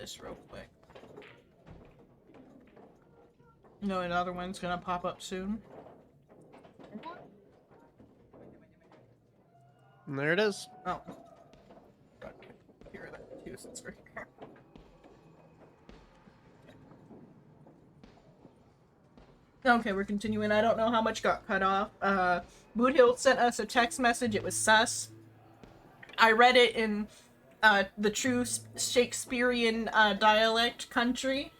this real quick. No, another one's gonna pop up soon. And there it is. Oh. Okay. Hear that too, since we're here. Okay, we're continuing. I don't know how much got cut off. Boothill sent us a text message. It was sus. I read it in the true Shakespearean dialect country.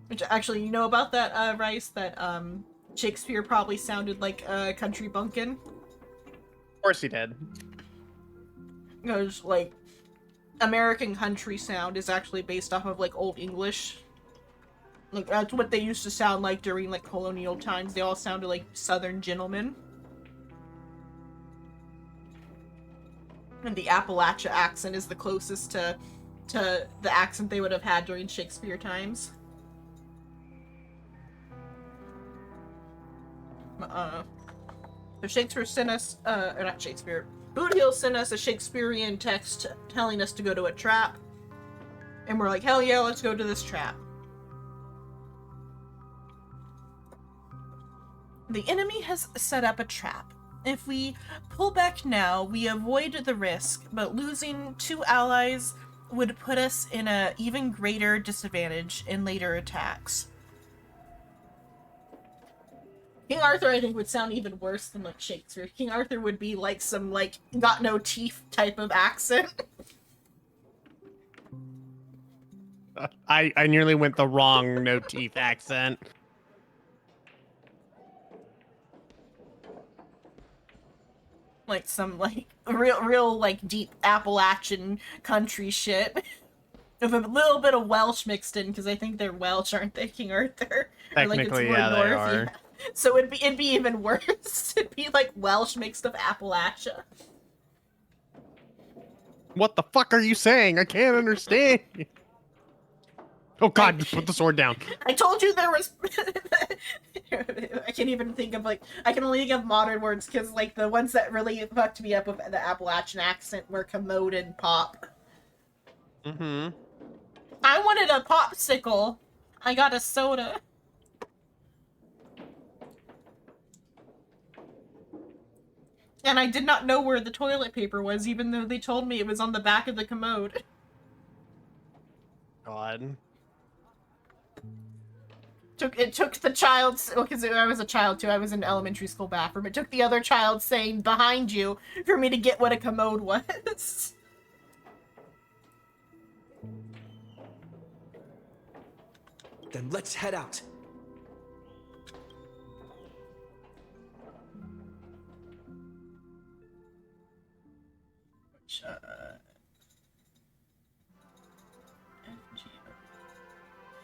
Which actually, you know about that, Rice? That Shakespeare probably sounded like a country bumpkin? Of course he did. Because, like, American country sound is actually based off of, like, Old English. Like, that's what they used to sound like during, like, colonial times. They all sounded like Southern gentlemen. And the Appalachia accent is the closest to the accent they would have had during Shakespeare times. So Shakespeare sent us, or not Shakespeare, Boothill sent us a Shakespearean text telling us to go to a trap. And we're like, hell yeah, let's go to this trap. The enemy has set up a trap. If we pull back now, we avoid the risk, but losing 2 allies would put us in an even greater disadvantage in later attacks. King Arthur, I think, would sound even worse than, like, Shakespeare. King Arthur would be, like, some, like, got no teeth type of accent. I nearly went the wrong no teeth accent. Like, some, like, real, like, deep Appalachian country shit. With a little bit of Welsh mixed in, because I think they're Welsh, aren't they, King Arthur? Technically, like, yeah, they are. Yeah. So it'd be even worse. It'd be like Welsh mixed with Appalachia. What the fuck are you saying? I can't understand. Oh god, just put the sword down. I told you there was... I can't even think of, like... I can only think of modern words, because, like, the ones that really fucked me up with the Appalachian accent were commode and pop. Mm-hmm. I wanted a popsicle. I got a soda. And I did not know where the toilet paper was, even though they told me it was on the back of the commode. God. It took the child's... Well, because I was a child, too. I was in elementary school bathroom. It took the other child saying, behind you, for me to get what a commode was. Then let's head out.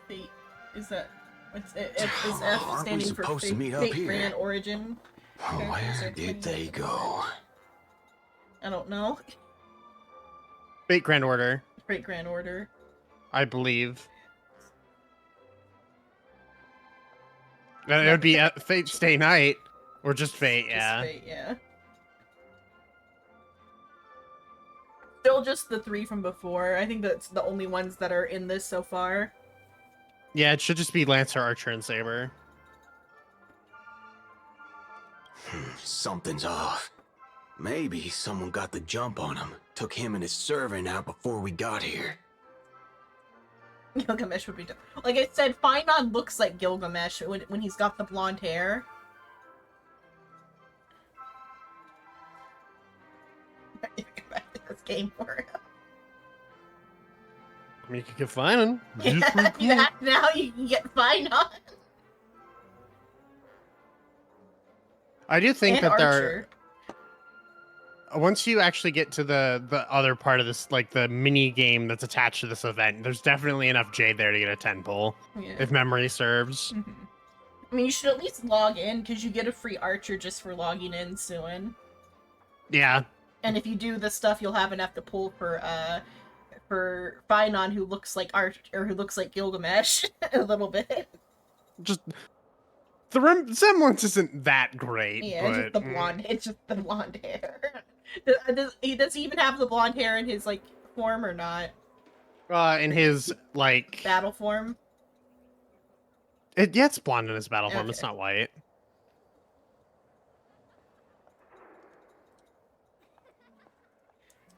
Fate. Is that... Is F standing for Fate Grand Origin? Where did they go? I don't know. Fate Grand Order. Fate Grand Order. I believe. It would be Fate Stay Night. Or just Fate, yeah. Just Fate, yeah. Still just the 3 from before. I think that's the only ones that are in this so far. Yeah, it should just be Lancer, Archer, and Saber. Something's off. Maybe someone got the jump on him. Took him and his servant out before we got here. Gilgamesh would be done. Like I said, Finon looks like Gilgamesh when he's got the blonde hair. Get back to this game for him. I mean, you could get Finon. Yeah, now you can get Finon. I do think And that Archer. once you actually get to the other part of this, like the mini game that's attached to this event, there's definitely enough Jade there to get a 10 pull, if memory serves. Mm-hmm. I mean, you should at least log in, because you get a free Archer just for logging in soon. Yeah. And if you do this stuff, you'll have enough to pull for Finon, who looks like who looks like Gilgamesh a little bit. Just the resemblance isn't that great. Yeah, but... just the blonde. It's just the blonde hair. Does he even have the blonde hair in his like form or not? In his like, Battle form. it's blonde in his battle form. It's Okay. not white.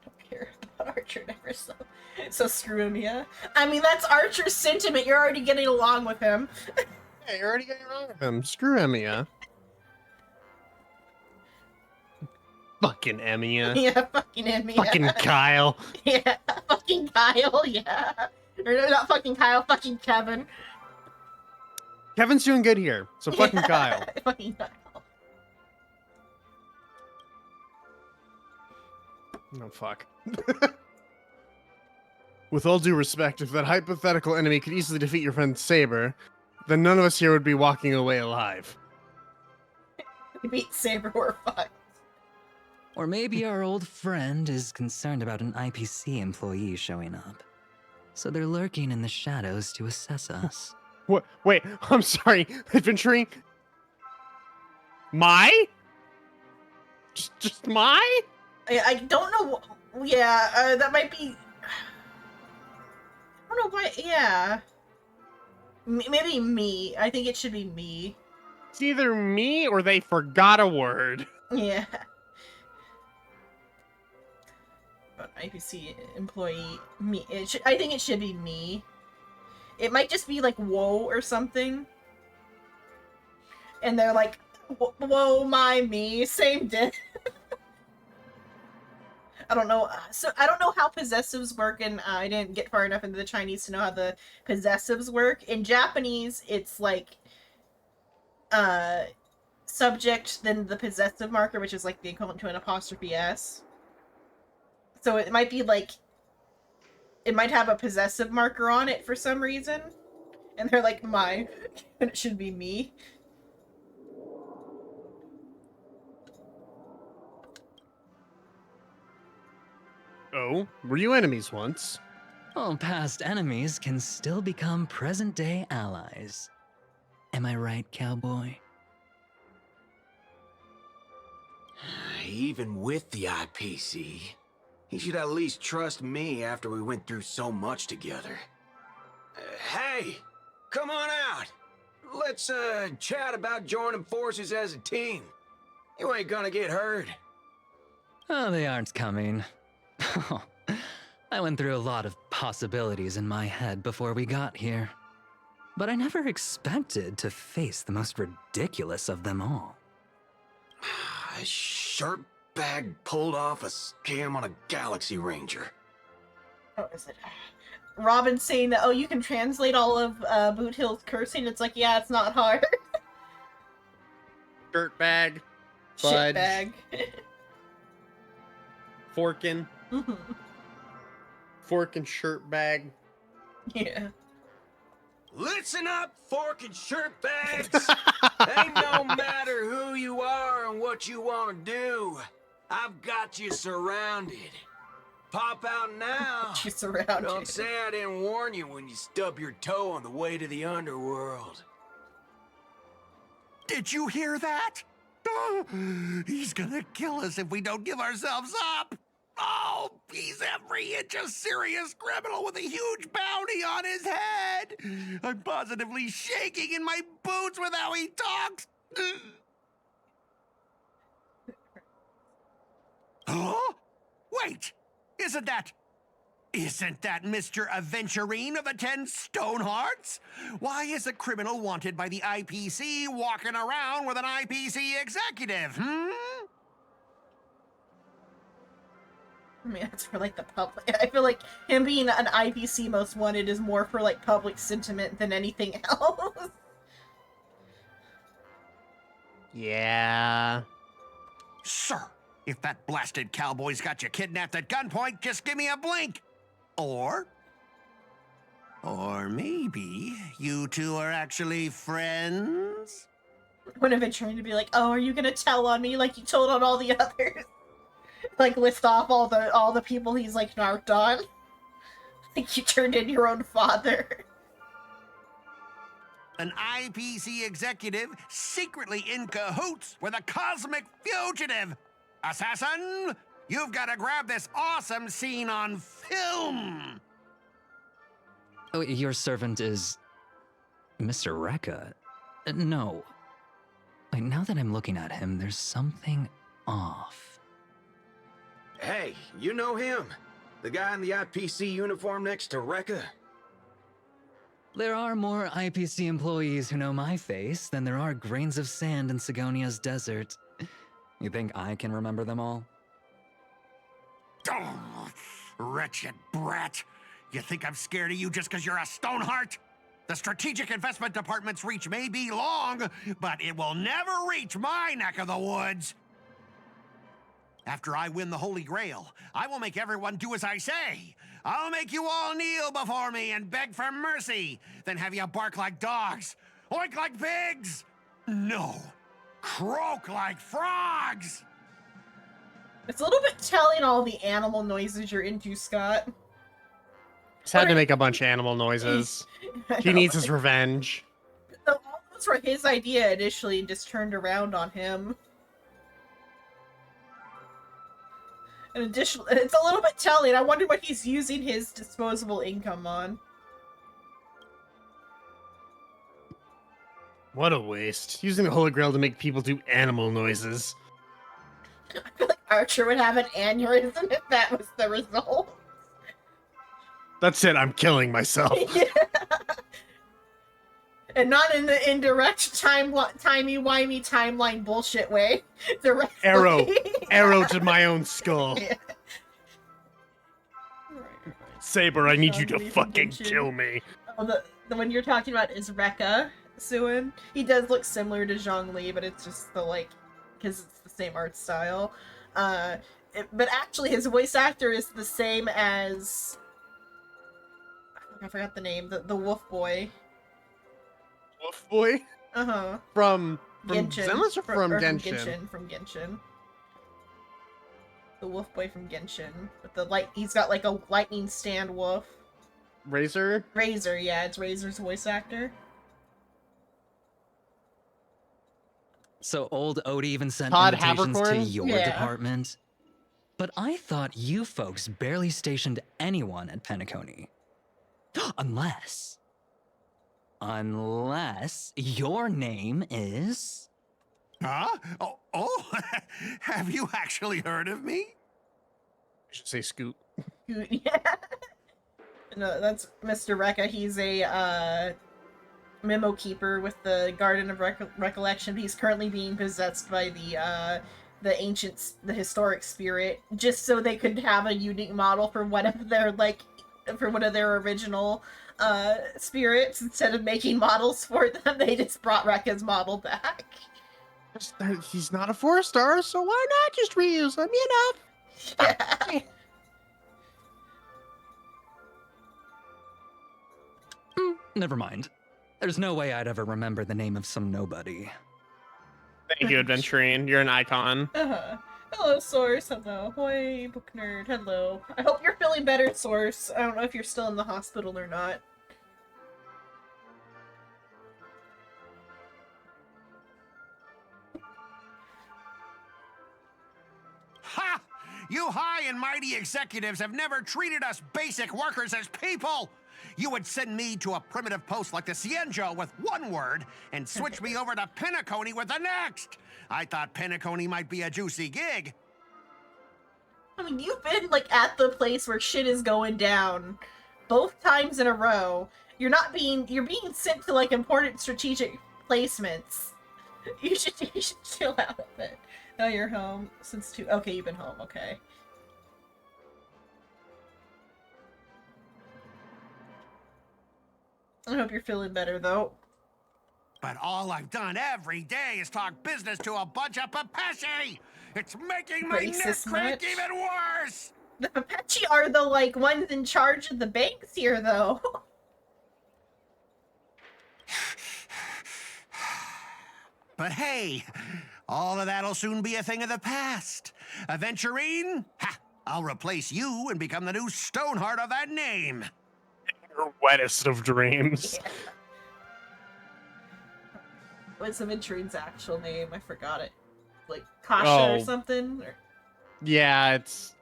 Don't care about Archer never so screw him, yeah. I mean, that's Archer's sentiment. You're already getting along with him. Yeah, you're already getting wrong with him. Screw Emiya. Fucking Emiya. Yeah, fucking him, yeah. Fucking Kyle. Yeah, fucking Kyle, yeah. Or no, not fucking Kyle, fucking Kevin. Kevin's doing good here, so fucking Yeah, Kyle. fucking Kyle. No, fuck. With all due respect, if that hypothetical enemy could easily defeat your friend Saber, then none of us here would be walking away alive. We beat Saber, we're fucked. Or maybe our old friend is concerned about an IPC employee showing up. So they're lurking in the shadows to assess us. What? Wait, I'm sorry. Adventuring? My? Just my? I don't know. Yeah, that might be. I don't know why. Yeah. Maybe me. I think it should be me. It's either me or they forgot a word. Yeah. But IPC employee, me. I think it should be me. It might just be like whoa or something. And they're like, whoa, my me, same day. I don't know. So I don't know how possessives work, and I didn't get far enough into the Chinese to know how the possessives work. In Japanese, it's like subject, then the possessive marker, which is like the equivalent to an apostrophe S. So it might be like, it might have a possessive marker on it for some reason, and they're like my, and it should be me. Oh, were you enemies once? Well, past enemies can still become present-day allies. Am I right, cowboy? Even with the IPC, he should at least trust me after we went through so much together. Hey, come on out. Let's chat about joining forces as a team. You ain't gonna get hurt. Oh, they aren't coming. I went through a lot of possibilities in my head before we got here. But I never expected to face the most ridiculous of them all. A shirt bag pulled off a scam on a Galaxy Ranger. Oh, is it? Robin saying that, oh, you can translate all of Boot Hill's cursing. It's like, yeah, it's not hard. Dirtbag. Fudge. Shitbag. Forkin. Mhm. Forkin shirt bag. Yeah. Listen up, fork and shirt bags! Ain't no matter who you are and what you want to do. I've got you surrounded. Pop out now. She's surrounded. Don't say I didn't warn you when you stub your toe on the way to the underworld. Did you hear that? Oh, he's gonna kill us if we don't give ourselves up. Oh, he's every inch a serious criminal with a huge bounty on his head. I'm positively shaking in my boots with how he talks. Huh? Wait, isn't that Mr. Aventurine of the 10 Stonehearts? Why is a criminal wanted by the IPC walking around with an IPC executive, I mean, that's for, like, the public. I feel like him being an IPC most wanted is more for, like, public sentiment than anything else. Yeah. Sir, if that blasted cowboy's got you kidnapped at gunpoint, just give me a blink. Or maybe you two are actually friends? Would have been trying to be like, oh, are you gonna tell on me like you told on all the others? Like, list off all the people he's, like, narked on. Like, you turned in your own father. An IPC executive secretly in cahoots with a cosmic fugitive. Assassin, you've got to grab this awesome scene on film. Oh, your servant is Mr. Rekka? No. Wait, now that I'm looking at him, there's something off. Hey, you know him? The guy in the IPC uniform next to Rekka? There are more IPC employees who know my face than there are grains of sand in Sigonia's desert. You think I can remember them all? Oh, wretched brat. You think I'm scared of you just because you're a Stoneheart? The Strategic Investment Department's reach may be long, but it will never reach my neck of the woods. After I win the Holy Grail, I will make everyone do as I say. I'll make you all kneel before me and beg for mercy, then have you bark like dogs, oink like pigs. No, croak like frogs. It's a little bit telling all the animal noises you're into, Scott. He's had to make a bunch of animal noises. He needs his revenge. So all those were his idea initially and just turned around on him. In addition, it's a little bit telling. I wonder what he's using his disposable income on. What a waste. Using the Holy Grail to make people do animal noises. I feel like Archer would have an aneurysm if that was the result. That's it, I'm killing myself. Yeah. And not in the indirect timey-wimey timeline bullshit way. Directly. Arrow to my own skull. Yeah. Saber, I need you to Zombie fucking convention. kill me. Oh, the one you're talking about is Rekka Suin. He does look similar to Zhongli, but it's just the, like, because it's the same art style. But actually, his voice actor is the same as... I forgot the name. The Wolf Boy. Wolf Boy? Uh-huh. From Genshin. Zenless or from Genshin? From Genshin. The Wolf Boy from Genshin. With the light, he's got like a lightning stand wolf. Razor? Razor, yeah, it's Razor's voice actor. So old Odie even sent Todd invitations to Habercorn? your Yeah. department? But I thought you folks barely stationed anyone at Penacony. Unless your name is... Huh? Oh, have you actually heard of me? I should say Scoot. Yeah. No, that's Mr. Rekka. He's a memo keeper with the Garden of Recollection. He's currently being possessed by the historic spirit, just so they could have a unique model for one of their original spirits. Instead of making models for them, they just brought Rekka's model back. He's not a 4-star, so why not just reuse him, you know? Yeah. Never mind. There's no way I'd ever remember the name of some nobody. Thank you, Adventurine. You're an icon. Hello, Source. Hello. Hoi, Book Nerd. Hello. I hope you're feeling better, Source. I don't know if you're still in the hospital or not. Ha! You high and mighty executives have never treated us basic workers as people! You would send me to a primitive post like the Cienjo with one word and switch me over to Penacony with the next! I thought Penacony might be a juicy gig. I mean, you've been, like, at the place where shit is going down both times in a row. You're being sent to, like, important strategic placements. You should chill out a bit. Now you're home since 2... Okay, you've been home, okay. I hope you're feeling better, though. But all I've done every day is talk business to a bunch of Papeshi! It's making my neck Racist crack much? even worse! The Papechi are the, like, ones in charge of the banks here, though. But hey, all of that'll soon be a thing of the past. Aventurine, ha! I'll replace you and become the new Stoneheart of that name. Your wettest of dreams. Yeah. What's Aventurine's actual name? I forgot it. Like, Kasha or Oh. something? Or... Yeah, it's...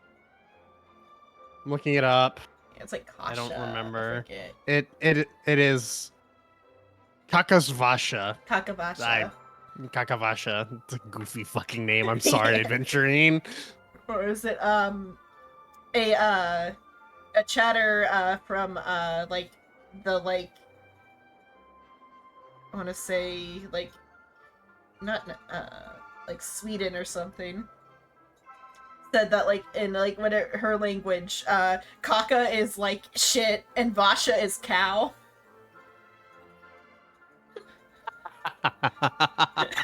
I'm looking it up. It's like Kasha. I don't remember. forget. It is Kakasvasha. Kakavasha. Kakavasha. It's a goofy fucking name. I'm sorry, Adventurine. Or is it a chatter from like the like I want to say like not like Sweden or something said that like in like her language Kaka is like shit and Vasha is cow.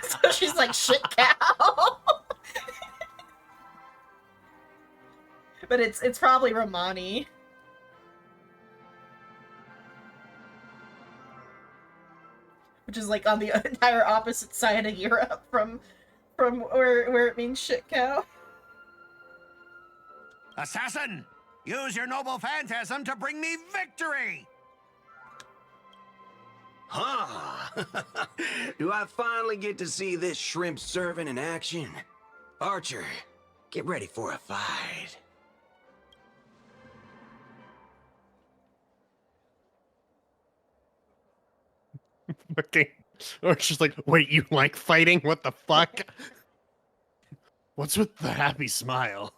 So she's like shit cow. But it's probably Romani. Which is like on the entire opposite side of Europe from where it means shit cow. Assassin, use your noble phantasm to bring me victory! Huh? Do I finally get to see this shrimp servant in action? Archer, get ready for a fight. Okay. Or she's like, wait, you like fighting? What the fuck? What's with the happy smile?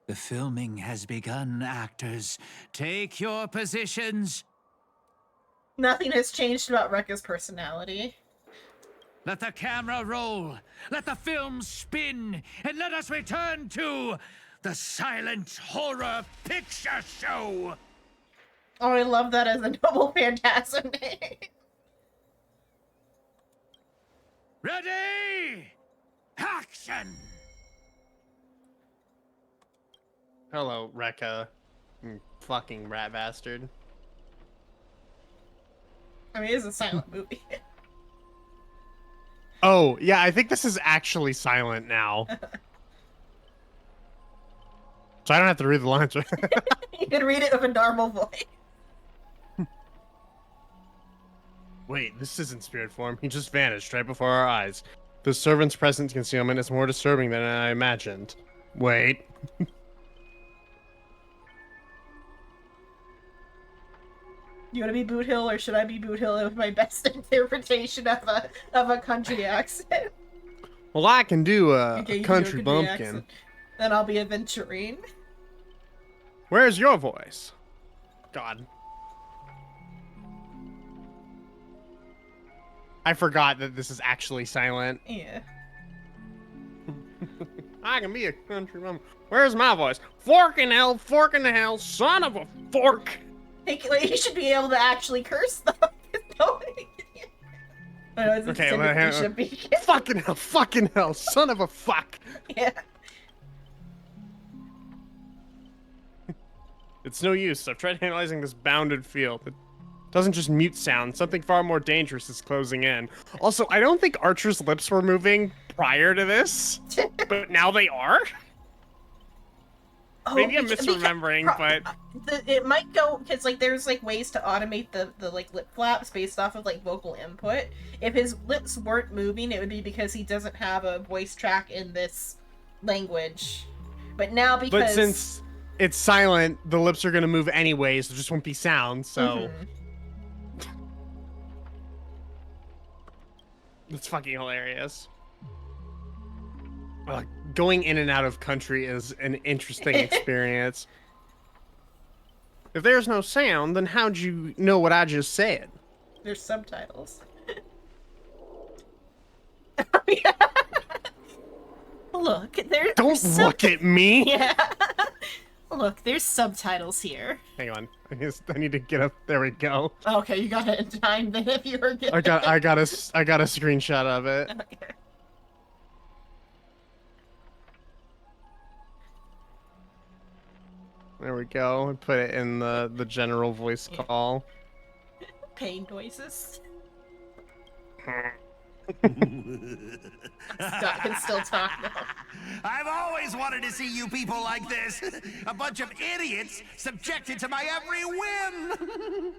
The filming has begun, actors. Take your positions. Nothing has changed about Rekka's personality. Let the camera roll. Let the film spin. And let us return to the silent horror picture show. Oh, I love that as a noble phantasm name. Ready? Action! Hello, Rekka. You fucking rat bastard. I mean, it's a silent movie. Oh, yeah, I think this is actually silent now. So I don't have to read the lines. You can read it with a normal voice. Wait, this isn't spirit form. He just vanished right before our eyes. The servant's present concealment is more disturbing than I imagined. Wait. You want to be Boot Hill, or should I be Boot Hill with my best interpretation of a country accent? Well, I can do a Okay, you can do a country bumpkin. accent. Then I'll be Aventurine. Where's your voice? God. I forgot that this is actually silent. Yeah. I can be a country bumpkin. Where's my voice? Fork in hell, son of a fork! You should be able to actually curse though. Okay, fucking hell, son of a fuck! Yeah. It's no use. I've tried analyzing this bounded field. It doesn't just mute sound. Something far more dangerous is closing in. Also, I don't think Archer's lips were moving prior to this, but now they are? Oh, Maybe I'm misremembering, but... it might go, because, like, there's, like, ways to automate the like, lip flaps based off of, like, vocal input. If his lips weren't moving, it would be because he doesn't have a voice track in this language. But now, because... But since it's silent, the lips are going to move anyways. There just won't be sound, so... It's fucking hilarious. Going in and out of country is an interesting experience. If there's no sound, then how'd you know what I just said? There's subtitles. Look, Don't look at me! Yeah. Look, there's subtitles here. Hang on. I need to get up. There we go. Okay, you got it in time then if you were good. I got a screenshot of it. Okay. There we go. I put it in the general voice call. Pain noises. Scott can still talk now. I've always wanted to see you people like this. A bunch of idiots subjected to my every whim.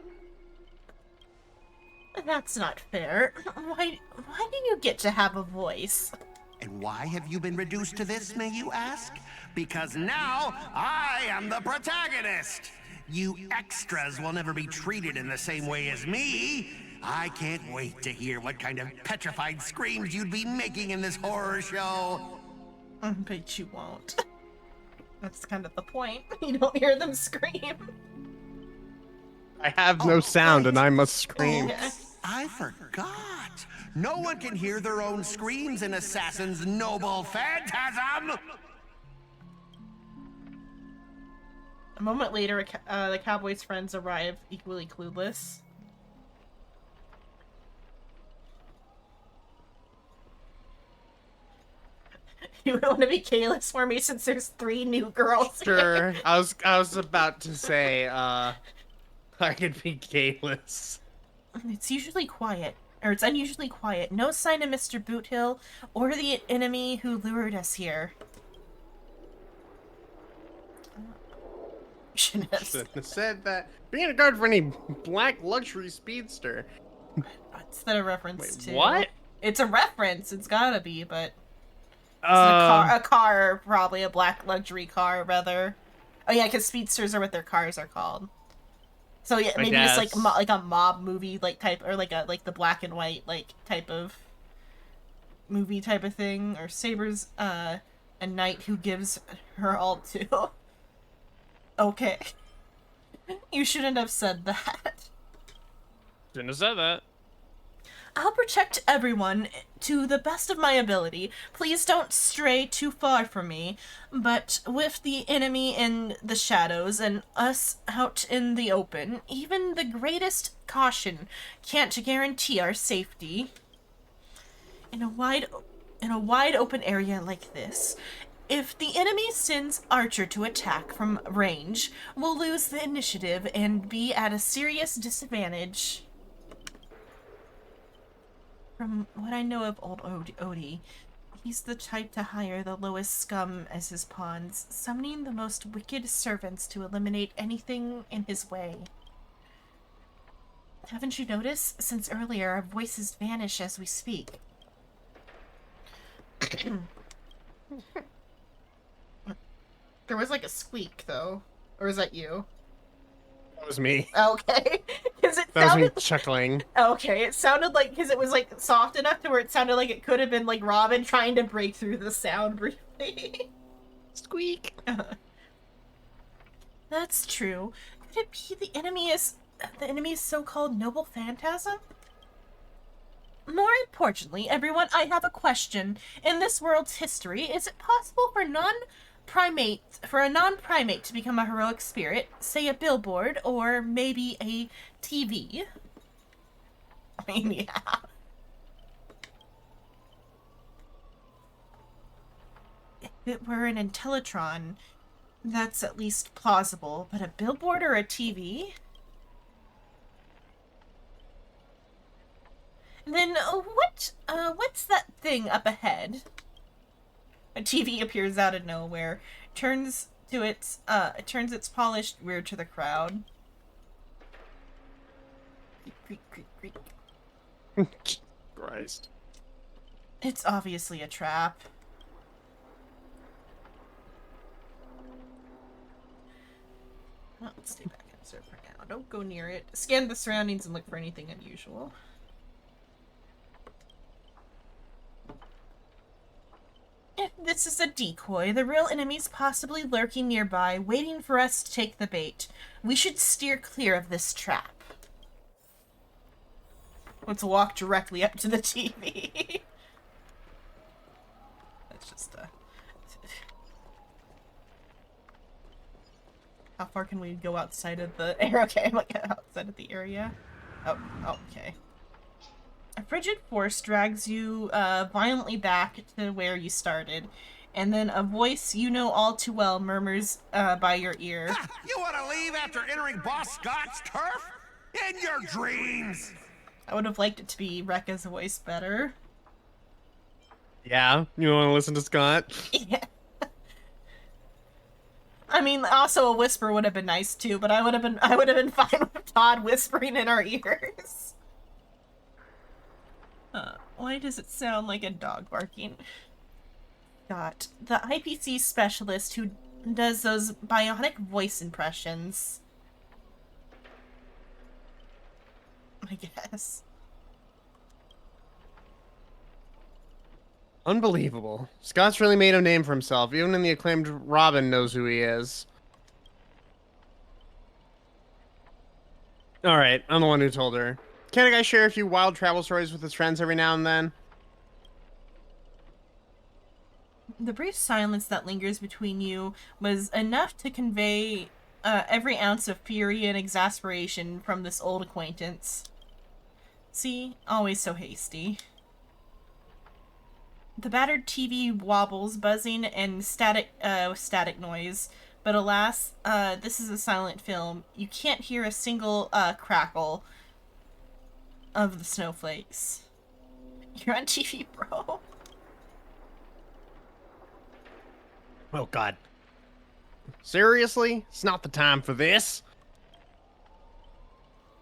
That's not fair. Why do you get to have a voice? And why have you been reduced to this, may you ask? Because now I am the protagonist. You extras will never be treated in the same way as me. I can't wait to hear what kind of petrified screams you'd be making in this horror show. But you won't. That's kind of the point. You don't hear them scream. I have no sound and I must scream. Yeah. I forgot. No one can hear their own screams in Assassin's Noble Phantasm. A moment later, the cowboy's friends arrive, equally clueless. You want to be Kalis for me since there's 3 new girls Sure. here? I was about to say, I could be Kalis. It's usually quiet. Or it's unusually quiet. No sign of Mr. Boothill or the enemy who lured us here. Shouldn't have Shouldn't have said that. Being a guard for any black luxury speedster. What's that a reference to? What? It's a reference. It's gotta be, but it's a car, probably a black luxury car, rather. Oh yeah, because speedsters are what their cars are called. So yeah, maybe it's like guess. like a mob movie like type, or like the black and white like type of movie type of thing. Or Saber's a knight who gives her all to. Okay, you shouldn't have said that. Shouldn't have said that. I'll protect everyone to the best of my ability. Please don't stray too far from me. But with the enemy in the shadows and us out in the open, even the greatest caution can't guarantee our safety. In a wide open area like this, if the enemy sends Archer to attack from range, we'll lose the initiative and be at a serious disadvantage. From what I know of old Odie, he's the type to hire the lowest scum as his pawns, summoning the most wicked servants to eliminate anything in his way. Haven't you noticed? Since earlier, our voices vanish as we speak. There was like a squeak, though. Or is that you? That was me. Okay. Because it That was me sounded... chuckling. Okay, it sounded like, because it was like soft enough to where it sounded like it could have been like Robin trying to break through the sound briefly. Squeak. That's true. Could it be the enemy's so-called noble phantasm? More importantly, everyone, I have a question. In this world's history, is it possible for a non-primate to become a heroic spirit, say a billboard or maybe a TV? I mean, yeah. If it were an Intellitron, that's at least plausible, but a billboard or a TV? Then what's that thing up ahead? A TV appears out of nowhere, turns its polished rear to the crowd. Creak, creak, creak, creak. Christ. It's obviously a trap. Well, let's stay back and observe for now. Don't go near it. Scan the surroundings and look for anything unusual. If this is a decoy, the real enemy's possibly lurking nearby, waiting for us to take the bait. We should steer clear of this trap. Let's walk directly up to the TV. That's just, How far can we go outside of the area? Okay, I'm like outside of the area. Oh, okay. A frigid force drags you violently back to where you started, and then a voice you know all too well murmurs by your ear. Ha! You want to leave after entering Boss Scott's turf? In your dreams! I would have liked it to be Rekka's voice better. Yeah, you want to listen to Scott? Yeah. I mean, also a whisper would have been nice too, but I would have been fine with Todd whispering in our ears. Why does it sound like a dog barking? Scott, the IPC specialist who does those bionic voice impressions. I guess. Unbelievable. Scott's really made a name for himself. Even in the acclaimed Robin knows who he is. Alright, I'm the one who told her. Can a guy share a few wild travel stories with his friends every now and then? The brief silence that lingers between you was enough to convey every ounce of fury and exasperation from this old acquaintance. See, always so hasty. The battered TV wobbles, buzzing, and static noise. But alas, this is a silent film. You can't hear a single crackle of the snowflakes. You're on TV, bro. Oh, God. Seriously? It's not the time for this.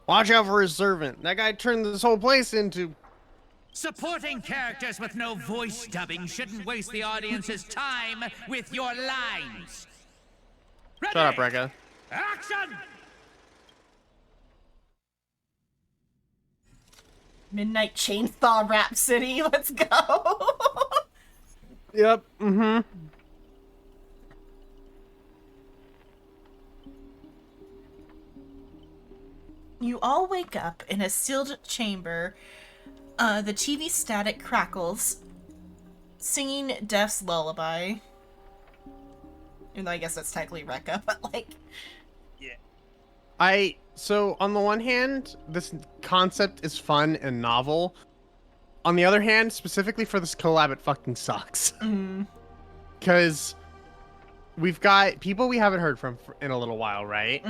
Watch out for his servant. That guy turned this whole place into... Supporting characters with no voice dubbing shouldn't waste the audience's time with your lines. Ready? Shut up, Rekka. Action! Midnight Chainsaw Rhapsody, let's go! Yep, mm-hmm. You all wake up in a sealed chamber. The TV static crackles, singing Death's lullaby. Even though I guess that's technically Rekka, but like... So, on the one hand, this concept is fun and novel. On the other hand, specifically for this collab, it fucking sucks. Because we've got people we haven't heard from in a little while, right?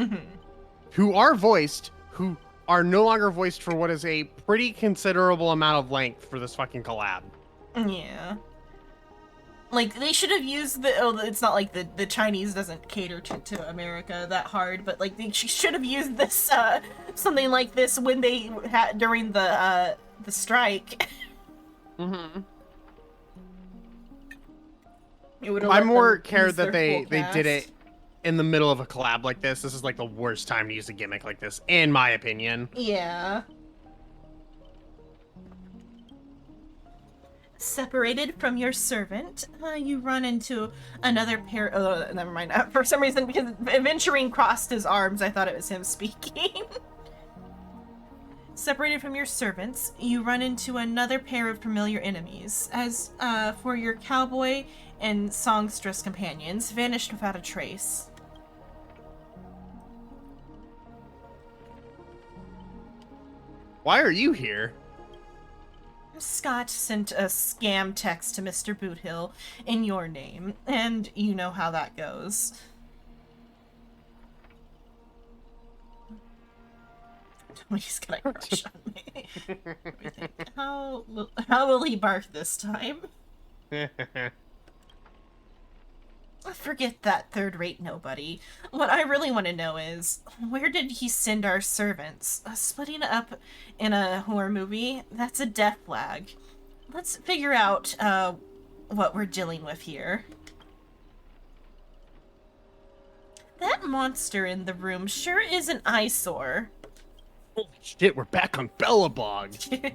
Who are voiced, who are no longer voiced for what is a pretty considerable amount of length for this fucking collab. Yeah. Like, they should have used the... Oh, it's not like the Chinese doesn't cater to America that hard, but, like, they should have used this, something like this when they had... during the strike. Mm-hmm. It would've I let more them care use that their full they did cast. it in the middle of a collab like this. This is, like, the worst time to use a gimmick like this, in my opinion. Yeah. Separated from your servant, you run into another pair. Never mind. For some reason, because Aventurine crossed his arms, I thought it was him speaking. Separated from your servants, you run into another pair of familiar enemies. As for your cowboy and songstress companions, vanished without a trace. Why are you here? Scott sent a scam text to Mr. Boothill in your name, and you know how that goes. He's got a crush on me. Let me think. How will he bark this time? Forget that third-rate nobody. What I really want to know is, where did he send our servants? Splitting up in a horror movie? That's a death flag. Let's figure out, what we're dealing with here. That monster in the room sure is an eyesore. Holy shit, we're back on Bellabog.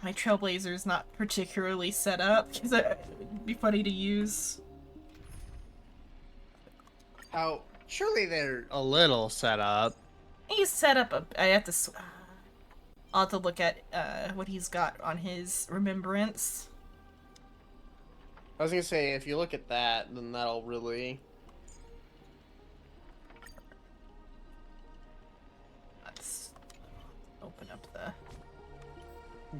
My Trailblazer's not particularly set up, because it'd be funny to use. How? Surely they're a little set up. He's set up I have to... I'll have to look at what he's got on his remembrance. I was gonna say, if you look at that, then that'll really... Let's open up the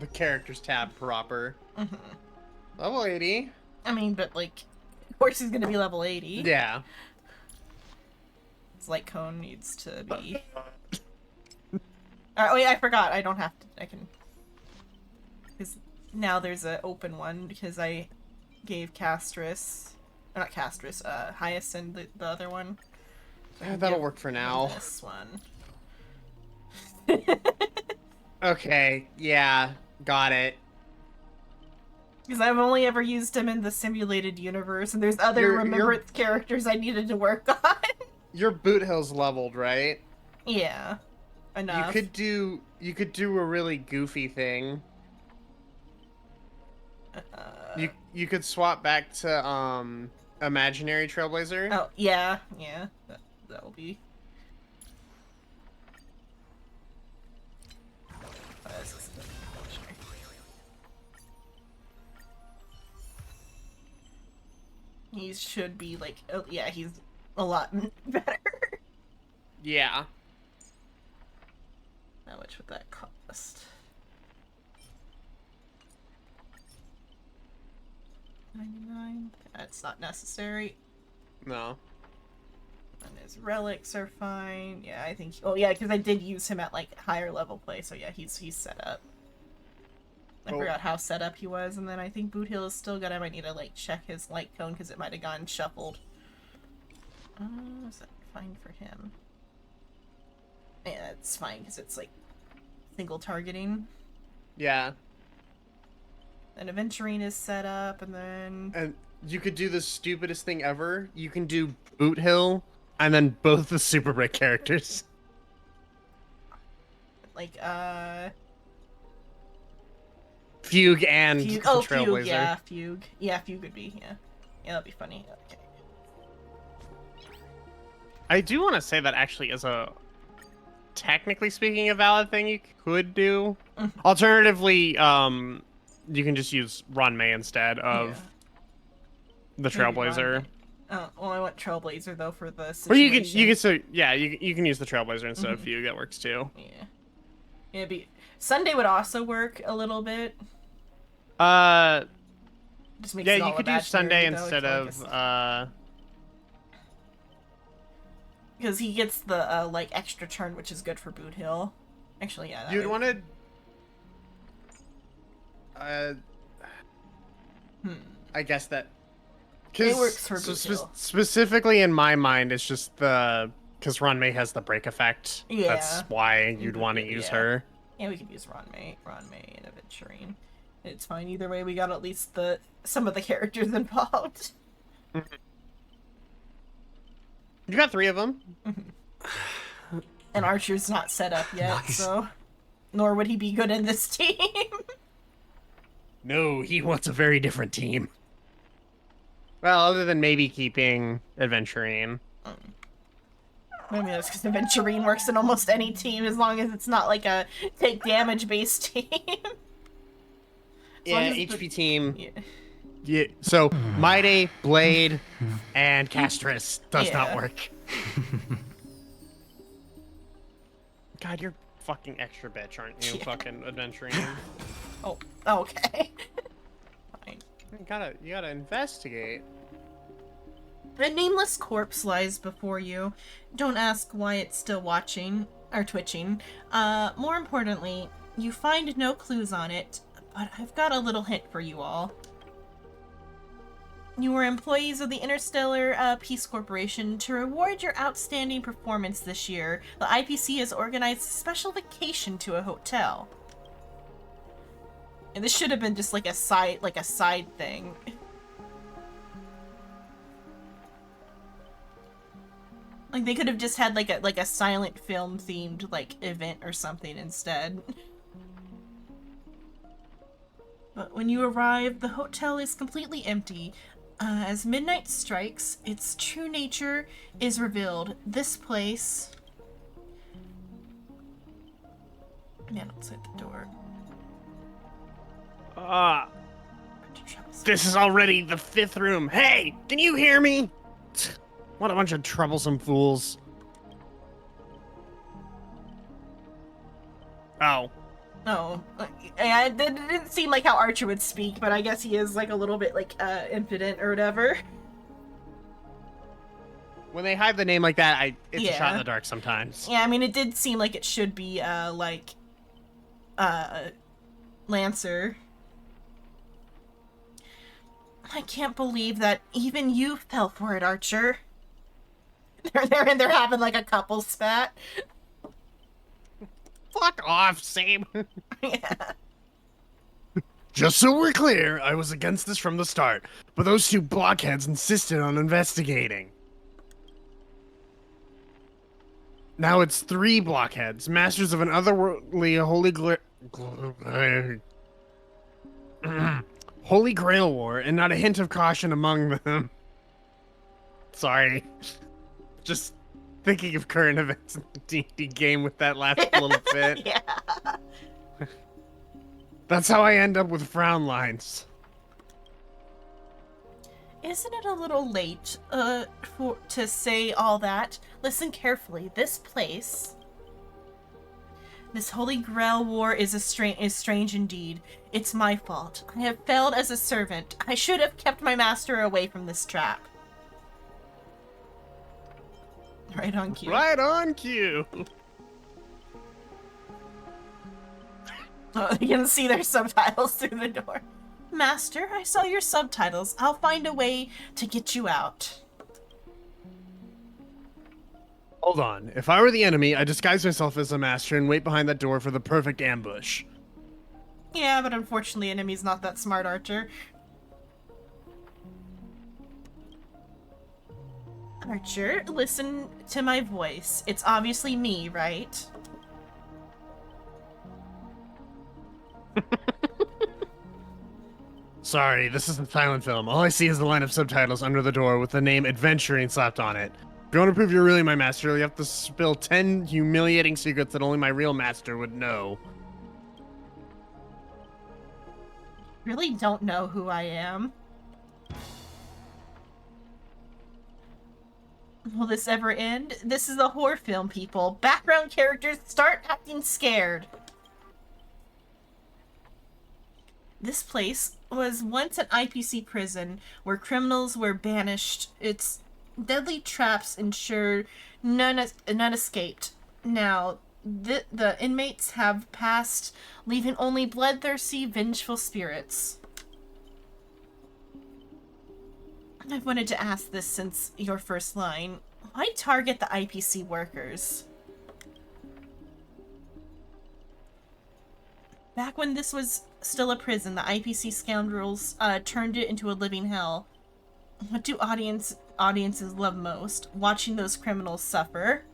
characters tab proper. Mhm. Level 80. I mean, but like, of course he's gonna be level 80. Yeah. It's like Cone needs to be... oh yeah, I forgot. I don't have to... I can... Because now there's an open one, because I gave Castris... Or not Castris, Hyacinth the other one. So I can That'll give work for now. This one. Okay, yeah, got it. Because I've only ever used him in the simulated universe, and there's other You're- Remembrance characters I needed to work on. Your boot hill's leveled, right? Yeah. Enough. You could do a really goofy thing. You could swap back to Imaginary Trailblazer. Oh, yeah. That'll be... He should be like, oh yeah, he's a lot better. Yeah. How much would that cost? 99. That's not necessary. No. And his relics are fine. Yeah, I think. Oh yeah, because I did use him at like higher level play, so yeah, he's set up. I Oh. forgot how set up he was, and then I think Boot Hill is still good. I might need to like check his light cone because it might have gone shuffled. Is that fine for him? Yeah, it's fine because it's like single targeting. Yeah. Then Aventurine is set up, and then And you could do the stupidest thing ever. You can do boot hill and then both the Super Break characters. like Fugue and Fugue. the Oh, Trailblazer. Fugue. Yeah, Fugue. Yeah, Fugue would be. Yeah, that'd be funny. Okay. I do want to say that actually is a, technically speaking, a valid thing you could do. Alternatively, you can just use Ranmei instead of the Maybe Trailblazer. Ranmei. Oh, well, I want Trailblazer though for the Or situation. you can so yeah, you can use the Trailblazer instead of Fugue. That works too. Yeah. It'd be Sunday would also work a little bit. Just makes Yeah, it you all could a do bad Sunday theory, though, instead of because he gets the like extra turn, which is good for Boot Hill. Actually, yeah. You'd want to. I guess that. It works for Boot Hill. Specifically in my mind, it's just the because Ranmei has the break effect. Yeah. That's why you'd want to use her. Yeah, we could use Ranmei, and Aventurine. It's fine either way. We got at least some of the characters involved. You got 3 of them. And Archer's not set up yet, so nor would he be good in this team. No, he wants a very different team. Well, other than maybe keeping Aventurine. Maybe that's because Aventurine works in almost any team as long as it's not like a take damage based team. Yeah, long as HP team. Yeah. Yeah, so Maide, Blade, and Castris does Yeah. not work. God, you're fucking extra bitch, aren't you? Yeah. Fucking adventuring. Oh, okay. Fine. You gotta investigate. A nameless corpse lies before you. Don't ask why it's still watching or twitching. More importantly, you find no clues on it, but I've got a little hint for you all. You were employees of the Interstellar Peace Corporation. To reward your outstanding performance this year, the IPC has organized a special vacation to a hotel. And this should have been just like a side thing. Like they could have just had like a silent film themed like event or something instead. But when you arrive, the hotel is completely empty. As midnight strikes, its true nature is revealed. This place... Man outside the door. This is already the 5th room. Hey, can you hear me? What a bunch of troublesome fools. Oh. Oh, it didn't seem like how Archer would speak, but I guess he is like a little bit like impudent or whatever. When they hide the name like that, it's a shot Yeah. in the dark sometimes. Yeah, I mean, it did seem like it should be Lancer. I can't believe that even you fell for it, Archer. They're having like a couple spat. Fuck off, Same. Yeah. Just so we're clear, I was against this from the start, but those two blockheads insisted on investigating. Now it's 3 blockheads, masters of an otherworldly Holy Grail war, and not a hint of caution among them. Sorry. Just thinking of current events in the D&D game with that last little bit. Yeah. That's how I end up with frown lines. Isn't it a little late to say all that? Listen carefully. This place, this Holy Grail war is strange indeed. It's my fault. I have failed as a servant. I should have kept my master away from this trap. Right on cue. Right on cue. You can see their subtitles through the door. Master, I saw your subtitles. I'll find a way to get you out. Hold on. If I were the enemy, I'd disguise myself as a master and wait behind that door for the perfect ambush. Yeah, but unfortunately, enemy's not that smart, Archer. Archer, listen to my voice. It's obviously me, right? Sorry, this is a silent film. All I see is the line of subtitles under the door with the name Adventuring slapped on it. If you want to prove you're really my master, you have to spill 10 humiliating secrets that only my real master would know. Really don't know who I am. Will this ever end? This is a horror film, people. Background characters start acting scared. This place was once an IPC prison where criminals were banished. Its deadly traps ensured none escaped. Now, the inmates have passed, leaving only bloodthirsty, vengeful spirits. I've wanted to ask this since your first line. Why target the IPC workers? Back when this was still a prison, the IPC scoundrels turned it into a living hell. What do audiences love most? Watching those criminals suffer.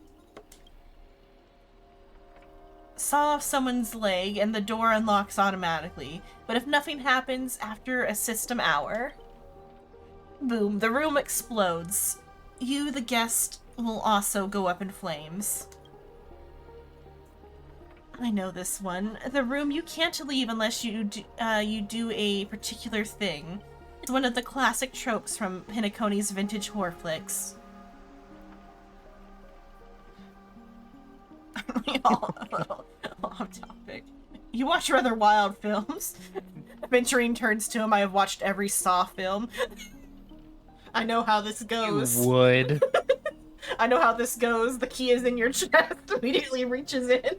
Saw off someone's leg and the door unlocks automatically, but if nothing happens after a system hour, boom, the room explodes. You, the guest, will also go up in flames. I know this one. The room you can't leave unless you do a particular thing. It's one of the classic tropes from Penacony's vintage horror flicks. We all a little off topic. You watch rather wild films. Venturing turns to him. I have watched every Saw film. I know how this goes. You would. I know how this goes. The key is in your chest. Immediately reaches in.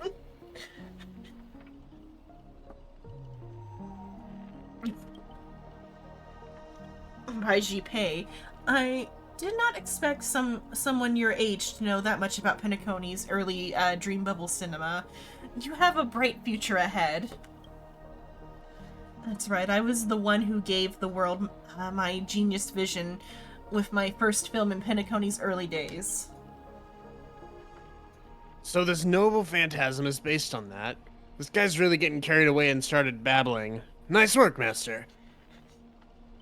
By G-Pay. I did not expect someone your age to know that much about Penacony's early Dream Bubble cinema. You have a bright future ahead. That's right, I was the one who gave the world my genius vision with my first film in Penacony's early days. So this noble phantasm is based on that. This guy's really getting carried away and started babbling. Nice work, Master.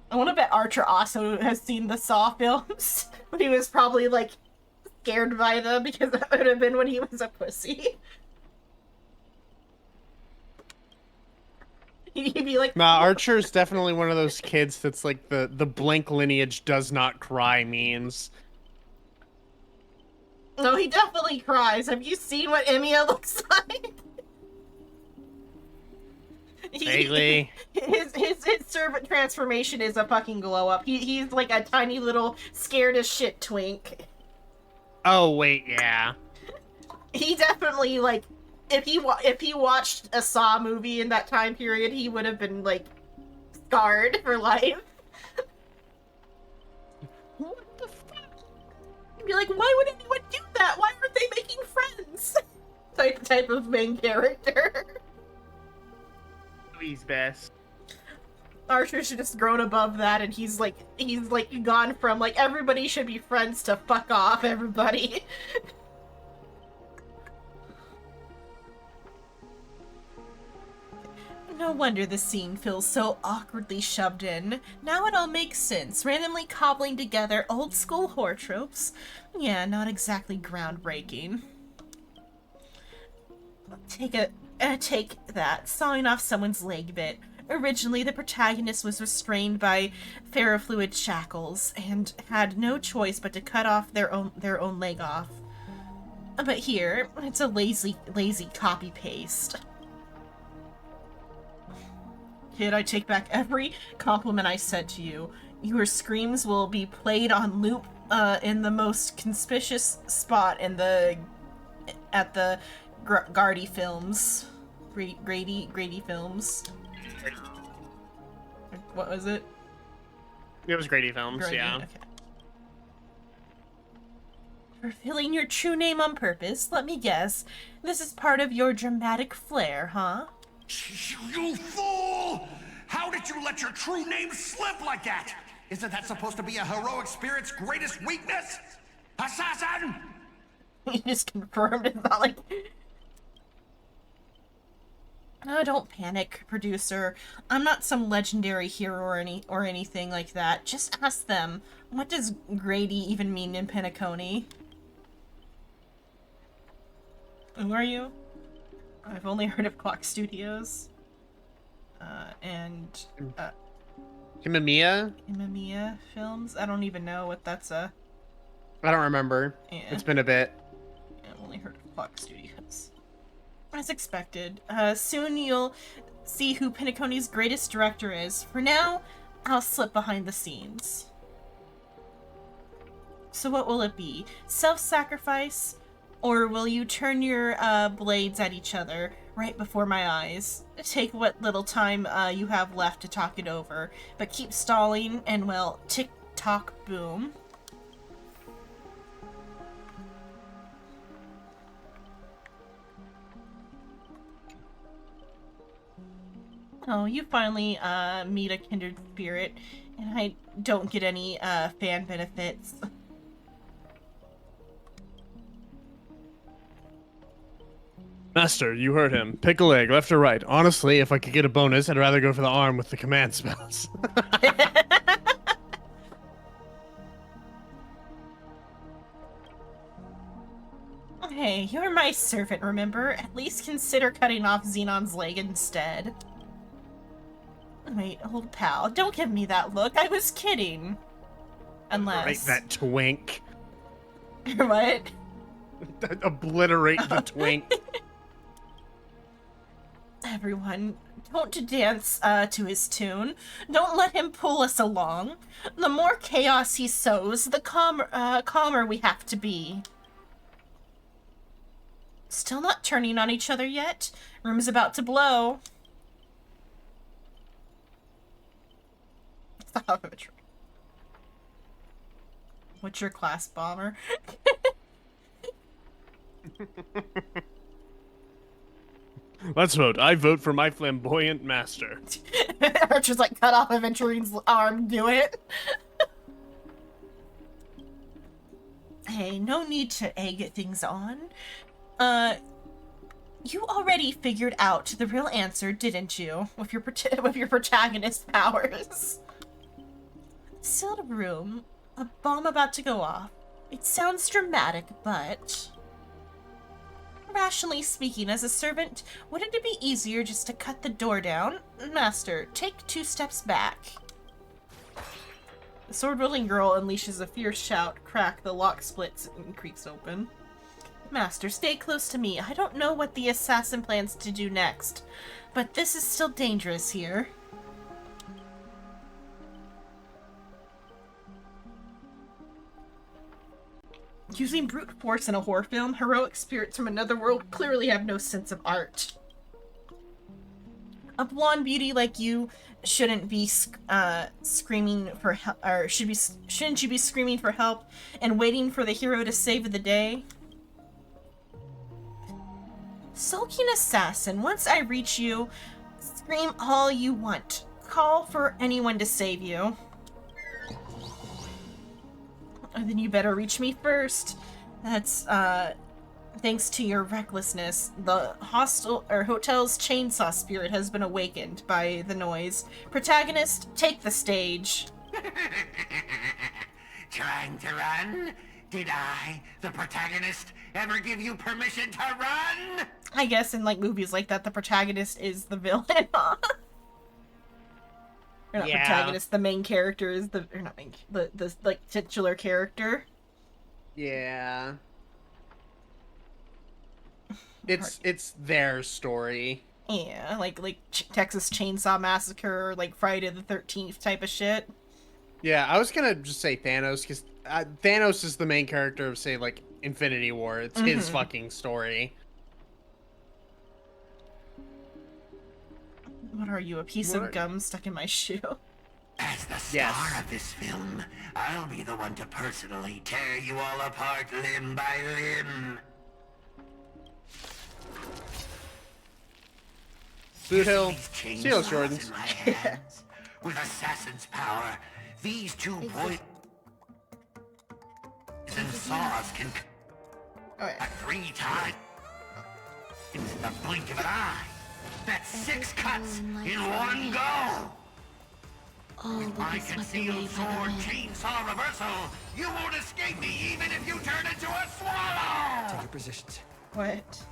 I want to bet Archer also has seen the Saw films, but he was probably, like, scared by them because that would have been when he was a pussy. He'd be like... Nah, Archer's definitely one of those kids that's like the Blink lineage does not cry memes. No, he definitely cries. Have you seen what Emiya looks like? Vaguely. His servant transformation is a fucking glow up. He's like a tiny little scared as shit twink. Oh wait, yeah. He definitely, like, if he watched a Saw movie in that time period, he would have been, like, scarred for life. What the fuck? He'd be like, why would anyone do that? Why aren't they making friends? type of main character. He's best. Archer's just grown above that, and he's gone from like everybody should be friends to fuck off everybody. No wonder the scene feels so awkwardly shoved in. Now it all makes sense, randomly cobbling together old school horror tropes. Yeah, not exactly groundbreaking. Take that, sawing off someone's leg bit. Originally, the protagonist was restrained by ferrofluid shackles and had no choice but to cut off their own leg off. But here, it's a lazy copy-paste. Kid, I take back every compliment I said to you. Your screams will be played on loop in the most conspicuous spot at the Grady Films. Grady Films. What was it? It was Grady Films, Grady, yeah. Okay. Revealing your true name on purpose, let me guess. This is part of your dramatic flair, huh? You fool! How did you let your true name slip like that? Isn't that supposed to be a heroic spirit's greatest weakness? Assassin! You just confirmed it's not like... Oh, don't panic, producer. I'm not some legendary hero or anything like that. Just ask them. What does Grady even mean in Penacony? Who are you? I've only heard of Clock Studios. And Imamiya? Imamiya Films? I don't even know what that's I don't remember. Yeah. It's been a bit. I've only heard of Clock Studios. As expected. Soon you'll see who Penacony's greatest director is. For now, I'll slip behind the scenes. So what will it be? Self-sacrifice? Or will you turn your blades at each other right before my eyes? Take what little time you have left to talk it over, but keep stalling and, well, tick-tock boom. Oh, you finally meet a kindred spirit, and I don't get any fan benefits. Master, you heard him. Pick a leg, left or right. Honestly, if I could get a bonus, I'd rather go for the arm with the command spells. Hey, you're my servant, remember? At least consider cutting off Xenon's leg instead. Wait, old pal, don't give me that look. I was kidding. Unless... Right, that twink. What? Obliterate the twink. Everyone, don't dance to his tune. Don't let him pull us along. The more chaos he sows, the calmer we have to be. Still not turning on each other yet? Room's about to blow. Stop it. What's your class, bomber? Let's vote. I vote for my flamboyant master. Archer's like, cut off Aventurine's arm, do it. Hey, no need to egg things on. You already figured out the real answer, didn't you? With your protagonist powers. Sealed room, a bomb about to go off. It sounds dramatic, but... Rationally speaking, as a servant, wouldn't it be easier just to cut the door down? Master, take 2 steps back. The sword-wielding girl unleashes a fierce shout. Crack, the lock splits and creaks open. Master, stay close to me. I don't know what the assassin plans to do next, but this is still dangerous here. Using brute force in a horror film, heroic spirits from another world clearly have no sense of art. A blonde beauty like you shouldn't be screaming for help, or shouldn't you be screaming for help and waiting for the hero to save the day? Sulking assassin, once I reach you, scream all you want. call for anyone to save you. Then you better reach me first. That's, thanks to your recklessness, the hotel's chainsaw spirit has been awakened by the noise. Protagonist, take the stage. Trying to run? Did I, the protagonist, ever give you permission to run? I guess in, like, movies like that, the protagonist is the villain. Or not Yeah. protagonist, the main character is the, or not main, the like, titular character. Yeah. It's their story. Yeah, like Texas Chainsaw Massacre, or like Friday the 13th type of shit. Yeah, I was gonna just say Thanos, because Thanos is the main character of, say, like, Infinity War. It's his fucking story. What are you, a piece of gum stuck in my shoe? As the star Yes. of this film, I'll be the one to personally tear you all apart limb by limb. Boot Hill, These chainsaws Steel Jordans. in my hands. With assassin's power, these two poisons saws can Oh, yeah. cut 3 times in the blink of an eye. That's 6 cuts in one go. All will My be swept away concealed by the sword wind. chainsaw reversal. You won't escape me even if you turn into a swallow. Your positions. What?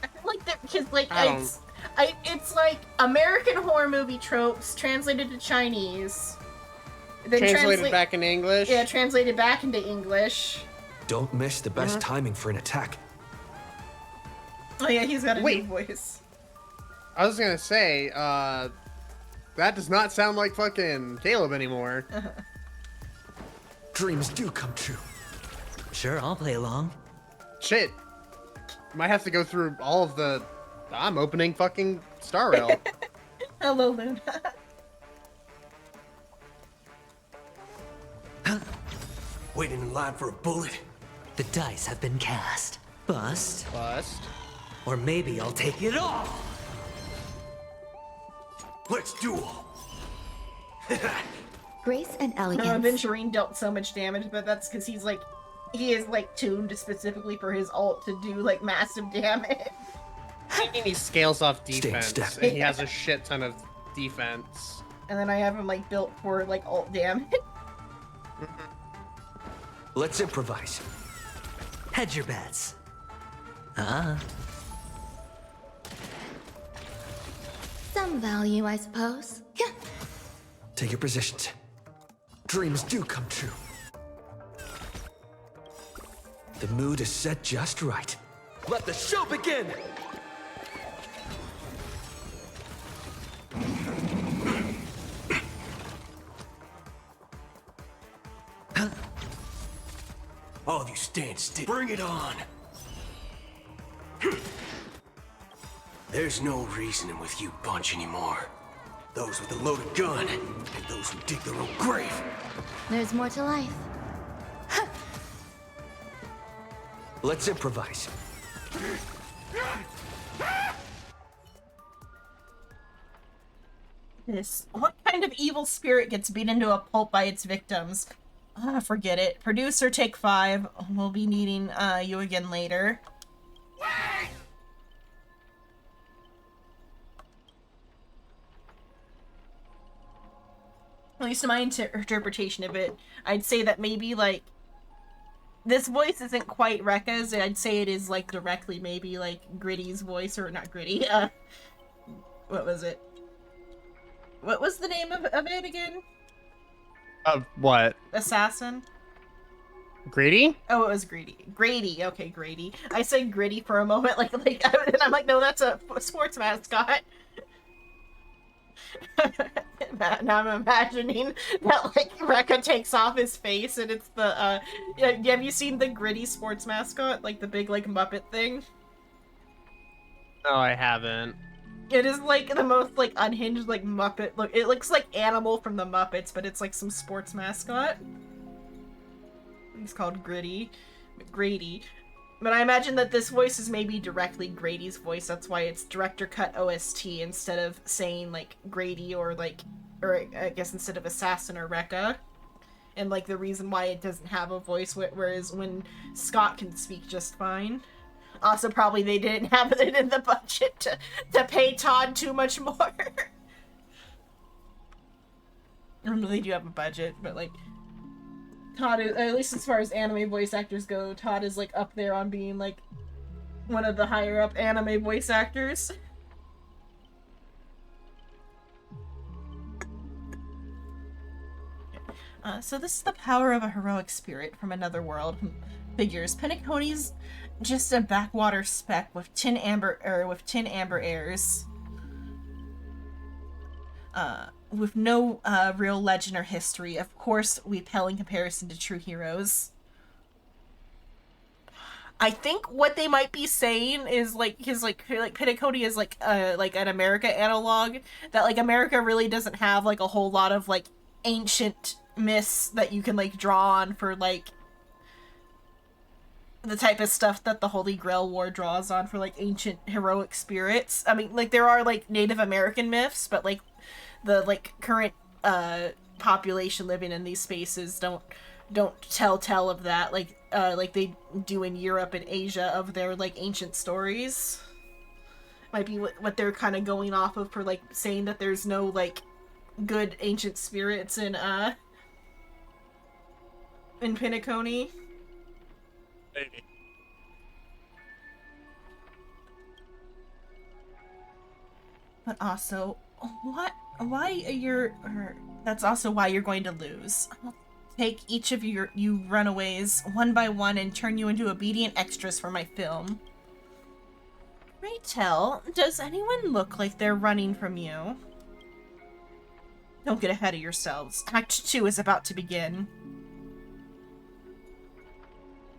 I feel like that because like I it's like American horror movie tropes translated to Chinese. Then Translated back into English. Yeah, translated back into English. Don't miss the best timing for an attack. Oh yeah, he's got a Wait. new voice. I was gonna say, that does not sound like fucking Caleb anymore. Dreams do come true. Sure, I'll play along. Shit. Might have to go through all of the... I'm opening fucking Star Rail. Hello, Luna. Waiting in line for a bullet. The dice have been cast. Bust. Bust. Or maybe I'll take it all. Let's duel. Grace and elegance. Venturine dealt so much damage, but that's because he is like tuned specifically for his ult to do like massive damage. I mean, he scales off Stay in defense, step. and he has a shit ton of defense. And then I have him like built for like ult damage. Let's improvise. Hedge your bets. Ah. Some value, I suppose. Yeah. Take your positions. Dreams do come true. The mood is set just right. Let the show begin! All of you stand still. Bring it on! There's no reasoning with you bunch anymore. Those with a loaded gun, and those who dig their own grave. There's more to life. Let's improvise. What kind of evil spirit gets beat into a pulp by its victims? Forget it. Producer, take 5. We'll be needing you again later. At least in my interpretation of it, I'd say that maybe like this voice isn't quite Rekka's. I'd say it is like directly maybe like Gritty's voice, or not Gritty. What was it? What was the name of it again? Of what? Assassin? Grady? Oh, it was Grady. Okay, Grady. I said Gritty for a moment, and I'm like, no, that's a sports mascot. Now I'm imagining that like Rekka takes off his face and it's the have you seen the Gritty sports mascot, like the big like Muppet thing? No, I haven't. It is like the most like unhinged like Muppet look. It looks like Animal from the Muppets, but it's like some sports mascot. He's called Grady. But I imagine that this voice is maybe directly Grady's voice. That's why it's director cut OST instead of saying like Grady or I guess instead of Assassin or Rekka. And like the reason why it doesn't have a voice, whereas when Scott can speak just fine. Also, probably they didn't have it in the budget to pay Todd too much more. Or they do have a budget, but like Todd is, at least as far as anime voice actors go, Todd is like up there on being like one of the higher up anime voice actors. So this is the power of a heroic spirit from another world. Figures. Penacony's just a backwater speck with tin amber airs. With no real legend or history. Of course, we pale in comparison to true heroes. I think what they might be saying is like Penacony is like an America analog, that like America really doesn't have like a whole lot of like ancient myths that you can like draw on for like the type of stuff that the Holy Grail War draws on for like ancient heroic spirits. I mean, like there are like Native American myths, but like the like current population living in these spaces don't tell of that like they do in Europe and Asia of their like ancient stories. Might be what they're kind of going off of for like saying that there's no like good ancient spirits in Penacony. Maybe. But also, that's also why you're going to lose. I'll take each of you runaways one by one and turn you into obedient extras for my film. Pray tell, does anyone look like they're running from you? Don't get ahead of yourselves. Act 2 is about to begin.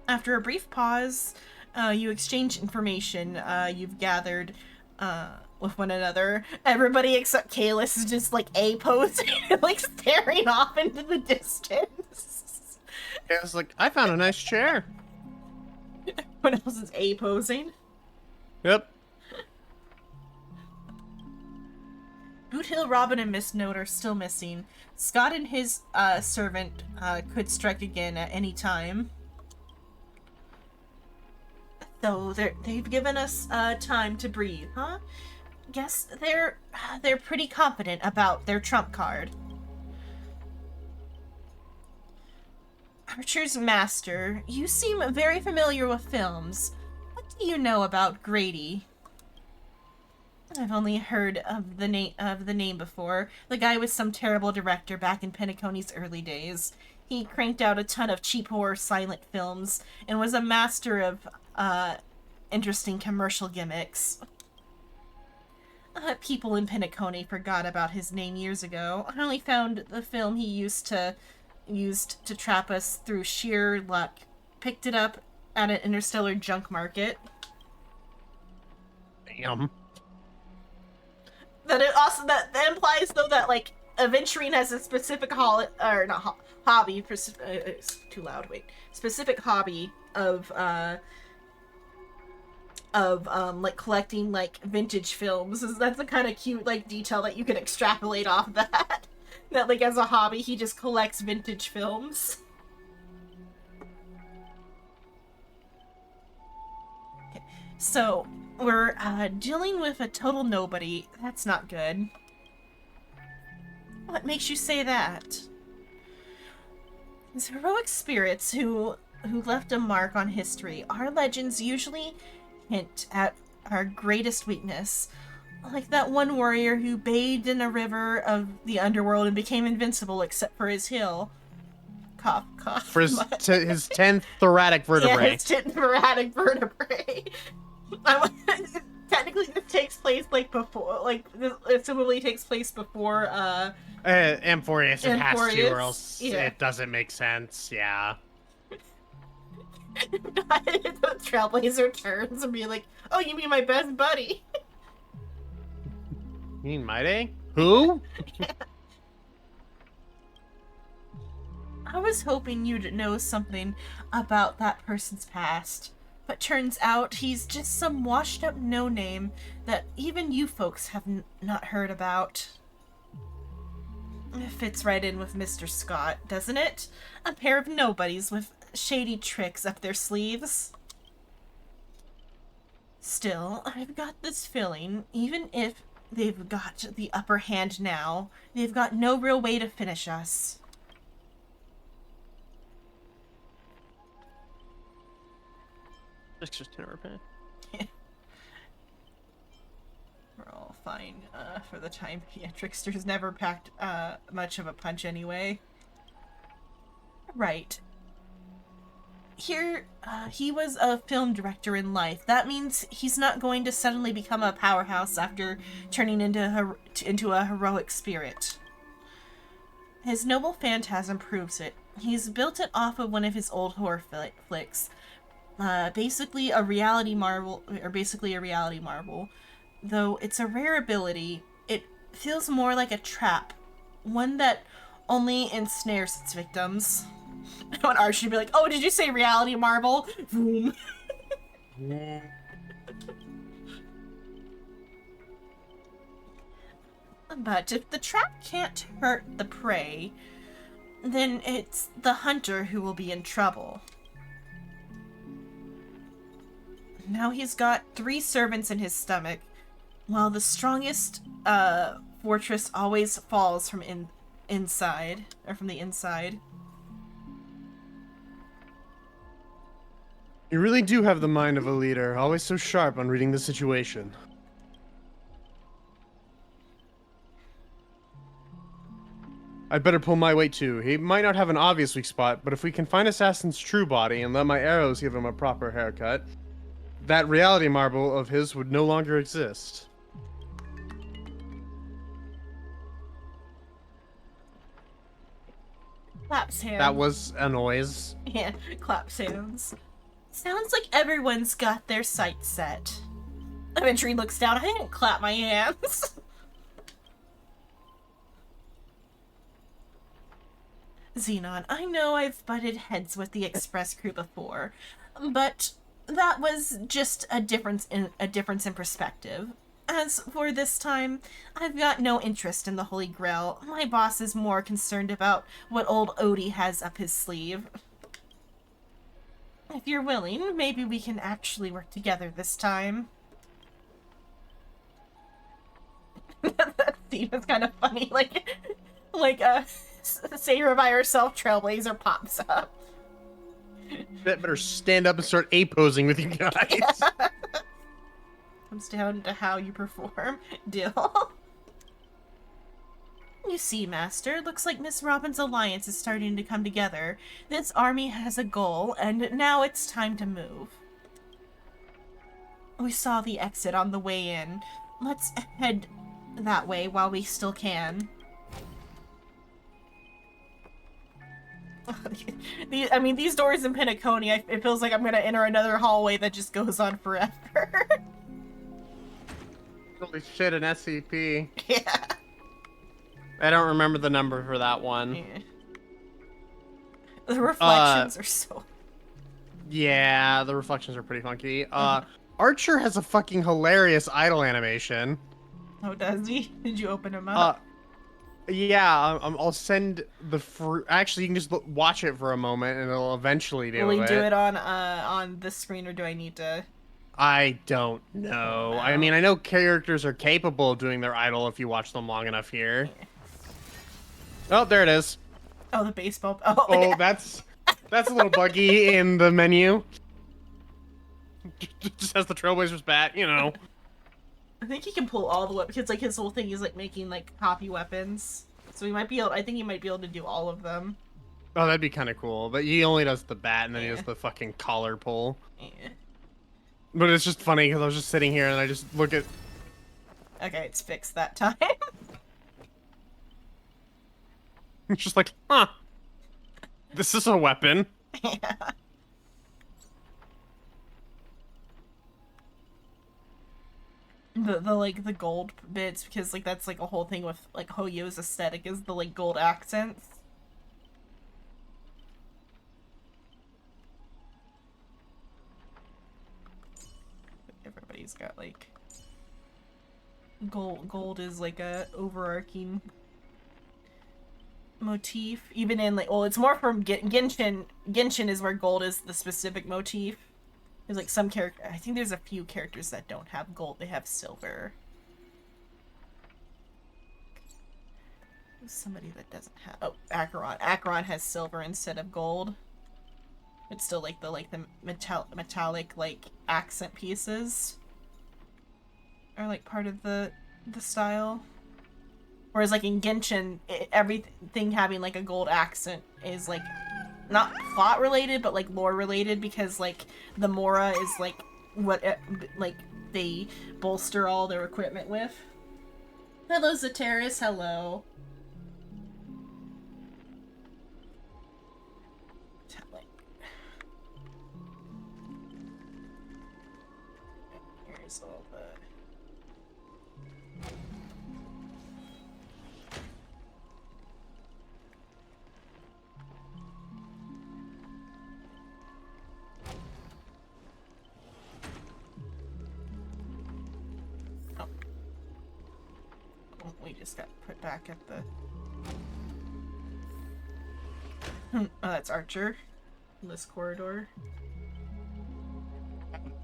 After a brief pause, you exchange information you've gathered with one another. Everybody except Kalis is just like A-posing, like staring off into the distance. Yeah, it's like, I found a nice chair. Everyone else is A-posing. Yep. Boot Hill, Robin, and Miss Note are still missing. Scott and his servant could strike again at any time. So they've given us time to breathe, huh? Guess they're pretty confident about their trump card. Archer's master, you seem very familiar with films. What do you know about Grady? I've only heard of the name before. The guy was some terrible director back in Penacony's early days. He cranked out a ton of cheap horror silent films and was a master of interesting commercial gimmicks. People in Penacony forgot about his name years ago. I only found the film he used to trap us through sheer luck. Picked it up at an interstellar junk market. Damn. That implies though that like Aventurine has a specific hobby. It's too loud. Wait, specific hobby of like collecting like vintage films. That's the kind of cute like detail that you can extrapolate off that. That like as a hobby he just collects vintage films. Okay. So we're dealing with a total nobody. That's not good. What makes you say that? These heroic spirits who left a mark on history. Our legends usually hint at our greatest weakness. Like that one warrior who bathed in a river of the underworld and became invincible except for his heel. Cough, cough. For his 10th thoracic vertebrae. Yeah, his 10th thoracic vertebrae. Technically, this takes place like before, like it similarly takes place before Amphorius, it has to, or else yeah. it doesn't make sense. Yeah. The Trailblazer turns and be like, "Oh, you mean my best buddy?" You mean my day? Who? I was hoping you'd know something about that person's past. But turns out he's just some washed up no-name that even you folks have not heard about. It fits right in with Mr. Scott, doesn't it? A pair of nobodies with shady tricks up their sleeves. Still, I've got this feeling, even if they've got the upper hand now, they've got no real way to finish us. Just never pay. We're all fine for the time. Yeah, Trickster's never packed much of a punch anyway. Right. Here, he was a film director in life. That means he's not going to suddenly become a powerhouse after turning into a heroic spirit. His noble phantasm proves it. He's built it off of one of his old horror flicks. Basically a reality marvel. Though it's a rare ability, it feels more like a trap. One that only ensnares its victims. I want Archie to be like, oh, did you say reality marvel? Boom. But if the trap can't hurt the prey, then it's the hunter who will be in trouble. Now he's got 3 servants in his stomach, while the strongest fortress always falls from the inside. You really do have the mind of a leader, always so sharp on reading the situation. I'd better pull my weight too. He might not have an obvious weak spot, but if we can find Assassin's true body and let my arrows give him a proper haircut, that reality marble of his would no longer exist. Claps hands. That was a noise. Yeah, claps hands. Sounds like everyone's got their sights set. Aventry looks down. I didn't clap my hands. Xenon, I know I've butted heads with the Express crew before, but that was just a difference in perspective. As for this time, I've got no interest in the Holy Grail. My boss is more concerned about what old Odie has up his sleeve. If you're willing, maybe we can actually work together this time. That scene is kind of funny. Like Sayra by herself, Trailblazer pops up. That better stand up and start A-posing with you guys. Comes down to how you perform. Dill. You see, Master, looks like Miss Robin's alliance is starting to come together. This army has a goal, and now it's time to move. We saw the exit on the way in. Let's head that way while we still can. These doors in Penacony, it feels like I'm gonna enter another hallway that just goes on forever. Holy shit, an SCP. Yeah. I don't remember the number for that one. Yeah. The reflections are so... Yeah, the reflections are pretty funky. Archer has a fucking hilarious idle animation. Oh, does he? Did you open him up? Yeah, I'll send the actually, you can just watch it for a moment, and it'll eventually do it. Will you do it on this screen, or do I need to? I don't know. I mean, I know characters are capable of doing their idle if you watch them long enough here. Oh, there it is. Oh, the baseball. Oh, Oh, yeah. that's a little buggy in the menu. Just has the Trailblazers bat, you know. I think he can pull all the weapons because his whole thing is making copy weapons. So he might be able. I think he might be able to do all of them. Oh, that'd be kind of cool. But he only does the bat, and then he Yeah. does the fucking collar pull. Yeah. But it's just funny because I was just sitting here and I just look at. Okay, it's fixed that time. It's just like, huh. This is a weapon. Yeah. The gold bits, because that's a whole thing with Hoyo's aesthetic is the gold accents. everybody's got like gold is like a overarching motif. Even in like, well, it's more from Genshin. Genshin is where gold is the specific motif. There's like some character. I think there's a few characters that don't have gold. They have silver. Who's somebody that doesn't have? Oh, Acheron. Acheron has silver instead of gold. It's still like the metallic like accent pieces are like part of the style. Whereas like in Genshin, everything having like a gold accent is like not plot related, but like lore related, because like the Mora is like what like they bolster all their equipment with. Hello, Zateris. Hello. Here's all the. We just got put back at the... Oh, that's Archer. In this corridor.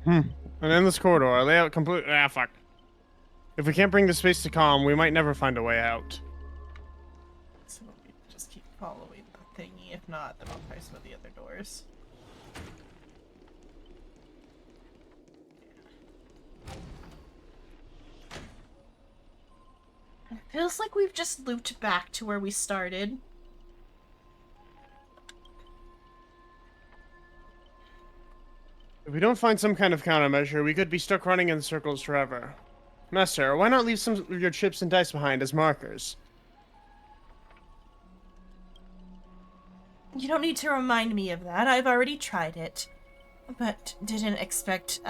And in this corridor, I lay out complete... Ah, fuck. If we can't bring the space to calm, we might never find a way out. So we just keep following the thingy. If not, then I'll try some of the other doors. It feels like we've just looped back to where we started. If we don't find some kind of countermeasure, we could be stuck running in circles forever. Master, why not leave some of your chips and dice behind as markers? You don't need to remind me of that. I've already tried it. But didn't expect,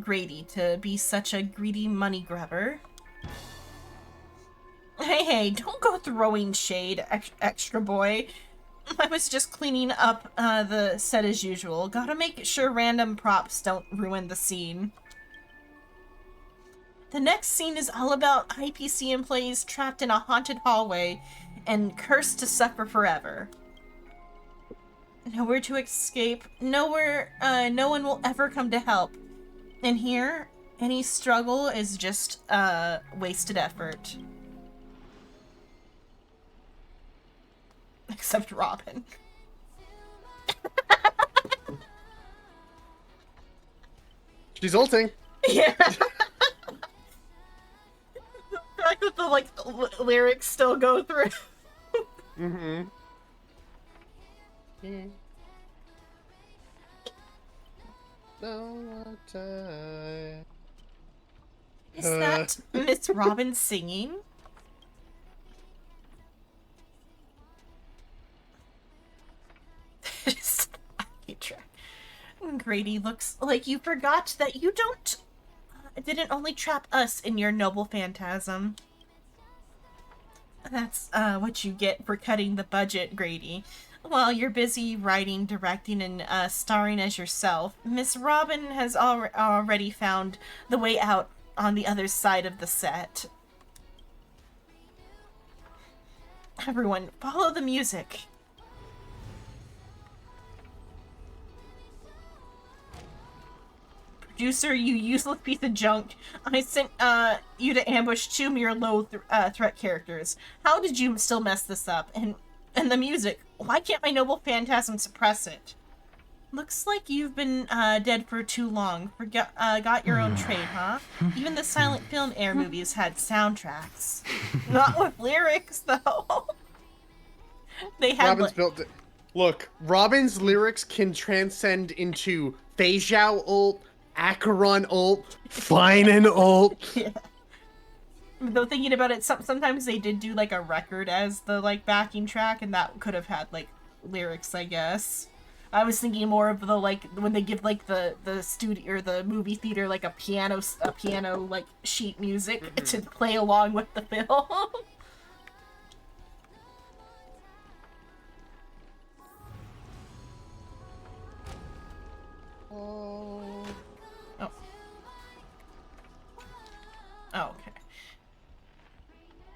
Grady to be such a greedy money grabber. Hey, don't go throwing shade, extra boy. I was just cleaning up, the set as usual. Gotta make sure random props don't ruin the scene. The next scene is all about IPC employees trapped in a haunted hallway and cursed to suffer forever. Nowhere to escape, nowhere, no one will ever come to help. And here, any struggle is just, wasted effort. Except Robin. She's ulting. Yeah. The fact that the, like, lyrics still go through. Mm-hmm. Is that Miss Robin singing? Grady looks like you forgot that you didn't only trap us in your noble phantasm. That's what you get for cutting the budget, Grady. While you're busy writing, directing, and starring as yourself, Miss Robin has already found the way out on the other side of the set. Everyone, follow the music. Producer, you useless piece of junk. I sent you to ambush two mere low threat characters. How did you still mess this up? And the music, why can't my noble phantasm suppress it? Looks like you've been dead for too long. Got your own trade, huh? Even the silent film air movies had soundtracks. Not with lyrics, though. They had Robin's built it. Look, Robin's lyrics can transcend into Fei Zhao ult, Acheron ult, Finan ult. Yeah. Though thinking about it, sometimes they did do like a record as the like backing track, and that could have had like lyrics, I guess. I was thinking more of the like when they give like the studio or the movie theater like a piano like sheet music to play along with the film.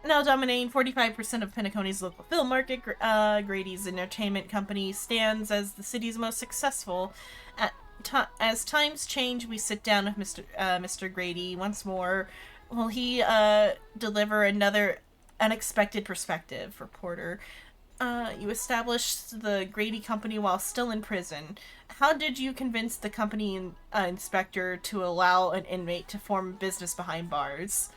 Now dominating 45% of Penacony's local film market, Grady's Entertainment Company stands as the city's most successful. As times change, we sit down with Mr. Grady once more. Will he deliver another unexpected perspective? Reporter. You established the Grady Company while still in prison. How did you convince the company inspector to allow an inmate to form a business behind bars?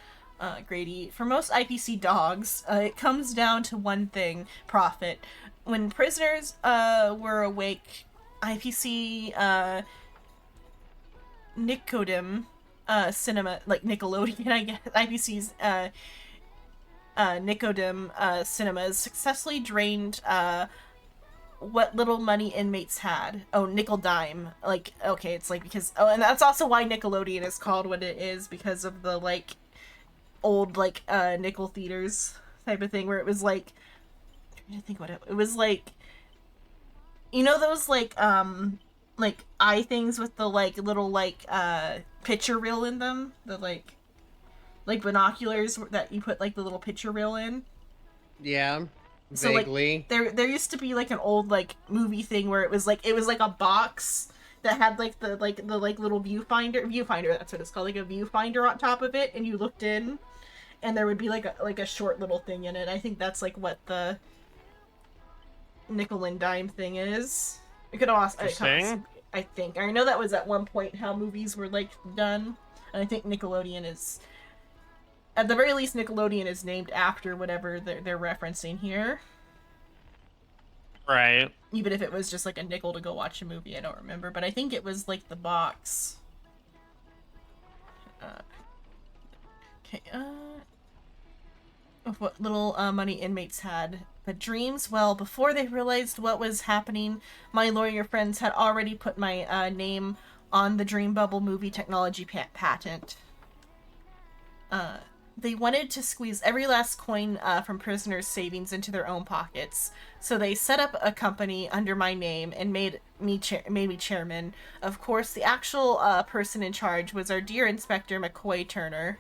Grady. For most IPC dogs, it comes down to one thing: profit. When prisoners were awake, IPC Nicodem Cinema, like Nickelodeon, I guess, IPC's Nicodem Cinemas successfully drained what little money inmates had. Oh, nickel dime. Like, okay, it's like because and that's also why Nickelodeon is called what it is, because of the like old like nickel theaters type of thing where it was like, I'm trying to think what it was like, you know, those like eye things with the like little like picture reel in them, the like binoculars that you put like the little picture reel in. Yeah, So vaguely. like there used to be like an old like movie thing where it was like a box that had like the little viewfinder, that's what it's called, like a viewfinder on top of it, and you looked in and there would be like a short little thing in it. I think that's like what the nickel and dime thing is. It could also, I think. I know that was at one point how movies were like done. And I think Nickelodeon is, at the very least, Nickelodeon is named after whatever they're referencing here. Right. Even if it was just like a nickel to go watch a movie, I don't remember. But I think it was like the box. Okay, of what little money inmates had. But dreams, well, before they realized what was happening, my lawyer friends had already put my name on the Dream Bubble movie technology patent. They wanted to squeeze every last coin from prisoners' savings into their own pockets, so they set up a company under my name and made me chairman. Of course, the actual person in charge was our dear Inspector McCoy Turner.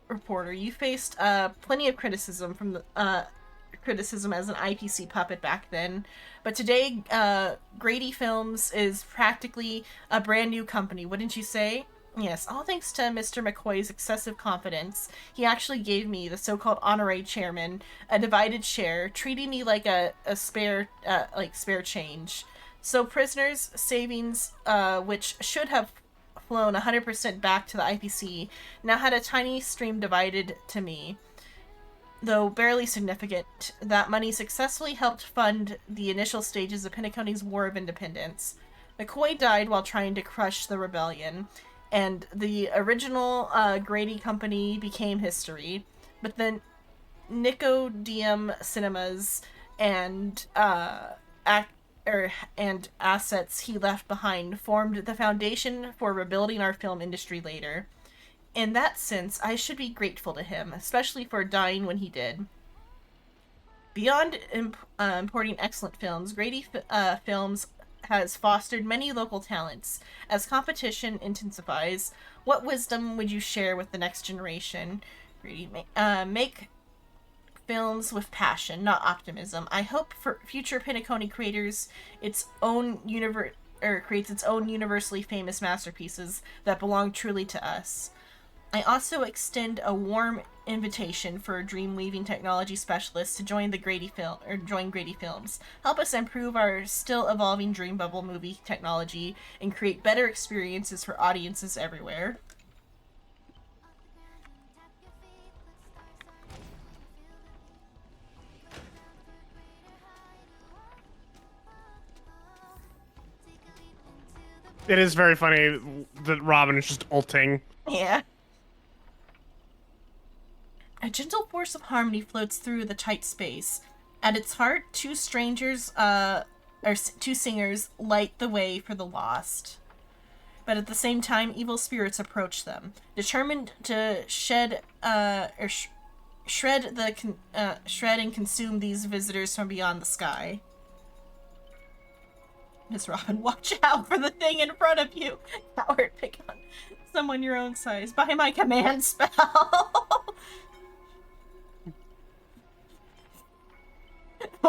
Reporter, you faced plenty of criticism from the criticism as an IPC puppet back then, but today Grady Films is practically a brand new company, wouldn't you say? Yes, all thanks to Mr. McCoy's excessive confidence. He actually gave me the so-called honorary chairman, a divided share, treating me like a spare change. So prisoners' savings, which should have flown 100% back to the IPC, now had a tiny stream divided to me. Though barely significant, that money successfully helped fund the initial stages of Penacony's War of Independence. McCoy died while trying to crush the rebellion, and the original Grady Company became history. But then Nicodem Cinemas and and assets he left behind formed the foundation for rebuilding our film industry later. In that sense, I should be grateful to him, especially for dying when he did. Beyond importing excellent films, Grady Films has fostered many local talents. As competition intensifies, what wisdom would you share with the next generation? Grady, make films with passion, not optimism. I hope for future Penacony creators creates its own universally famous masterpieces that belong truly to us. I also extend a warm invitation for dream-weaving technology specialists to join Grady Films. Help us improve our still evolving Dream Bubble movie technology and create better experiences for audiences everywhere. It is very funny that Robin is just ulting. Yeah. A gentle force of harmony floats through the tight space. At its heart, two singers light the way for the lost. But at the same time, evil spirits approach them, determined to shred and consume these visitors from beyond the sky. Miss Robin, watch out for the thing in front of you. Coward, pick on someone your own size by my command spell.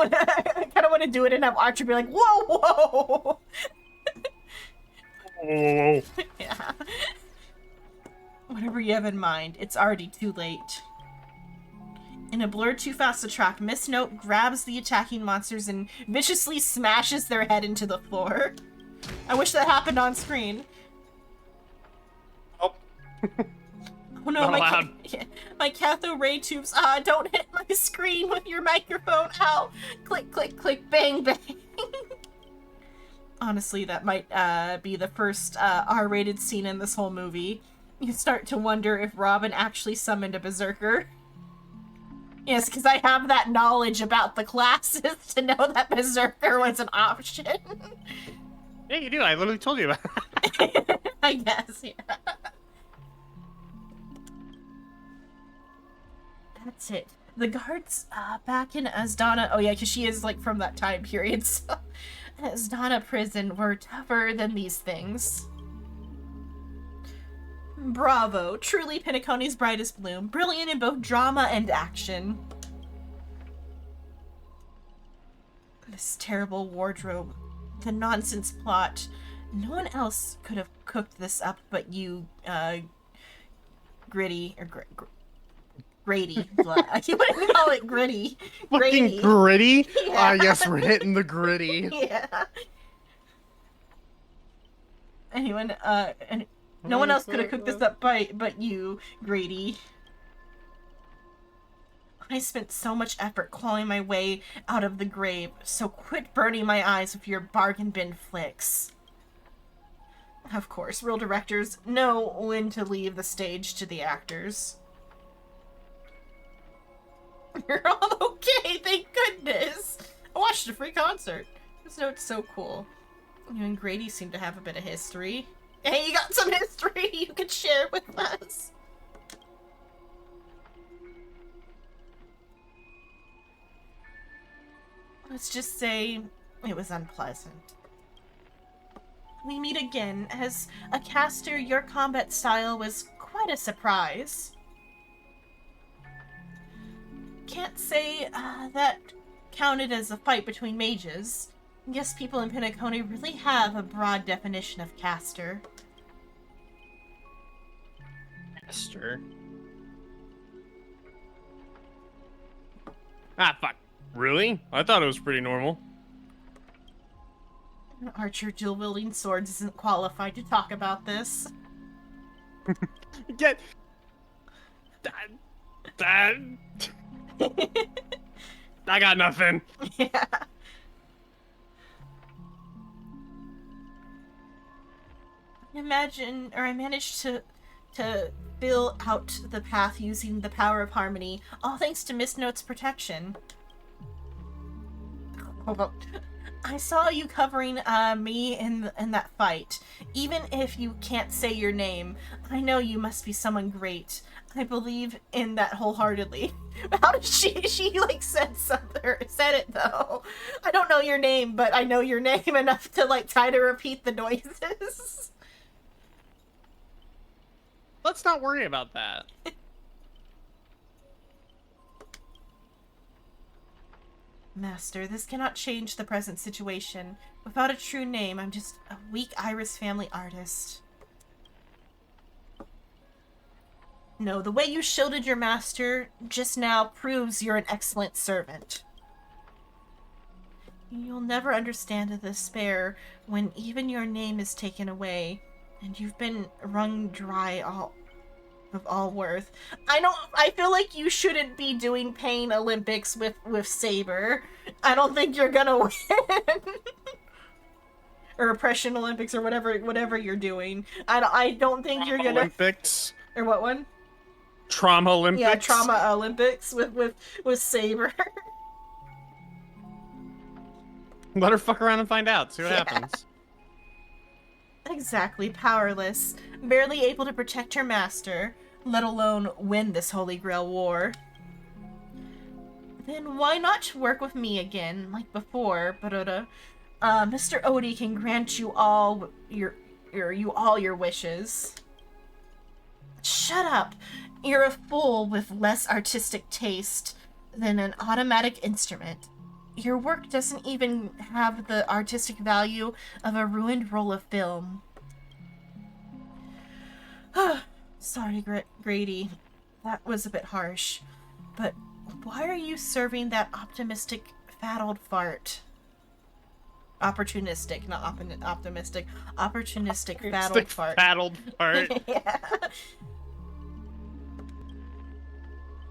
kind of want to do it and have Archer be like, whoa, whoa. Whoa. Yeah. Whatever you have in mind, it's already too late. In a blur too fast to track, Miss Note grabs the attacking monsters and viciously smashes their head into the floor. I wish that happened on screen. Oh. Oh no, Not allowed. my cathode ray tubes. Don't hit my screen with your microphone. Ow. Click, click, click, bang, bang. Honestly, that might be the first R-rated scene in this whole movie. You start to wonder if Robin actually summoned a berserker. Yes, because I have that knowledge about the classes to know that berserker was an option. Yeah, you do. I literally told you about it. I guess, yeah. That's it. The guards back in Asdana, oh yeah, because she is like from that time period, so Asdana prison were tougher than these things. Bravo, truly Penacony's brightest bloom, brilliant in both drama and action. This terrible wardrobe, the nonsense plot, no one else could have cooked this up but you, Gritty, or Grady. I keep wanting to call it Gritty. Fucking gritty? Yeah. Yes, we're hitting the gritty. Yeah. Anyone, and no one else could have cooked this up but you, Grady. I spent so much effort clawing my way out of the grave, so quit burning my eyes with your bargain bin flicks. Of course, real directors know when to leave the stage to the actors. You're all okay, thank goodness! I watched a free concert. This note's so cool. You and Grady seem to have a bit of history. Hey, you got some history you could share with us. Let's just say it was unpleasant. We meet again. As a caster, your combat style was quite a surprise. Can't say that counted as a fight between mages. Guess people in Penacony really have a broad definition of caster. Caster. Ah, fuck. Really? I thought it was pretty normal. An archer dual-wielding swords isn't qualified to talk about this. Get... That... I got nothing. Yeah. I managed to fill out the path using the power of harmony, all thanks to Miss Note's protection. I saw you covering me in that fight. Even if you can't say your name, I know you must be someone great. I believe in that wholeheartedly. How did she like said it though? I don't know your name, but I know your name enough to like try to repeat the noises. Let's not worry about that. Master, this cannot change the present situation. Without a true name, I'm just a weak Iris family artist. No, the way you shielded your master just now proves you're an excellent servant. You'll never understand the despair when even your name is taken away, and you've been wrung dry of all worth. I feel like you shouldn't be doing Pain Olympics with Saber. I don't think you're gonna win. Or Oppression Olympics or whatever you're doing. I don't think you're gonna Olympics. Or what one? Trauma Olympics. Yeah, Trauma Olympics with Saber. Let her fuck around and find out. See what Yeah. happens. Exactly, powerless, barely able to protect her master, let alone win this Holy Grail war. Then why not work with me again, like before, Baruda? Mr. Odie can grant you all your wishes. Shut up! You're a fool with less artistic taste than an automatic instrument. Your work doesn't even have the artistic value of a ruined roll of film. Sorry, Grady. That was a bit harsh. But why are you serving that optimistic, fat old fart? Opportunistic, not optimistic. Opportunistic, fat old fart. Fat old fart. Yeah.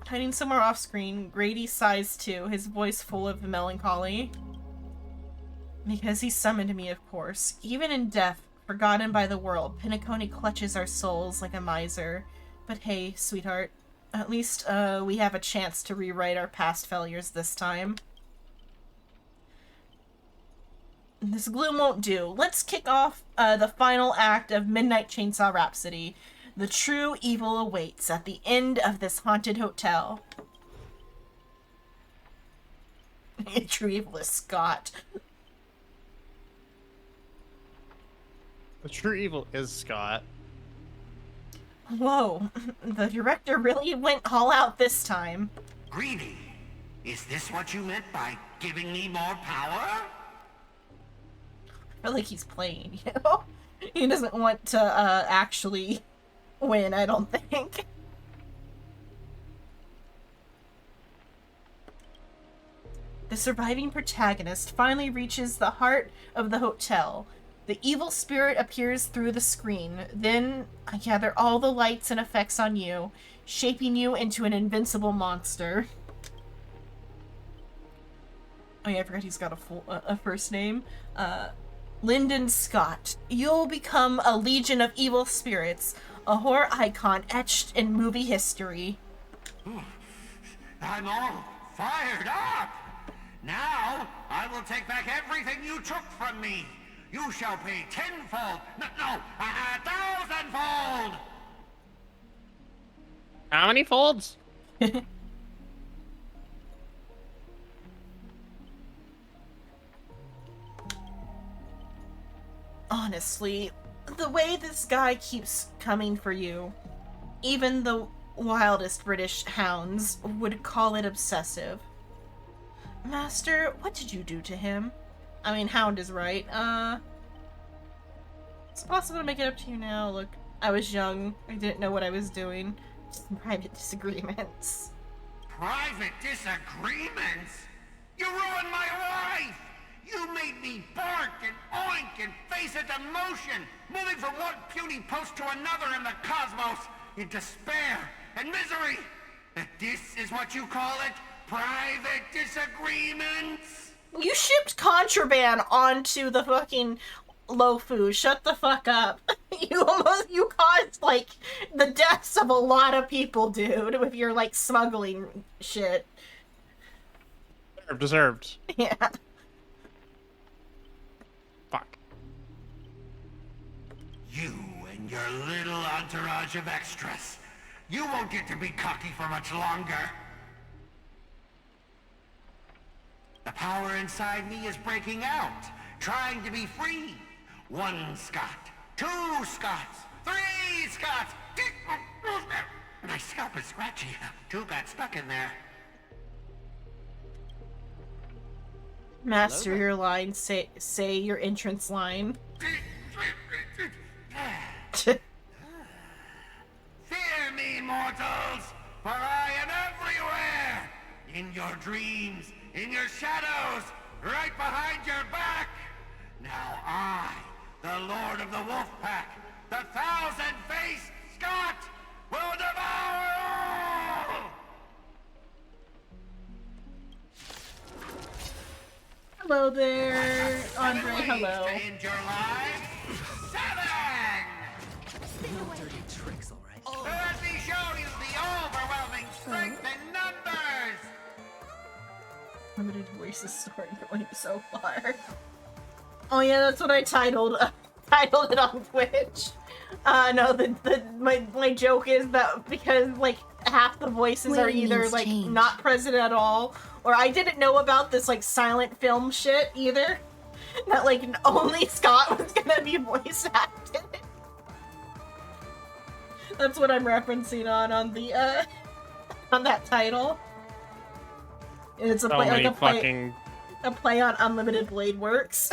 Hiding somewhere off screen, Grady sighs too, his voice full of melancholy. Because he summoned me, of course. Even in death, forgotten by the world, Penacony clutches our souls like a miser. But hey, sweetheart, at least we have a chance to rewrite our past failures this time. This gloom won't do. Let's kick off the final act of Midnight Chainsaw Rhapsody. The true evil awaits at the end of this haunted hotel. True evil is Scott. The true evil is Scott. Whoa, the director really went all out this time. Greedy, is this what you meant by giving me more power? I feel like he's playing, you know? He doesn't want to actually win, I don't think. The surviving protagonist finally reaches the heart of the hotel. The evil spirit appears through the screen. Then I gather all the lights and effects on you, shaping you into an invincible monster. Oh yeah, I forgot he's got a first name. Lyndon Scott. You'll become a legion of evil spirits, a horror icon etched in movie history. I'm all fired up! Now, I will take back everything you took from me! You shall pay tenfold! No, 1,000-fold! How many folds? Honestly, the way this guy keeps coming for you, even the wildest British hounds would call it obsessive. Master, what did you do to him? I mean, hound is right. It's possible to make it up to you now. Look, I was young. I didn't know what I was doing. Just private disagreements. Private disagreements? You ruined my life! You made me bark and oink and face a demotion, moving from one puny post to another in the cosmos, in despair and misery. And this is what you call it? Private disagreements? You shipped contraband onto the fucking Lofu. Shut the fuck up. You caused, like, the deaths of a lot of people, dude, if you're, like, smuggling shit. Deserved. Yeah. Fuck. You and your little entourage of extras. You won't get to be cocky for much longer. The power inside me is breaking out, trying to be free. 1 Scott, 2 Scots, 3 Scots. My scalp is scratchy. 2 got stuck in there. Master your line. Say your entrance line. Fear me, mortals, for I am everywhere! In your dreams, in your shadows, right behind your back! Now I, the Lord of the Wolf Pack, the 1,000-faced Scott, will devour all! Hello there, Andre. 7 ways Hello. to end your life. 7! No dirty tricks, all right? Let me show you the overwhelming strength in numbers! Limited voices story going so far. Oh yeah, that's what I titled it on Twitch. No, my joke is that because like half the voices are Waiting either means like change. not present at all, or I didn't know about this like silent film shit either. That like only Scott was gonna be voice acted. That's what I'm referencing on the on that title. And it's a So play, many like a play. fucking A play on Unlimited Blade Works.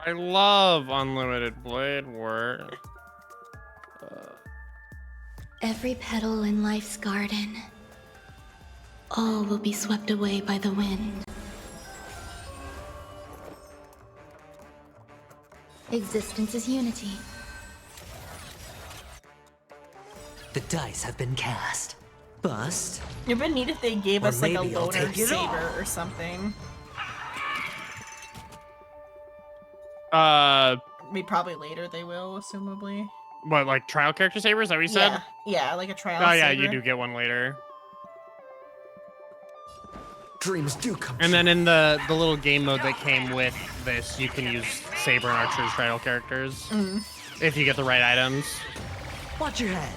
I love Unlimited Blade Work. Every petal in life's garden, all will be swept away by the wind. Existence is unity. The dice have been cast. Bust. It would be neat if they gave Or us like a maybe I'll loner take it saber all. or something. Maybe probably later they will, assumably. What, like trial character sabers? Is that what you said? Yeah, like a trial Oh yeah, saber. you do get one later. Dreams do come And true. then in the little game mode that came with this, you can use saber and archer as trial characters if you get the right items. Watch your head.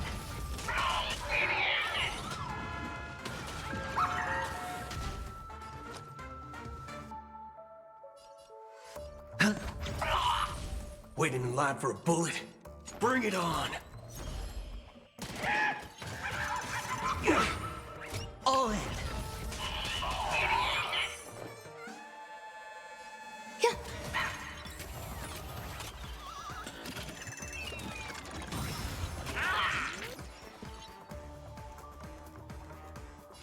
Waiting in line for a bullet? Bring it on! All in. Yeah.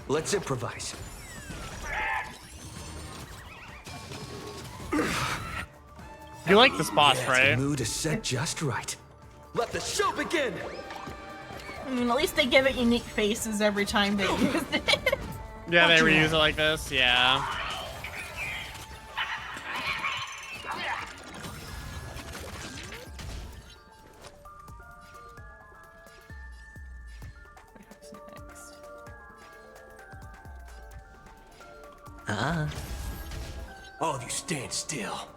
Let's improvise. You like this boss, Yeah, right? The mood is set just right. Let the show begin! I mean, at least they give it unique faces every time they use it. Yeah, they Watch your reuse head. it like this. Yeah. All of you stand still.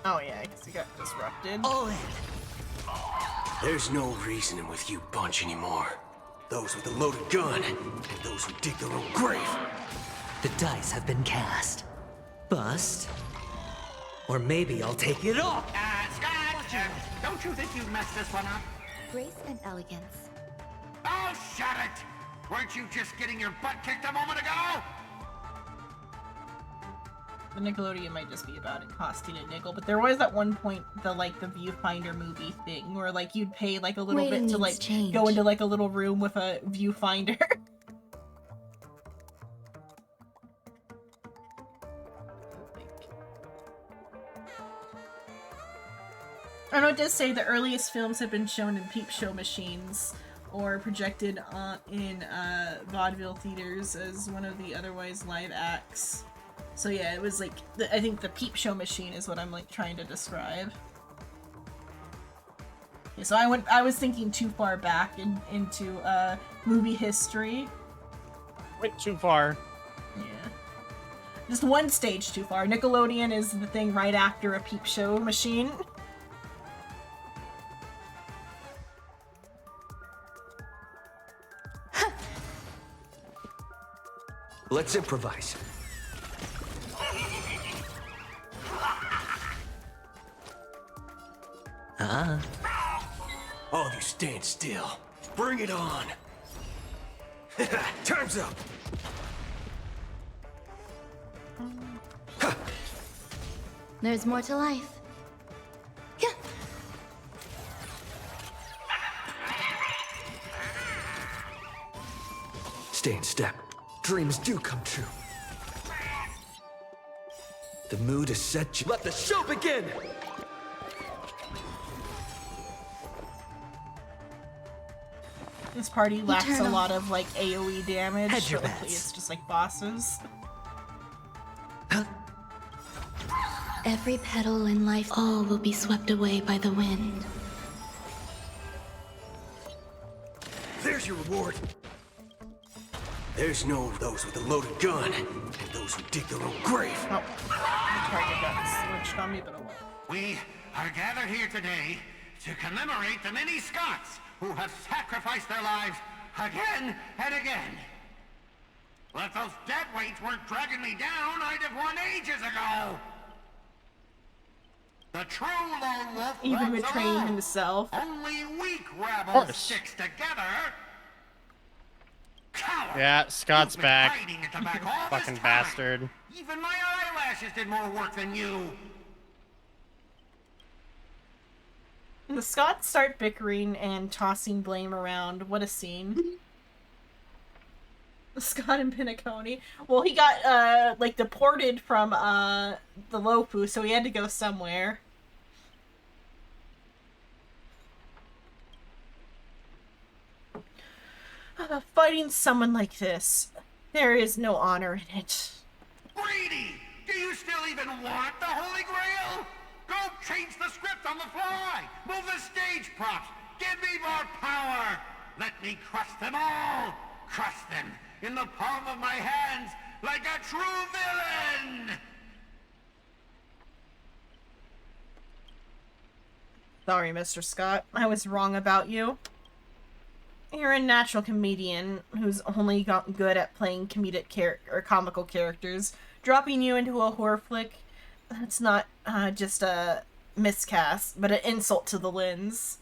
Oh yeah, because he got disrupted. All in. There's no reasoning with you bunch anymore. Those with a loaded gun, and those who dig their own grave. The dice have been cast. Bust. Or maybe I'll take it all. Scott, don't you think you've messed this one up? Grace and elegance. Oh, shut it! Weren't you just getting your butt kicked a moment ago? The Nickelodeon might just be about it costing a nickel, but there was at one point the viewfinder movie thing where like you'd pay like a little Waiting bit to needs like change. go into like a little room with a viewfinder. I know it does say the earliest films have been shown in peep show machines or projected in vaudeville theaters as one of the otherwise live acts. So yeah, it was like I think the peep show machine is what I'm like trying to describe. Yeah, so I was thinking too far back into movie history. Went too far. Yeah. Just one stage too far. Nickelodeon is the thing right after a peep show machine. Let's improvise. All of you stand still. Bring it on! Time's up! There's more to life. Yeah. Stay in step. Dreams do come true. The mood is set. Let the show begin! This party lacks a Eternal. lot of like AoE damage, Hedge so your hopefully bets. it's just like bosses. Every petal in life, all will be swept away by the wind. There's your reward. There's no those with a loaded gun, and those who dig their own grave. Oh, the target got switched on me, but oh well. We are gathered here today to commemorate the many Scots who have sacrificed their lives again and again. Well, if those dead weights weren't dragging me down, I'd have won ages ago. The true lone wolf Even runs betraying alone. himself. Only weak rebels course. sticks together. Coward! Yeah, Scott's You've been back. hiding at the back all this Fucking time. bastard. Even my eyelashes did more work than you. The Scots start bickering and tossing blame around. What a scene. Scott and Pinnacone. Well, he got, like, deported from, the Lopu, so he had to go somewhere. Fighting someone like this, there is no honor in it. Greedy! Do you still even want the Holy Grail? Go change the script on the fly! Move the stage props! Give me more power! Let me crush them all! Crush them in the palm of my hands like a true villain! Sorry, Mr. Scott. I was wrong about you. You're a natural comedian who's only got good at playing comedic or comical characters. Dropping you into a horror flick, that's not just a miscast, but an insult to the lens.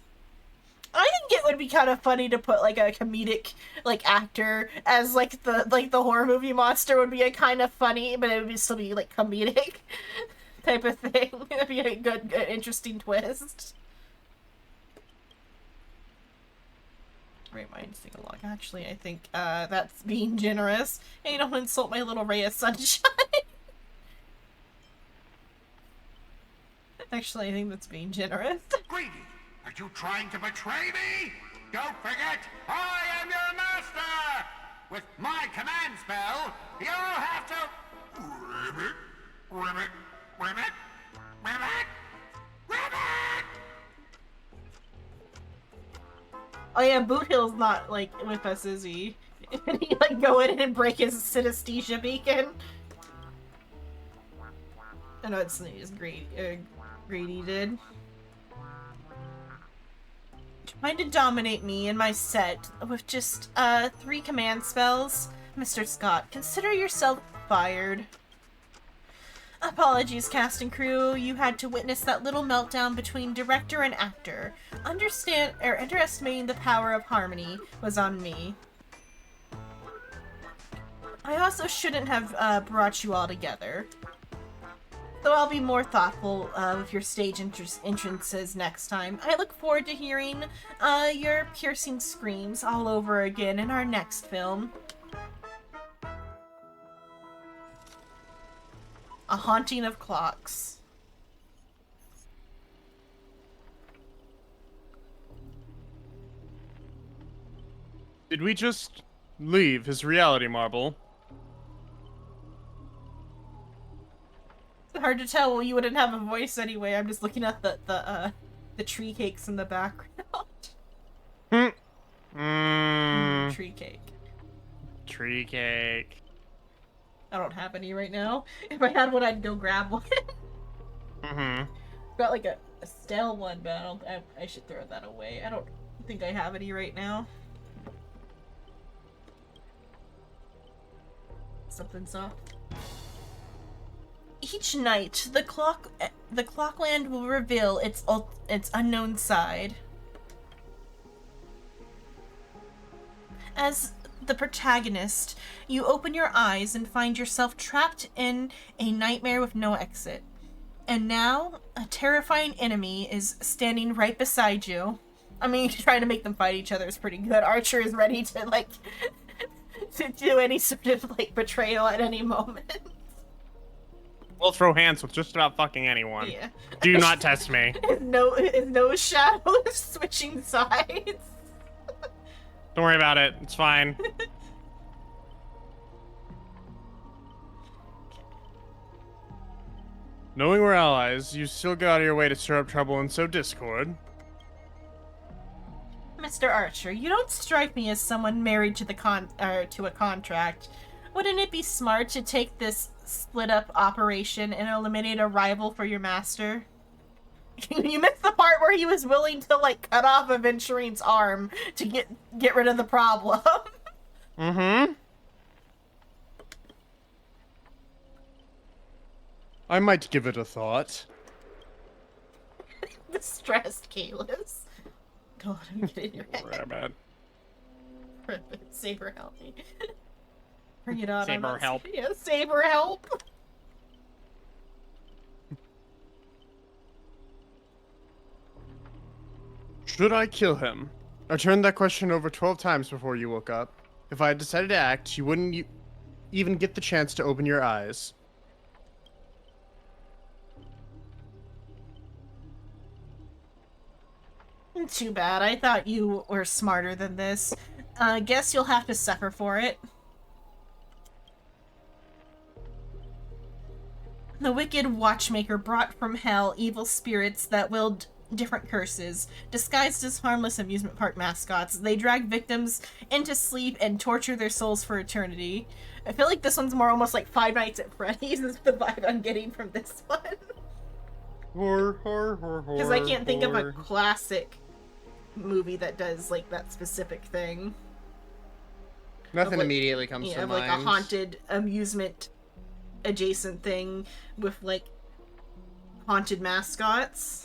I think it would be kind of funny to put like a comedic actor as like the horror movie monster would be a kind of funny, but it would still be like comedic type of thing. It'd be a good interesting twist. Great minds think along. Actually, I think that's being generous. Hey, don't insult my little ray of sunshine. Actually, I think that's being generous. Greedy! Are you trying to betray me? Don't forget, I am your master! With my command spell, you'll have to... Ribbit, ribbit, ribbit, ribbit, ribbit! Oh yeah, Boothill's not, like, with us, is he? Did he, like, go in and break his synesthesia beacon? I know it's Grady did. Trying to dominate me and my set with just, 3 command spells? Mr. Scott, consider yourself fired. Apologies, cast and crew. You had to witness that little meltdown between director and actor. Underestimating the power of harmony was on me. I also shouldn't have brought you all together. So I'll be more thoughtful of your stage entrances next time. I look forward to hearing your piercing screams all over again in our next film. A Haunting of Clocks. Did we just leave his reality marble? It's hard to tell. Well, you wouldn't have a voice anyway. I'm just looking at the tree cakes in the background. Tree cake. Tree cake. I don't have any right now. If I had one, I'd go grab one. Got like a stale one, but I should throw that away. I don't think I have any right now. Something's up. Each night, the Clockland will reveal its unknown side. As the protagonist, you open your eyes and find yourself trapped in a nightmare with no exit. And now, a terrifying enemy is standing right beside you. I mean, trying to make them fight each other is pretty good. Archer is ready to, like, to do any sort of, like, betrayal at any moment. We'll throw hands with just about fucking anyone. Yeah. Do not test me. His nose shadow is switching sides. Don't worry about it. It's fine. Knowing we're allies, you still go out of your way to stir up trouble and sow discord. Mr. Archer, you don't strike me as someone married to to a contract. Wouldn't it be smart to take this split-up operation and eliminate a rival for your master? You missed the part where he was willing to, like, cut off Aventurine's arm to get rid of the problem. I might give it a thought. Stressed, Kalis. God, I'm getting your Right, head. bad. Saber, help me. Bring it on. I'm Saber, not- help. Yeah, Saber, help. Should I kill him? I turned that question over 12 times before you woke up. If I had decided to act, you wouldn't even get the chance to open your eyes. Too bad. I thought you were smarter than this. Guess you'll have to suffer for it. The wicked watchmaker brought from hell evil spirits that willed different curses. Disguised as harmless amusement park mascots, they drag victims into sleep and torture their souls for eternity. I feel like this one's more almost like Five Nights at Freddy's is the vibe I'm getting from this one. Because I can't think of a classic movie that does like that specific thing. Nothing like- immediately comes Yeah, to of, mind. like a haunted amusement adjacent thing with like haunted mascots.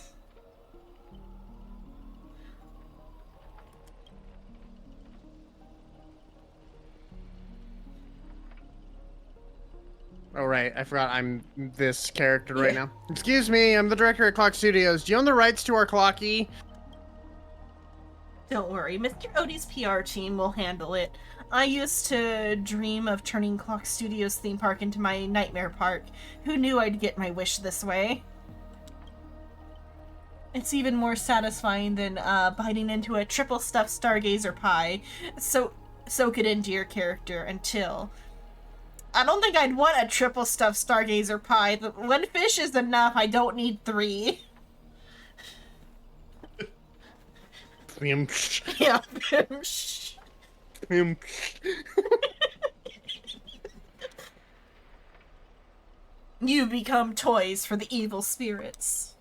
Oh right, I forgot I'm this character right Yeah. now. Excuse me, I'm the director at Clock Studios. Do you own the rights to our clocky? Don't worry, Mr. Odie's PR team will handle it. I used to dream of turning Clock Studios theme park into my nightmare park. Who knew I'd get my wish this way? It's even more satisfying than biting into a triple stuffed Stargazer pie. So soak it into your character until... I don't think I'd want a triple stuffed Stargazer pie. One fish is enough. I don't need 3. Yeah. You become toys for the evil spirits.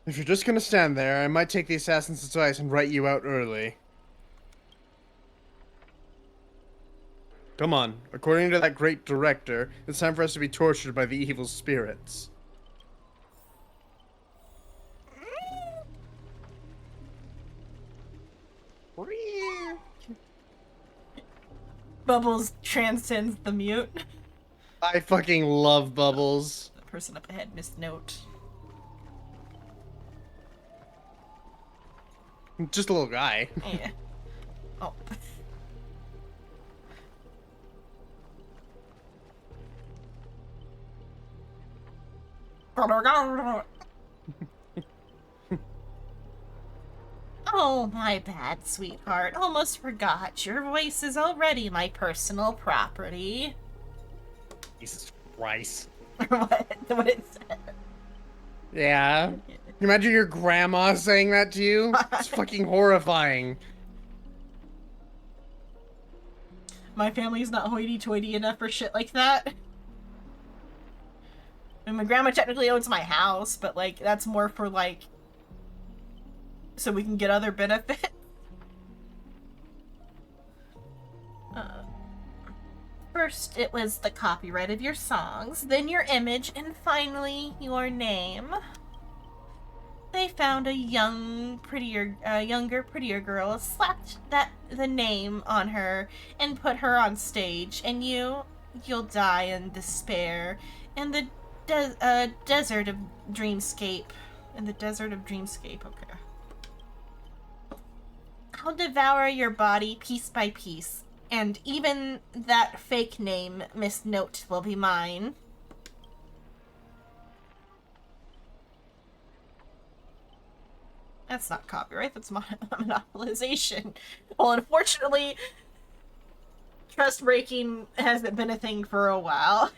If you're just gonna stand there, I might take the assassin's advice and write you out early. Come on, according to that great director, it's time for us to be tortured by the evil spirits. Bubbles transcends the mute. I fucking love Bubbles. The person up ahead missed note. Just a little guy. Yeah. Oh. Oh, my bad, sweetheart. Almost forgot. Your voice is already my personal property. Jesus Christ. what it said. Yeah. Can you imagine your grandma saying that to you? It's fucking horrifying. My family's not hoity-toity enough for shit like that. I mean, my grandma technically owns my house, but, like, that's more for, like, so we can get other benefits. First, it was the copyright of your songs, then your image, and finally, your name. They found a younger, prettier girl, slapped the name on her, and put her on stage. And you'll die in despair in the desert of Dreamscape. In the desert of Dreamscape. Okay. I'll devour your body piece by piece, and even that fake name, Miss Note, will be mine. That's not copyright, that's monopolization. Well, unfortunately, trust breaking hasn't been a thing for a while.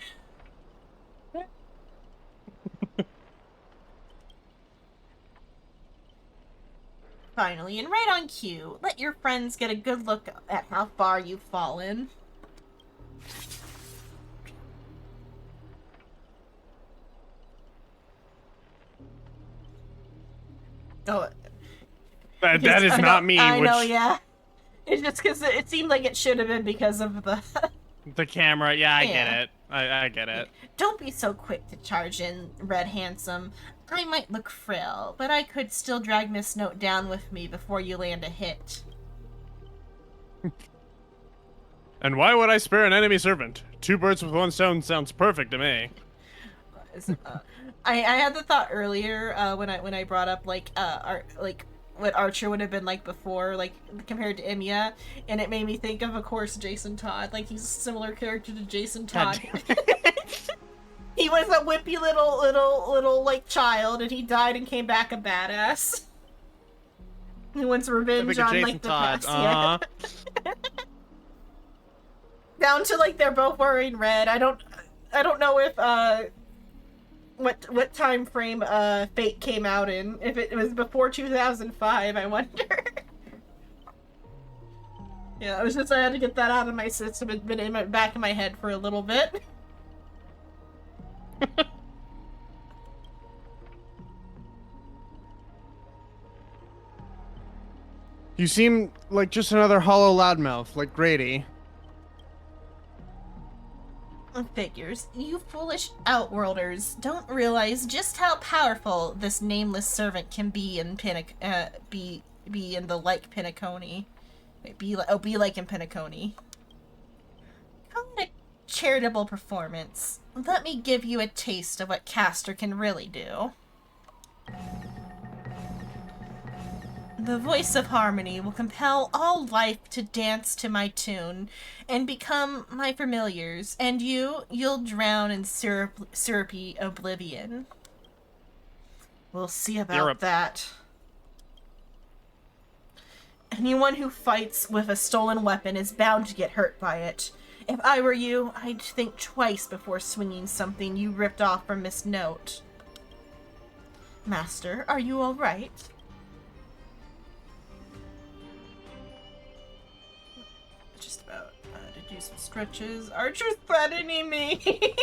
Finally, and right on cue, let your friends get a good look at how far you've fallen. Oh, That is I not know- me, I which know, yeah. It's just because it seemed like it should have been because of the... the camera, yeah, I Yeah. get it. I get it. Don't be so quick to charge in, Red Handsome. I might look frail, but I could still drag Miss Note down with me before you land a hit. And why would I spare an enemy servant? 2 birds with 1 stone sounds perfect to me. I had the thought earlier when I brought up like what Archer would have been like before, like compared to Emiya, and it made me think of course, Jason Todd. Like he's a similar character to Jason Todd. He was a wimpy little like child, and he died and came back a badass. He wants revenge on like the Todd. past. Yeah. Down to like they're both wearing red. I don't know if what time frame Fate came out in. If it was before 2005, I wonder. Yeah, I had to get that out of my system. It's been in my back of my head for a little bit. You seem like just another hollow loudmouth, like Grady. Figures. You foolish outworlders don't realize just how powerful this nameless servant can be in be in the like Penacony. Be like in Penacony. Call it a charitable performance. Let me give you a taste of what Castor can really do. The voice of harmony will compel all life to dance to my tune and become my familiars, and you'll drown in syrupy oblivion. We'll see about that. Anyone who fights with a stolen weapon is bound to get hurt by it. If I were you, I'd think twice before swinging something you ripped off from Miss Note. Master, are you all right? Just about to do some stretches. Archer's threatening me.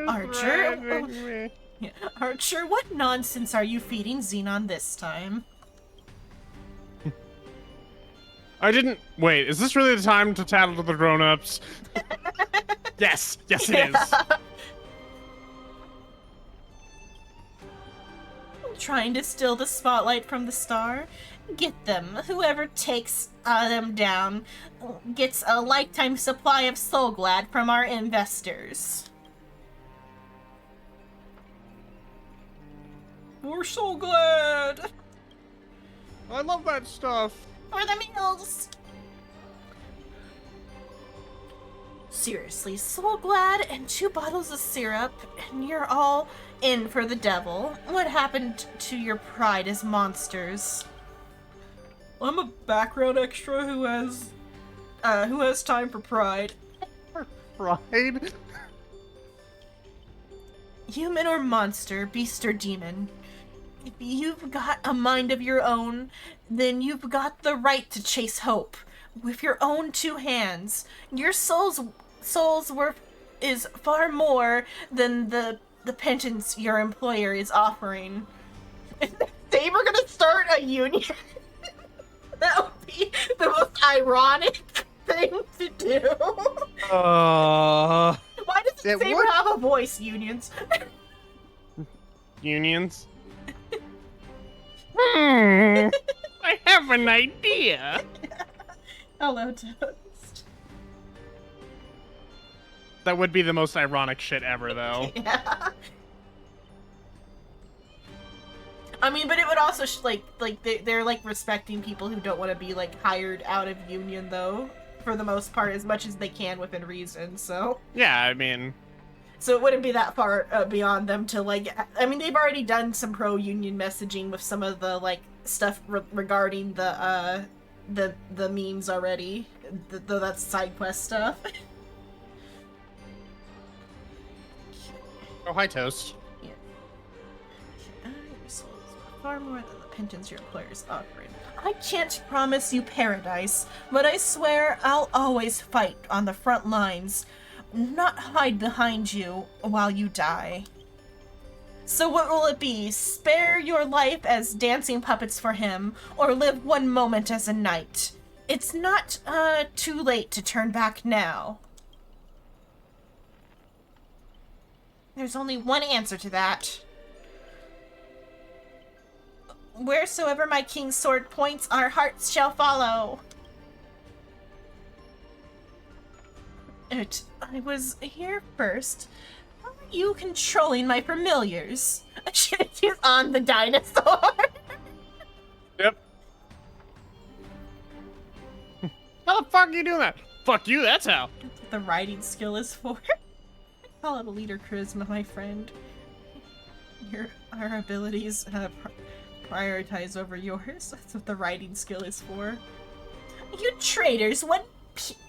Archer? Yeah. Archer, what nonsense are you feeding Xenon this time? I didn't... Wait, is this really the time to tattle to the grown-ups? Yes! Yes, it is! Trying to steal the spotlight from the star? Get them. Whoever takes them down gets a lifetime supply of Soul Glad from our investors. We're so glad! I love that stuff! For the meals! Seriously, Soul Glad and 2 bottles of syrup, and you're all in for the devil. What happened to your pride as monsters? I'm a background extra who has time for pride. Pride? Human or monster, beast or demon. If you've got a mind of your own, then you've got the right to chase hope with your own 2 hands. Your soul's worth is far more than the penance your employer is offering. Is they were gonna start a union? That would be the most ironic thing to do. Why does Saber have a voice, unions? Unions? I have an idea. Hello, Toast. That would be the most ironic shit ever, though. Yeah. I mean, but it would also they're like respecting people who don't want to be like hired out of union, though, for the most part, as much as they can within reason. So yeah, I mean, so it wouldn't be that far beyond them to like. I mean, they've already done some pro-union messaging with some of the like stuff regarding the memes already. Though that's side quest stuff. oh hi Toast. Far more than the penance your employer is offering. I can't promise you paradise, but I swear I'll always fight on the front lines, not hide behind you while you die. So what will it be? Spare your life as dancing puppets for him, or live one moment as a knight? It's not too late to turn back now. There's only one answer to that. Wheresoever my king's sword points, our hearts shall follow. I was here first. How are you controlling my familiars? She's on the dinosaur. Yep. How the fuck are you doing that? Fuck you, that's how. That's what the riding skill is for. Call it a leader charisma, my friend. Our abilities prioritize over yours. That's what the riding skill is for. You traitors, one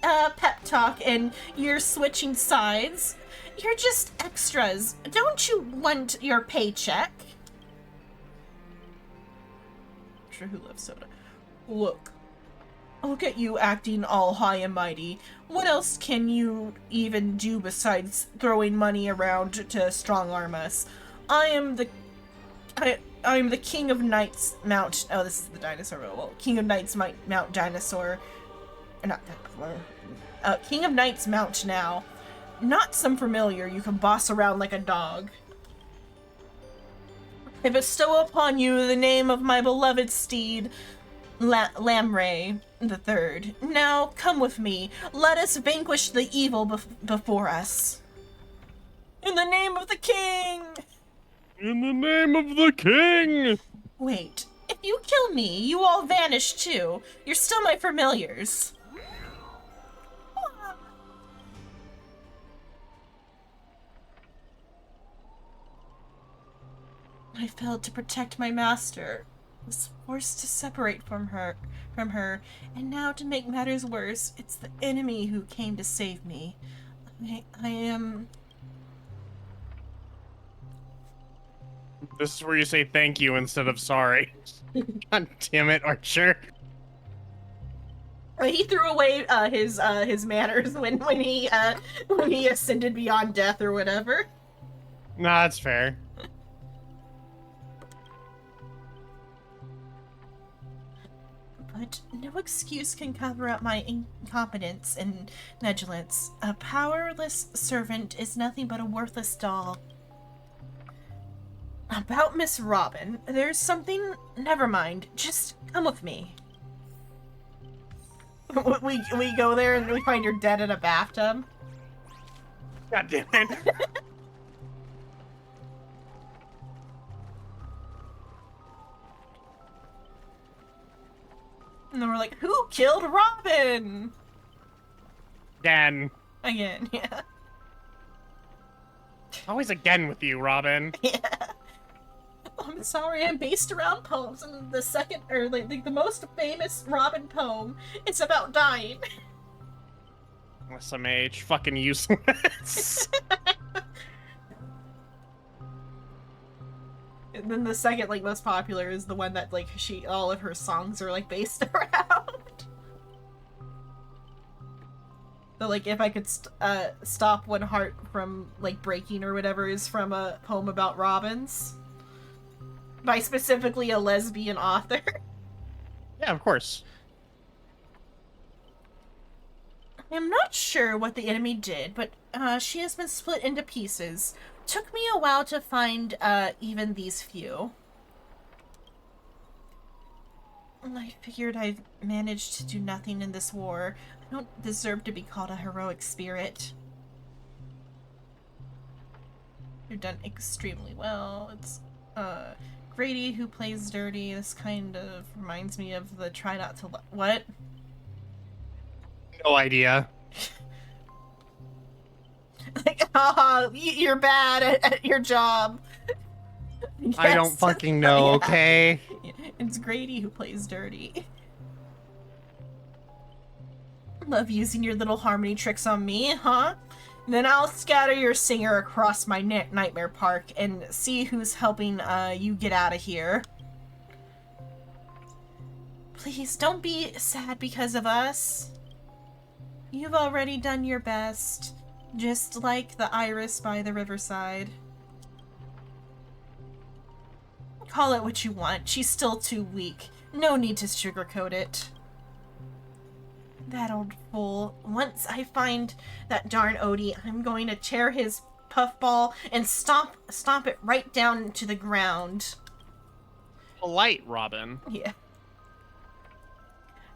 pep talk and you're switching sides. You're just extras. Don't you want your paycheck? Sure, who loves soda? Look at you acting all high and mighty. What else can you even do besides throwing money around to strong-arm us? I am the King of Knights Mount... Oh, this is the dinosaur. Well, King of Knights Mount Dinosaur. Not that. King of Knights Mount now. Not some familiar you can boss around like a dog. I bestow upon you the name of my beloved steed, Lamray III. Now, come with me. Let us vanquish the evil before us. In the name of the king! In the name of the king! Wait, if you kill me, you all vanish too. You're still my familiars. I failed to protect my master. Was forced to separate from her, and now to make matters worse, it's the enemy who came to save me. I am... This is where you say thank you instead of sorry. God damn it, Archer. He threw away his manners when he ascended beyond death or whatever. Nah, that's fair. But no excuse can cover up my incompetence and negligence. A powerless servant is nothing but a worthless doll. About Miss Robin, there's something... Never mind. Just come with me. We go there and we find her dead in a bathtub. God damn it. And then we're like, who killed Robin? Again. Again, yeah. Always again with you, Robin. Yeah. I'm sorry, I'm based around poems, and the second, or like the most famous Robin poem, it's about dying. Some age, fucking useless. And then the second, like, most popular is the one that, like, all of her songs are, like, based around. So, like, if I could stop one heart from, like, breaking or whatever is from a poem about robins. By specifically a lesbian author. Yeah, of course. I'm not sure what the enemy did, but she has been split into pieces. Took me a while to find even these few. I figured I've managed to do nothing in this war. I don't deserve to be called a heroic spirit. You've done extremely well. It's Grady who plays dirty. This kind of reminds me of the try not to what? No idea. Like, haha, you're bad at your job. Yes. I don't fucking know, Yeah. okay? It's Grady who plays dirty. Love using your little harmony tricks on me, huh? Then I'll scatter your singer across my nightmare park and see who's helping you get out of here. Please, don't be sad because of us. You've already done your best. Just like the iris by the riverside. Call it what you want. She's still too weak. No need to sugarcoat it. That old fool. Once I find that darn Odie, I'm going to tear his puffball and stomp it right down to the ground. Polite, Robin. Yeah.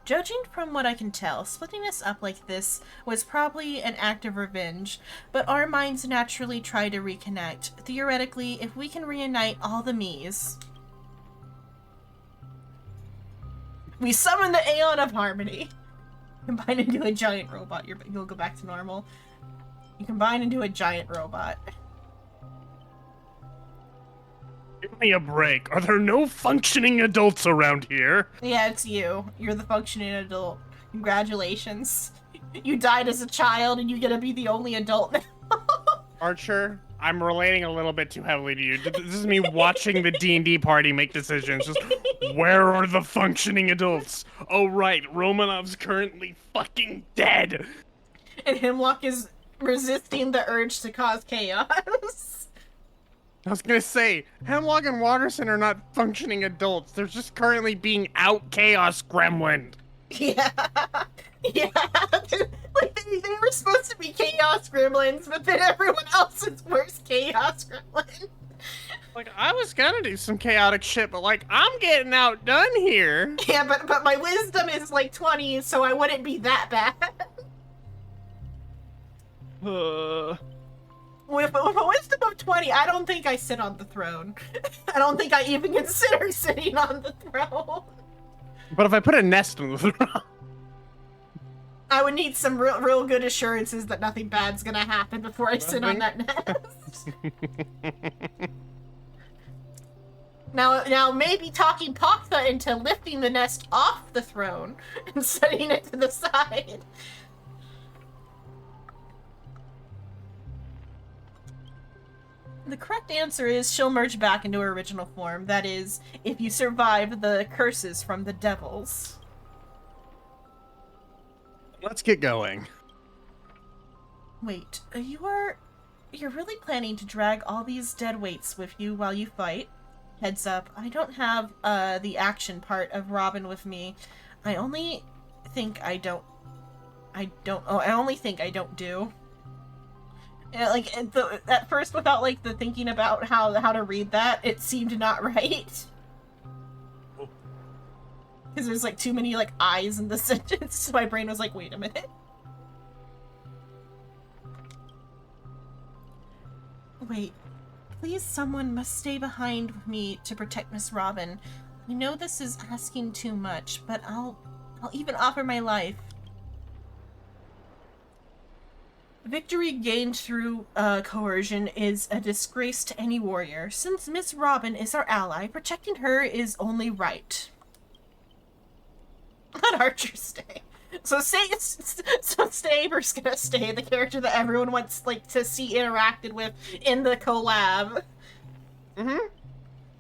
Judging from what I can tell, splitting us up like this was probably an act of revenge, but our minds naturally try to reconnect. Theoretically, if we can reunite all the me's. We summon the Aeon of Harmony. Combine into a giant robot. You'll go back to normal. You combine into a giant robot. Give me a break. Are there no functioning adults around here? Yeah, it's you. You're the functioning adult. Congratulations. You died as a child and you get to be the only adult now. Archer, I'm relating a little bit too heavily to you. This is me watching the D&D party make decisions. Just, where are the functioning adults? Oh, right. Romanov's currently fucking dead. And Hemlock is resisting the urge to cause chaos. I was gonna say, Hemlock and Watterson are not functioning adults. They're just currently being out chaos gremlin. Yeah. Yeah. Like, they were supposed to be chaos gremlins, but then everyone else is worse chaos gremlin. Like, I was gonna do some chaotic shit, but like, I'm getting outdone here. Yeah, but my wisdom is like 20, so I wouldn't be that bad. With a wisdom of 20, I don't think I sit on the throne. I don't think I even consider sitting on the throne. But if I put a nest on the throne... I would need some real good assurances that nothing bad's gonna happen before I sit on that nest. Now maybe talking Paktha into lifting the nest off the throne and setting it to the side. The correct answer is she'll merge back into her original form. That is, if you survive the curses from the devils. Let's get going. Wait, you're really planning to drag all these dead weights with you while you fight? Heads up, I don't have the action part of Robin with me. I only think I don't do. Yeah, like at first, without like the thinking about how to read that, it seemed not right. Because there's like too many like I's in the sentence, so my brain was like, wait a minute. Wait, please, someone must stay behind with me to protect Miss Robin. I know this is asking too much, but I'll even offer my life. Victory gained through coercion is a disgrace to any warrior. Since Miss Robin is our ally, protecting her is only right. Let Archer stay. So Saber's gonna stay, the character that everyone wants like to see interacted with in the collab.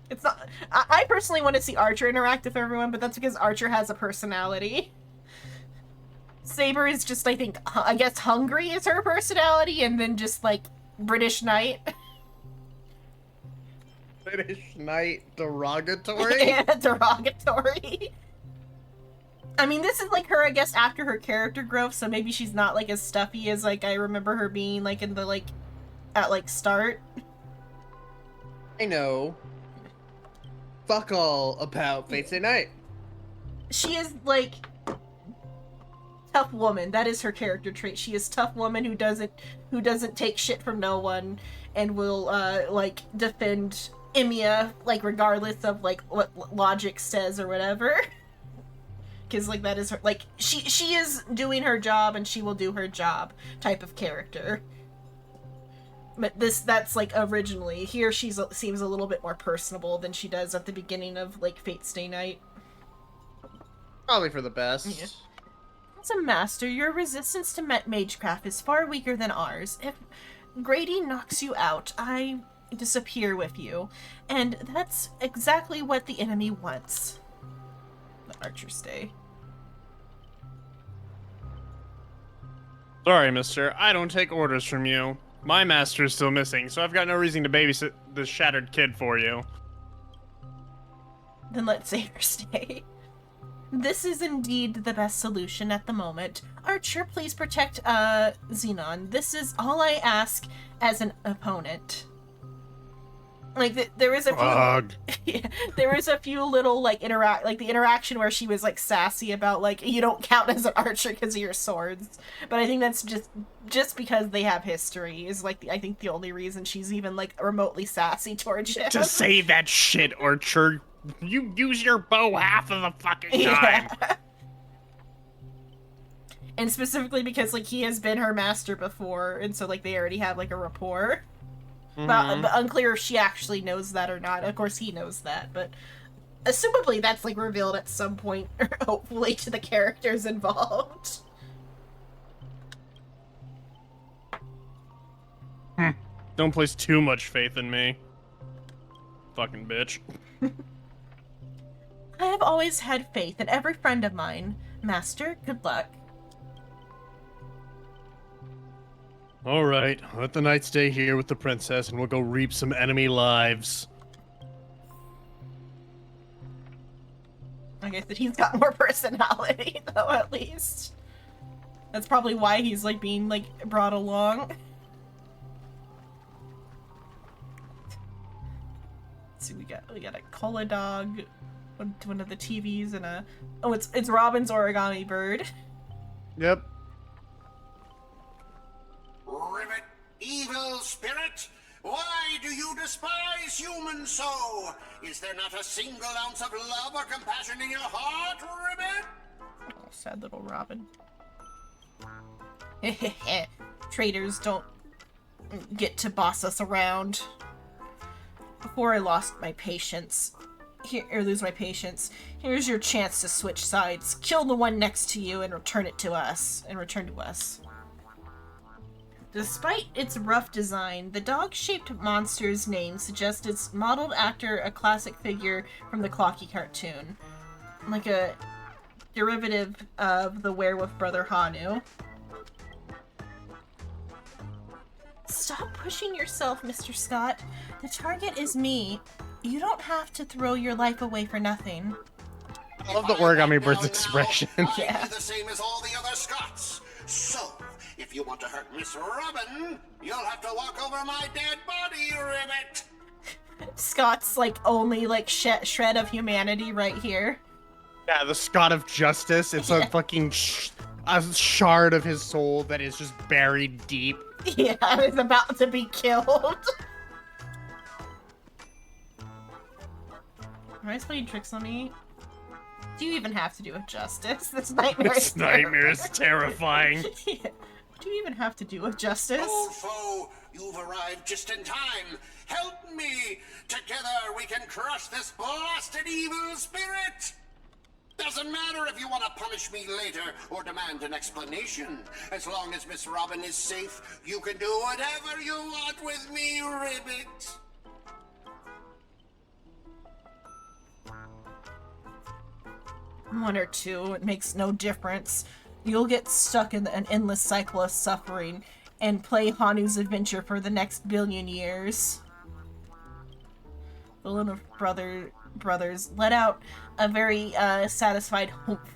It's not. I personally want to see Archer interact with everyone, but that's because Archer has a personality. Saber is just, I think, I guess hungry is her personality, and then just, like, British Knight. British Knight derogatory? Yeah, derogatory. I mean, this is, like, her, I guess, after her character growth, so maybe she's not, like, as stuffy as, like, I remember her being, like, in the, like, at, like, start. I know. Fuck all about Fate Stay Night. She is, like... tough woman. That is her character trait. She is tough woman who doesn't take shit from no one and will like defend Emiya like regardless of like what logic says or whatever. Cuz like that is her, like she is doing her job and she will do her job type of character. But that's like originally. Here seems a little bit more personable than she does at the beginning of like Fate Stay Night. Probably for the best. Yeah. As a master, your resistance to magecraft is far weaker than ours. If Grady knocks you out, I disappear with you. And that's exactly what the enemy wants. The Archer stay. Sorry, mister. I don't take orders from you. My master's still missing, so I've got no reason to babysit this shattered kid for you. Then let Saber stay. This is indeed the best solution at the moment. Archer, please protect, Xenon. This is all I ask as an opponent. Like, there was a few... Ugh. Yeah, there was a few little, like, the interaction where she was, like, sassy about, like, you don't count as an archer because of your swords. But I think that's just because they have history is, like, I think the only reason she's even, like, remotely sassy towards him. To say that shit, Archer. You use your bow half of the fucking time. Yeah. And specifically because, like, he has been her master before, and so, like, they already have, like, a rapport. But unclear if she actually knows that or not. Of course he knows that, but assumably that's, like, revealed at some point, hopefully, to the characters involved. Don't place too much faith in me. Fucking bitch. I have always had faith in every friend of mine. Master, good luck. Alright, let the knight stay here with the princess and we'll go reap some enemy lives. I guess that he's got more personality, though, at least. That's probably why he's, like, being, like, brought along. Let's see, we got a cola dog, one of the TVs, and a... Oh, it's Robin's origami bird. Yep. Ribbit, evil spirit, why do you despise humans so? Is there not a single ounce of love or compassion in your heart, Ribbit? Oh, sad little Robin. Traitors don't get to boss us around. Before I lost my patience, lose my patience, here's your chance to switch sides. Kill the one next to you and return to us. Despite its rough design, the dog-shaped monster's name suggests it's modeled after a classic figure from the Clocky cartoon, like a derivative of the werewolf brother Hanu. Stop pushing yourself, Mr. Scott. The target is me. You don't have to throw your life away for nothing. I love the origami bird's expression. Yeah. I'll be the same as all the other Scots. So, if you want to hurt Miss Robin, you'll have to walk over my dead body, Ribbit. Scott's, like, only, like, shred of humanity right here. Yeah, the Scott of Justice. It's a fucking a shard of his soul that is just buried deep. Yeah, it's about to be killed. Am I playing tricks on me? Do you even have to do with justice? This nightmare is This nightmare is terrifying. Yeah. What do you even have to do with justice? Old foe, you've arrived just in time. Help me! Together we can crush this blasted evil spirit! Doesn't matter if you want to punish me later or demand an explanation. As long as Miss Robin is safe, you can do whatever you want with me, Ribbit. One or two, it makes no difference. You'll get stuck in an endless cycle of suffering and play Hanu's adventure for the next billion years. The Lone brothers let out a very satisfied hope.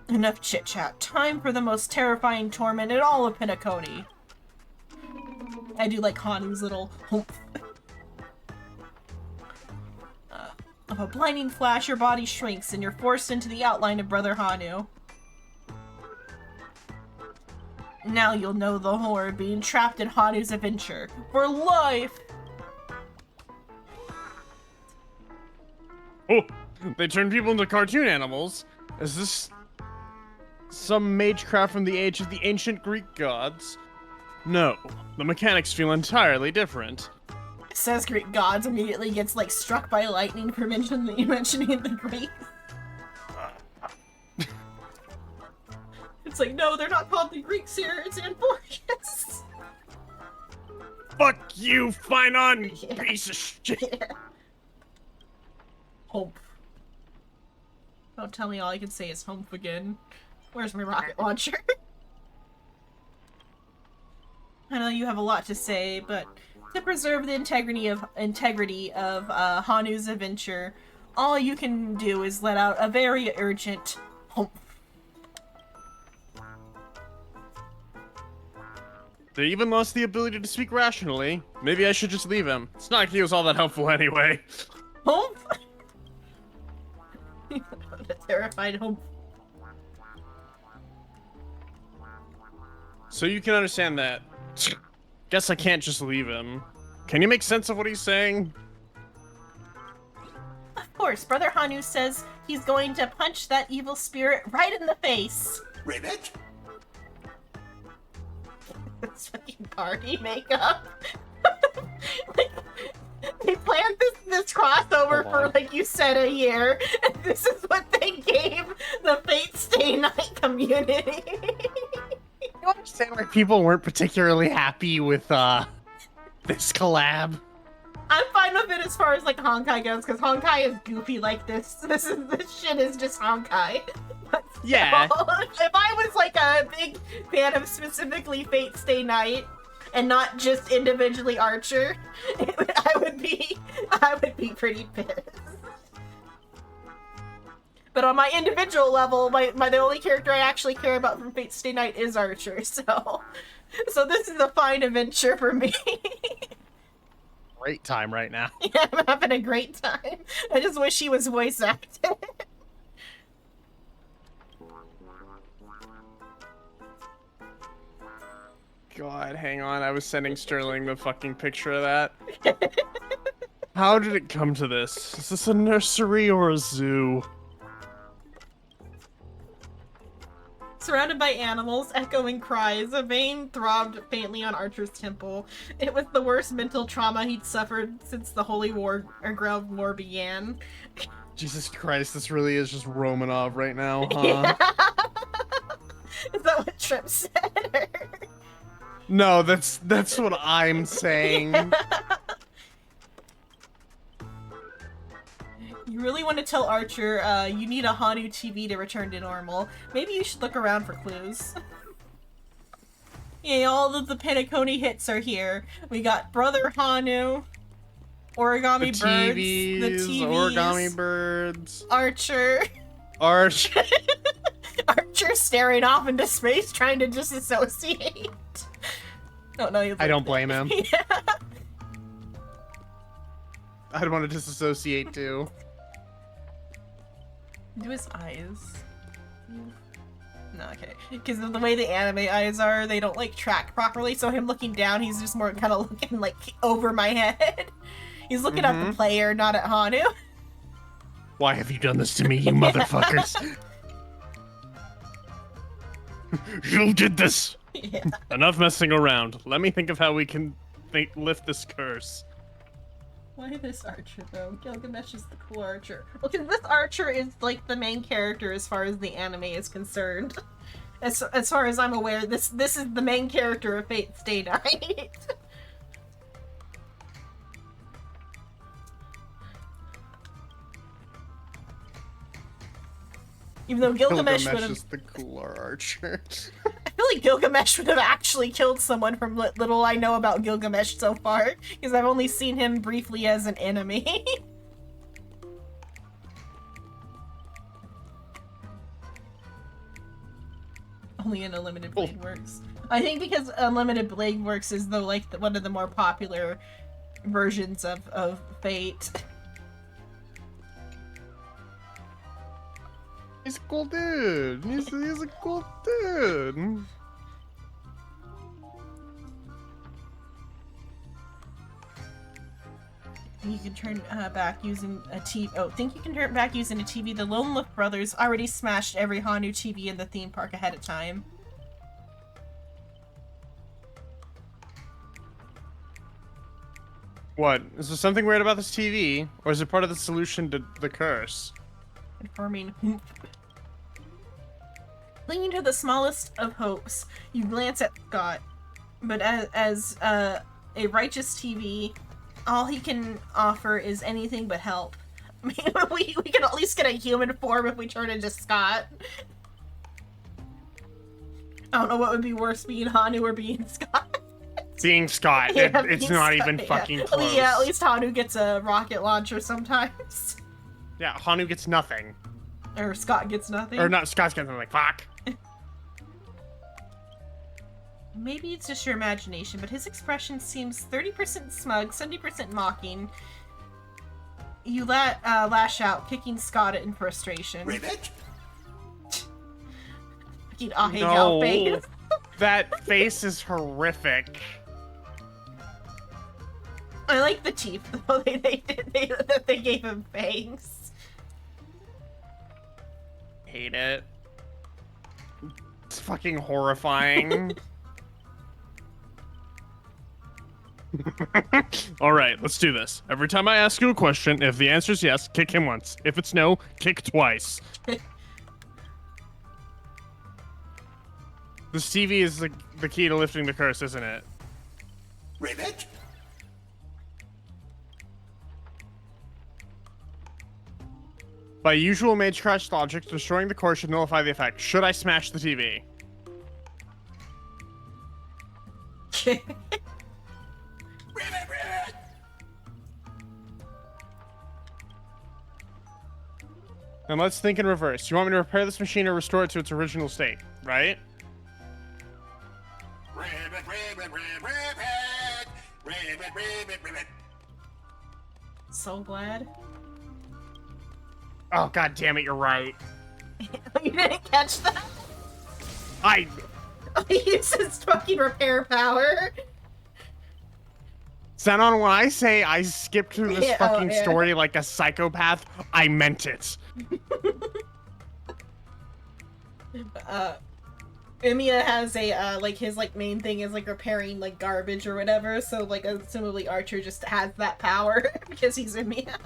Enough chit-chat. Time for the most terrifying torment in all of Penacony. I do like Hanu's little hope. Of a blinding flash, your body shrinks and you're forced into the outline of Brother Hanu. Now you'll know the horror of being trapped in Hanu's adventure for life! Oh, they turn people into cartoon animals. Is this some magecraft from the age of the ancient Greek gods? No, the mechanics feel entirely different. Says Greek gods, immediately gets, like, struck by lightning for mentioning the Greeks. It's like, no, they're not called the Greeks here, it's Amphorius. Fuck you, Finon, Yeah. piece of shit. Yeah. Hope. Don't tell me all I can say is hope again. Where's my rocket launcher? I know you have a lot to say, but To preserve the integrity of Hanu's adventure, all you can do is let out a very urgent humph. They even lost the ability to speak rationally. Maybe I should just leave him. It's not like he was all that helpful anyway. Humph? A terrified humph. So you can understand that. Guess I can't just leave him. Can you make sense of what he's saying? Of course, Brother Hanu says he's going to punch that evil spirit right in the face. Ribbit? It's fucking party makeup. Like, they planned this crossover Hold for, on. like you said, a year, and this is what they gave the Fate Stay Night community. You understand why people weren't particularly happy with this collab? I'm fine with it as far as like Honkai goes, because Honkai is goofy like this. This shit is just Honkai. But Yeah. still, if I was like a big fan of specifically Fate Stay Night and not just individually Archer, I would be pretty pissed. But on my individual level, the only character I actually care about from Fate Stay Night is Archer, so this is a fine adventure for me. Great time right now. Yeah, I'm having a great time. I just wish he was voice acted. God, hang on. I was sending Sterling the fucking picture of that. How did it come to this? Is this a nursery or a zoo? Surrounded by animals, echoing cries, a vein throbbed faintly on Archer's temple. It was the worst mental trauma he'd suffered since the Holy War or Ground War began. Jesus Christ, this really is just Romanov right now, huh? Is that what Trip said? No, that's what I'm saying. You really want to tell Archer you need a Hanu TV to return to normal. Maybe you should look around for clues. Yeah, all of the Penacony hits are here. We got Brother Hanu, Origami The Birds, TVs, the TVs, Origami Birds, Archer. Arch. Archer staring off into space trying to disassociate. Oh, no, I don't blame him. Yeah. I'd want to disassociate too. Do his eyes. No, okay. Because of the way the anime eyes are, they don't like track properly, so him looking down, he's just more kind of looking like over my head. He's looking at the player, not at Hanu. Why have you done this to me, you motherfuckers? You did this! Yeah. Enough messing around. Let me think of how we can lift this curse. Why this Archer, though? Gilgamesh is the cool Archer. Well, because this Archer is, like, the main character as far as the anime is concerned. As far as I'm aware, this is the main character of Fate Stay Night. Even though Gilgamesh would have... is the cooler Archer. I feel like Gilgamesh would have actually killed someone from what little I know about Gilgamesh so far, because I've only seen him briefly as an enemy. Only in Unlimited Blade Works. I think because Unlimited Blade Works is one of the more popular versions of Fate. He's a cool dude. He's a cool dude. You can turn back using a TV. Oh, think you can turn back using a TV. The Lone Wolf Brothers already smashed every Hanu TV in the theme park ahead of time. What? Is there something weird about this TV? Or is it part of the solution to the curse? Confirming hoop. Clinging to the smallest of hopes, you glance at Scott, but as a righteous TV, all he can offer is anything but help. I mean, we can at least get a human form if we turn into Scott. I don't know what would be worse, being Hanu or being Scott. Being Scott, Yeah, it's being not Scott, even yeah. fucking close. Yeah, at least Hanu gets a rocket launcher sometimes. Yeah, Hanu gets nothing. Or Scott gets nothing. Or not, Scott's getting like, fuck. Maybe it's just your imagination, but his expression seems 30% smug, 70% mocking. You lash out, kicking Scott in frustration. Ribbit! Fucking Ahegao face. That face is horrific. I like the teeth though. They gave him fangs. Hate it. It's fucking horrifying. All right, let's do this. Every time I ask you a question, if the answer is yes, kick him once. If it's no, kick twice. This TV is the key to lifting the curse, isn't it? Ribbit! By usual Mage Crush logic, destroying the core should nullify the effect. Should I smash the TV? Ribbit, ribbit! Then let's think in reverse. You want me to repair this machine or restore it to its original state, right? Ribbit, ribbit, ribbit, ribbit! Ribbit, ribbit, ribbit! So glad. Oh, god damn it, you're right. You didn't catch that? I... He uses fucking repair power. Zenon, when I say I skipped through this Yeah, fucking yeah. story like a psychopath, I meant it. Emiya has a like his like main thing is like repairing like garbage or whatever, so like assumably Archer just has that power because he's Emiya.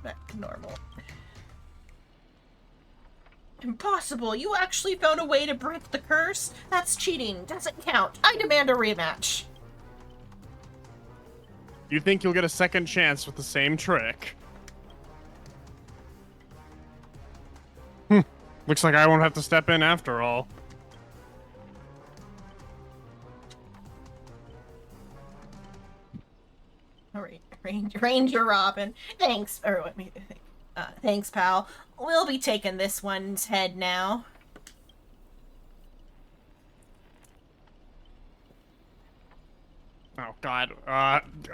Back to normal. Impossible! You actually found a way to break the curse? That's cheating. Doesn't count. I demand a rematch. You think you'll get a second chance with the same trick? Looks like I won't have to step in after all. Alright, Ranger Robin. Thanks, or what me thanks, pal. We'll be taking this one's head now. Oh god,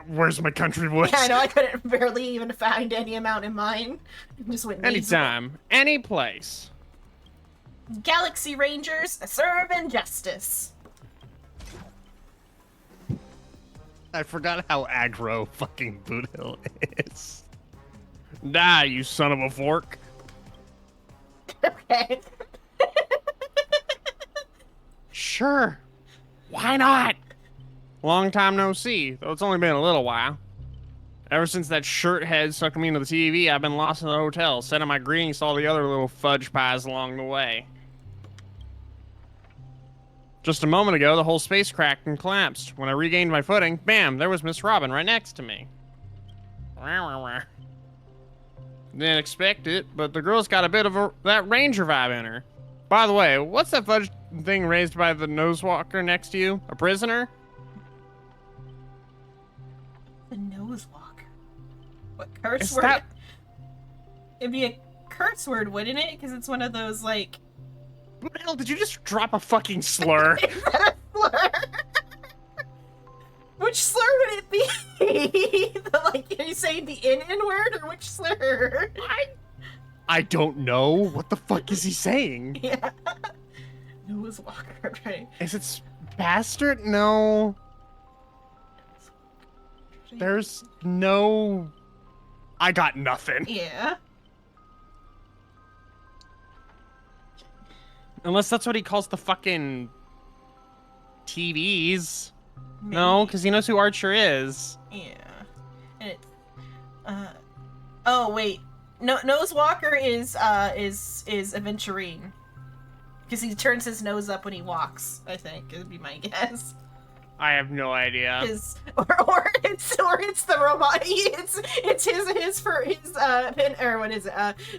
where's my country woods? Yeah, I know, I couldn't barely even find any amount in mine. Just went nasal. Anytime, any place. Galaxy Rangers, serve injustice. I forgot how aggro fucking Boot Hill is. Die, you son of a fork. Okay. Sure. Why not? Long time no see, though it's only been a little while. Ever since that shirt head sucked me into the TV, I've been lost in the hotel, sending my greetings to all the other little fudge pies along the way. Just a moment ago, the whole space cracked and collapsed. When I regained my footing, bam, there was Miss Robin right next to me. Didn't expect it, but the girl's got a bit of that ranger vibe in her. By the way, what's that fudge thing raised by the nosewalker next to you? A prisoner? The nose walker. What curse Is word? that- It'd be a curse word, wouldn't it? Because it's one of those like. What the hell, did you just drop a fucking slur? Is that a slur? Which slur would it be? Like, are you saying the in word or which slur? I don't know. What the fuck is he saying? Yeah. Nose walker, right? Is it bastard? No. There's no... I got nothing. Yeah. Unless that's what he calls the fucking TVs. No, Maybe. because he knows who Archer is. Yeah. And it's oh wait. No, Nose Walker is Aventurine. Because he turns his nose up when he walks, I think, would be my guess. I have no idea. Or it's the robot. It's his for his pin, or what is it?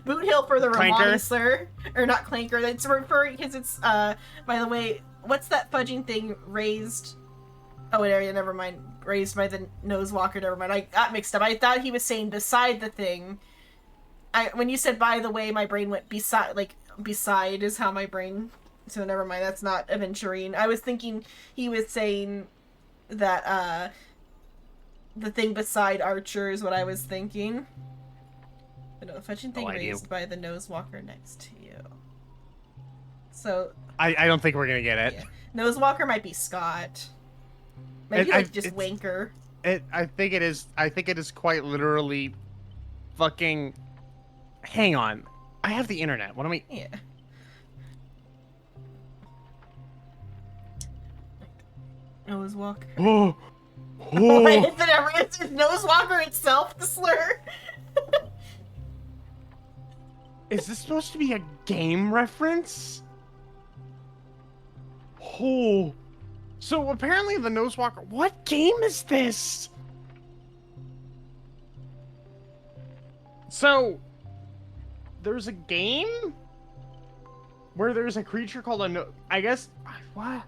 Boot Hill for the Clanker? Romani slur, or not Clanker. That's referring because it's by the way, what's that fudging thing raised? Oh, area, never mind. Raised by the Nosewalker, never mind. I got mixed up. I thought he was saying beside the thing. When you said by the way, my brain went beside, like, beside is how my brain... So never mind, that's not Aventurine. I was thinking he was saying that, the thing beside Archer is what I was thinking. But no, the fetching thing raised by the Nosewalker next to you. So... I don't think we're gonna get it. Yeah. Nosewalker might be Scott. Maybe just Wanker. I think it is quite literally fucking... Hang on. I have the internet. What am I... Yeah. Nosewalker. Oh! Wait, is Nosewalker itself the slur? Is this supposed to be a game reference? Oh. So apparently the Nosewalker... What game is this? So... There's a game? Where there's a creature called a I guess... What?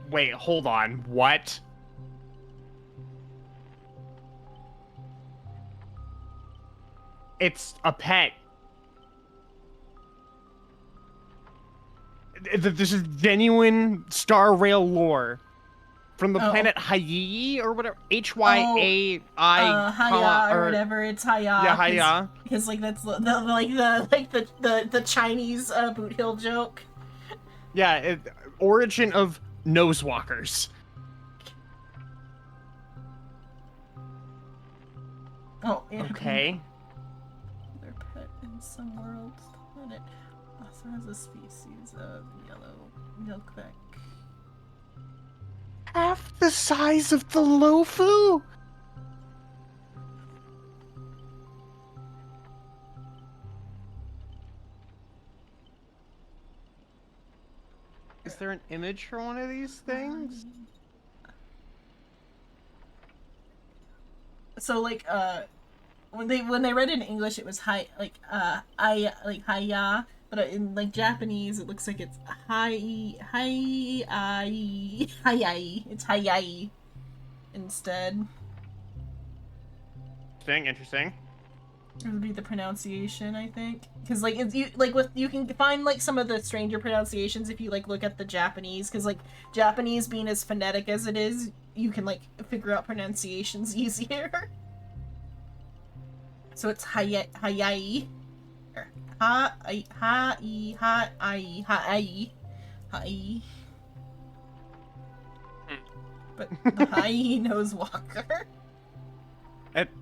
Wait, hold on. What? It's a pet. This is genuine Star Rail lore from the planet Hyai or whatever. Hyai, Haya or whatever. It's Haya. Yeah, Haya. Because like that's the Chinese Boot Hill joke. Yeah, origin of Nosewalkers. Oh, yeah. Okay. Their pet in some worlds. Planet also has a species of yellow milkback. Half the size of the Lofu? Is there an image for one of these things? So like when they read it in English it was Haya, but in like Japanese it looks like it's Hyai. It's Hyai instead. Interesting. It would be the pronunciation, I think, because like you can find like some of the stranger pronunciations if you like look at the Japanese, because like Japanese being as phonetic as it is, you can like figure out pronunciations easier. So it's Hyai, or Hai. But the Hyai Nosewalker.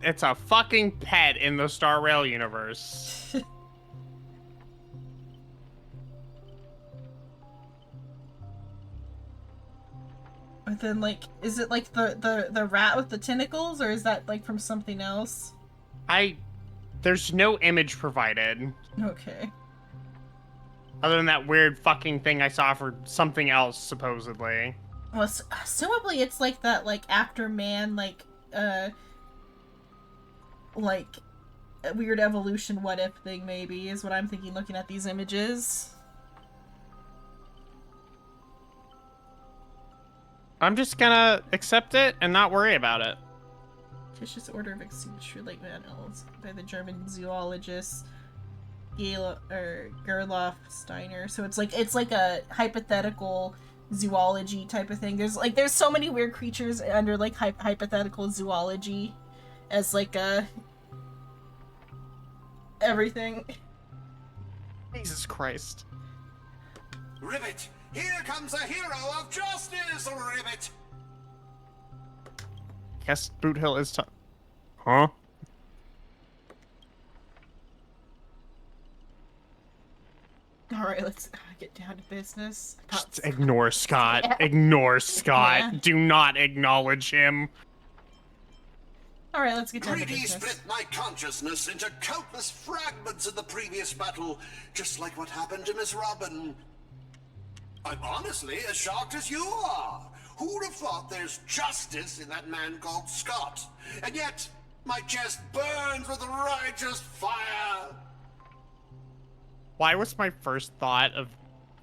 It's a fucking pet in the Star Rail universe. But then, like, is it like the rat with the tentacles, or is that like from something else? There's no image provided. Okay. Other than that weird fucking thing I saw for something else, supposedly. Well, assumably it's like that, like, after-man, like a weird evolution what-if thing, maybe, is what I'm thinking looking at these images. I'm just gonna accept it and not worry about it. Fictitious order of extinct lake mammals by the German zoologist Gerlof Steiner. So it's like a hypothetical zoology type of thing. There's so many weird creatures under like hypothetical zoology as like everything. Jesus Christ. Ribbit! Here comes a hero of justice, Ribbit! Yes, Boot Hill is Huh? Alright, let's get down to business. Just ignore Scott. Yeah. Ignore Scott. Yeah. Do not acknowledge him. Alright, let's get down to Greedy business. split my consciousness into countless fragments in the previous battle, just like what happened to Miss Robin. I'm honestly as shocked as you are. Who'd have thought there's justice in that man called Scott? And yet, my chest burns with righteous fire. Why was my first thought of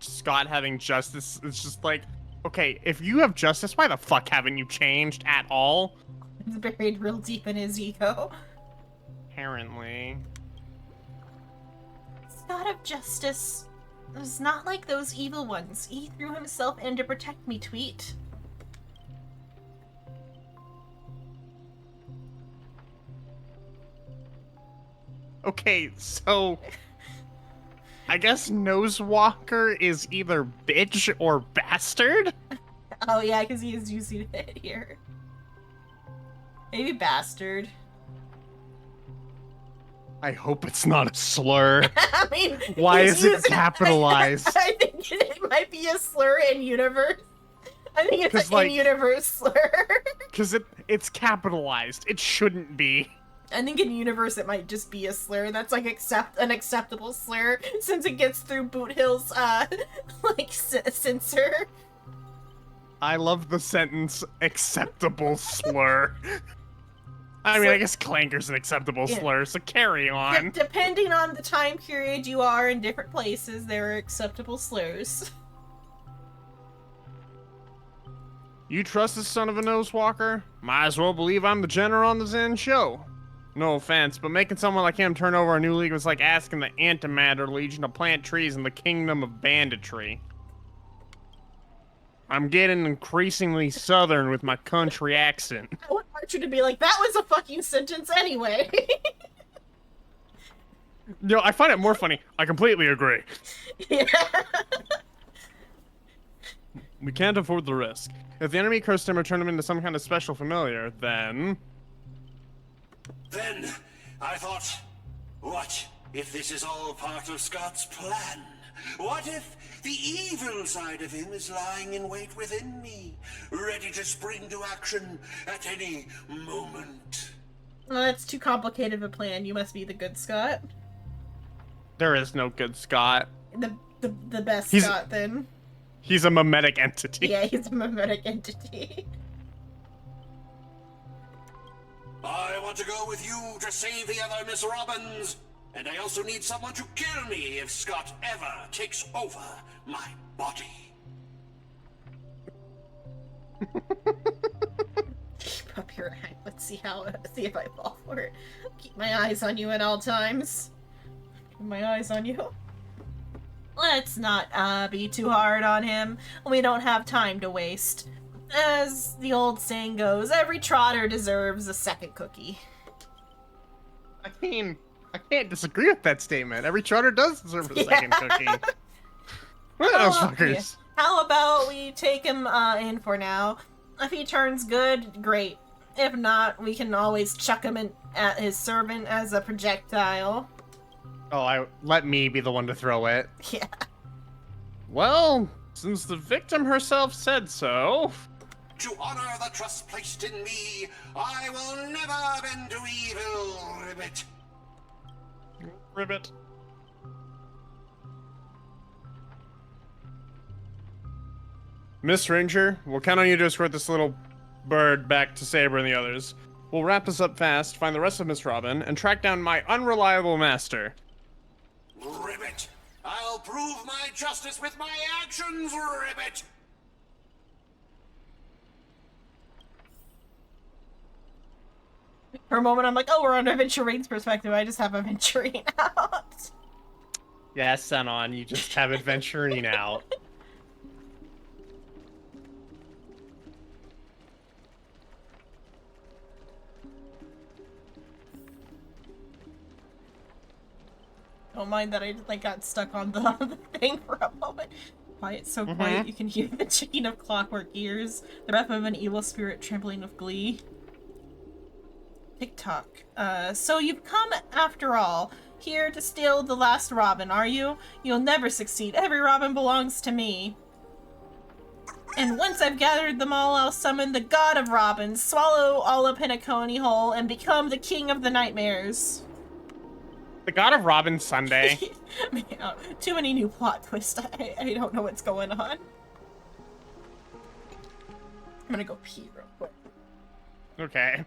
Scott having justice? It's just like, okay, if you have justice, why the fuck haven't you changed at all? It's buried real deep in his ego. Apparently. God of Justice is not like those evil ones. He threw himself in to protect me, Tweet. Okay, so I guess Nosewalker is either bitch or bastard? Oh yeah, because he is using it here. Maybe bastard. I hope it's not a slur. I mean, Why he's is it using- capitalized? I think it might be a slur in universe. I think it's 'Cause, an like- in-universe slur. Because it's capitalized. It shouldn't be. I think in universe it might just be a slur. That's like an acceptable slur since it gets through Boot Hill's like censor. I love the sentence acceptable slur. I mean, I guess clanker's an acceptable Yeah. slur, so carry on. Depending on the time period you are in different places, there are acceptable slurs. You trust this son of a nosewalker? Might as well believe I'm the general on the Zen show. No offense, but making someone like him turn over a new league was like asking the Antimatter Legion to plant trees in the kingdom of banditry. I'm getting increasingly southern with my country accent. I want Archer to be like, that was a fucking sentence anyway. You know, I find it more funny. I completely agree. Yeah. We can't afford the risk. If the enemy cursed him or turned him into some kind of special familiar, then... Then I thought, what if this is all part of Scott's plan? What if the evil side of him is lying in wait within me, ready to spring to action at any moment? Well, that's too complicated of a plan. You must be the good Scott. There is no good Scott. The best He's- Scott, then. He's a mimetic entity. Yeah, he's a mimetic entity. I want to go with you to save the other Miss Robbins. And I also need someone to kill me if Scott ever takes over my body. Keep up your eye. Let's see if I fall for it. Keep my eyes on you at all times. Keep my eyes on you. Let's not be too hard on him. We don't have time to waste. As the old saying goes, every trotter deserves a second cookie. I mean, I can't disagree with that statement. Every trotter does deserve a second cookie. What are those fuckers? How about we take him in for now? If he turns good, great. If not, we can always chuck him in at his servant as a projectile. Oh, let me be the one to throw it. Yeah. Well, since the victim herself said so... To honor the trust placed in me, I will never bend to evil, Ribbit. Ribbit. Miss Ranger, we'll count on you to escort this little bird back to Saber and the others. We'll wrap this up fast, find the rest of Miss Robin, and track down my unreliable master. Ribbit, I'll prove my justice with my actions, Ribbit. For a moment, I'm like, oh, we're on Aventurine's perspective. I just have Aventurine out. Yeah, Senon, you just have adventuring out. Don't mind that I like got stuck on the thing for a moment. Quiet, so quiet you can hear the ticking of clockwork ears, the breath of an evil spirit trembling with glee. TikTok. So you've come after all, here to steal the last Robin, are you? You'll never succeed. Every Robin belongs to me. And once I've gathered them all, I'll summon the god of Robins, swallow all up in a coney hole, and become the king of the nightmares. The God of Robin Sunday. Man, too many new plot twists. I don't know what's going on. I'm gonna go pee real quick. Okay.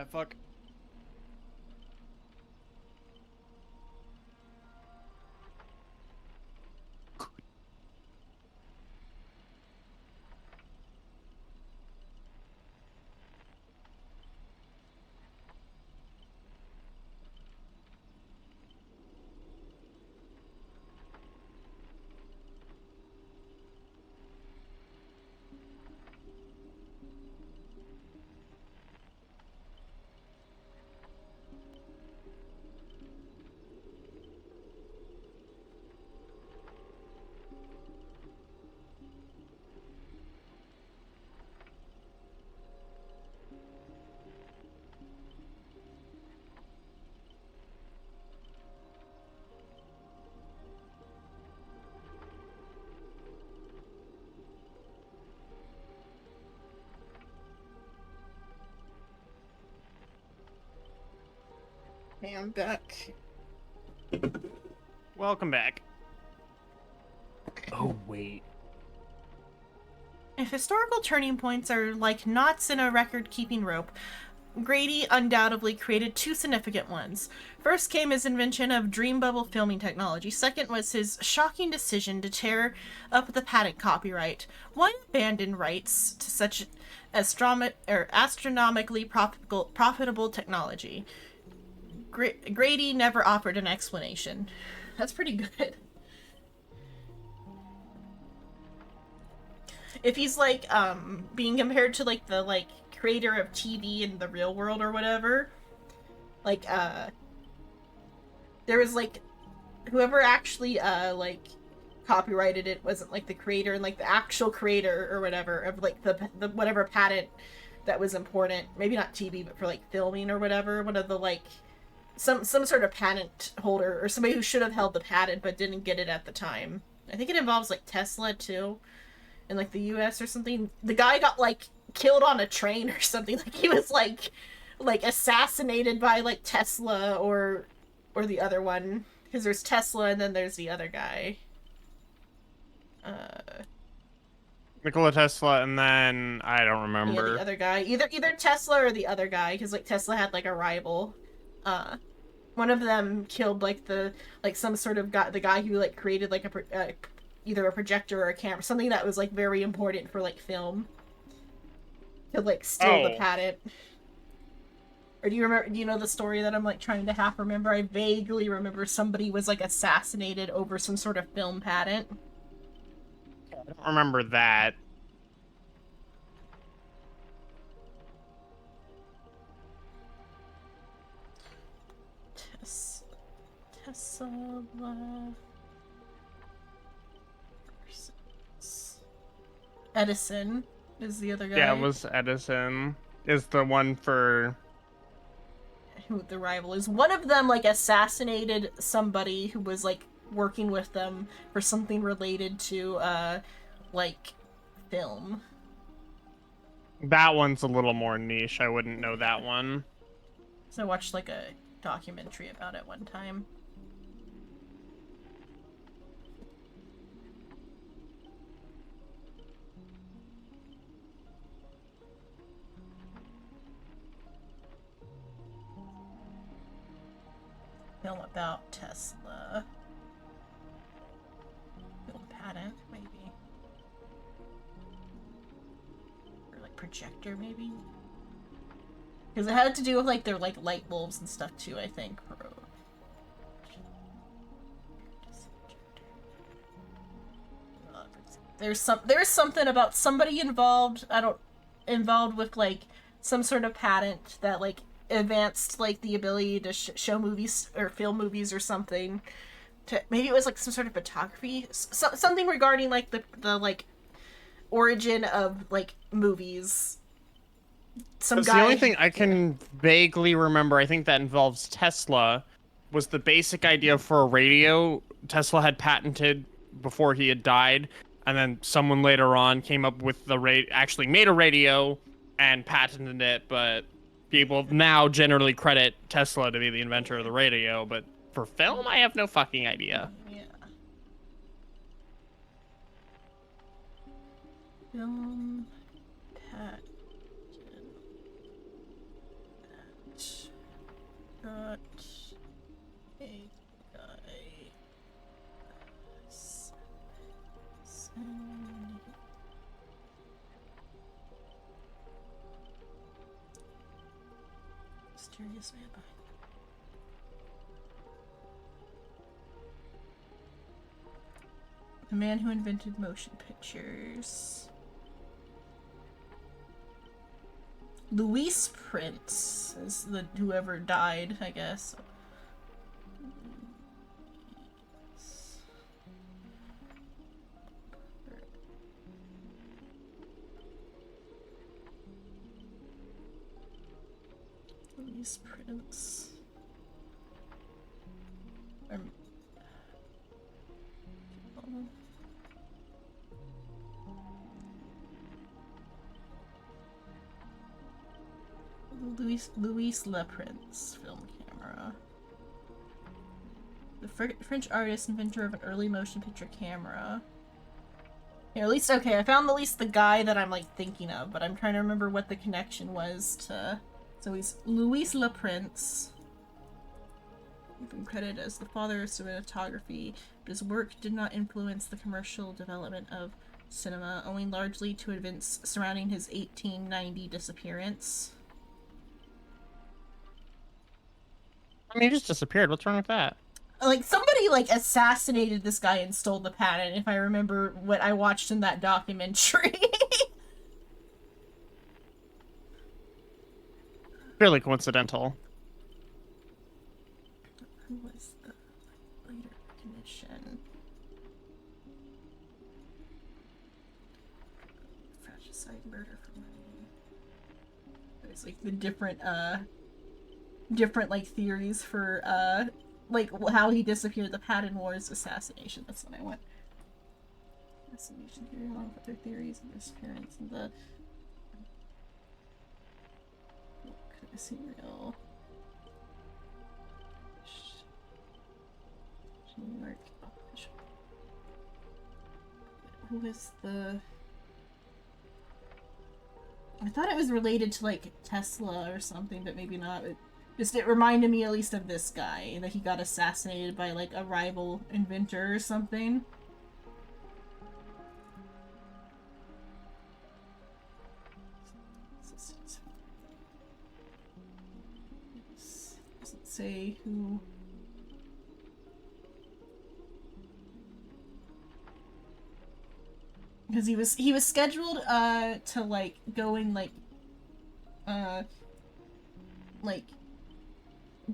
fat fuck. Hey, I'm back. Welcome back. Oh, wait. If historical turning points are like knots in a record-keeping rope, Grady undoubtedly created two significant ones. First came his invention of dream bubble filming technology. Second was his shocking decision to tear up the patent copyright. Why abandon rights to such astronomically profitable technology? Grady never offered an explanation. That's pretty good. If he's like being compared to like the creator of TV in the real world or whatever, like there was like whoever actually copyrighted it wasn't like the creator, and like the actual creator or whatever of like the whatever patent that was important, maybe not TV but for like filming or whatever, one of the like some sort of patent holder or somebody who should have held the patent but didn't get it at the time. I think it involves like Tesla too, in like the US or something. The guy got like killed on a train or something. Like he was like assassinated by like Tesla or the other one, because there's Tesla and then there's the other guy. Nikola Tesla, and then I don't Yeah, remember. the other guy. Either Tesla or the other guy, because like Tesla had like a rival. One of them killed like some sort of guy, the guy who like created like either a projector or a camera, something that was like very important for like film. To like steal the patent. Or do you know the story that I'm like trying to half remember? I vaguely remember somebody was like assassinated over some sort of film patent. I don't remember that. Tesla Edison is the other guy. Yeah, it was Edison. Is the one for who the rival is. One of them like assassinated somebody who was like working with them for something related to like film. that one's a little more niche. I wouldn't know that one. So I watched like a documentary about it one time. Film about Tesla. Film patent, maybe. Or like projector, maybe? Because it had to do with like their like light bulbs and stuff too, I think. There's something about somebody involved with like some sort of patent that like advanced like the ability to show movies or film movies or something. Maybe it was like some sort of photography, something regarding like the like origin of like movies. The only thing I can vaguely remember, I think that involves Tesla, was the basic idea for a radio Tesla had patented before he had died, and then someone later on came up with actually made a radio and patented it, but people now generally credit Tesla to be the inventor of the radio, but for film, I have no fucking idea. Yeah. Film patent. Mysterious man behind. The man who invented motion pictures. Luis Prince is the whoever died, I guess. Luis Prince. Luis Le Prince film camera. The French artist, inventor of an early motion picture camera. Yeah, at least, okay, I found at least the guy that I'm, like, thinking of, but I'm trying to remember what the connection was to... So he's Luis Le Prince. He's been credited as the father of cinematography, but his work did not influence the commercial development of cinema, owing largely to events surrounding his 1890 disappearance. I mean, he just disappeared. What's wrong with that? Like, somebody, like, assassinated this guy and stole the patent, if I remember what I watched in that documentary. Purely coincidental. Who was the later recognition? Fratricide, murder for money. There's, like, the different like, theories for, like, how he disappeared. The Patton Wars assassination. That's what I want. Assassination theory, along with other theories of disappearance and the... Serial. New York. Who is the... I thought it was related to, like, Tesla or something, but maybe not. It reminded me at least of this guy, that he got assassinated by, like, a rival inventor or something. Doesn't say who... Because he was scheduled to, like, go and, like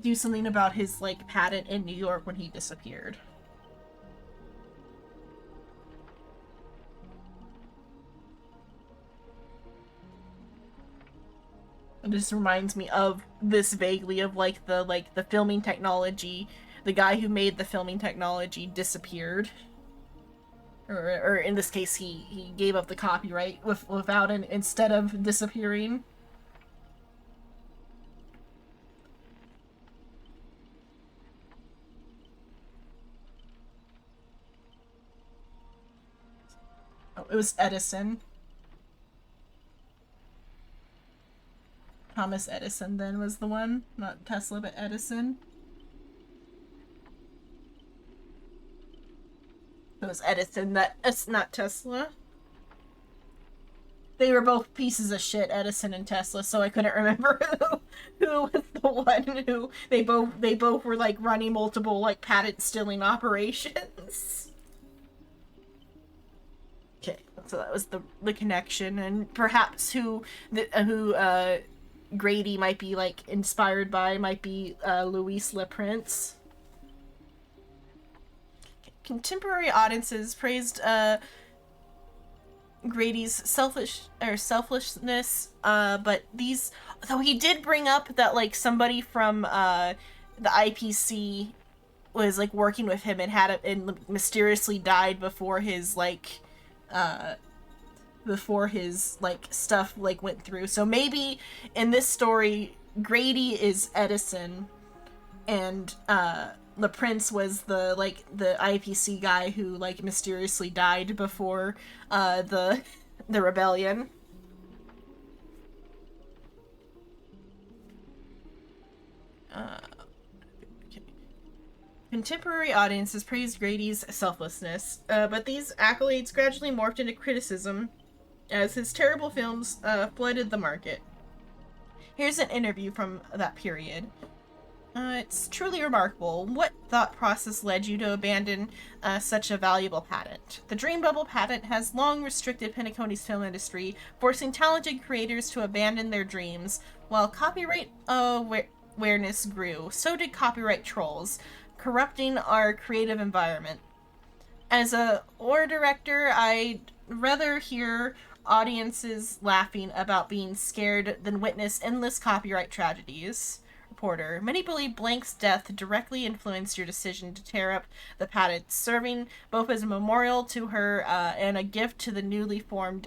do something about his, like, patent in New York when he disappeared. It just reminds me of this vaguely of, like, the filming technology. The guy who made the filming technology disappeared. Or in this case, he gave up the copyright without instead of disappearing. Oh, it was Edison. Thomas Edison then was the one, not Tesla, but Edison. It was Edison, it's not Tesla. They were both pieces of shit, Edison and Tesla, so I couldn't remember who was the one who they both were, like, running multiple, like, patent stealing operations. Okay, so that was the connection, and perhaps who Grady might be, like, inspired by might be Luis Le Prince. Contemporary audiences praised Grady's selflessness, but though he did bring up that, like, somebody from the IPC was, like, working with him and mysteriously died before his, like, stuff, like, went through. So maybe in this story, Grady is Edison, and Le Prince was the IPC guy who, like, mysteriously died before the rebellion. Okay. Contemporary audiences praised Grady's selflessness, but these accolades gradually morphed into criticism as his terrible films flooded the market. Here's an interview from that period. It's truly remarkable. What thought process led you to abandon such a valuable patent? The Dream Bubble patent has long restricted Penacony's film industry, forcing talented creators to abandon their dreams. While copyright awareness grew, so did copyright trolls, corrupting our creative environment. As a horror director, I'd rather hear audiences laughing about being scared than witness endless copyright tragedies. Reporter, many believe Blank's death directly influenced your decision to tear up the patent, serving both as a memorial to her and a gift to the newly formed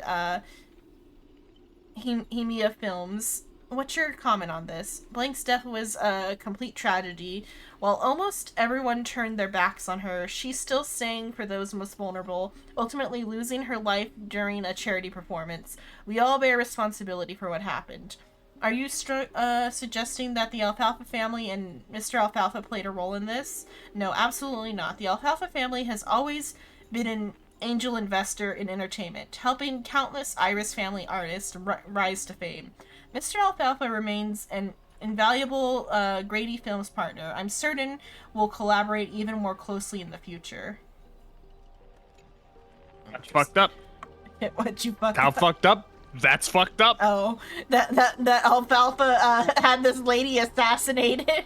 Hemia Films. What's your comment on this? Blank's death was a complete tragedy. While almost everyone turned their backs on her, she still sang for those most vulnerable, ultimately losing her life during a charity performance. We all bear responsibility for what happened. Are you suggesting that the Alfalfa family and Mr. Alfalfa played a role in this? No, absolutely not. The Alfalfa family has always been an angel investor in entertainment, helping countless Iris family artists rise to fame. Mr. Alfalfa remains an invaluable Grady Films partner. I'm certain we'll collaborate even more closely in the future. That's fucked up. What you fucked How up? fucked up? That's fucked up. Oh, that Alfalfa had this lady assassinated.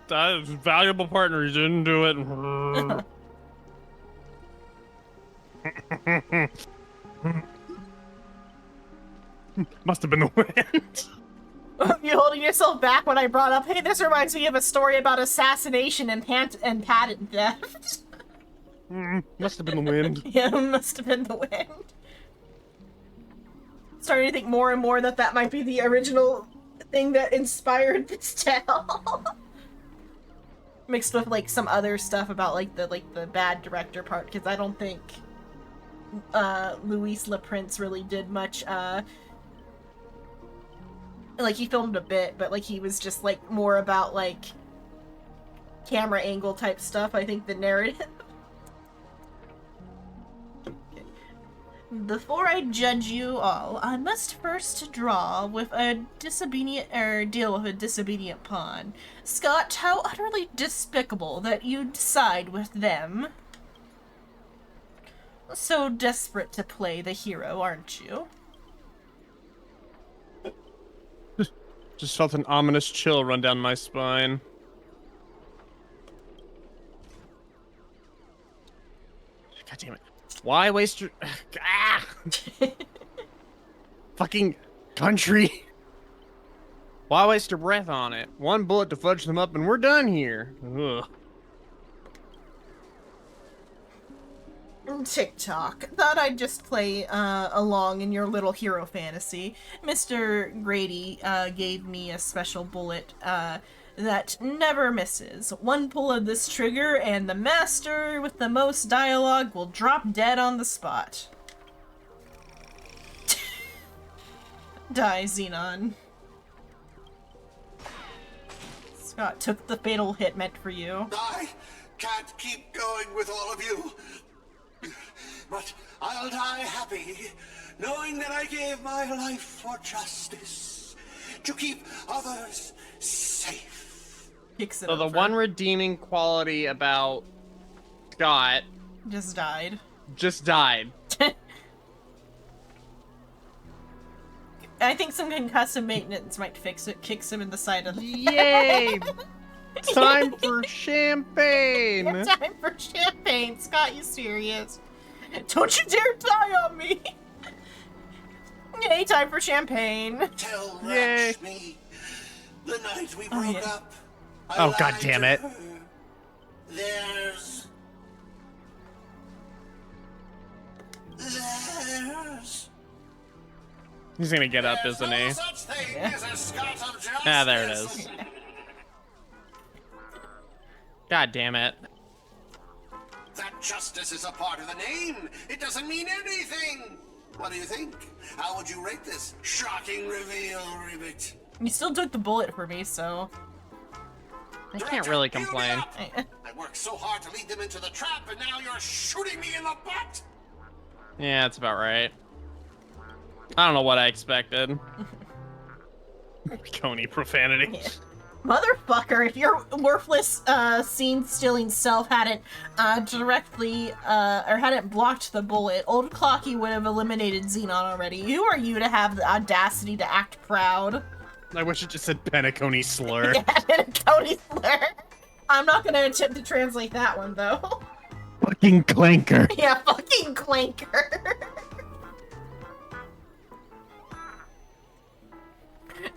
That valuable partner. He didn't do it. Must have been the wind. You holding yourself back when I brought up, hey, this reminds me of a story about assassination and patent theft. Must have been the wind. Yeah, it must have been the wind. Starting to think more and more that might be the original thing that inspired this tale. Mixed with like some other stuff about like the bad director part, because I don't think Luis LaPrince really did much like he filmed a bit, but like he was just like more about like camera angle type stuff, I think, the narrative. Before I judge you all, I must first deal with a disobedient pawn. Scott, how utterly despicable that you'd side with them. So desperate to play the hero, aren't you? Just felt an ominous chill run down my spine. God damn it. Why waste your... Ah! Fucking country. Why waste your breath on it? One bullet to fudge them up and we're done here. Ugh. TikTok. Thought I'd just play along in your little hero fantasy. Mr. Grady gave me a special bullet that never misses. One pull of this trigger and the master with the most dialogue will drop dead on the spot. Die, Xenon. Scott took the fatal hit meant for you. I can't keep going with all of you. But I'll die happy, knowing that I gave my life for justice, to keep others safe. Kicks it So the over. one redeeming quality about Scott just died. just died. I think some concussive maintenance might fix it. Kicks him in the side of the Yay! Time for champagne! Time for champagne. Scott, you serious? Don't you dare die on me! Yay, time for champagne. Tell Yay. Rashmi, the night we Oh, broke yeah. up. Oh, I God lied damn to it. her. There's He's gonna get up, There's isn't no he? such thing as a Scott of justice. Ah, there it is. God damn it. That justice is a part of the name. It doesn't mean anything. What do you think? How would you rate this shocking reveal, Ribbit? You still took the bullet for me, so... I can't really complain. I worked so hard to lead them into the trap, and now you're shooting me in the butt! Yeah, that's about right. I don't know what I expected. Coney profanity. Yeah. Motherfucker, if your worthless scene-stealing self hadn't directly or hadn't blocked the bullet, old Clocky would have eliminated Xenon already. Who are you to have the audacity to act proud? I wish it just said Penacony slur. Yeah, Penacony slur. I'm not gonna attempt to translate that one though. Fucking clanker. Yeah, fucking clanker.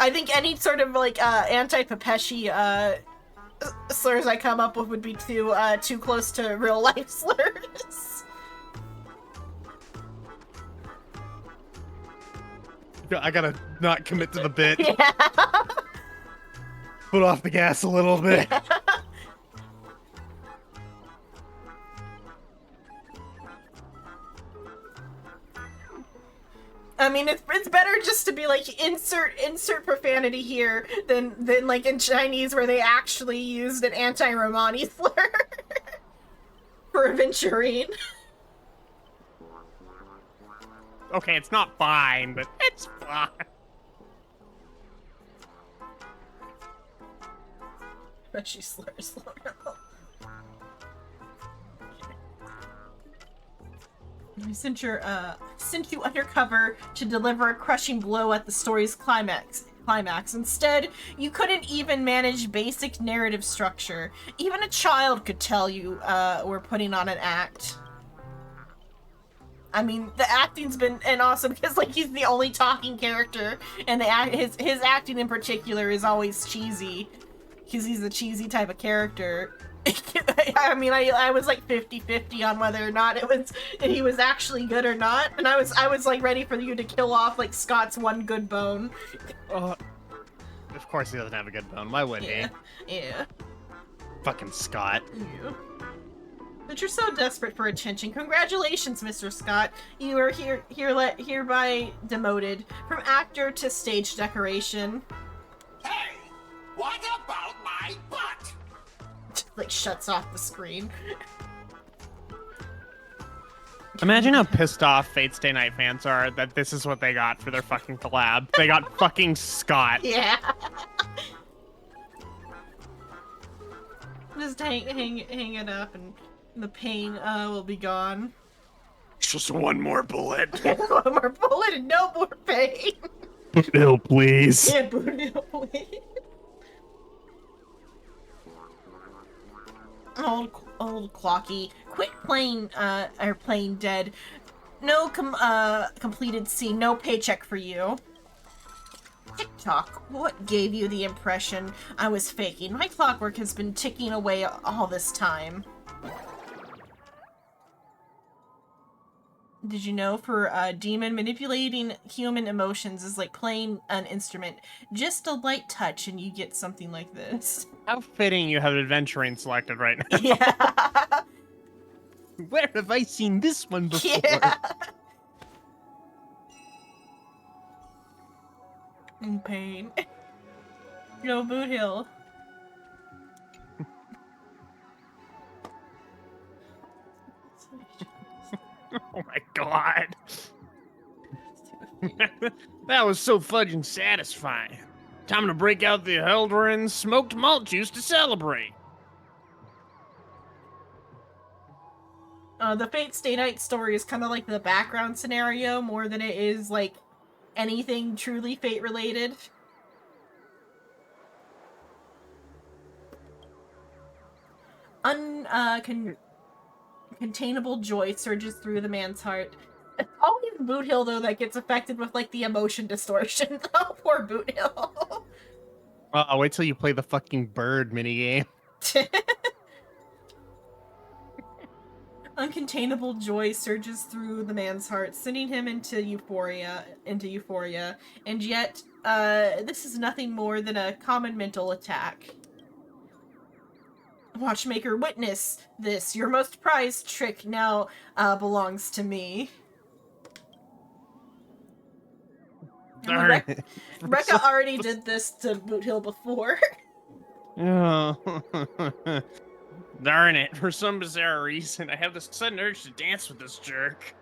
I think any sort of like anti-Pepeshi slurs I come up with would be too close to real life slurs. I gotta not commit to the bit. Yeah. Put off the gas a little bit. I mean, it's better just to be like insert profanity here than like in Chinese where they actually used an anti-Romani slur for Aventurine. Okay, it's not fine, but it's fine. But she slurs. We sent you undercover to deliver a crushing blow at the story's climax. Instead, you couldn't even manage basic narrative structure. Even a child could tell you we're putting on an act. I mean, the acting's been awesome because like he's the only talking character, and his acting in particular is always cheesy because he's a cheesy type of character. I mean, I was like 50-50 on whether or not he was actually good or not, and I was like ready for you to kill off like Scott's one good bone. Of course he doesn't have a good bone. Why would he? Yeah. Fucking Scott. Yeah. But you're so desperate for attention. Congratulations, Mr. Scott. You are hereby demoted from actor to stage decoration. Hey! What about my butt? Like shuts off the screen. Imagine how pissed off Fate Stay Night fans are that this is what they got for their fucking collab. They got fucking Scott. Yeah. Just hang it up and the pain will be gone. Just one more bullet. One more bullet and no more pain. Bill, please. Yeah, Boonhill, please. Old Clocky, quit playing dead. No completed scene, no paycheck for you. TikTok, what gave you the impression I was faking? My clockwork has been ticking away all this time. Did you know for a demon, manipulating human emotions is like playing an instrument. Just a light touch and you get something like this. How fitting you have Aventurine selected right now. Yeah. Where have I seen this one before? Yeah. In pain. Go Boot Hill. Oh my god. That was so fudging satisfying. Time to break out the Eldrin smoked malt juice to celebrate. The Fate Stay Night story is kind of like the background scenario more than it is like anything truly Fate related. Containable joy surges through the man's heart. It's always Boot Hill though that gets affected with like the emotion distortion. Oh, poor Boot Hill. I'll wait till you play the fucking bird minigame. Uncontainable joy surges through the man's heart, sending him into euphoria, and yet, this is nothing more than a common mental attack. Watchmaker, witness this. Your most prized trick now belongs to me. Darn. Rekka already did this to Boot Hill before. Oh. Darn it. For some bizarre reason, I have this sudden urge to dance with this jerk.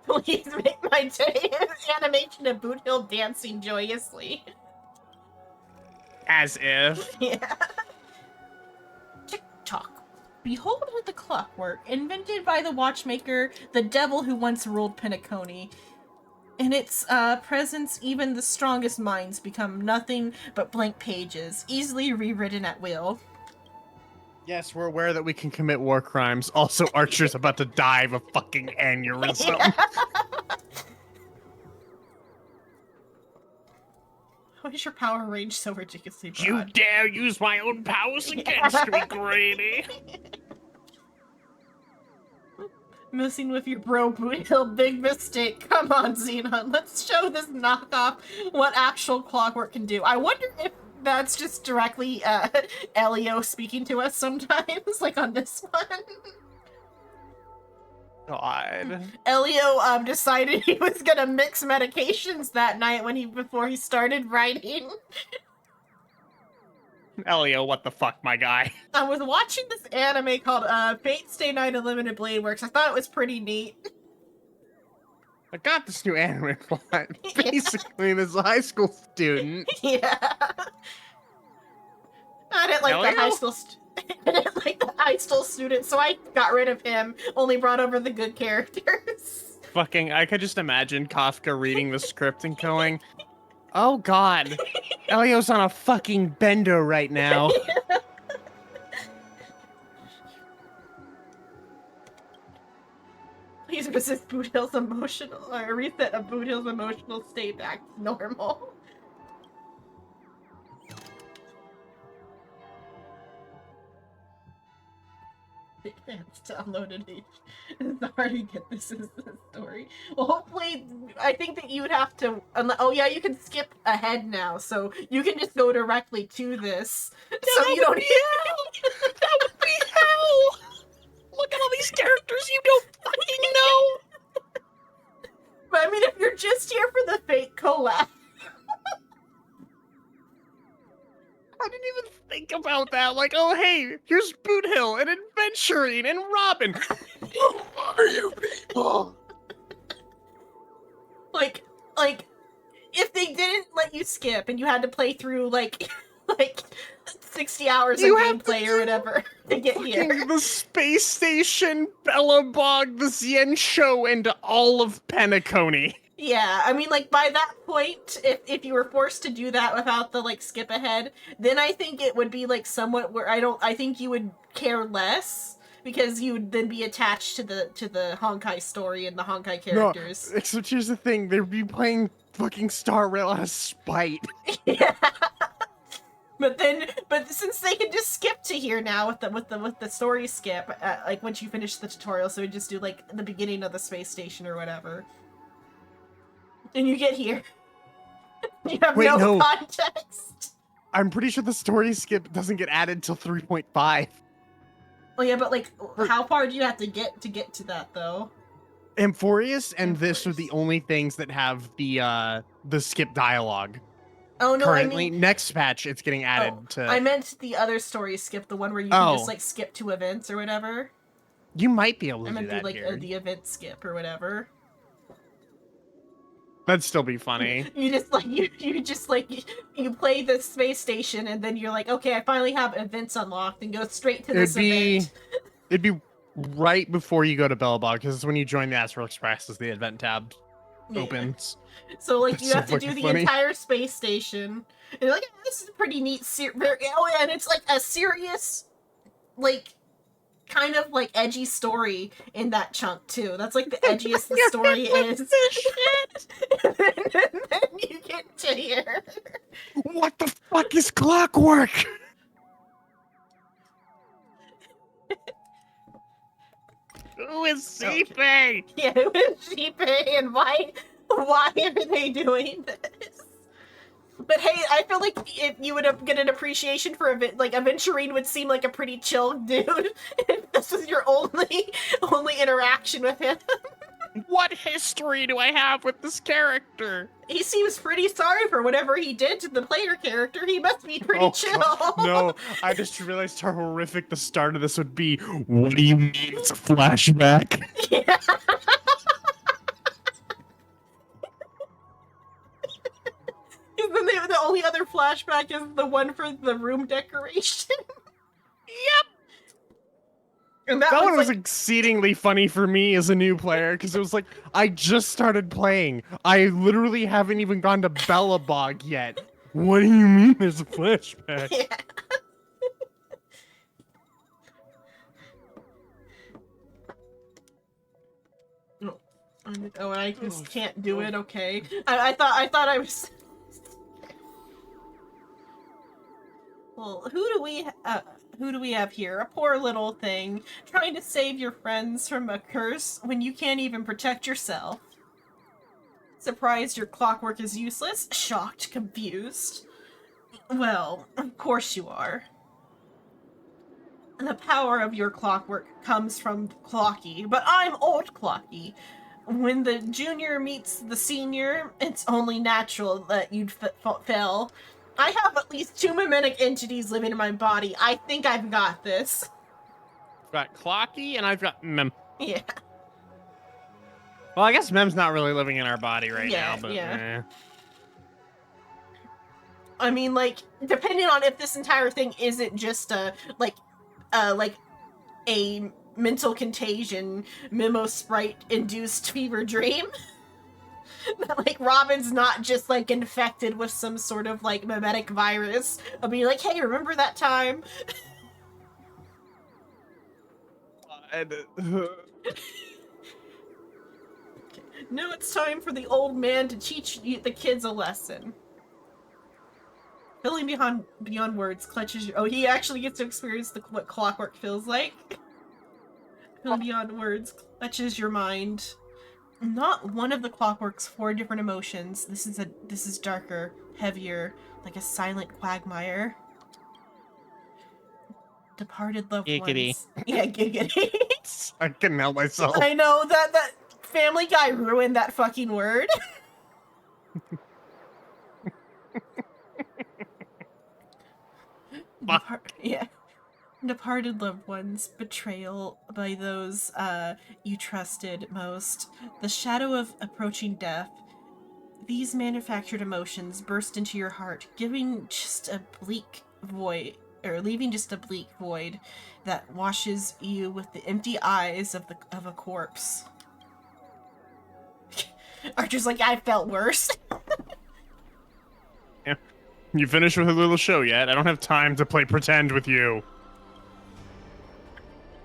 Please make my day animation of Boot Hill dancing joyously. As if. Yeah. Tick-tock. Behold the clockwork, invented by the watchmaker, the devil who once ruled Penacony. In its presence, even the strongest minds become nothing but blank pages, easily rewritten at will. Yes, we're aware that we can commit war crimes. Also, Archer's about to die of a fucking aneurysm. Why is your power range so ridiculously broad? You dare use my own powers against me, Grady? Messing with your bro Boot Hill, big mistake. Come on, Xenon, let's show this knockoff what actual clockwork can do. I wonder if that's just directly Elio speaking to us sometimes, like on this one. God. Elio decided he was gonna mix medications that night before he started writing. Elio, what the fuck, my guy? I was watching this anime called Fate Stay Night Unlimited Blade Works. I thought it was pretty neat. I got this new anime plot. Basically, this high school student. Yeah. I didn't like the high Elio? school I didn't like the high school student, so I got rid of him. Only brought over the good characters. Fucking, I could just imagine Kafka reading the script and going, oh god, Elio's on a fucking bender right now. Please resist Boot Hill's reset of Boot Hill's emotional state back to normal. It's downloaded it. It's hard to get this is the story. Well, hopefully, I think that you would have to. Oh yeah, you can skip ahead now, so you can just go directly to this. So you don't. That would be hell! Look at all these characters you don't fucking know! But I mean, if you're just here for the fake collab. I didn't even think about that. Like, oh hey, here's Boot Hill and Adventuring and Robin. Who are you people? Like, if they didn't let you skip and you had to play through like 60 hours of You have to gameplay or whatever to get here. Fucking the space station, Bellabog, the Zien Show, and all of Penacony. Yeah, I mean, like, by that point, if you were forced to do that without the, like, skip ahead, then I think it would be, like, somewhat where I think you would care less, because you would then be attached to the Honkai story and the Honkai characters. No, except here's the thing, they'd be playing fucking Star Rail out of spite. Yeah. But since they can just skip to here now with the story skip, like, once you finish the tutorial, so we just do, like, the beginning of the space station or whatever. And you get here. You have Wait, no. context. I'm pretty sure the story skip doesn't get added till 3.5. Oh yeah, but like, how far do you have to get to that though? Amphorius and this are the only things that have the skip dialogue. Oh no, Currently, I mean, next patch it's getting added to. I meant the other story skip, the one where you can just like skip to events or whatever. You might be able to I do meant that like here. the event skip or whatever. That'd still be funny. You just like you play the space station and then you're like, okay, I finally have events unlocked, and go straight to this event. It'd be right before you go to Bellabog, because it's when you join the Astral Express as the event tab opens. So like That's you so have to do fucking the funny. entire space station. And you're like, oh, this is a pretty neat and it's like a serious, like, kind of like edgy story in that chunk too. That's like the edgiest the story is. And then you get to here. What the fuck is clockwork? Who is Sipe? Yeah, who is Sheepay and why are they doing this? But hey, I feel like if you would get an appreciation for Aventurine would seem like a pretty chill dude if this was your only interaction with him. What history do I have with this character? He seems pretty sorry for whatever he did to the player character. He must be pretty chill. God, no, I just realized how horrific the start of this would be. What do you mean it's a flashback? Yeah. Then the only other flashback is the one for the room decoration. Yep. And That one was like, exceedingly funny for me as a new player, because it was like, I just started playing. I literally haven't even gone to Bellabog yet. What do you mean there's a flashback? yeah. Oh, I just can't do it. Okay, I thought I was. Well, who do we have here? A poor little thing trying to save your friends from a curse when you can't even protect yourself. Surprised your clockwork is useless? Shocked? Confused? Well, of course you are. The power of your clockwork comes from Clocky, but I'm old Clocky. When the junior meets the senior, it's only natural that you'd fail. I have at least 2 mimetic entities living in my body. I think I've got this. I've got Clocky and I've got Mem. Yeah. Well, I guess Mem's not really living in our body right Yeah, now, but yeah. I mean, like, depending on if this entire thing isn't just a mental contagion, Memo Sprite induced fever dream. That, like, Robin's not just, like, infected with some sort of, like, mimetic virus. I'll be like, hey, remember that time? No, it's time for the old man to teach the kids a lesson. Feeling beyond words clutches your... Oh, he actually gets to experience what clockwork feels like. Feeling beyond words clutches your mind. Not one of the clockwork's 4 different emotions. This is darker, heavier, like a silent quagmire. Departed loved Giggity. ones. Yeah, giggity. I couldn't help myself. I know that Family Guy ruined that fucking word. Yeah. Departed loved ones, betrayal by those you trusted most, the shadow of approaching death. These manufactured emotions burst into your heart, leaving just a bleak void that washes you with the empty eyes of a corpse. Archer's like, I felt worse. Yeah. You finished with a little show yet? I don't have time to play pretend with you.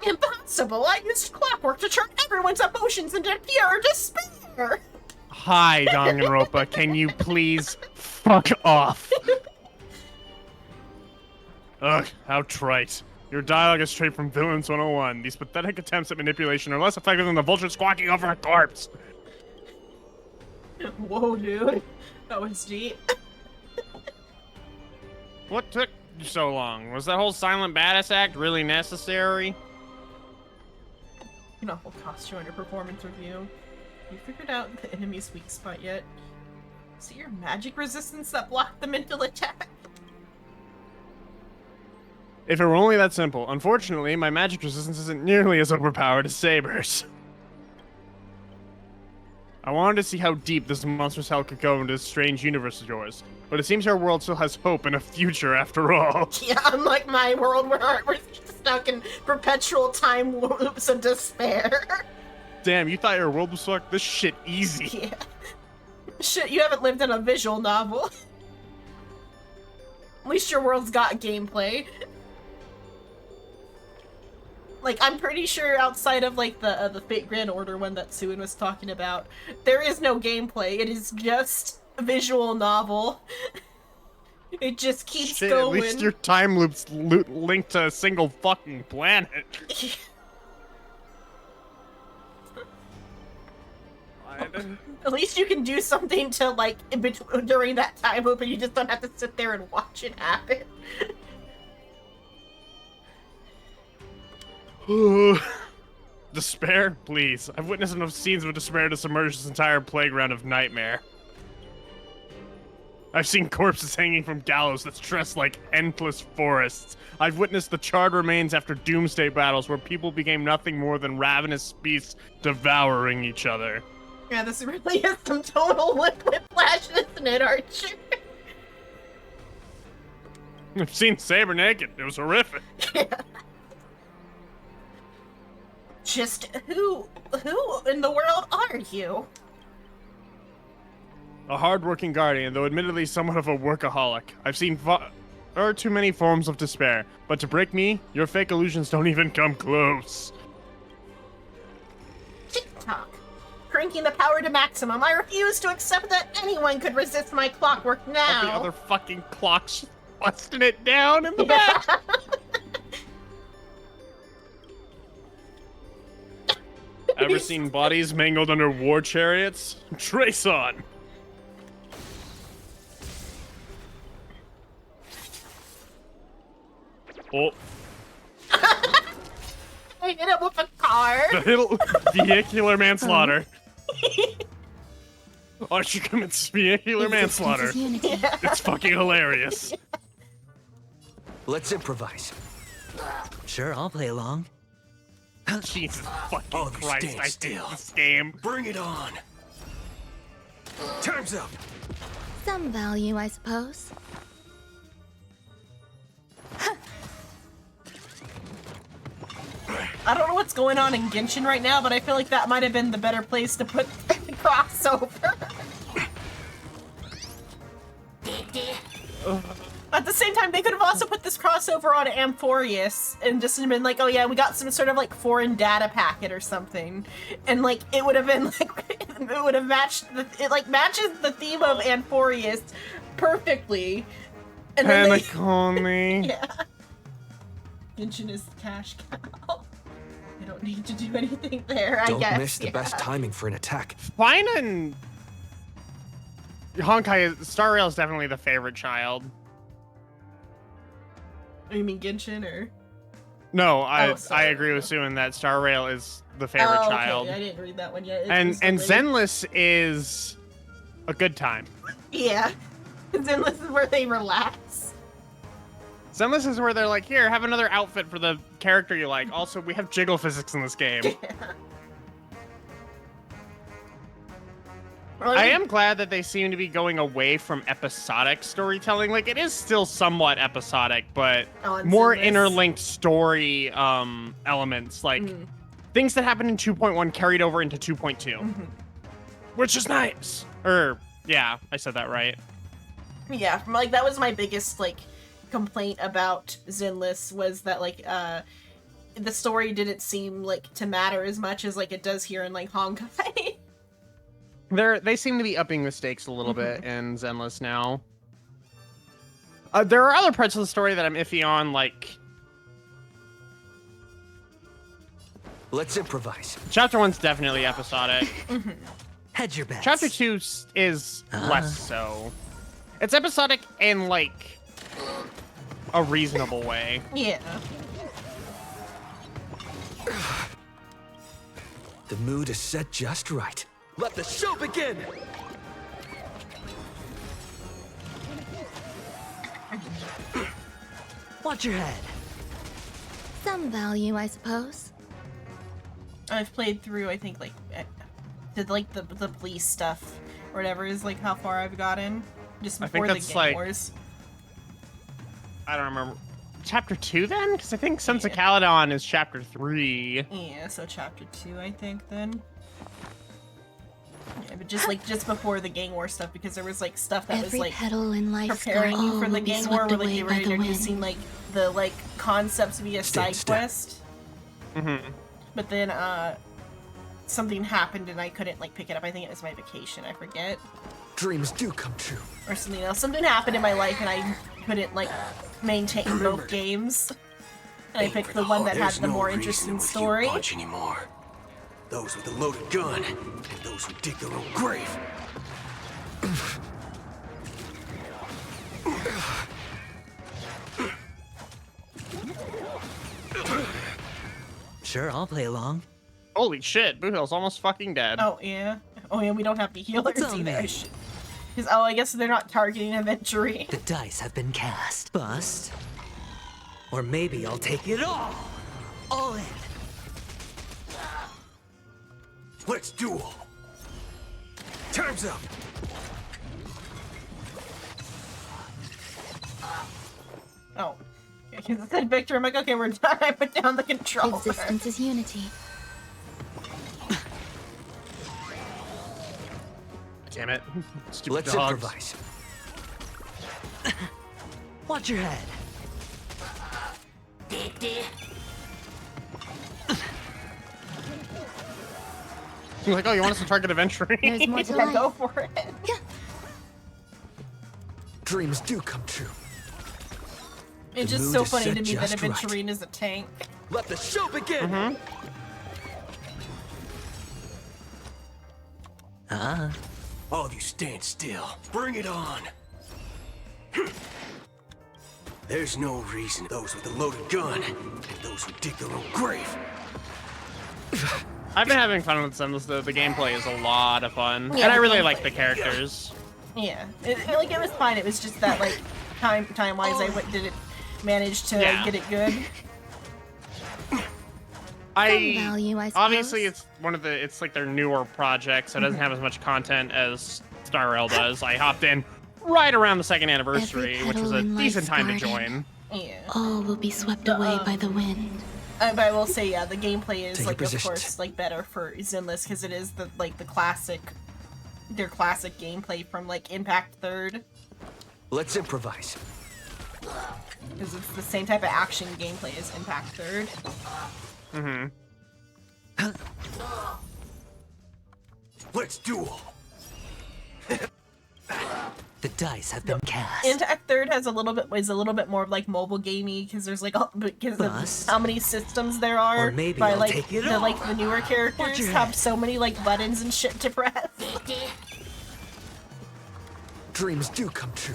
Impossible! I used clockwork to turn everyone's emotions into pure despair! Hi, Danganronpa. Can you please fuck off? Ugh, how trite. Your dialogue is straight from Villains 101. These pathetic attempts at manipulation are less effective than the vulture squawking over a corpse. Whoa, dude. That was deep. What took you so long? Was that whole silent badass act really necessary? An awful cost you on your performance review. You figured out the enemy's weak spot yet? Is it your magic resistance that blocked the mental attack? If it were only that simple. Unfortunately, my magic resistance isn't nearly as overpowered as Saber's. I wanted to see how deep this monstrous hell could go into this strange universe of yours, but it seems our world still has hope and a future after all. Yeah, unlike my world where we're stuck in perpetual time loops of despair. Damn, you thought your world was fucked? This shit easy. Yeah. Shit, you haven't lived in a visual novel. At least your world's got gameplay. Like, I'm pretty sure outside of, like, the Fate Grand Order one that Suin was talking about, there is no gameplay. It is just a visual novel. It just keeps Shit, going. at least your time loop's linked to a single fucking planet. At least you can do something to, like, during that time loop, and you just don't have to sit there and watch it happen. Despair? Please. I've witnessed enough scenes of despair to submerge this entire playground of nightmare. I've seen corpses hanging from gallows that stress like endless forests. I've witnessed the charred remains after doomsday battles where people became nothing more than ravenous beasts devouring each other. Yeah, this really is some total whiplash, isn't it, Archer? I've seen Saber naked. It was horrific. Just who in the world are you? A hard-working guardian, though admittedly somewhat of a workaholic. I've seen far too many forms of despair, but to break me, your fake illusions don't even come close. TikTok. Cranking the power to maximum. I refuse to accept that anyone could resist my clockwork now. All the other fucking clocks busting it down in the back. Ever seen bodies mangled under war chariots? Trace on. Oh, I hit him with a car. vehicular manslaughter. Archer commits vehicular manslaughter. It's fucking hilarious. Let's improvise. Sure, I'll play along. Jesus fucking Oh, you Christ, stand I still. hate this game. Bring it on. Time's up. Some value, I suppose. I don't know what's going on in Genshin right now, but I feel like that might have been the better place to put the crossover. At the same time, they could have also put this crossover on Amphorius and just been like, oh yeah, we got some sort of like foreign data packet or something. And like, it would have been like, it would have matched, it like matches the theme of Amphorius perfectly. And then Panic on me. yeah. Genshin is the cash cow. I don't need to do anything there, I Don't guess. miss the best timing for an attack. Fine and Honkai, Star Rail is definitely the favorite child. You mean Genshin or? No, I sorry. agree with Sue in that Star Rail is the favorite Oh, okay. child. I didn't read that one yet. It And was and delayed. Zenless is a good time. Yeah. Zenless is where they relax. Zenless is where they're like, here, have another outfit for the character you like. Also, we have jiggle physics in this game. I am glad that they seem to be going away from episodic storytelling. Like, it is still somewhat episodic, but On more Zenless. interlinked story elements. Like, things that happened in 2.1 carried over into 2.2. Which is nice. Yeah, I said that right. Yeah, like that was my biggest like complaint about Zenless was that like the story didn't seem like to matter as much as like it does here in like Honkai. They seem to be upping the stakes a little bit in Zenless now. There are other parts of the story that I'm iffy on, like Let's improvise. Chapter 1's definitely episodic. Hedge your bets. Chapter 2 is less so. It's episodic in, like, a reasonable way. Yeah. The mood is set just right. Let the show begin! Watch your head. Some value, I suppose. I've played through I think like did like the police stuff or whatever is like how far I've gotten just I think before the that's, Game like- Wars. I don't remember. Chapter 2 then? Because I think Sons of Caledon is chapter 3. Yeah, so chapter 2 I think then. Yeah, but just before the Gang War stuff because there was like stuff that was Every like petal in life's preparing you garden for the will be Gang War swept where like away they were by the wind. introducing like the like concepts via Stand side still. quest. Mm-hmm. But then something happened and I couldn't like pick it up. I think it was my vacation, I forget. Dreams do come true. Or something else. Something happened in my life and I couldn't like maintain both games. And I Aim picked for the one that had There's the no more reason interesting to story. punch anymore. Those with a loaded gun and those who dig their own grave. Sure, I'll play along. Holy shit, Boot Hill's almost fucking dead. Oh yeah. Oh yeah, we don't have the healers What's on either. me? Because I guess they're not targeting Aventurine. The dice have been cast. Bust. Or maybe I'll take it all. All in. Let's duel. Time's up. Oh. Because it said Victor, I'm like, okay, we're done. I put down the controller. Existence is unity. Damn it. Stupid Let's dogs. improvise. Watch your head. You're like, oh, you want us to target Aventurine? There's more to Yeah, life. go for it. Dreams do come true. It's The just mood so is funny set to me that just right. Aventurine is a tank. Let the show begin. Ah. All of you stand still. Bring it on. There's no reason those with a loaded gun and those who dig their own grave. I've been having fun with Zenless though. The gameplay is a lot of fun. Yeah, And I the really gameplay- like the characters. Yeah. Like, it was fine. It was just that, like, time-wise, didn't manage to Yeah. get it good. Some value, I suppose. Obviously it's it's like their newer project, so it doesn't have as much content as Star Rail does. I hopped in right around the second anniversary, Every which was petal a in decent life's time to garden. join. Yeah. All will be swept away by the wind. But I will say, yeah, the gameplay is, Take like, your of positions. course, like, better for Zenless, because it is the classic, their classic gameplay from, like, Impact Third. Let's improvise. Because it's the same type of action gameplay as Impact Third. Mm-hmm. Let's duel. The dice have been cast. Impact Third is a little bit more like mobile gamey because there's like because Bust. of how many systems there are. Or maybe by I'll like take it the all. like the newer characters your have head. so many like buttons and shit to press. Dreams do come true.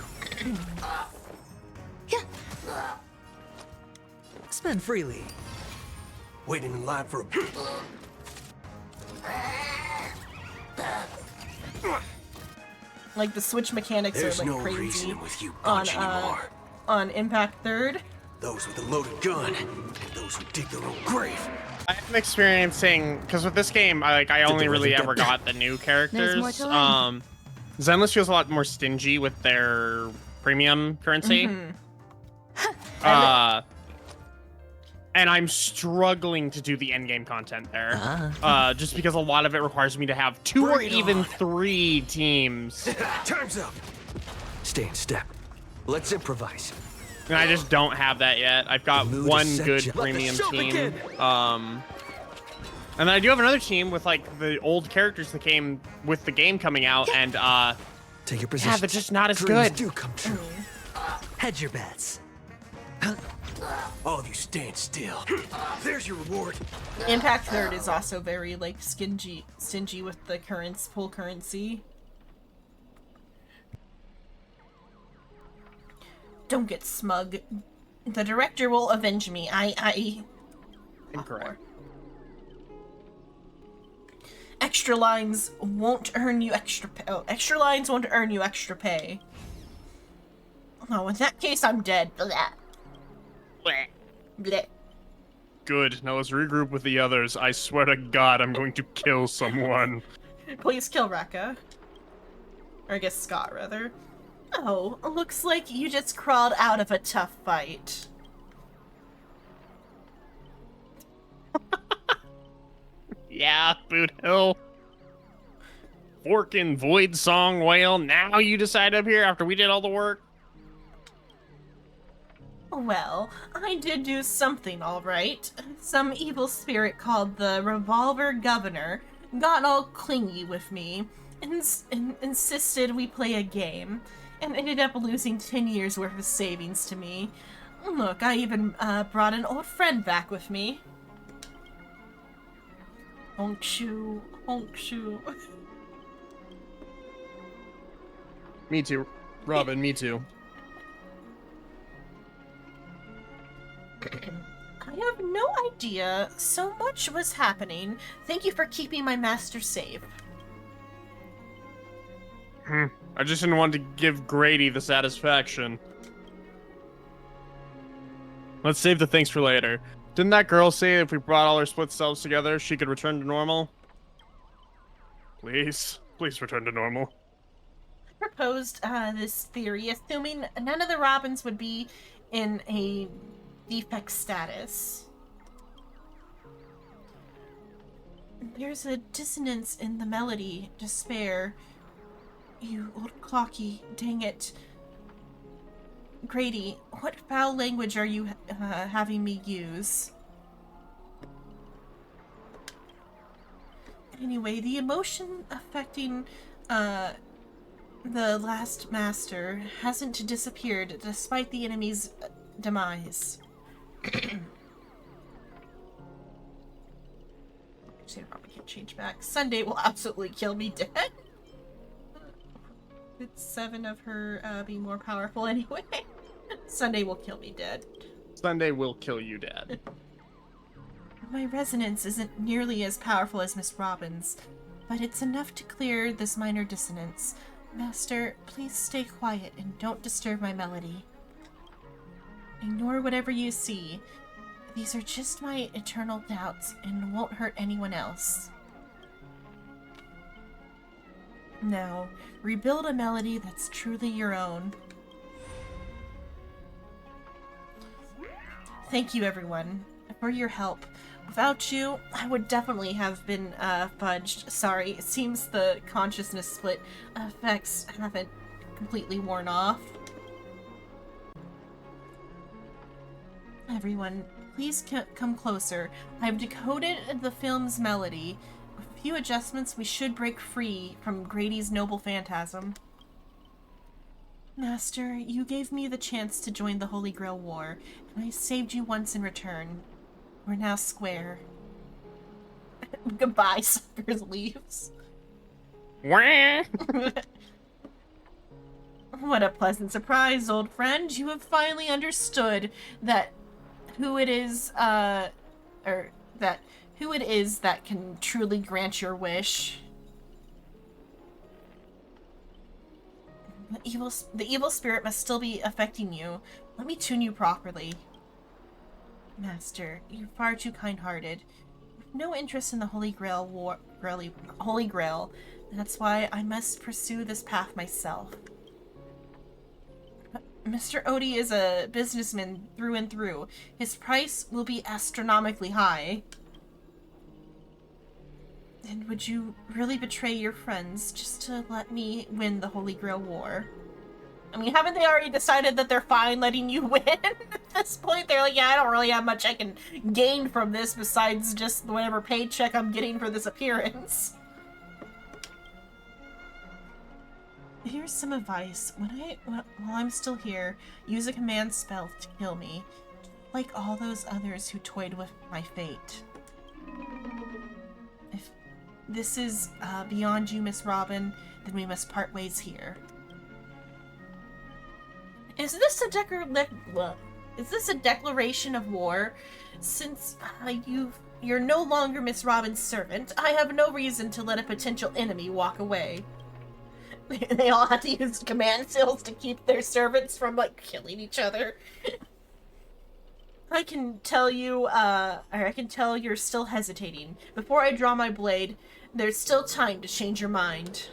Spend freely. Waiting in line for a... Like the switch mechanics There's are like no crazy reason with you on bunch anymore. on Impact Third. Those with a loaded gun and those who dig their own grave. I'm experiencing because with this game, I only the really rhythm ever get got the new characters. more to learn. Zenless feels a lot more stingy with their premium currency. And I'm struggling to do the endgame content there. Just because a lot of it requires me to have 2 or Bring it even on. 3 teams. Time's up. Stay in step. Let's improvise. And I just don't have that yet. I've got The mood is one set, good Jeff. Let the premium show team. begin. And then I do have another team with like the old characters that came with the game coming out, and Take your position. they're just not as Dreams good. do come true. Hedge your bets. All of you stand still. There's your reward. Impact Third is also very like stingy with the full currency. Don't get smug. The director will avenge me. Incorrect. Extra lines won't earn you extra pay. Oh, extra lines won't earn you extra pay. Oh, in that case, I'm dead. Blah. Bleh. Blah. Good. Now let's regroup with the others. I swear to God, I'm going to kill someone. Please kill Rekka. Or I guess Scott, rather. Oh, looks like you just crawled out of a tough fight. Yeah, Boot Hill. Forkin' Void Song Whale. Now you decide up here after we did all the work. Well, I did do something alright. Some evil spirit called the Revolver Governor got all clingy with me and insisted we play a game, and ended up losing 10 years worth of savings to me. Look, I even brought an old friend back with me. Honkshoe, honkshoe. Me too. Robin, me too. I I have no idea. So much was happening. Thank you for keeping my master safe. I just didn't want to give Grady the satisfaction. Let's save the thanks for later. Didn't that girl say if we brought all our split selves together, she could return to normal? Please. Please return to normal. I proposed this theory, assuming none of the Robins would be in a defect status. There's a dissonance in the melody. Despair. You old clocky, dang it. Grady, what foul language are you having me use? Anyway, the emotion affecting the last master hasn't disappeared despite the enemy's demise. Actually, I probably can't change back. Sunday will absolutely kill me dead. It's 7 of her being more powerful anyway. Sunday will kill me dead. Sunday will kill you, Dad. My resonance isn't nearly as powerful as Miss Robin's, but it's enough to clear this minor dissonance. Master, please stay quiet and don't disturb my melody. Ignore whatever you see. These are just my eternal doubts and won't hurt anyone else. Now, rebuild a melody that's truly your own. Thank you, everyone, for your help. Without you, I would definitely have been fudged. Sorry, it seems the consciousness split effects haven't completely worn off. Everyone, please come closer. I've decoded the film's melody. With a few adjustments, we should break free from Grady's noble phantasm. Master, you gave me the chance to join the Holy Grail War, and I saved you once in return. We're now square. Goodbye, suckers leaves. Wah! What a pleasant surprise, old friend. You have finally understood that who it is that can truly grant your wish. The evil spirit must still be affecting you. Let me tune you properly. Master, you're far too kind-hearted. No interest in the Holy Grail Holy Grail. That's why I must pursue this path myself. Mr. Odie is a businessman through and through. His price will be astronomically high. And would you really betray your friends just to let me win the Holy Grail War? I mean, haven't they already decided that they're fine letting you win at this point? They're like, yeah, I don't really have much I can gain from this besides just whatever paycheck I'm getting for this appearance. Here's some advice. While I'm still here, use a command spell to kill me, like all those others who toyed with my fate. If this is beyond you, Miss Robin, then we must part ways here. Is this a declaration of war? Since you're no longer Miss Robin's servant, I have no reason to let a potential enemy walk away. They all have to use command skills to keep their servants from, like, killing each other. I can tell you're still hesitating. Before I draw my blade, there's still time to change your mind.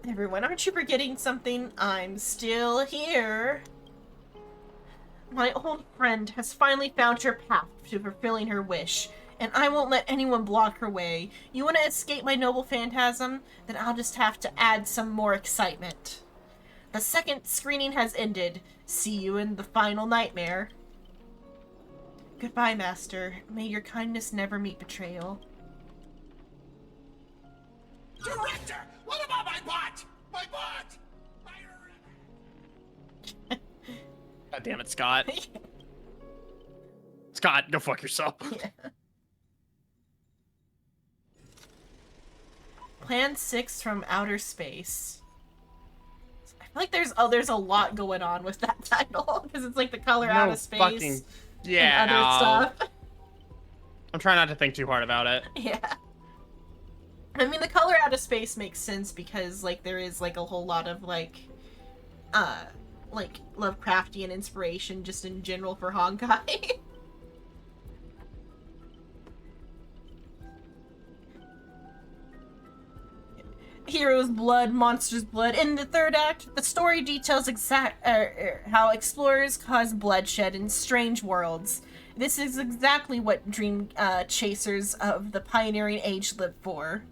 Everyone, aren't you forgetting something? I'm still here. My old friend has finally found her path to fulfilling her wish, and I won't let anyone block her way. You want to escape my noble phantasm? Then I'll just have to add some more excitement. The second screening has ended. See you in the final nightmare. Goodbye, Master. May your kindness never meet betrayal. Director! What about my butt? My butt! God damn it, Scott. Scott, go fuck yourself. Yeah. Plan 6 from outer space. I like there's a lot going on with that title because it's like the color out of space fucking yeah. and other stuff. I'm trying not to think too hard about it. Yeah. I mean, the color out of space makes sense because like there is like a whole lot of like Lovecraftian inspiration just in general for Honkai. Hero's blood, monster's blood. In the third act, the story details how explorers cause bloodshed in strange worlds. This is exactly what dream chasers of the pioneering age live for.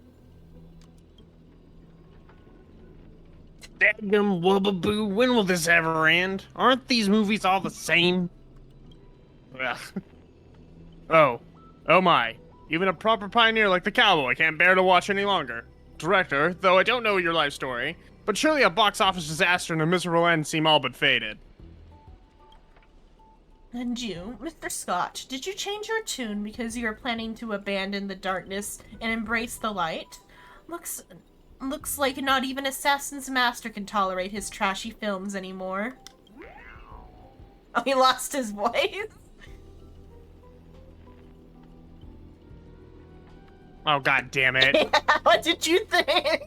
Dadgum wubbaboo, when will this ever end? Aren't these movies all the same? Ugh. Oh my. Even a proper pioneer like the cowboy can't bear to watch any longer. Director, though I don't know your life story, but surely a box office disaster and a miserable end seem all but fated. And you, Mr. Scott, did you change your tune because you are planning to abandon the darkness and embrace the light? Looks like not even Assassin's Master can tolerate his trashy films anymore. Oh, he lost his voice? Oh, god damn it. Yeah, what did you think?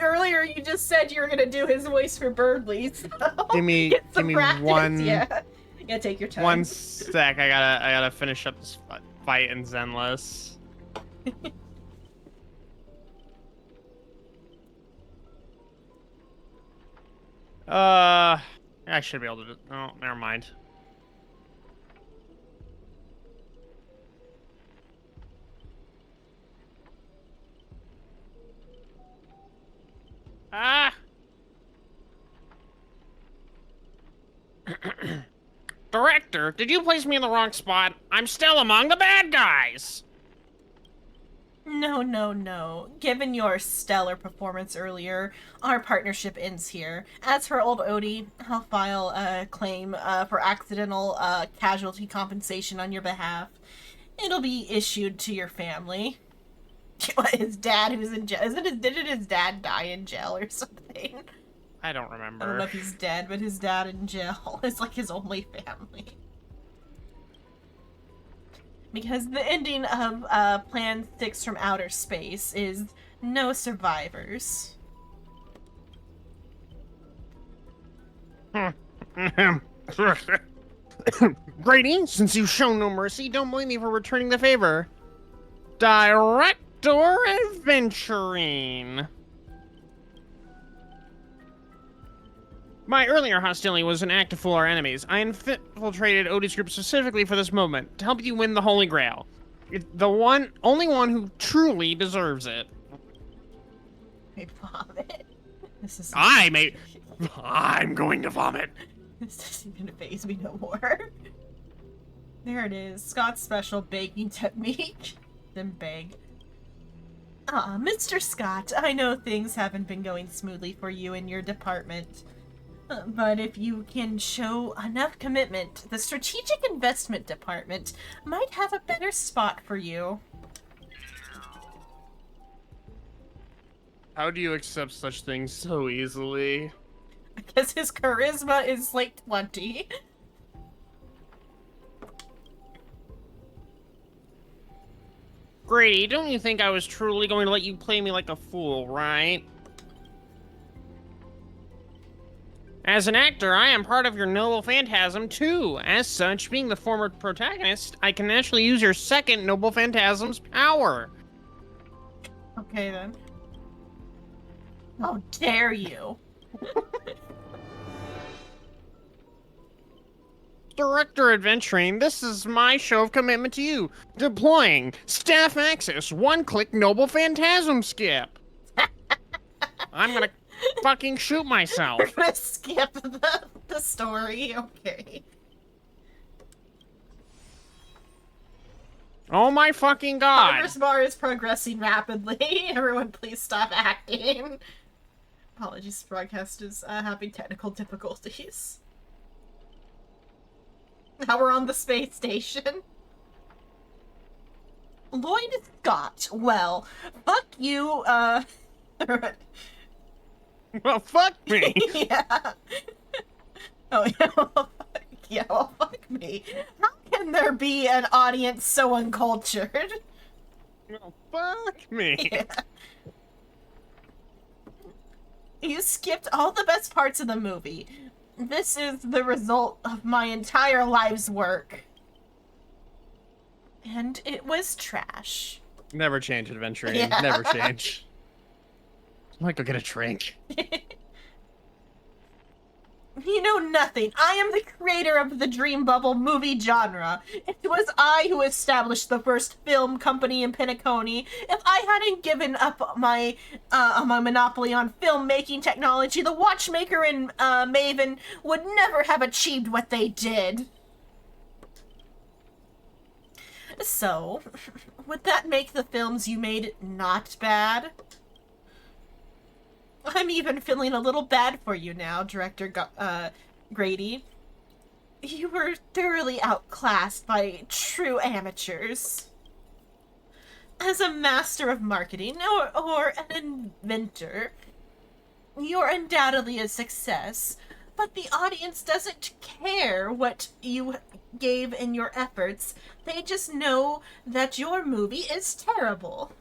Earlier you just said you were gonna do his voice for Birdley, so Give me practice. one. Yeah, take your time. One sec. I gotta finish up this fight in Zenless. I should be able to. Oh, never mind. Ah! Director, did you place me in the wrong spot? I'm still among the bad guys! No. Given your stellar performance earlier, our partnership ends here. As for old Odie, I'll file a claim for accidental casualty compensation on your behalf. It'll be issued to your family. His dad, who's in jail. Didn't his dad die in jail or something? I don't remember. I don't know if he's dead, but his dad in jail is like his only family. Because the ending of Plan 6 from Outer Space is no survivors. Grady, since you've shown no mercy, don't blame me for returning the favor. Director Adventuring. My earlier hostility was an act to fool our enemies. I infiltrated Odie's group specifically for this moment, to help you win the Holy Grail. It's the only one who truly deserves it. I vomit. This is. I'm going to vomit. This isn't gonna faze me no more. There it is. Scott's special baking technique. Then beg. Ah, Mr. Scott, I know things haven't been going smoothly for you in your department. But if you can show enough commitment, the Strategic Investment Department might have a better spot for you. How do you accept such things so easily? I guess his charisma is like 20. Grady, don't you think I was truly going to let you play me like a fool, right? As an actor, I am part of your noble phantasm, too. As such, being the former protagonist, I can actually use your second noble phantasm's power. Okay, then. How dare you? Director Adventuring, this is my show of commitment to you. Deploying Staff Access One-Click Noble Phantasm Skip. I'm gonna fucking shoot myself. We're gonna skip the story, okay. Oh my fucking god. Progress bar is progressing rapidly. Everyone please stop acting. Apologies, broadcast is having technical difficulties. Now we're on the space station. Lloyd Scott, well, fuck you, Well, fuck me. Yeah. Oh yeah. Well, yeah. Well, fuck me. How can there be an audience so uncultured? Well, fuck me. Yeah. You skipped all the best parts of the movie. This is the result of my entire life's work. And it was trash. Never change, Adventuring. Yeah. Never change. I might go get a drink. You know nothing. I am the creator of the Dream Bubble movie genre. It was I who established the first film company in Penacony. If I hadn't given up my monopoly on filmmaking technology, the watchmaker and Maven would never have achieved what they did. So, would that make the films you made not bad? I'm even feeling a little bad for you now, Director Grady. You were thoroughly outclassed by true amateurs. As a master of marketing or an inventor, you're undoubtedly a success, but the audience doesn't care what you gave in your efforts. They just know that your movie is terrible.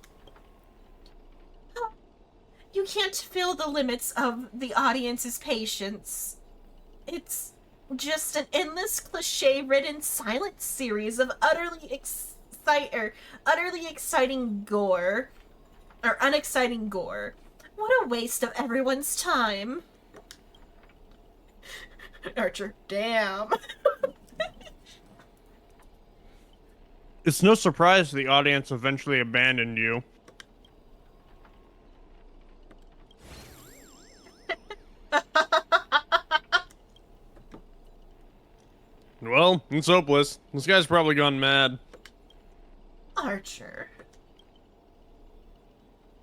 You can't fill the limits of the audience's patience. It's just an endless cliche-ridden silent series of utterly exciting gore. Or unexciting gore. What a waste of everyone's time. Archer, damn. It's no surprise the audience eventually abandoned you. Well, it's hopeless. This guy's probably gone mad. Archer.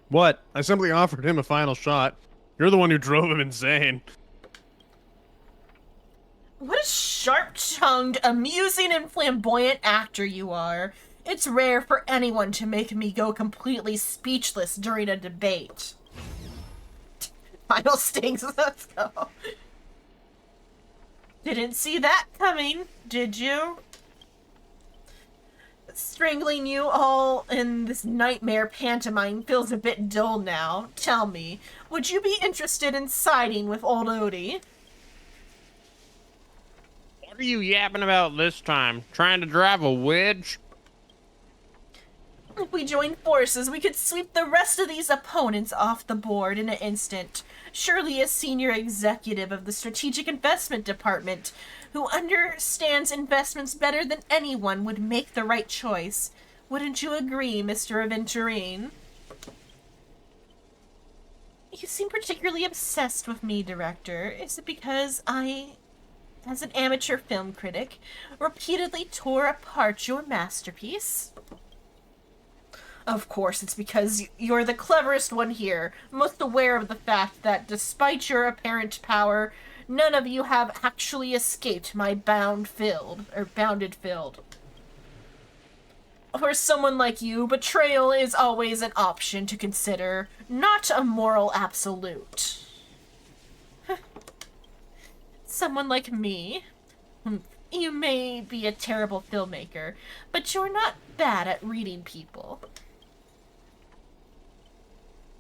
What? I simply offered him a final shot. You're the one who drove him insane. What a sharp-tongued, amusing, and flamboyant actor you are. It's rare for anyone to make me go completely speechless during a debate. Final stings, let's go. Didn't see that coming, did you? Strangling you all in this nightmare pantomime feels a bit dull now. Tell me, would you be interested in siding with old Odie? What are you yapping about this time? Trying to drive a wedge? If we joined forces, we could sweep the rest of these opponents off the board in an instant. Surely a senior executive of the Strategic Investment Department, who understands investments better than anyone, would make the right choice. Wouldn't you agree, Mr. Aventurine? You seem particularly obsessed with me, Director. Is it because I, as an amateur film critic, repeatedly tore apart your masterpiece? Of course, it's because you're the cleverest one here, most aware of the fact that despite your apparent power, none of you have actually escaped my bounded field. For someone like you, betrayal is always an option to consider, not a moral absolute. Someone like me, you may be a terrible filmmaker, but you're not bad at reading people.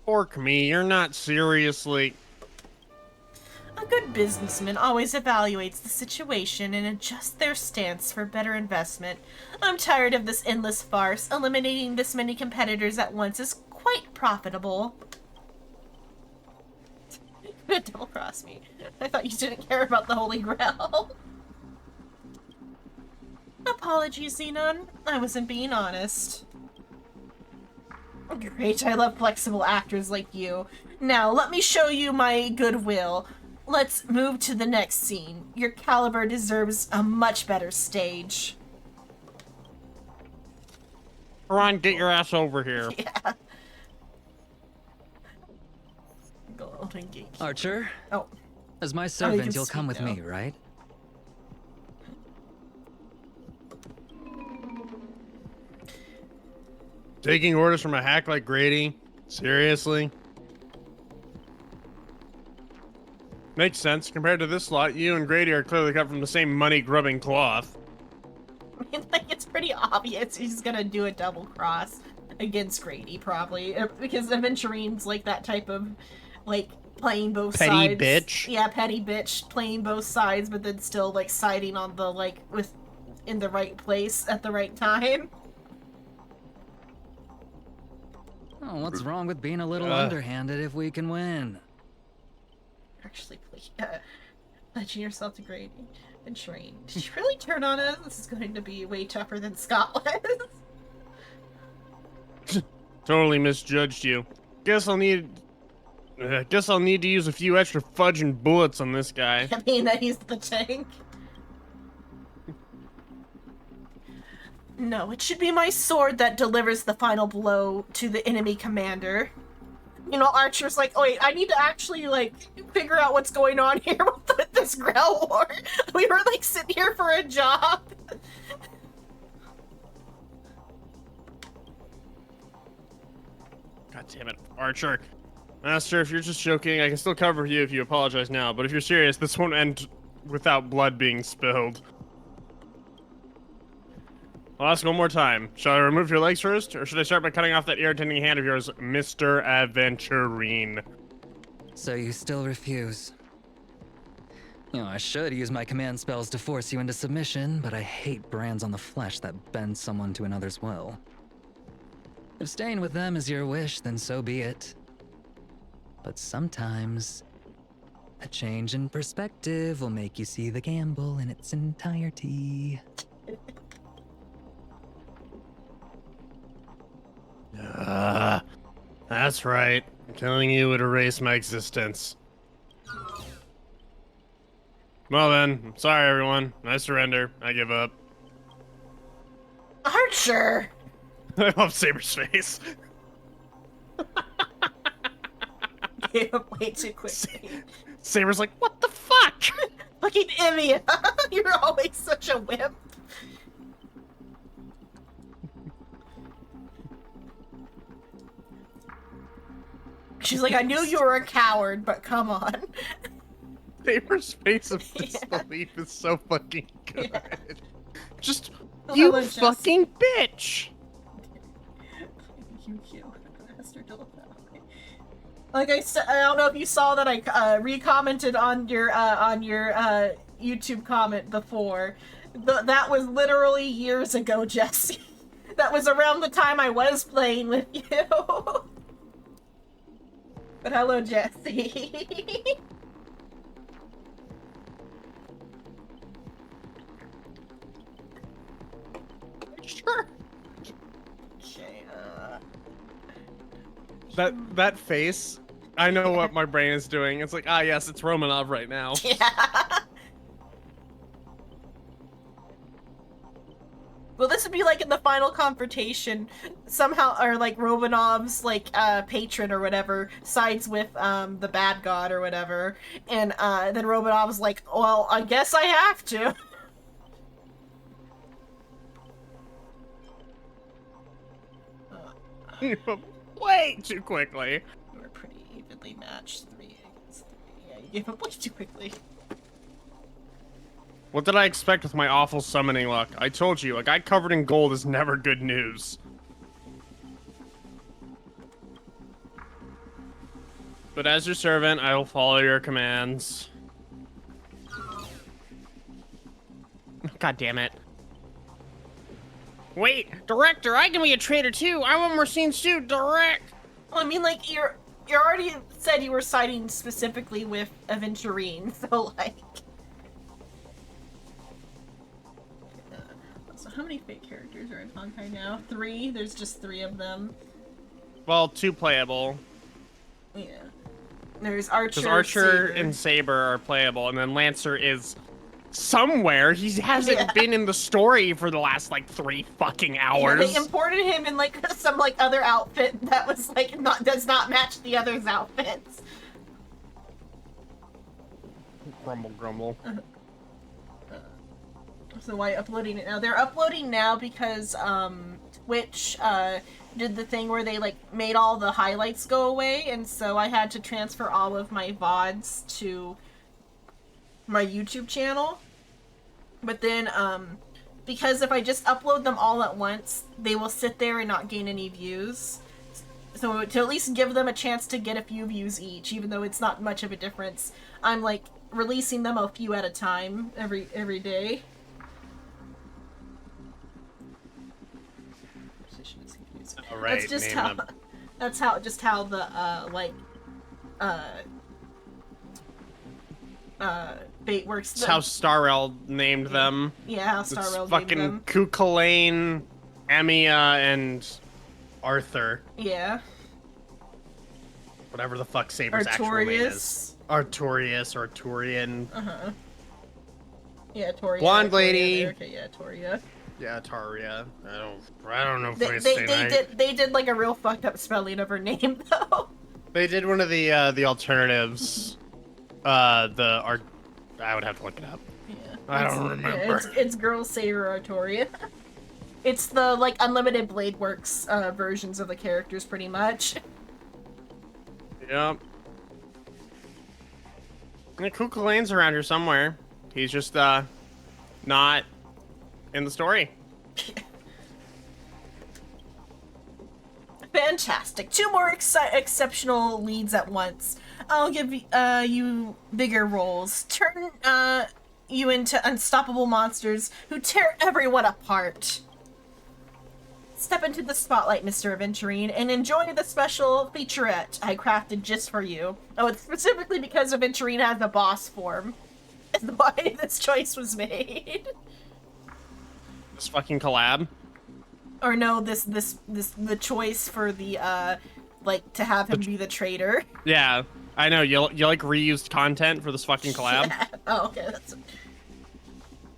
Fork me, you're not seriously... A good businessman always evaluates the situation and adjusts their stance for better investment. I'm tired of this endless farce. Eliminating this many competitors at once is quite profitable. Double-cross me. I thought you didn't care about the Holy Grail. Apologies, Xenon. I wasn't being honest. Great, I love flexible actors like you. Now, let me show you my goodwill. Let's move to the next scene. Your caliber deserves a much better stage. Ron, get your ass over here. Yeah. Golden Gate. Archer, Oh. as my can servant, you'll speak come with now. me, right? Taking orders from a hack like Grady? Seriously? Makes sense. Compared to this lot, you and Grady are clearly cut from the same money-grubbing cloth. I mean, like, it's pretty obvious he's gonna do a double cross against Grady, probably. Because Aventurine's like that type of, like, playing both Petty sides. bitch. Yeah, petty bitch, playing both sides, but then still, like, siding on the, like, in the right place at the right time. Oh, what's wrong with being a little underhanded if we can win? Actually, please, pledging yourself to Grady and Shrine. Did you really turn on us? This is going to be way tougher than Scott was. Totally misjudged you. Guess I'll need to use a few extra fudge and bullets on this guy. I mean that he's the tank. No, it should be my sword that delivers the final blow to the enemy commander. You know, Archer's like, oh wait, I need to actually, like, figure out what's going on here with this Grell War. We were, like, sitting here for a job. God damn it, Archer. Master, if you're just joking, I can still cover you if you apologize now, but if you're serious, this won't end without blood being spilled. I'll ask one more time. Shall I remove your legs first, or should I start by cutting off that irritating hand of yours, Mr. Aventurine? So you still refuse? You know, I should use my command spells to force you into submission, but I hate brands on the flesh that bend someone to another's will. If staying with them is your wish, then so be it. But sometimes, a change in perspective will make you see the gamble in its entirety. That's right. Killing you would erase my existence. Well then, I'm sorry everyone. I surrender. I give up. Archer! I love Saber's face. Gave up way too quickly. Saber's like, what the fuck? Fucking Evia! You're always such a wimp. She's like, I knew you were a coward, but come on. Saber's face of disbelief is so fucking good. Yeah. Just, Oh, you hello, Jess. fucking bitch! Like I said, I don't know if you saw that I re-commented on your YouTube comment before. That was literally years ago, Jesse. That was around the time I was playing with you. But hello, Jesse. Sure. Okay, That face, I know what my brain is doing. It's like, ah yes, it's Romanov right now. yeah. Well, this would be like in the final confrontation, somehow, or like Romanov's like patron or whatever sides with the bad god or whatever, and then Romanov's like, well, I guess I have to. Way too quickly. We're pretty evenly matched, 3 against 3. Yeah, you gave up way too quickly. What did I expect with my awful summoning luck? I told you, a guy covered in gold is never good news. But as your servant, I will follow your commands. God damn it. Wait, Director, I can be a traitor too! I want more scenes too, Direct! Well, I mean, like, you already said you were siding specifically with Aventurine, so, like... So how many fake characters are in Honkai now? 3? There's just 3 of them. Well, 2 playable. Yeah. There's Archer, Because Archer Saber. and Saber are playable, and then Lancer is somewhere. He hasn't been in the story for the last, like, 3 fucking Yeah, hours. they imported him in, like, some, like, other outfit that was, like, does not match the others' outfits. Grumble, grumble. So why uploading it now? They're uploading now because Twitch did the thing where they like made all the highlights go away, and so I had to transfer all of my VODs to my YouTube channel. But then, because if I just upload them all at once, they will sit there and not gain any views. So to at least give them a chance to get a few views each, even though it's not much of a difference, I'm like releasing them a few at a time every day. All right, That's just name how. them. That's how the bait works. That's how Starrel named them. Yeah, how It's Starrel named fucking them. Cuchulainn, Emiya, and Arthur. Yeah. Whatever the fuck Saber's actual name is. Artorias. Artorias or Turian. Uh-huh. Yeah, Toria. Blonde Toria lady. there. Okay, yeah, Toria. Yeah, Taria. I don't know if They, they did like a real fucked up spelling of her name though. They did one of the alternatives. I would have to look it up. Yeah. I don't Yeah, remember. it's Girl Saber Artoria. It's the like Unlimited Blade Works versions of the characters pretty much. Yep. And Cuchulainn's around here somewhere. He's just not in the story. Fantastic. 2 more exceptional leads at once. I'll give you bigger roles. Turn you into unstoppable monsters who tear everyone apart. Step into the spotlight, Mr. Aventurine, and enjoy the special featurette I crafted just for you. Oh, it's specifically because Aventurine has a boss form. That's why this choice was made. This fucking collab. Or no, the choice for the like to have him be the traitor. Yeah, I know. You like reused content for this fucking collab. Yeah. Oh, okay, that's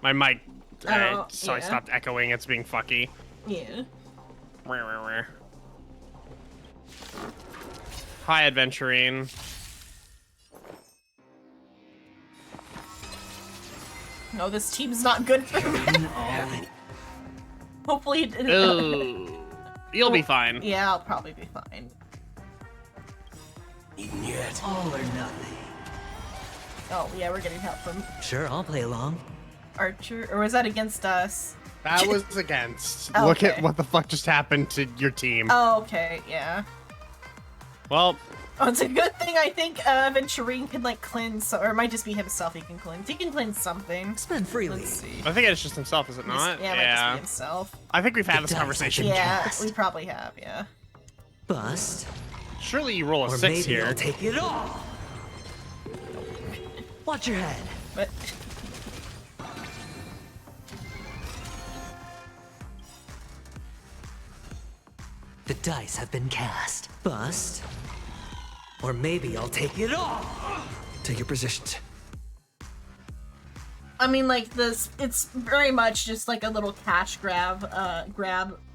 My mic. Oh, So I yeah. stopped echoing. It's being fucky. yeah. Hi, Aventurine. No, this team's not good for me. Hopefully, it didn't. Ooh. You'll be fine. Yeah, I'll probably be fine. Eaten yet? All or nothing. Oh yeah, we're getting help from Sure, I'll play along. Archer, or was that against us? That was against. Oh, Look at okay. what the fuck just happened to your team. Oh, okay, yeah. Well, Oh, it's a good thing I think Aventurine can like cleanse, or it might just be himself he can cleanse. He can cleanse something. Spend freely. Let's see. I think it's just himself, is it not? Yeah, it might just be himself. I think we've had this dice conversation. Yeah, Cast. we probably have. Yeah. Bust. Surely you roll a Or 6 maybe here. I'll take it all. Watch your head. But The dice have been cast. Bust. Or maybe I'll take it all. Take your positions. I mean, like this, it's very much just like a little cash grab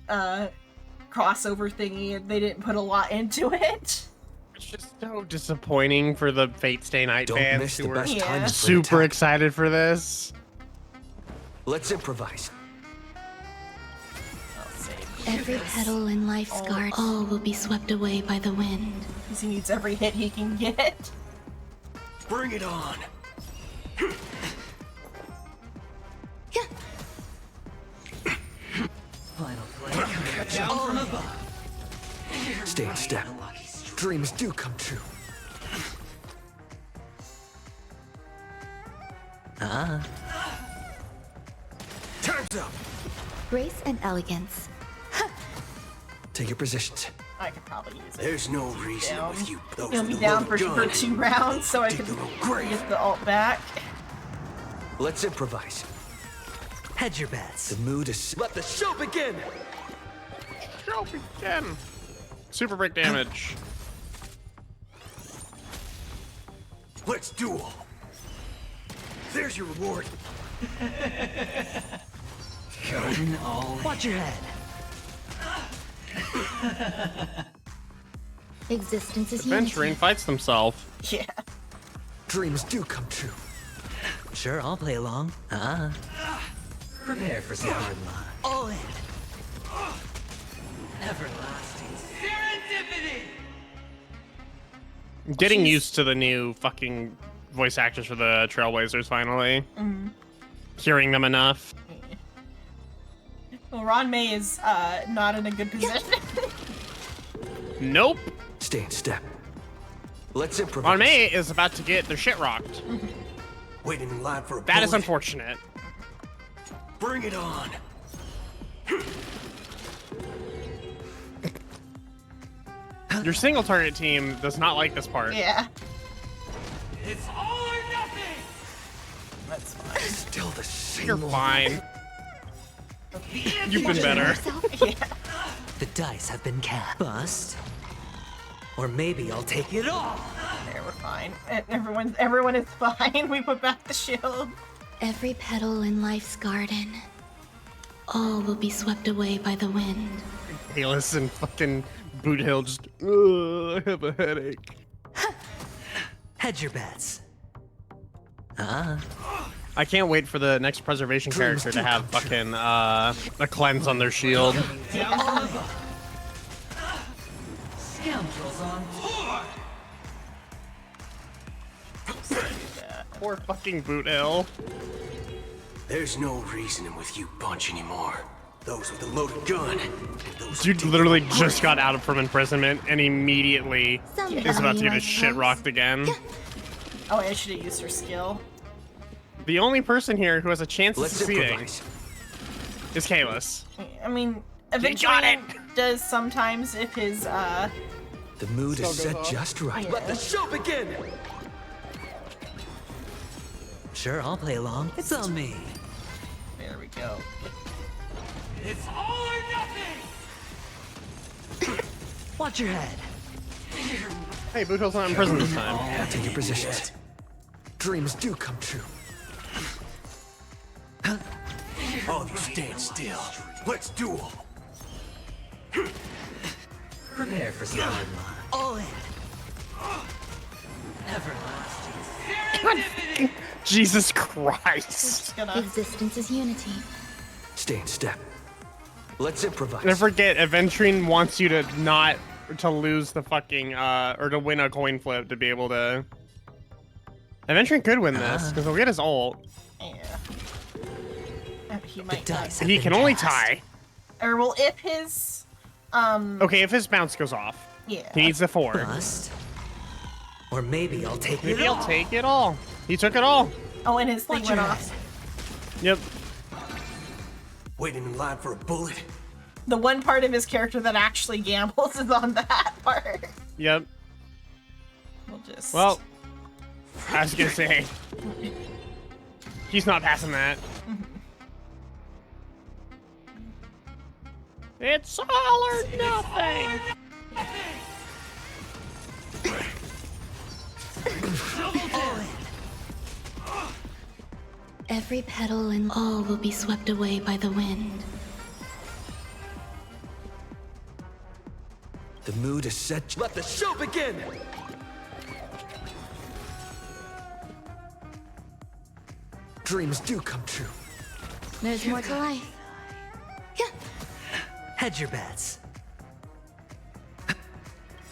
crossover thingy. They didn't put a lot into it. It's just so disappointing for the Fate Stay Night Don't fans miss who the were best Yeah. time for an super attack. excited for this. Let's improvise. I'll save. Every petal in life's garden, all will be swept away by the wind. Because he needs every hit he can get. Bring it on. Final play. All from above. Stay in step. Dreams do come true. Time's up. Grace and elegance. Take your positions. I could probably use it. There's no reason Down. with you. Those He'll with be a down for loaded gun 2 rounds, so I Take can the little grave. get the ult back. Let's improvise. Hedge your bets. The mood is. Let the show begin. Show begin. Super break damage. Let's duel. There's your reward. Watch your head. Existence is Aventurine unity. fights himself. Yeah. Dreams do come true. Sure, I'll play along. Prepare for some hard luck. All in. Everlasting. Getting used to the new fucking voice actors for the Trailblazers finally. Mm. Hearing them enough. Well, Ron May is not in a good position. Nope. Stay in step. Let's improvise. Ron May is about to get their shit rocked. Waiting in line for a That is bullet. unfortunate. Bring it on. Your single target team does not like this part. Yeah, It's all or nothing. that's fine. Still the same. You're old- fine. You've been better. Yeah. The dice have been cast. Bust. Or maybe I'll take it all. There, we're fine. Everyone is fine. We put back the shield. Every petal in life's garden. All will be swept away by the wind. Kalis and fucking Boot Hill just, I have a headache. Hedge your bets. I can't wait for the next preservation character to have fucking a cleanse on their shield. Scoundrels on Poor fucking Boot Hill. There's no reasoning with you bunch anymore. Those with a loaded gun. And those who Dude dig literally their own just grave. got out from imprisonment and immediately is about to get his shit rocked again. Oh, I should have used her skill. The only person here who has a chance of Let's succeeding improvise. is Kalis. I mean, got eventually it. does sometimes if his The mood is set just right. Let the show begin! Sure, I'll play along. It's on me. There we go. It's all or nothing. Watch your head. Hey, Boot Hill's not in prison this time. Now take your positions. Dreams do come true. All of you stand still. Let's duel. Prepare for some all in. Everlasting. Jesus Christ. Just gonna. Existence is unity. Stay in step. Let's improvise. Never forget, Aventrine wants you to not to lose the fucking or to win a coin flip to be able to. Aventrine could win this because he'll get his ult. Yeah. He The might dice not. have He been can only cast. tie. Or well, if his Okay, if his bounce goes off, yeah. he needs a 4. Bust. Or maybe I'll take Maybe it all. I'll take it all. He took it all. Oh, and his thing Watch went your off. Yep. Waiting in line for a bullet. The one part of his character that actually gambles is on that part. Yep. We'll just. Well, I was gonna say, he's not passing that. It's all or nothing. Every petal and all will be swept away by the wind. The mood is set. Let the show begin! Dreams do come true. There's more to life. Hedge your bets.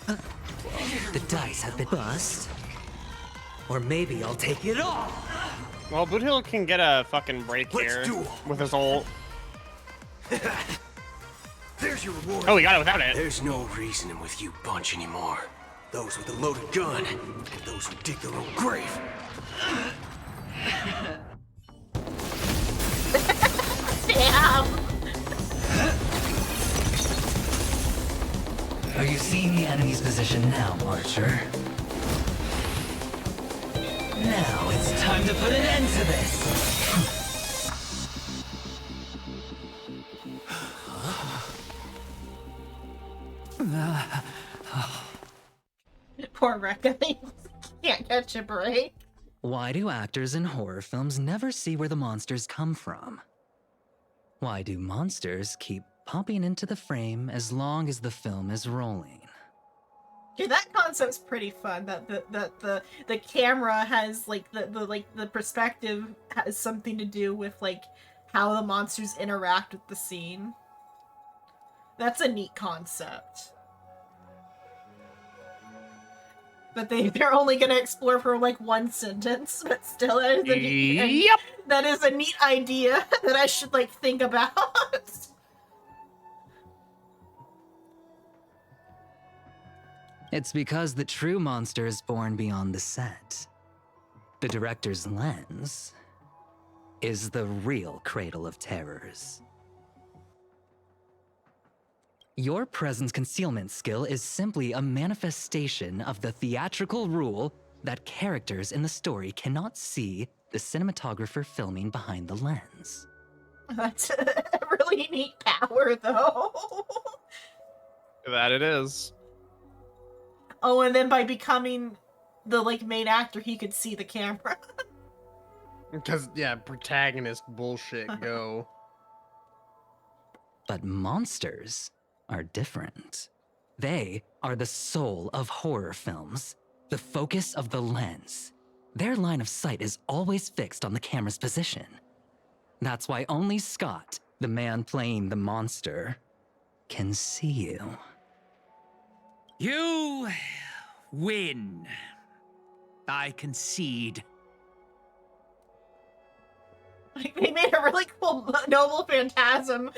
The dice have been bust. Or maybe I'll take it all. Well, Boot Hill can get a fucking break Let's here duel. with his ult. There's your reward. Oh, he got it without it. There's no reasoning with you bunch anymore. Those with a loaded gun, and those who dig their own grave. Damn! Are you seeing the enemy's position now, Archer? Now it's time to put an end to this. Poor Rekka. He can't catch a break. Why do actors in horror films never see where the monsters come from? Why do monsters keep popping into the frame as long as the film is rolling? Dude, that concept's pretty fun. That the camera has like the perspective has something to do with like how the monsters interact with the scene. That's a neat concept. But they're only gonna explore for like one sentence, but still that is a neat, Yep. that is a neat idea that I should like think about. It's because the true monster is born beyond the set. The director's lens is the real cradle of terrors. Your presence concealment skill is simply a manifestation of the theatrical rule that characters in the story cannot see the cinematographer filming behind the lens. That's a really neat power, though. That it is. Oh, and then by becoming the like main actor, he could see the camera. Because, yeah, protagonist bullshit, go. But monsters are different. They are the soul of horror films, the focus of the lens. Their line of sight is always fixed on the camera's position. That's why only Scott, the man playing the monster, can see you. You win. I concede. Like, they made a really cool noble phantasm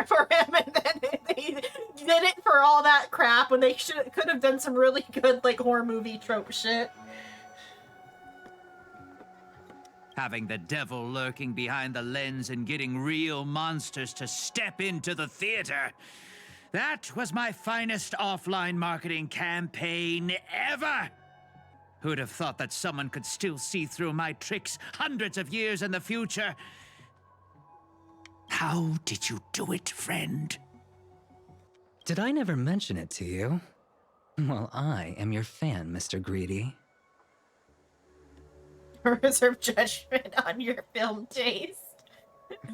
for him, and then they did it for all that crap when they could have done some really good like horror movie trope shit. Having the devil lurking behind the lens and getting real monsters to step into the theater. That was my finest offline marketing campaign ever! Who'd have thought that someone could still see through my tricks hundreds of years in the future? How did you do it, friend? Did I never mention it to you? Well, I am your fan, Mr. Greedy. Reserve judgment on your film taste.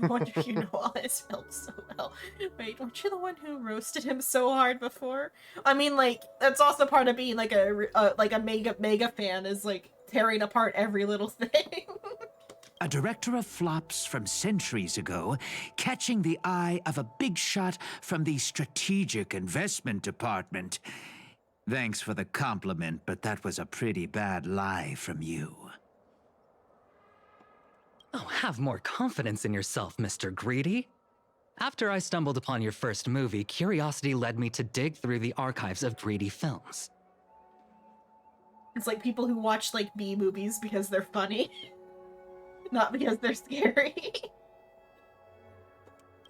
No wonder you know all his films so well. Wait, weren't you the one who roasted him so hard before? I mean, like, that's also part of being like a mega fan, is like tearing apart every little thing. A director of flops from centuries ago, catching the eye of a big shot from the strategic investment department. Thanks for the compliment, but that was a pretty bad lie from you. Oh, have more confidence in yourself, Mr. Greedy. After I stumbled upon your first movie, curiosity led me to dig through the archives of Greedy films. It's like people who watch like B movies because they're funny, not because they're scary.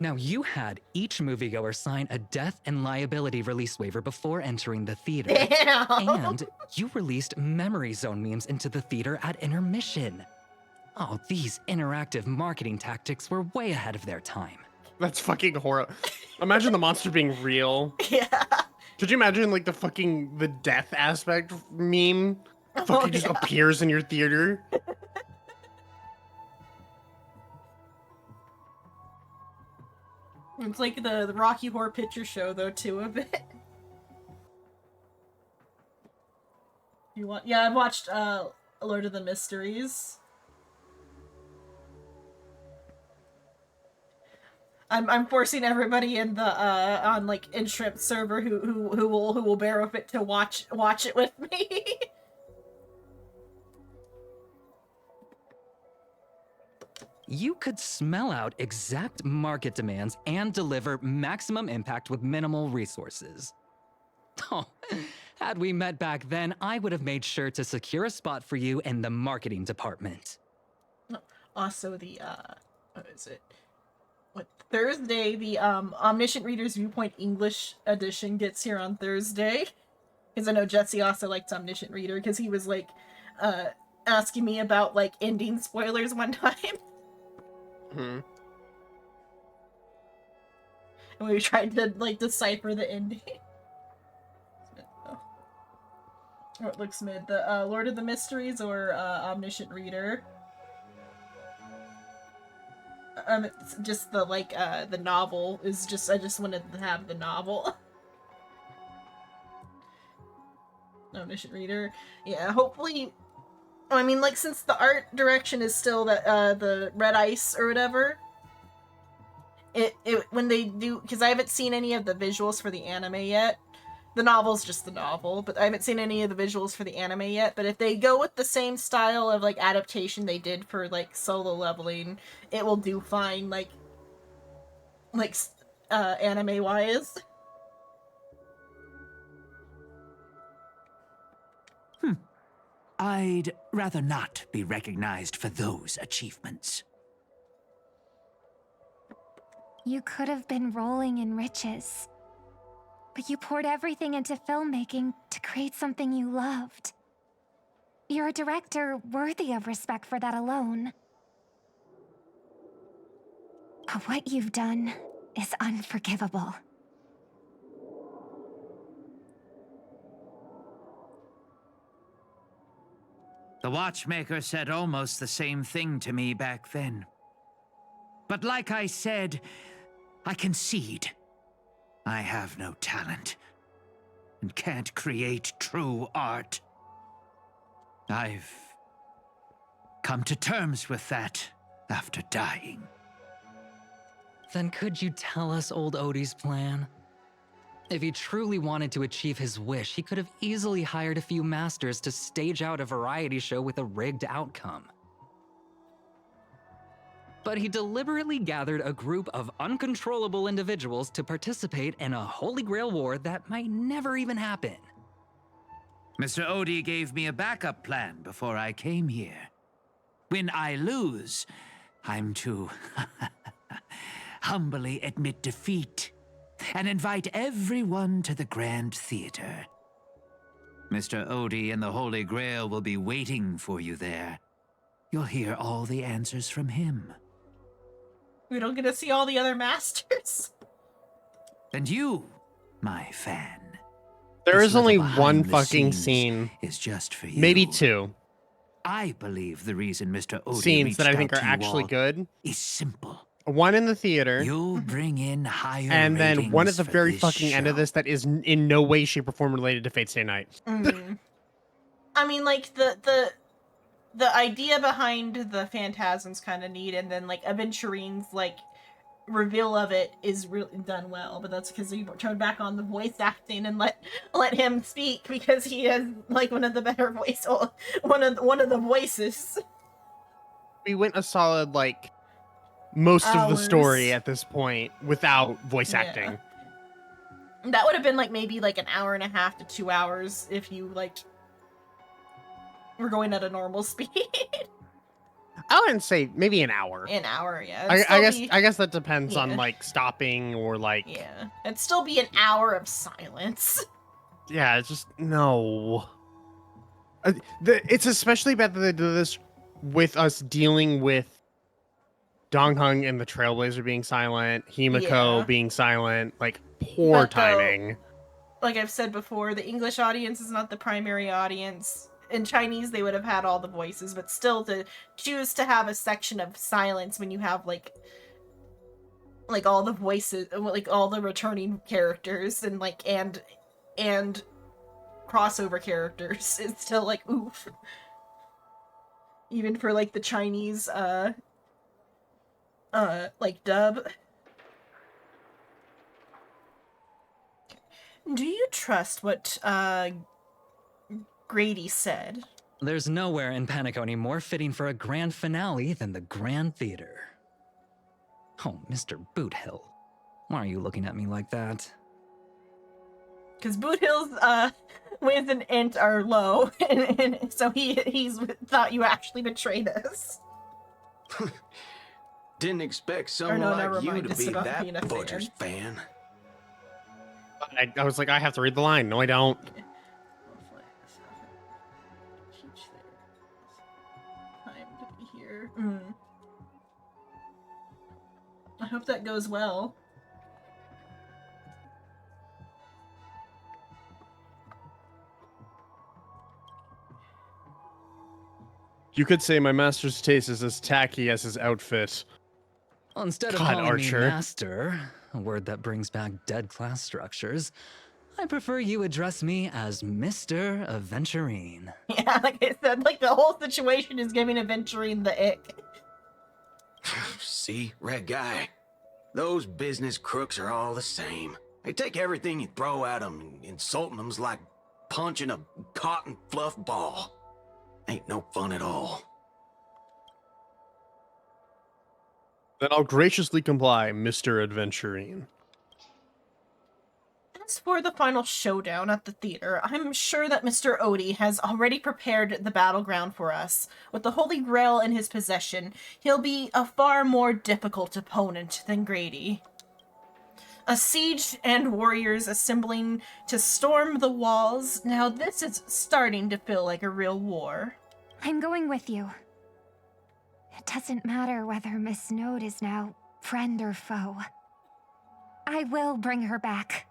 Now, you had each moviegoer sign a death and liability release waiver before entering the theater. Damn. And you released Memory Zone memes into the theater at intermission. Oh, these interactive marketing tactics were way ahead of their time. That's fucking horrible. Imagine the monster being real. Yeah. Could you imagine, like, the death aspect meme? Fucking just yeah. appears in your theater? It's like the Rocky Horror Picture Show, though, too, a bit. You want? Yeah, I've watched Lord of the Mysteries. I'm forcing everybody in the on like in Shrimp server who will bear with it to watch it with me. You could smell out exact market demands and deliver maximum impact with minimal resources. Oh, had we met back then, I would have made sure to secure a spot for you in the marketing department. Also, the what is it? What Thursday? The Omniscient Reader's Viewpoint English edition gets here on Thursday. Because I know Jesse also likes Omniscient Reader because he was like asking me about like ending spoilers one time. Hmm. And we tried to like decipher the ending. What looks mid? The Lord of the Mysteries or Omniscient Reader? It's just the like the novel is just I just wanted to have the novel. Omniscient Reader. Yeah, hopefully. I mean, like, since the art direction is still that the Red Ice or whatever, it when they do, because I haven't seen any of the visuals for the anime yet. The novel's just the novel, but I haven't seen any of the visuals for the anime yet. But if they go with the same style of like adaptation they did for like Solo Leveling, it will do fine. Like anime wise. I'd rather not be recognized for those achievements. You could have been rolling in riches. But you poured everything into filmmaking to create something you loved. You're a director worthy of respect for that alone. But what you've done is unforgivable. The watchmaker said almost the same thing to me back then. But like I said, I concede. I have no talent and can't create true art. I've come to terms with that after dying. Then could you tell us old Odie's plan? If he truly wanted to achieve his wish, he could have easily hired a few masters to stage out a variety show with a rigged outcome. But he deliberately gathered a group of uncontrollable individuals to participate in a Holy Grail war that might never even happen. Mr. Odie gave me a backup plan before I came here. When I lose, I'm to humbly admit defeat and invite everyone to the Grand Theater. Mr. Odie and the Holy Grail will be waiting for you there. You'll hear all the answers from him. We don't get to see all the other masters. And you, my fan. There this is only little one behind the fucking scenes scene, is just for you. maybe two I believe the reason Mr. Odie scenes that I think reached are out to you actually all good. is simple. One in the theater, You'll bring in higher and then one at ratings the for very this fucking end of show. this that is in no way, shape, or form related to Fate Stay Night. I mean, like the idea behind the Phantasm's kind of neat, and then like Aventurine's like reveal of it is really done well. But that's because he turned back on the voice acting and let him speak, because he has like one of the better one of the voices. We went a solid like most of the Hours. story at this point without voice Yeah. acting. That would have been like maybe like an hour and a half to 2 hours if you like were going at a normal speed. I wouldn't say maybe an hour. An hour, yeah. I guess that depends on yeah. like stopping or like Yeah, it'd still be an hour of silence. yeah, it's just no. It's especially bad that they do this with us dealing with Donghung and the Trailblazer being silent, Himiko Yeah. being silent, like poor But, though, timing. Like I've said before, the English audience is not the primary audience. In Chinese, they would have had all the voices, but still to choose to have a section of silence when you have like all the voices, like all the returning characters and like and crossover characters, is still like oof. Even for like the Chinese like dub. Do you trust what Grady said? There's nowhere in Panacony more fitting for a grand finale than the Grand Theater. Oh, Mr. Boothill. Why are you looking at me like that? Because Boothill's wins and int are low, and so he's thought you actually betrayed us. Didn't expect Or someone no, never like you mind, to it's be about that being a Butcher's fan. I was like, I have to read the line. No, I don't. Time to be here. I hope that goes well. You could say my master's taste is as tacky as his outfit. Well, instead of God, calling Archer. me master, a word that brings back dead class structures, I prefer you address me as Mr. Aventurine. Yeah, like I said, like the whole situation is giving Aventurine the ick. See, Red Guy? Those business crooks are all the same. They take everything you throw at them, and insulting them's like punching a cotton fluff ball. Ain't no fun at all. Then I'll graciously comply, Mr. Adventurine. As for the final showdown at the theater, I'm sure that Mr. Odie has already prepared the battleground for us. With the Holy Grail in his possession, he'll be a far more difficult opponent than Grady. A siege and warriors assembling to storm the walls. Now this is starting to feel like a real war. I'm going with you. It doesn't matter whether Miss Node is now friend or foe. I will bring her back.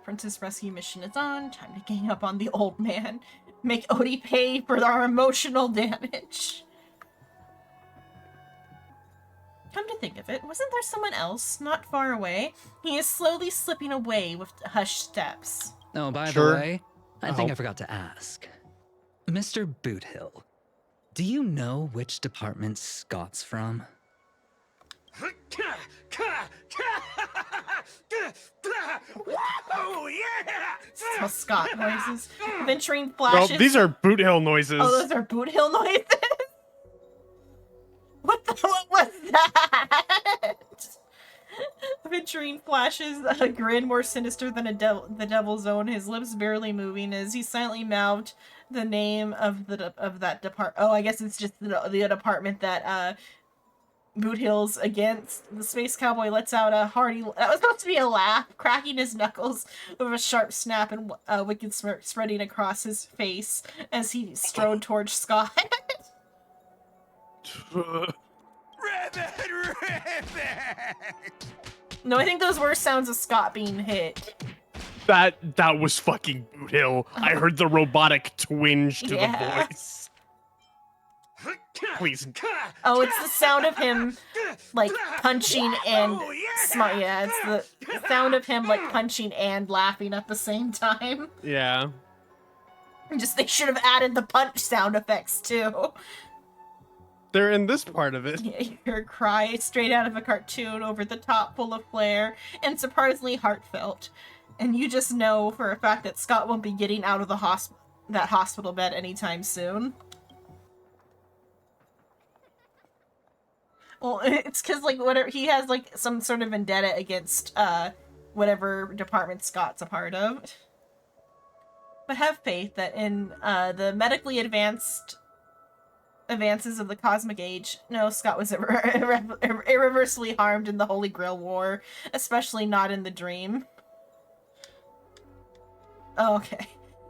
Princess Rescue mission is on. Time to gang up on the old man. Make Odie pay for our emotional damage. Come to think of it, wasn't there someone else not far away? He is slowly slipping away with hushed steps. Oh, by Sure. the way, I think Oh. I forgot to ask. Mr. Boothill, do you know which department Scott's from? Oh, yeah! So Scott noises. Venturing No, flashes. these are Boot Hill noises. Oh, those are Boot Hill noises? What was that? Venturing flashes a grin more sinister than the devil's own, his lips barely moving as he silently mouthed the name of that department. Oh, I guess it's just the department that Boot Hill's against. The space cowboy lets out a hearty. That was supposed to be a laugh, cracking his knuckles with a sharp snap and wicked smirk spreading across his face as he strode towards Scott. No, I think those were sounds of Scott being hit. That was fucking Boot Hill. I heard the robotic twinge to Yeah. the voice. Please. Oh, it's the sound of him, like, punching and yeah, it's the sound of him, like, punching and laughing at the same time. Yeah. Just, they should have added the punch sound effects, too. They're in this part of it. Yeah, you hear a cry straight out of a cartoon, over the top, full of flair, and surprisingly heartfelt. And you just know for a fact that Scott won't be getting out of the that hospital bed anytime soon. Well, it's because, like, whatever, he has, like, some sort of vendetta against, whatever department Scott's a part of. But have faith that in, the medically advances of the cosmic age, no, Scott was irreversibly harmed in the Holy Grail War, especially not in the dream. Oh, okay.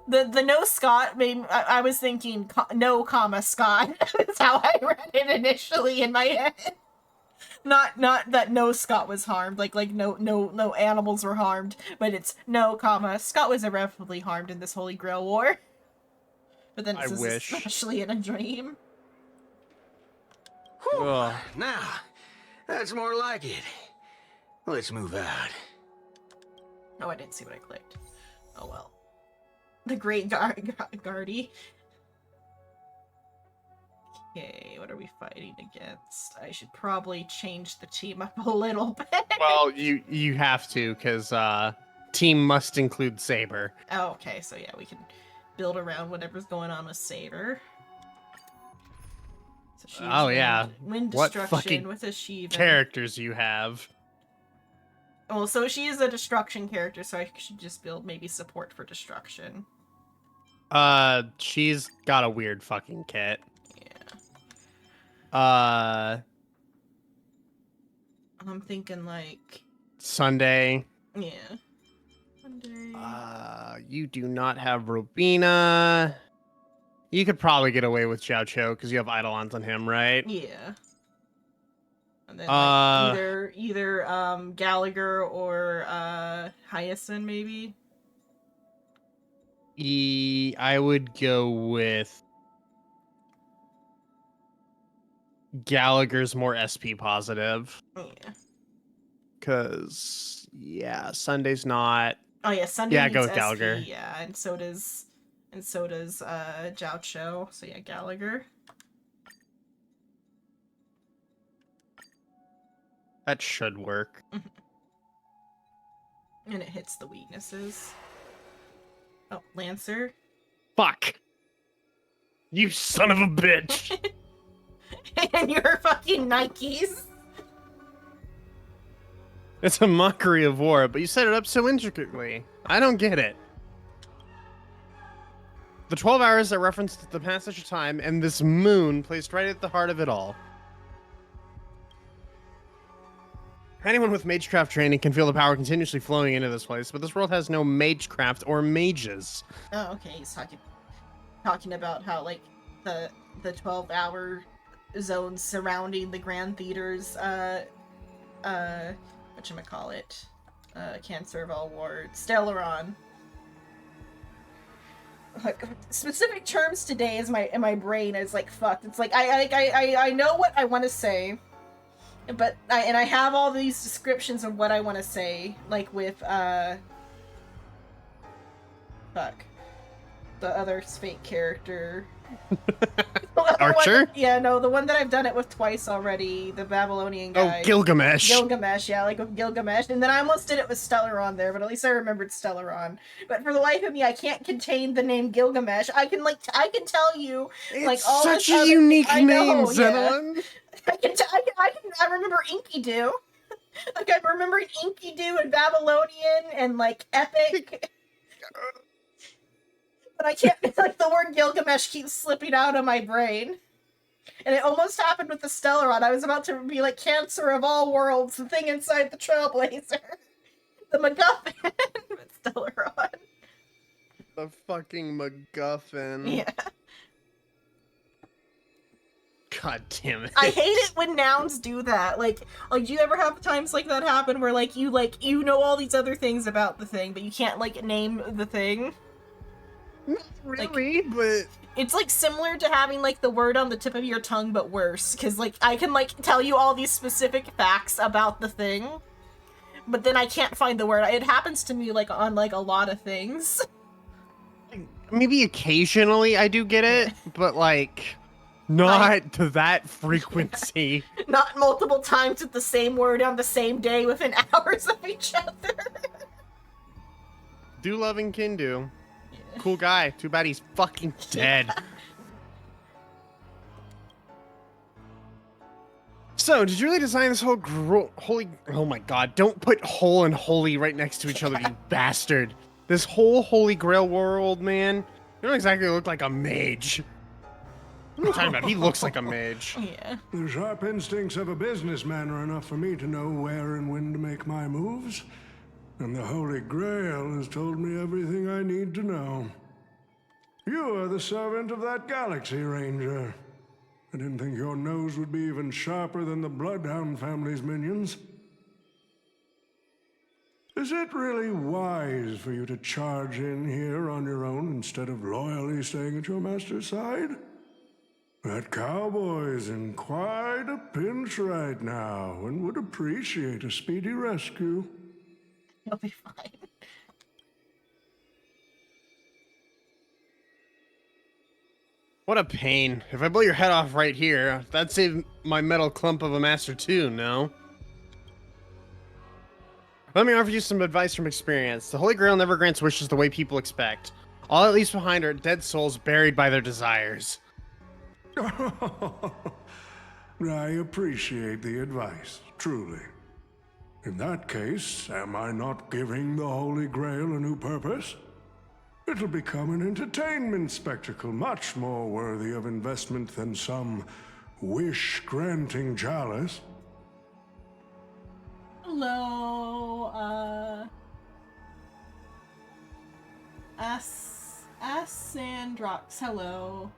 The no Scott made I was thinking no comma Scott. That's how I read it initially in my head. Not that no Scott was harmed, like no animals were harmed, but it's no comma Scott was irreparably harmed in this Holy Grail War. But then it's especially in a dream. Ugh. Now, that's more like it. Let's move out. Oh, I didn't see what I clicked. Oh well. The Great Guardy. Okay, what are we fighting against? I should probably change the team up a little bit. Well, you have to, because team must include Saber. Oh, okay, so yeah, we can build around whatever's going on with Saber. So she's Oh, yeah. Wind What destruction fucking with a Shiva. Characters you have. Well, so she is a destruction character, so I should just build maybe support for destruction. She's got a weird fucking kit. Yeah. I'm thinking like Sunday. yeah. Monday. You do not have Robina. You could probably get away with Xiao Cho because you have Eidolons on him, right? Yeah. And then like, either Gallagher or Hyacinth maybe. I would go with Gallagher's more SP positive. Yeah. Cause yeah, Sunday's not. Oh yeah, Sunday. Yeah, needs go with SP, Gallagher. Yeah, and so does Jiao Cho. So yeah, Gallagher. That should work. And it hits the weaknesses. Oh, Lancer. Fuck. You son of a bitch. And your fucking Nikes. It's a mockery of war, but you set it up so intricately. I don't get it. The 12 hours that referenced the passage of time and this moon placed right at the heart of it all. Anyone with magecraft training can feel the power continuously flowing into this place, but this world has no magecraft or mages. Oh, okay. He's talking about how like the 12-hour zones surrounding the Grand Theater's whatchamacallit, Cancer of All Wards, Stellaron. Like, specific terms today is in my brain is like fucked. It's like I know what I want to say, but I have all these descriptions of what I want to say, like with fuck, the other fake character. Archer? The one that I've done it with twice already, the Babylonian guy. Oh, Gilgamesh. Gilgamesh, yeah, like with Gilgamesh. And then I almost did it with Stellaron there, but at least I remembered Stellaron. But for the life of me, I can't contain the name Gilgamesh. I can tell you, It's like, all such this a other- unique I know, name, yeah. Zenon. I remember Enkidu. Like, I remember Enkidu and Babylonian and, like, Epic. But I can't, like, the word Gilgamesh keeps slipping out of my brain. And it almost happened with the Stellaron. I was about to be like, Cancer of All Worlds, the thing inside the Trailblazer. The MacGuffin with Stellaron. The fucking MacGuffin. Yeah. God damn it. I hate it when nouns do that. Like, do you ever have times like that happen where, like, you know all these other things about the thing, but you can't, like, name the thing? Not really, but... It's, like, similar to having, like, the word on the tip of your tongue, but worse. Because, like, I can, like, tell you all these specific facts about the thing, but then I can't find the word. It happens to me, like, on, like, a lot of things. Maybe occasionally I do get it, but, like, not to that frequency. Not multiple times with the same word on the same day within hours of each other. Do loving Kindu. Cool guy. Too bad he's fucking dead. So, did you really design this whole holy... Oh my god, don't put whole and holy right next to each other, you bastard. This whole Holy Grail world, man. You don't exactly look like a mage. What are you talking about? He looks like a mage. Yeah. The sharp instincts of a businessman are enough for me to know where and when to make my moves. And the Holy Grail has told me everything I need to know. You are the servant of that Galaxy Ranger. I didn't think your nose would be even sharper than the Bloodhound family's minions. Is it really wise for you to charge in here on your own instead of loyally staying at your master's side? That cowboy's in quite a pinch right now and would appreciate a speedy rescue. He'll be fine. What a pain. If I blow your head off right here, that'd save my metal clump of a master too, no? Let me offer you some advice from experience. The Holy Grail never grants wishes the way people expect. All it leaves behind are dead souls buried by their desires. I appreciate the advice, truly. In that case, am I not giving the Holy Grail a new purpose? It'll become an entertainment spectacle much more worthy of investment than some wish-granting chalice. Hello, Asandrox, hello.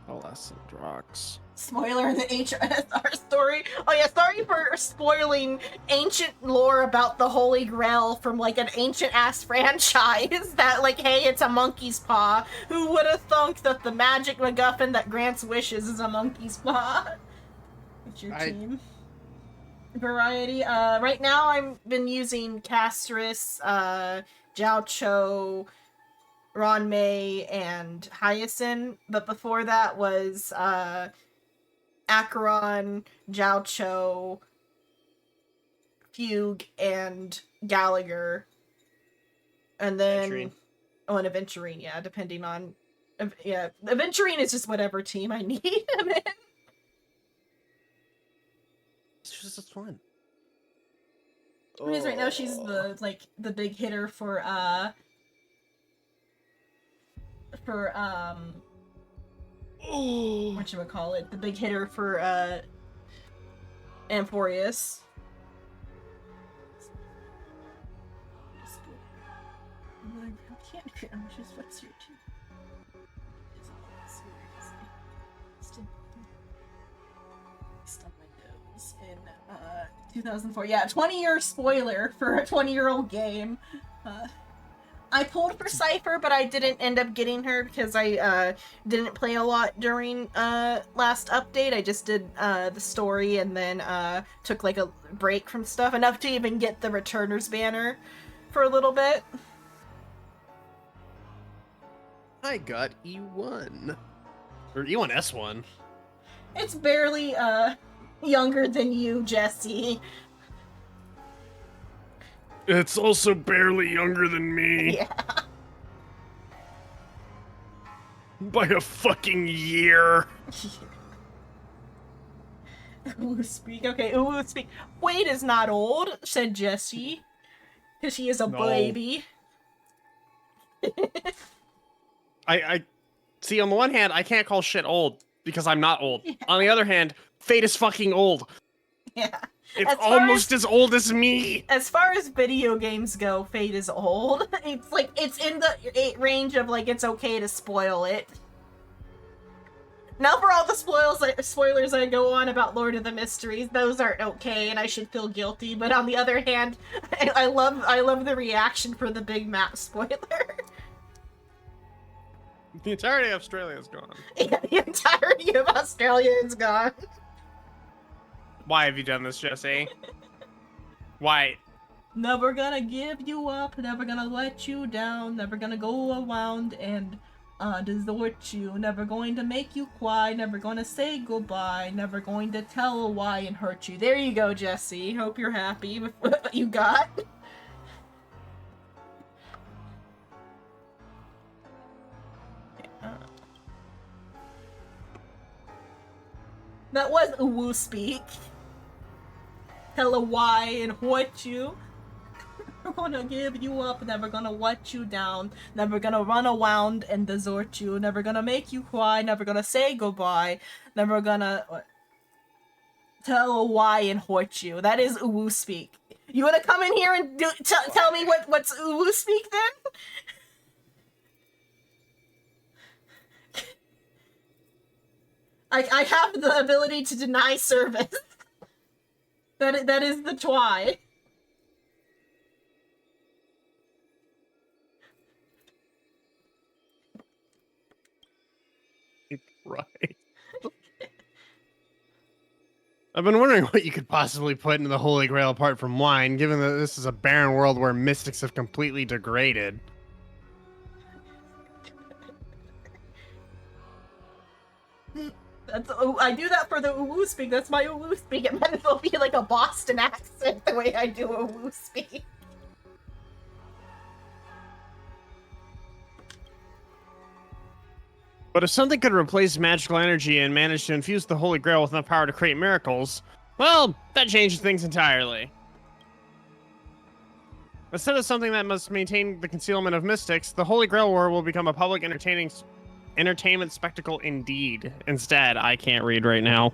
Alessandrox. Spoiler in the HSR story. Oh yeah, sorry for spoiling ancient lore about the Holy Grail from like an ancient ass franchise that like, hey, it's a monkey's paw. Who would have thunk that the magic MacGuffin that grants wishes is a monkey's paw? It's your team. Variety. Right now I've been using Castris, Jiao Cho, Ron May, and Hyacinth, but before that was Acheron, Zhao Cho, Fugue, and Gallagher. And then... Aventurine. Oh, and Aventurine, yeah, depending on... Yeah, Aventurine is just whatever team I need him in. It's just fun. Because right now she's the big hitter for whatchamacallit, the big hitter for Amphorius. What's your team? Stuck my nose in 2004. Yeah, 20-year spoiler for a 20-year-old game. I pulled for Cypher, but I didn't end up getting her because I didn't play a lot during last update. I just did the story and then took like a break from stuff, enough to even get the Returners banner for a little bit. I got E1. Or E1 S1. It's barely younger than you, Jesse. It's also barely younger than me. Yeah. By a fucking year. Uwu speak. Okay, Uwu speak. Wade is not old, said Jesse. Because he is a baby. I see, on the one hand, I can't call shit old because I'm not old. Yeah. On the other hand, Fate is fucking old. Yeah. It's almost as old as me. As far as video games go, Fate is old. It's like, it's in the range of like, it's okay to spoil it. Now for all the spoilers I go on about Lord of the Mysteries, those aren't okay and I should feel guilty, but on the other hand, I love the reaction for the big map spoiler. The entirety of Australia is gone. Yeah, the entirety of Australia is gone. Why have you done this, Jesse? Why? Never gonna give you up, never gonna let you down, never gonna go around and desert you, never going to make you cry, never gonna say goodbye, never going to tell a lie and hurt you. There you go, Jesse. Hope you're happy with what you got. That was Uwu speak. Tell a why and hurt you. Never gonna give you up, never gonna let you down, never gonna run around and desert you, never gonna make you cry, never gonna say goodbye, never gonna tell a why and hurt you. That is Uwu speak. You wanna come in here and tell me what's Uwu speak then? I have the ability to deny service. That is the twy. Right. I've been wondering what you could possibly put into the Holy Grail apart from wine, given that this is a barren world where mystics have completely degraded. I do that for the Uwu speak. That's my Uwu speak. It might as well be like a Boston accent the way I do Uwu speak. But if something could replace magical energy and manage to infuse the Holy Grail with enough power to create miracles, well, that changes things entirely. Instead of something that must maintain the concealment of mystics, the Holy Grail War will become a public entertainment spectacle indeed. Instead, I can't read right now.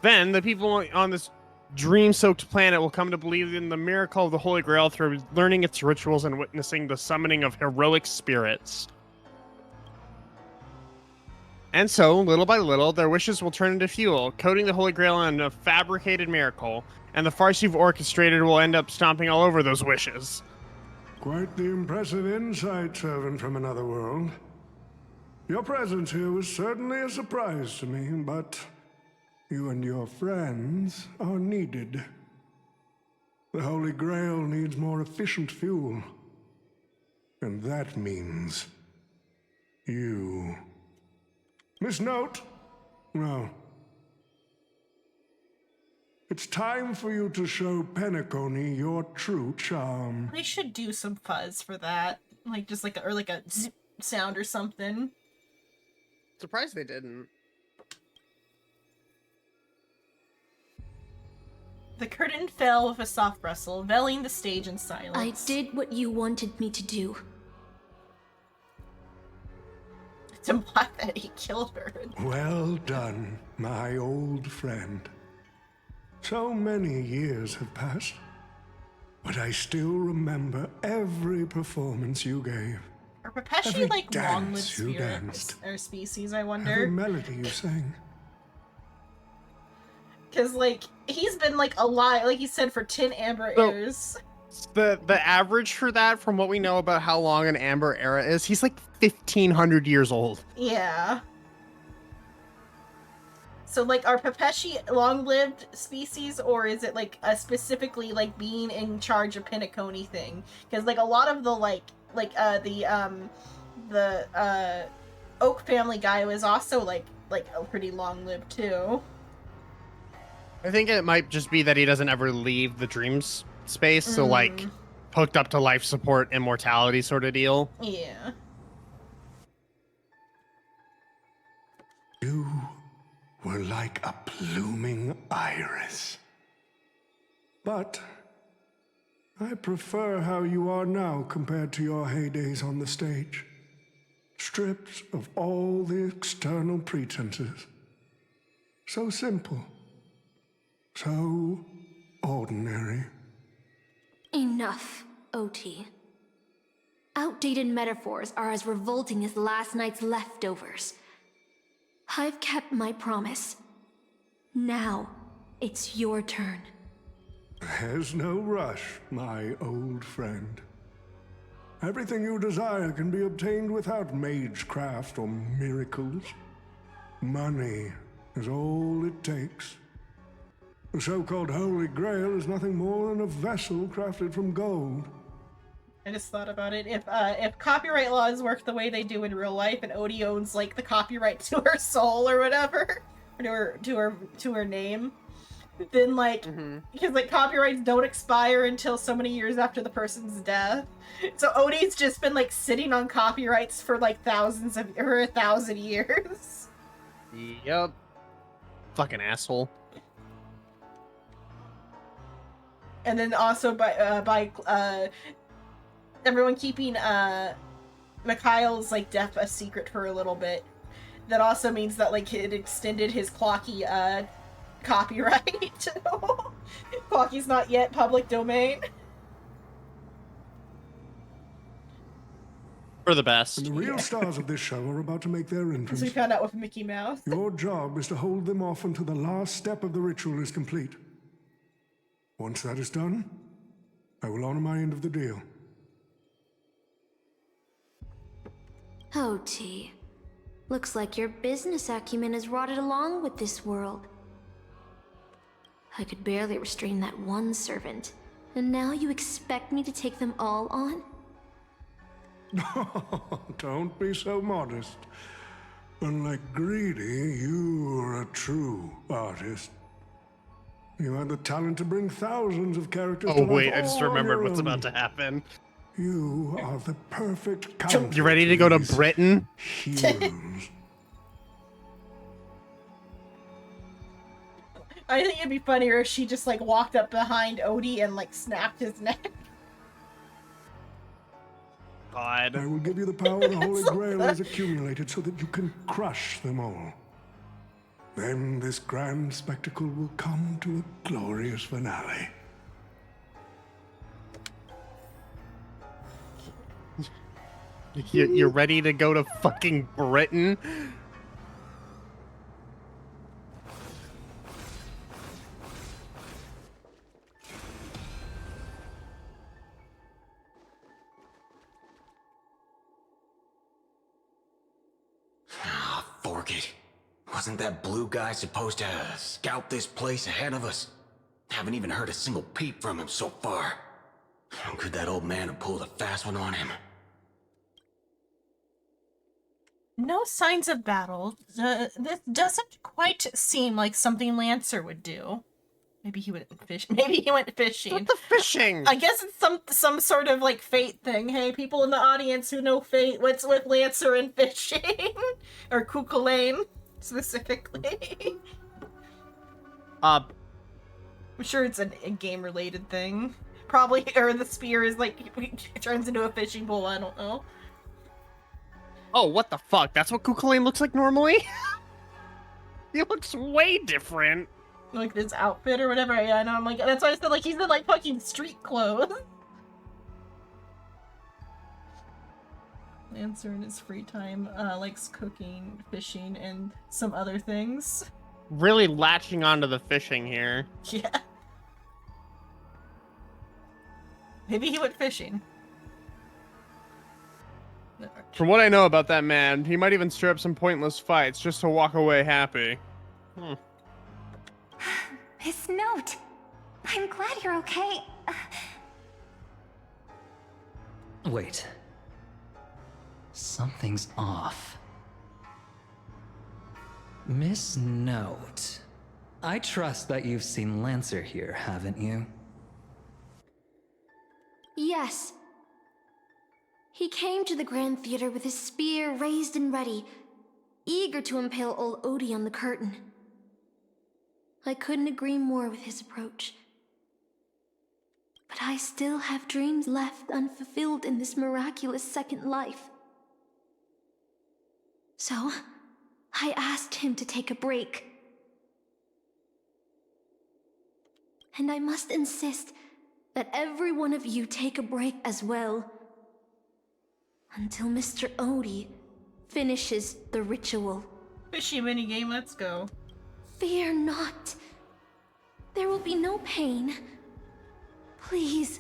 Then, the people on this dream-soaked planet will come to believe in the miracle of the Holy Grail through learning its rituals and witnessing the summoning of heroic spirits. And so, little by little, their wishes will turn into fuel, coating the Holy Grail in a fabricated miracle, and the farce you've orchestrated will end up stomping all over those wishes. Quite the impressive insight, servant from another world. Your presence here was certainly a surprise to me, but you and your friends are needed. The Holy Grail needs more efficient fuel. And that means you. Miss Note, No. It's time for you to show Penacony your true charm. They should do some fuzz for that. Like, just like or like a zip sound or something. Surprised they didn't. The curtain fell with a soft rustle, veiling the stage in silence. I did what you wanted me to do. It's implied that he killed her. Well done, my old friend. So many years have passed, but I still remember every performance you gave. Are Pepeshi Every like long-lived dance you spirit danced. or species, I Every wonder? melody you sang. Because, like, he's been, like, alive, like you said, for 10 Amber So- Eras. The average for that, from what we know about how long an Amber Era is, he's like 1,500 years old. Yeah. So, like, are Pepeshi long-lived species, or is it, like, a specifically, like, being in charge of Penacony thing? Because, like, a lot of the, the Oak family guy was also, like pretty long-lived, too. I think it might just be that he doesn't ever leave the dreams space, so like hooked up to life support immortality sort of deal. Yeah. You were like a blooming iris. But I prefer how you are now compared to your heydays on the stage. Stripped of all the external pretenses. So simple. So ordinary. Enough, OT. Outdated metaphors are as revolting as last night's leftovers. I've kept my promise. Now, it's your turn. There's no rush, my old friend. Everything you desire can be obtained without magecraft or miracles. Money is all it takes. The so-called Holy Grail is nothing more than a vessel crafted from gold. I just thought about it. If copyright laws work the way they do in real life, and Odie owns like the copyright to her soul or whatever, or to her name, then like because like copyrights don't expire until so many years after the person's death. So Odie's just been like sitting on copyrights for like 1,000 years. Yep. Fucking asshole. And then also by everyone keeping Mikhail's like death a secret for a little bit. That also means that like it extended his Clocky copyright. Clocky's not yet public domain. For the best. And the real stars of this show are about to make their As entrance. we found out with Mickey Mouse. Your job is to hold them off until the last step of the ritual is complete. Once that is done, I will honor my end of the deal. OT. Looks like your business acumen has rotted along with this world. I could barely restrain that one servant, and now you expect me to take them all on? Don't be so modest. Unlike Greedy, you are a true artist. You had the talent to bring thousands of characters to Oh life wait, I just all on remembered your what's own. about to happen. You are the perfect counter. You ready to go to these Britain? heroes. I think it'd be funnier if she just like walked up behind Odie and like snapped his neck. God. I will give you the power the Holy Grail has accumulated so that you can crush them all. Then this grand spectacle will come to a glorious finale. You're ready to go to fucking Britain? Ah, fork it. Wasn't that blue guy supposed to scout this place ahead of us? Haven't even heard a single peep from him so far. Could that old man have pulled a fast one on him? No signs of battle. This doesn't quite seem like something Lancer would do. Maybe he went fish. Maybe he went fishing. What the fishing? I guess it's some sort of like fate thing. Hey, people in the audience who know fate, what's with Lancer and fishing, or Cuchulainn specifically? I'm sure it's a game related thing. Probably, or the spear is like turns into a fishing pole. I don't know. Oh, what the fuck? That's what Cuchulainn looks like normally? He looks way different. Like this outfit or whatever. Yeah, I know. I'm like, that's why I said like he's in like fucking street clothes. Lancer in his free time likes cooking, fishing, and some other things. Really latching onto the fishing here. Yeah. Maybe he went fishing. From what I know about that man, he might even stir up some pointless fights just to walk away happy. His note. I'm glad you're okay. Wait. Something's off. Miss Note. I trust that you've seen Lancer here, haven't you? Yes. He came to the Grand Theater with his spear raised and ready, eager to impale old Odie on the curtain. I couldn't agree more with his approach. But I still have dreams left unfulfilled in this miraculous second life. So, I asked him to take a break. And I must insist that every one of you take a break as well. Until Mr. Odie finishes the ritual. Fishy minigame, let's go. Fear not. There will be no pain. Please,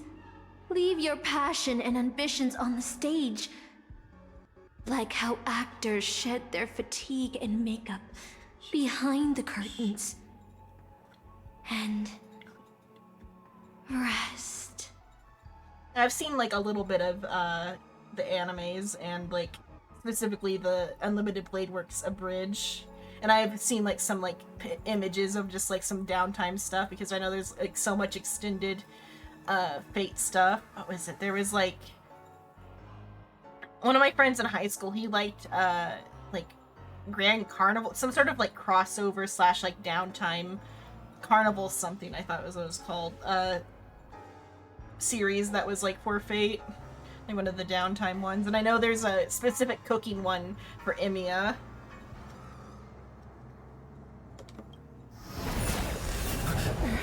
leave your passion and ambitions on the stage. Like how actors shed their fatigue and makeup behind the curtains. And rest. I've seen like a little bit of the animes and like specifically the Unlimited Blade Works abridged. And I've seen like some like images of just like some downtime stuff because I know there's like so much extended Fate stuff. What was it? There was like one of my friends in high school, he liked like Grand Carnival, some sort of like crossover / like downtime carnival something, I thought was what it was called. Series that was like for Fate. Like one of the downtime ones. And I know there's a specific cooking one for Emiya.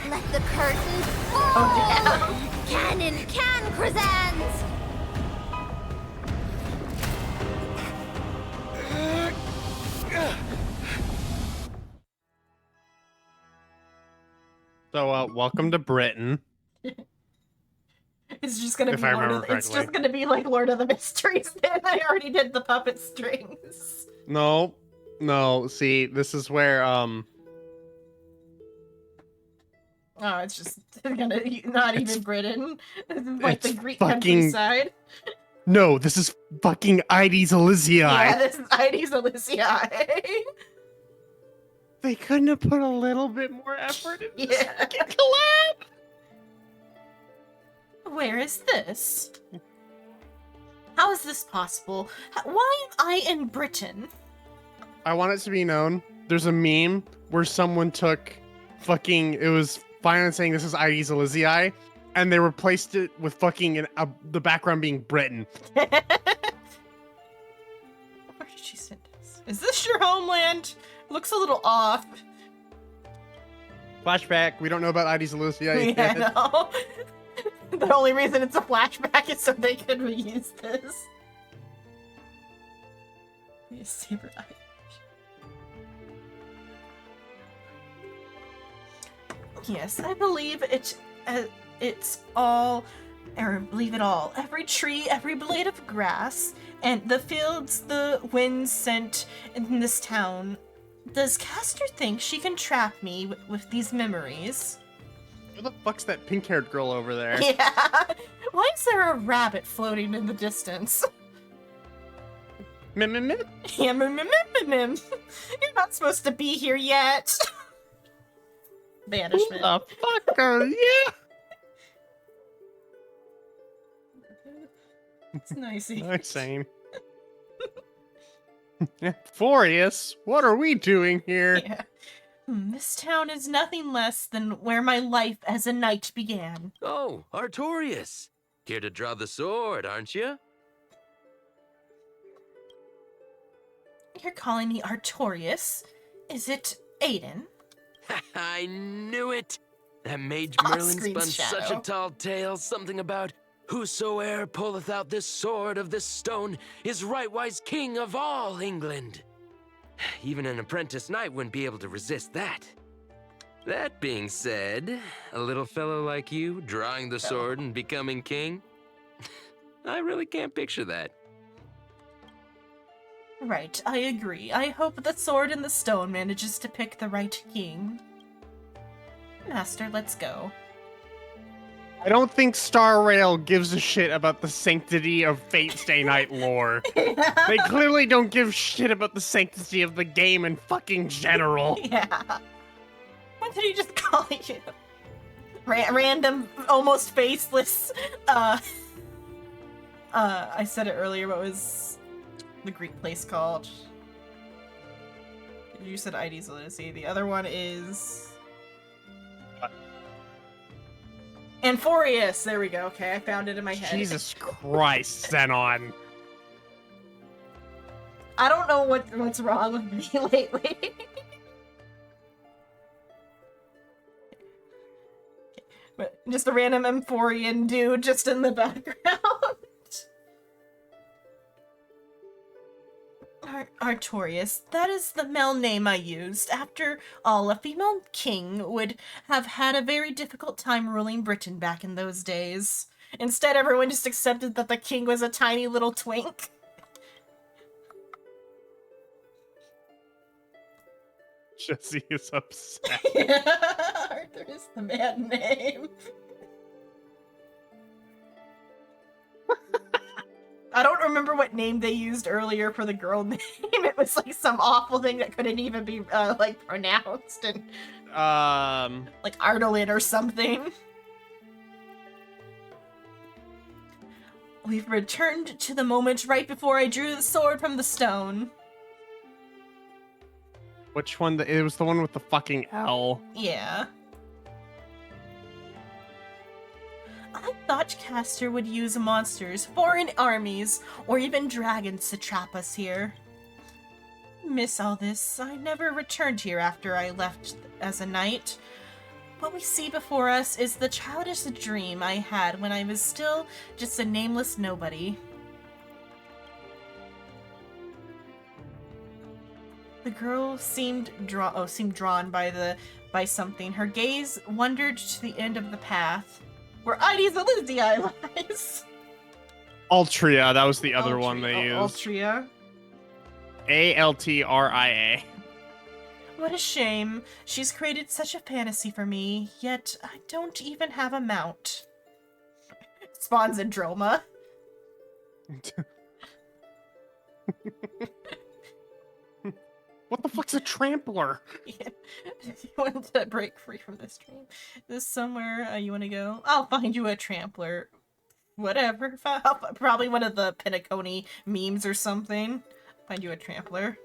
Let the curtain fall! Oh, Cannon can, Krazans! So, welcome to Britain. It's just gonna If be I Lord remember of, it's correctly. just gonna be like Lord of the Mysteries then. I already did the puppet strings. No. See, this is where, Oh, it's just gonna not It's- even Britain. This is like the it's Greek fucking- countryside. No, this is fucking Aedes Elysiae. Yeah, this is Aedes Elysiae. They couldn't have put a little bit more effort into this Yeah. fucking collab. Where is this? How is this possible? Why am I in Britain? I want it to be known, there's a meme where someone took fucking, it was fine saying this is Aedes Elysiae, and they replaced it with fucking the background being Britain. Where did she send us? Is this your homeland? Looks a little off. Flashback, we don't know about Aedes Elysiae Yeah, yet. I know. The only reason it's a flashback is so they could reuse this. Saber Eye. Yes, I believe it's all, or believe it all. Every tree, every blade of grass, and the fields the wind sent in this town. Does Castor think she can trap me with these memories? Who the fuck's that pink-haired girl over there? Yeah. Why is there a rabbit floating in the distance? Yeah, you're not supposed to be here yet. Banishment. The fucker, yeah. It's nice. Nice saying. Forius, what are we doing here? Yeah. This town is nothing less than where my life as a knight began. Oh, Artorias. Here to draw the sword, aren't you? You're calling me Artorias? Is it Aiden? I knew it. That Mage Off Merlin screen spun such a shadow. tall tale, something about whosoe'er pulleth out this sword of this stone is rightwise king of all England. Even an apprentice knight wouldn't be able to resist that. That being said, a little fellow like you drawing the sword and becoming king, I really can't picture that. Right, I agree. I hope the sword and the stone manages to pick the right king. Master, let's go. I don't think Star Rail gives a shit about the sanctity of Fate Stay Night lore. They clearly don't give shit about the sanctity of the game in fucking general. Yeah. What did he just call you? Random, almost faceless, I said it earlier, what was the Greek place called? You said Ides Literacy. The other one is... Amphorius! There we go. Okay, I found it in my head. Jesus Christ, Xenon. I don't know what's wrong with me lately. But just a random Amphorian dude just in the background. Artorias, that is the male name I used. After all, a female king would have had a very difficult time ruling Britain back in those days. Instead, everyone just accepted that the king was a tiny little twink. Jesse is upset. Arthur is the man name. I don't remember what name they used earlier for the girl name. It was like some awful thing that couldn't even be like pronounced, and like Ardalin or something. We've returned to the moment right before I drew the sword from the stone. Which one? It was the one with the fucking L. Yeah. I thought Castor would use monsters, foreign armies, or even dragons to trap us here. Miss all this. I never returned here after I left as a knight. What we see before us is the childish dream I had when I was still just a nameless nobody. The girl seemed drawn by something. Her gaze wandered to the end of the path, where Ides Elysiae lies. Altria, that was the other one they used. Altria. Altria. What a shame. She's created such a fantasy for me, yet I don't even have a mount. Spawns in Droma. What the fuck's a trampler? Yeah. If you want to break free from this dream, this somewhere you want to go, I'll find you a trampler. Whatever. Probably one of the Penacony memes or something. Find you a trampler.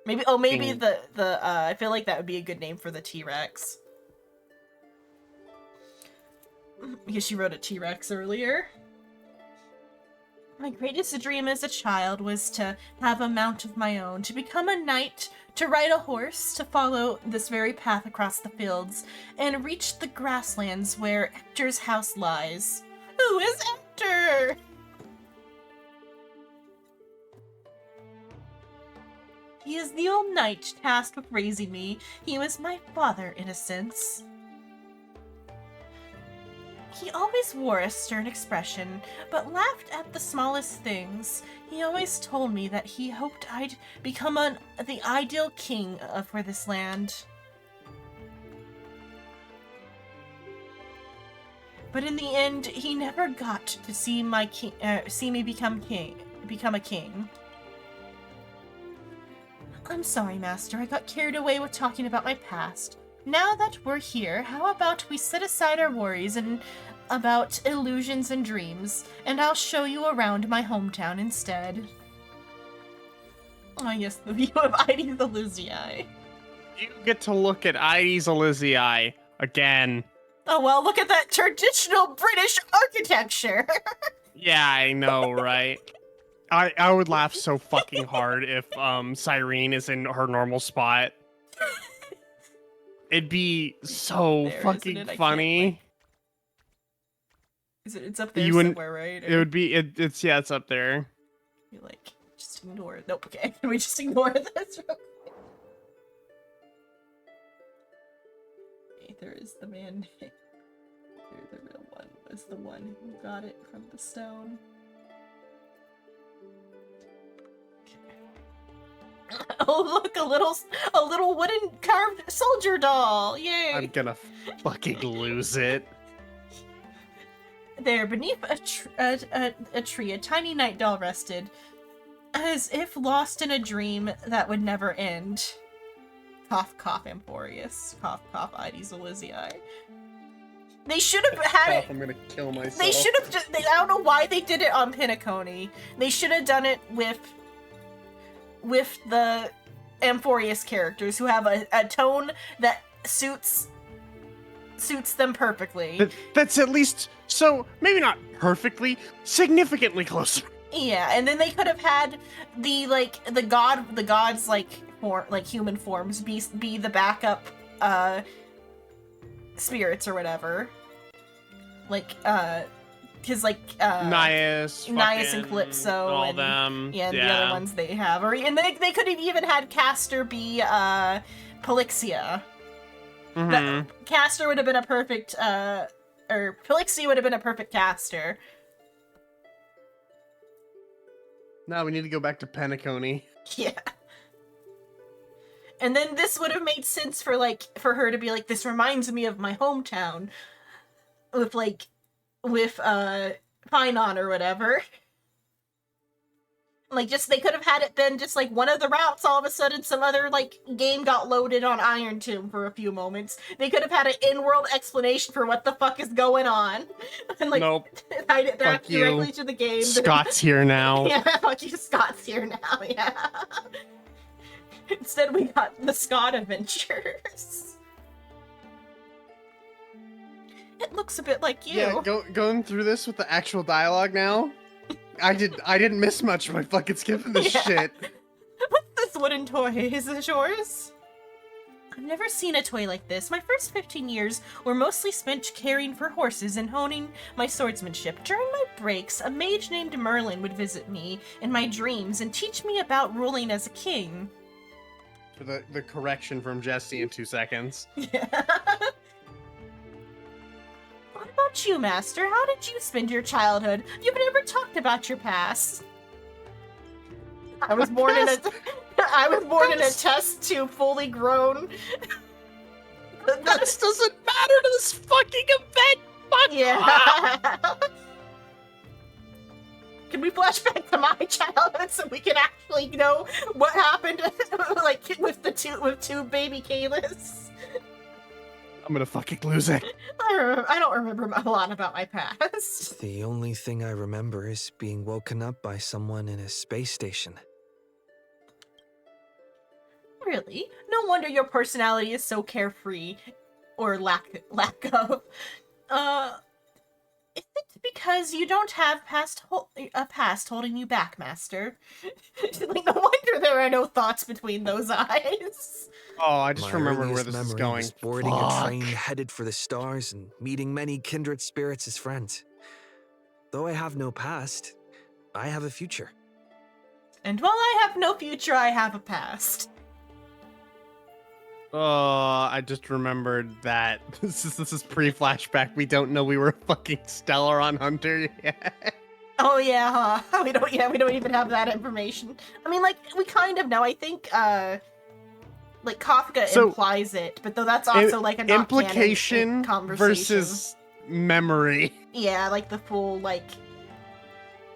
Maybe. Oh, maybe the I feel like that would be a good name for the T-Rex. Because she wrote a T-Rex earlier. My greatest dream as a child was to have a mount of my own, to become a knight, to ride a horse, to follow this very path across the fields, and reach the grasslands where Hector's house lies. Who is Hector? He is the old knight tasked with raising me. He was my father, in a sense. He always wore a stern expression, but laughed at the smallest things. He always told me that he hoped I'd become the ideal king for this land. But in the end, he never got to see me become a king. I'm sorry, Master. I got carried away with talking about my past. Now that we're here, how about we set aside our worries and about illusions and dreams, and I'll show you around my hometown instead. Oh, yes, the view of Ides Elysiae. You get to look at Ides Elysiae again. Oh, well, look at that traditional British architecture. Yeah, I know, right? I would laugh so fucking hard if Cyrene is in her normal spot. It'd be so There, fucking isn't it? I can't funny. It's up there You wouldn't- somewhere, right? It would be it's it's up there. You're like, just ignore it. Nope, okay. Can we just ignore this real quick? Okay, there is the man. Here, the real one was the one who got it from the stone. Oh, look, a little wooden carved soldier doll. Yay! I'm gonna fucking lose it. There, beneath a tree, a tiny night doll rested, as if lost in a dream that would never end. Cough, cough, Emporius. Cough, cough, Ides Elysiae. They should have had it. I'm gonna kill myself. They should have. I don't know why they did it on Pinacone. They should have done it with the Amphorius characters who have a tone that suits them perfectly. That's at least, so maybe not perfectly, significantly closer. Yeah, and then they could have had the gods human forms be the backup spirits or whatever. Because Naius and Calypso all and them. yeah, and the other ones they have, and they could have even had Castor be Polixia. Mhm. Castor would have been a perfect or Polixia would have been a perfect Castor. Now we need to go back to Penacony. Yeah. And then this would have made sense for her to be like, this reminds me of my hometown with Pinon or whatever. They could have had it been just one of the routes, all of a sudden some other game got loaded on Iron Tomb for a few moments. They could have had an in-world explanation for what the fuck is going on. And Nope. tied it back Fuck you. directly to the game. Scott's here now. Yeah, fuck you, Scott's here now, yeah. Instead we got the Scott Adventures. It looks a bit like you. Yeah, going through this with the actual dialogue now. I didn't miss much by fucking skipping this shit. What's this wooden toy? Is it yours? I've never seen a toy like this. My first 15 years were mostly spent caring for horses and honing my swordsmanship. During my breaks, a mage named Merlin would visit me in my dreams and teach me about ruling as a king. For the correction from Jesse in 2 seconds. Yeah. What about you, Master? How did you spend your childhood? You've never talked about your past. I was born in a test tube, fully grown. That doesn't matter to this fucking event. Fuck Yeah. Can we flash back to my childhood so we can actually know what happened, with two baby Kalis? I'm gonna fucking lose it. I don't remember a lot about my past. The only thing I remember is being woken up by someone in a space station. Really? No wonder your personality is so carefree, or lack of. Is it because you don't have a past holding you back, Master? No wonder there are no thoughts between those eyes. Oh, I just My remembered where earliest this is memory going. was boarding Fuck. a train headed for the stars and meeting many kindred spirits as friends. Though I have no past, I have a future. And while I have no future, I have a past. Oh, I just remembered that this is pre-flashback. We don't know we were fucking Stellaron Hunter yet. Oh yeah, huh? We don't even have that information. I mean, we kind of know. I think Kafka implies it, but though that's also a not implication conversation versus memory. Yeah, the full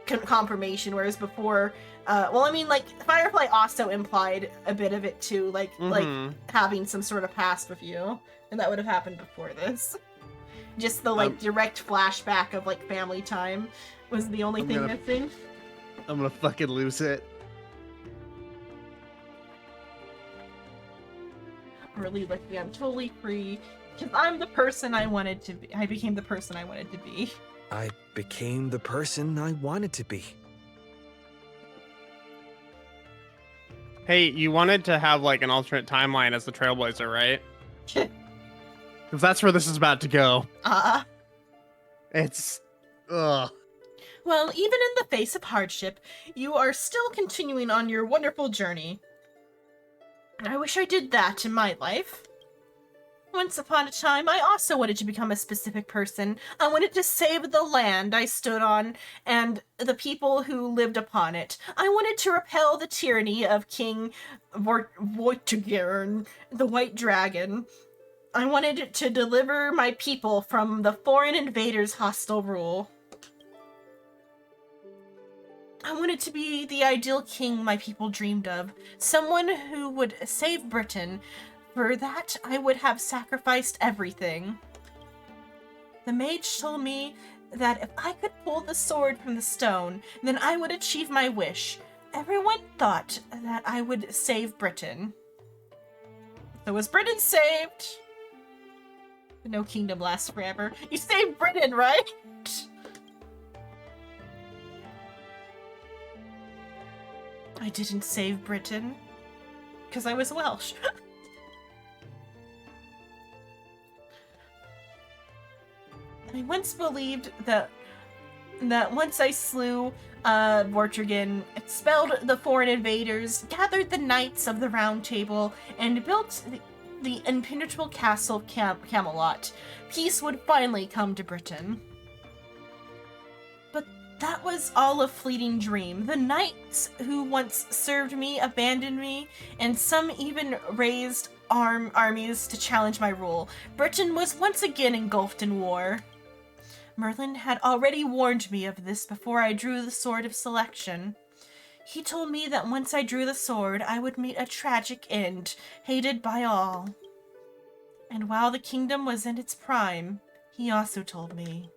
confirmation. Whereas before, Well, I mean, like, Firefly also implied a bit of it too, like having some sort of past with you, and that would have happened before this. Just the like direct flashback of like family time was the only thing missing. I'm gonna fucking lose it. Really lucky. I'm totally free because I'm the person I wanted to be. I became the person I wanted to be. I became the person I wanted to be. Hey, you wanted to have like an alternate timeline as the Trailblazer, right? Because that's where this is about to go. It's... ugh. Well, even in the face of hardship, you are still continuing on your wonderful journey. I wish I did that in my life. Once upon a time, I also wanted to become a specific person. I wanted to save the land I stood on and the people who lived upon it. I wanted to repel the tyranny of King Vortigern, the White Dragon. I wanted to deliver my people from the foreign invaders' hostile rule. I wanted to be the ideal king my people dreamed of, someone who would save Britain. For that, I would have sacrificed everything. The mage told me that if I could pull the sword from the stone, then I would achieve my wish. Everyone thought that I would save Britain. So was Britain saved? No kingdom lasts forever. You saved Britain, right? I didn't save Britain. Because I was Welsh. I once believed that once I slew Vortigern, expelled the foreign invaders, gathered the knights of the Round Table, and built the impenetrable castle Camelot, peace would finally come to Britain. But that was all a fleeting dream. The knights who once served me abandoned me, and some even raised armies to challenge my rule. Britain was once again engulfed in war. Merlin had already warned me of this before I drew the Sword of Selection. He told me that once I drew the sword, I would meet a tragic end, hated by all. And while the kingdom was in its prime, he also told me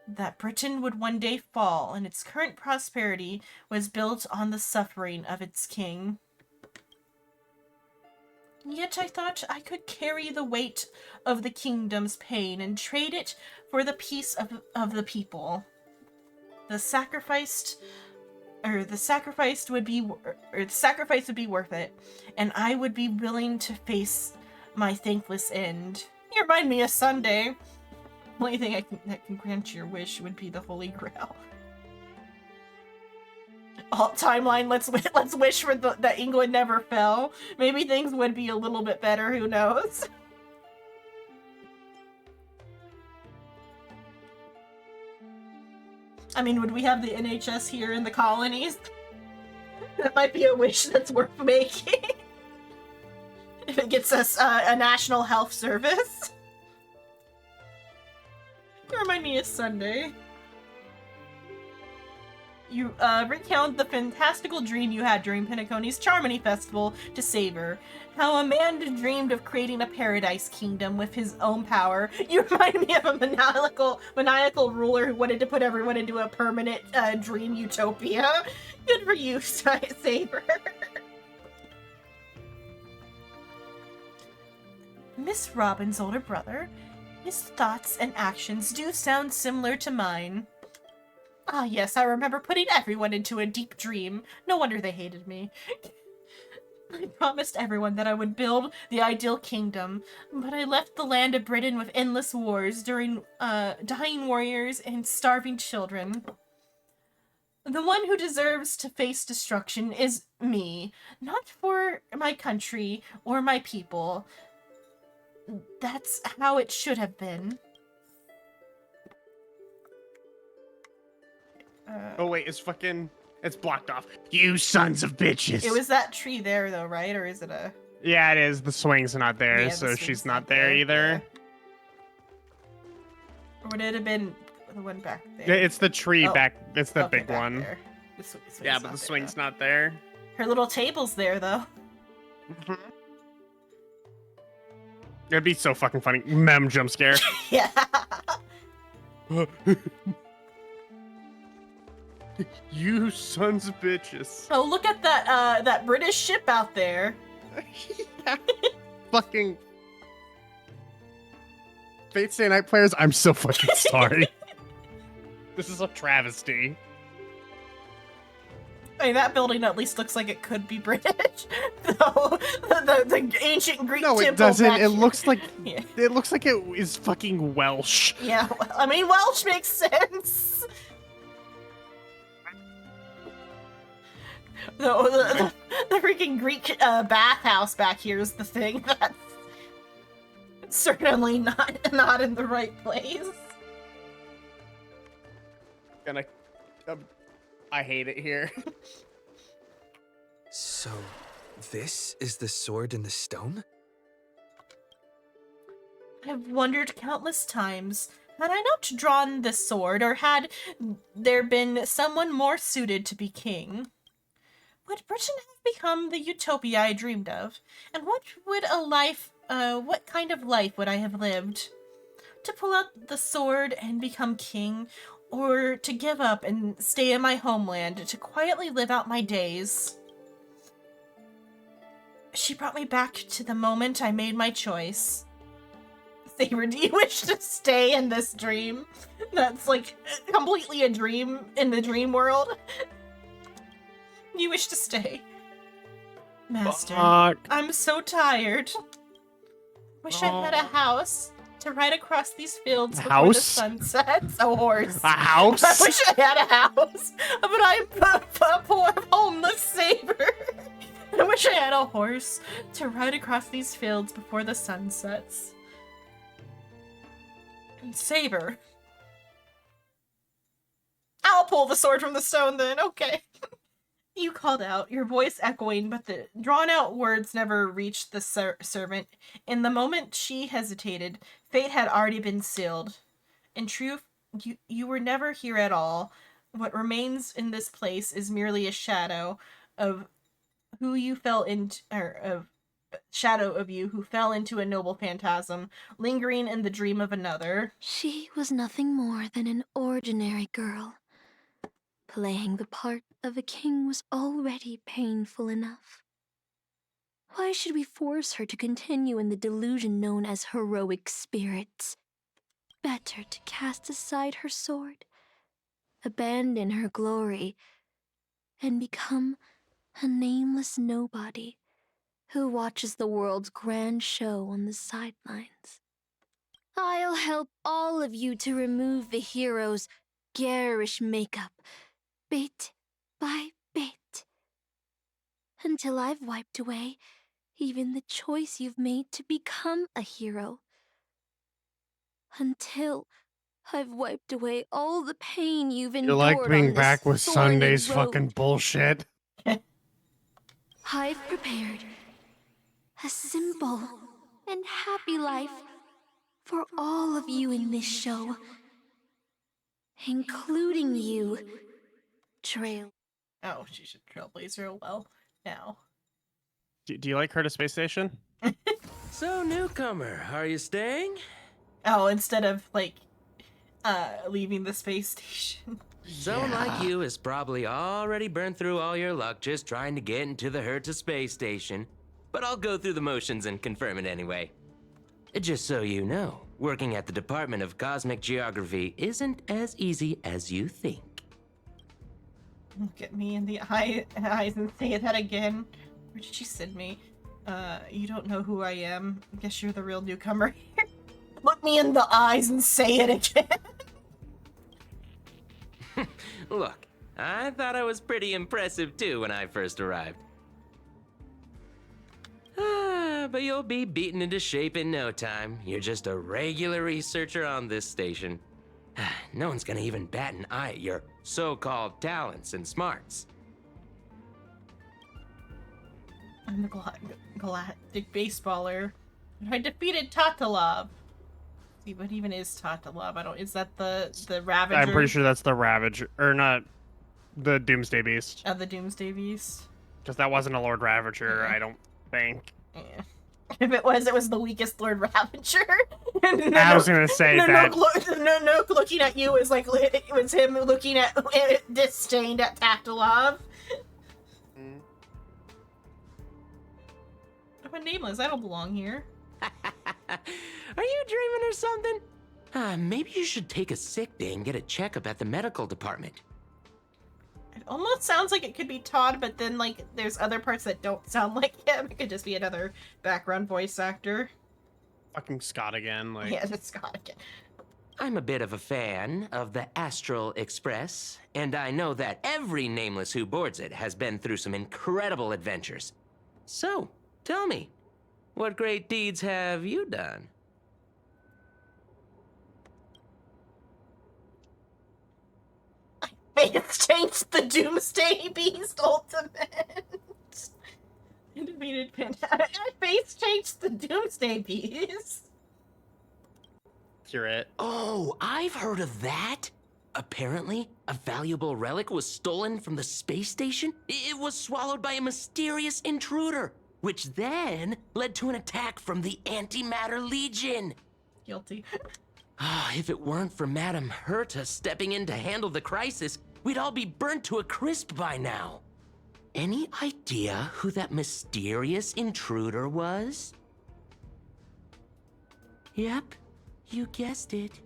that Britain would one day fall, and its current prosperity was built on the suffering of its king. Yet I thought I could carry the weight of the kingdom's pain and trade it for the peace of the people. The sacrifice would be worth it, and I would be willing to face my thankless end. You remind me of Sunday. The only thing that can grant your wish would be the Holy Grail. Alt timeline. Let's wish for that England never fell. Maybe things would be a little bit better. Who knows? I mean, would we have the NHS here in the colonies? That might be a wish that's worth making. If it gets us a national health service. You remind me of Sunday. You recount the fantastical dream you had during Penacony's Charmony Festival to savor. How a man dreamed of creating a paradise kingdom with his own power. You remind me of a maniacal ruler who wanted to put everyone into a permanent dream utopia. Good for you, Saber. Miss Robin's older brother. His thoughts and actions do sound similar to mine. Ah, yes, I remember putting everyone into a deep dream. No wonder they hated me. I promised everyone that I would build the ideal kingdom, but I left the land of Britain with endless wars during dying warriors and starving children. The one who deserves to face destruction is me, not for my country or my people. That's how it should have been. Oh wait, it's blocked off. You sons of bitches! It was that tree there though, right? Or is it a... Yeah, it is. The swing's not there, Yeah, the so swing's she's not not there there, either. Or would it have been the one back there? Yeah, it's the tree Oh. back. It's the Okay, big back one. there. swing's Yeah, not but the there, swing's though. not there. Her little table's there, though. It'd be so fucking funny. Mem jump scare. Yeah. You sons of bitches. Oh, look at that British ship out there. Yeah. Fucking Fate Stay Night players, I'm so fucking sorry. This is a travesty. I mean, that building at least looks like it could be British. Though the ancient Greek No, temple it doesn't. back It here- looks like Yeah. it looks like it is fucking Welsh. Yeah, well, I mean, Welsh makes sense. The freaking Greek bathhouse back here is the thing that's certainly not in the right place. Gonna, I hate it here. So, this is the sword in the stone? I've wondered countless times, had I not drawn this sword, or had there been someone more suited to be king, would Britain have become the utopia I dreamed of? And what kind of life would I have lived? To pull out the sword and become king, or to give up and stay in my homeland to quietly live out my days? She brought me back to the moment I made my choice. Saber, do you wish to stay in this dream? That's like completely a dream in the dream world. You wish to stay. Master, Fuck. I'm so tired. Wish I had a house to ride across these fields before the House? sun sets. A horse. A house? I wish I had a house, but I'm a poor homeless Saber. I wish I had a horse to ride across these fields before the sun sets. And Saber. I'll pull the sword from the stone then, okay. You called out, your voice echoing, but the drawn-out words never reached the servant. In the moment she hesitated, fate had already been sealed. In truth, you were never here at all. What remains in this place is merely a shadow of who you fell into, shadow of you who fell into a noble phantasm, lingering in the dream of another. She was nothing more than an ordinary girl. Playing the part of a king was already painful enough. Why should we force her to continue in the delusion known as heroic spirits? Better to cast aside her sword, abandon her glory, and become a nameless nobody who watches the world's grand show on the sidelines. I'll help all of you to remove the hero's garish makeup, bit by bit, until I've wiped away even the choice you've made to become a hero. Until I've wiped away all the pain you've endured. You like being on back this with thorny Sunday's road. fucking bullshit? I've prepared a simple and happy life for all of you in this show, including you, Trail. Oh, she should trailblazer well now. Do you like her to Space Station? So, newcomer, are you staying? Oh, instead of like leaving the space station. Someone like you has probably already burned through all your luck just trying to get into the Herta space station. But I'll go through the motions and confirm it anyway. Just so you know, working at the Department of Cosmic Geography isn't as easy as you think. Look at me in the eyes and say that again. Where did she send me? You don't know who I am. Guess you're the real newcomer here. Look me in the eyes and say it again. Look, I thought I was pretty impressive too when I first arrived. But you'll be beaten into shape in no time. You're just a regular researcher on this station. No one's gonna even bat an eye at your so-called talents and smarts. I'm the galactic baseballer. I defeated Tatalov. See, what even is Tatalov? Is that the Ravager? I'm pretty sure that's the Ravager, or not. the Doomsday Beast. Of the Doomsday Beast. Because that wasn't a Lord Ravager, I don't think. Yeah. If it was the weakest Lord Ravager. I was gonna say that. No, looking at you is like it was him looking at disdained at Taktalov. I'm a nameless. I don't belong here. Are you dreaming or something? Maybe you should take a sick day and get a checkup at the medical department. It almost sounds like it could be Todd, but then like there's other parts that don't sound like him. It could just be another background voice actor. Fucking Scott again. Like. Yeah, it's Scott again. I'm a bit of a fan of the Astral Express, and I know that every nameless who boards it has been through some incredible adventures. So, tell me, what great deeds have you done? Faith changed the Doomsday Beast Ultimate. Defeated Pin. Faith changed the Doomsday Beast. Accurate. Oh, I've heard of that. Apparently, a valuable relic was stolen from the space station. It was swallowed by a mysterious intruder, which then led to an attack from the Antimatter Legion. Guilty. If it weren't for Madame Herta stepping in to handle the crisis, we'd all be burnt to a crisp by now. Any idea who that mysterious intruder was? Yep, you guessed it.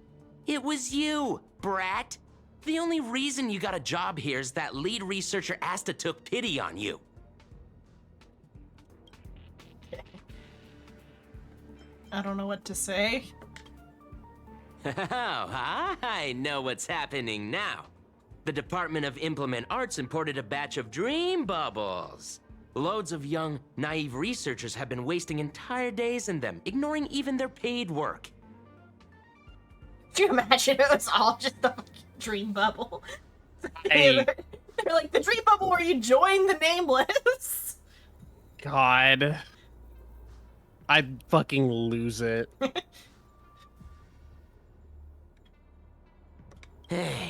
It was you, brat. The only reason you got a job here is that lead researcher Asta took pity on you. I don't know what to say. Oh, I know what's happening now. The Department of Implement Arts imported a batch of dream bubbles. Loads of young, naive researchers have been wasting entire days in them, ignoring even their paid work. Do you imagine it was all just the fucking dream bubble? Hey. They're like, the dream bubble where you join the nameless. God. I'd fucking lose it.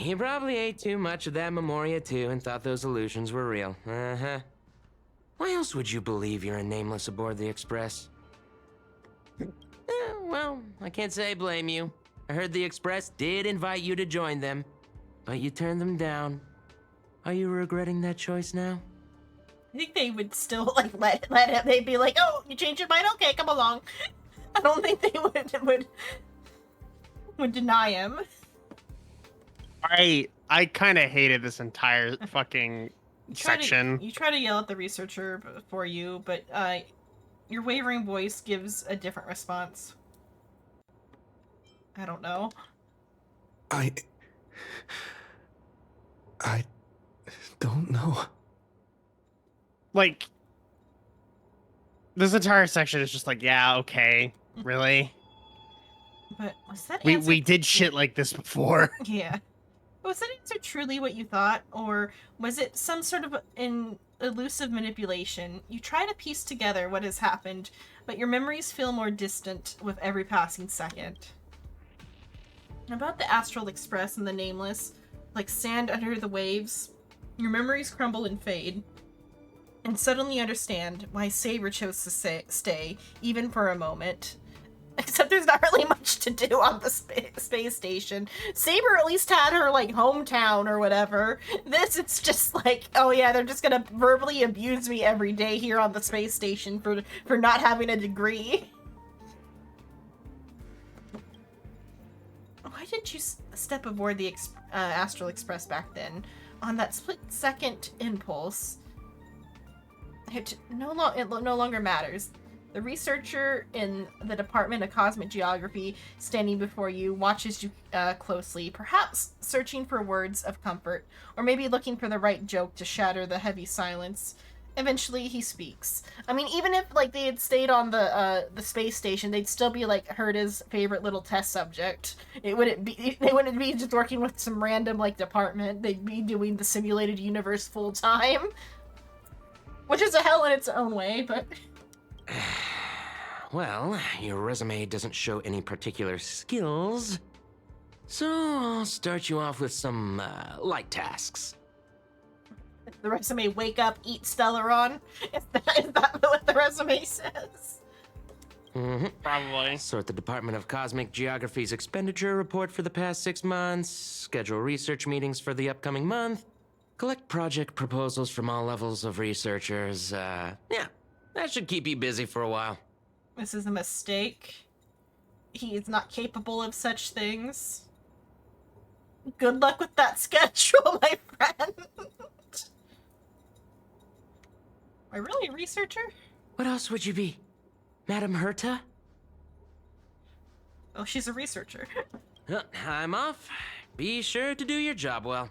You probably ate too much of that Memoria too and thought those illusions were real. Uh-huh. Why else would you believe you're a nameless aboard the Express? Well, I can't say I blame you. I heard the Express did invite you to join them, but you turned them down. Are you regretting that choice now? I think they would still like let him. They'd be like, "Oh, you changed your mind? Okay, come along." I don't think they would deny him. I kind of hated this entire fucking section. You try to yell at the researcher for you, but your wavering voice gives a different response. I don't know. I don't know. Like, this entire section is just like, yeah, okay, really? But was that We answer... did shit like this before. Yeah. Was that answer truly what you thought, or was it some sort of an elusive manipulation? You try to piece together what has happened, but your memories feel more distant with every passing second. About the Astral Express and the Nameless, like sand under the waves, your memories crumble and fade, and suddenly understand why Saber chose to stay, even for a moment. Except there's not really much to do on the space station. Saber at least had her, like, hometown or whatever. This, it's just like, oh yeah, they're just gonna verbally abuse me every day here on the space station for not having a degree. Why didn't you step aboard the Astral Express back then? On that split-second impulse, it no longer matters. The researcher in the Department of Cosmic Geography standing before you watches you closely, perhaps searching for words of comfort, or maybe looking for the right joke to shatter the heavy silence. Eventually, he speaks. I mean, even if like they had stayed on the space station, they'd still be like Herta's favorite little test subject. They wouldn't be just working with some random like department. They'd be doing the simulated universe full time, which is a hell in its own way, but. Well, your resume doesn't show any particular skills, so I'll start you off with some light tasks. The resume, wake up, eat Stellaron. Is that what the resume says? Probably. Sort the Department of Cosmic Geography's expenditure report for the past 6 months, schedule research meetings for the upcoming month, collect project proposals from all levels of researchers. Yeah, that should keep you busy for a while. This is a mistake. He is not capable of such things. Good luck with that schedule, my friend. Am I really a researcher? What else would you be? Madam Herta? Oh, she's a researcher. I'm off. Be sure to do your job well.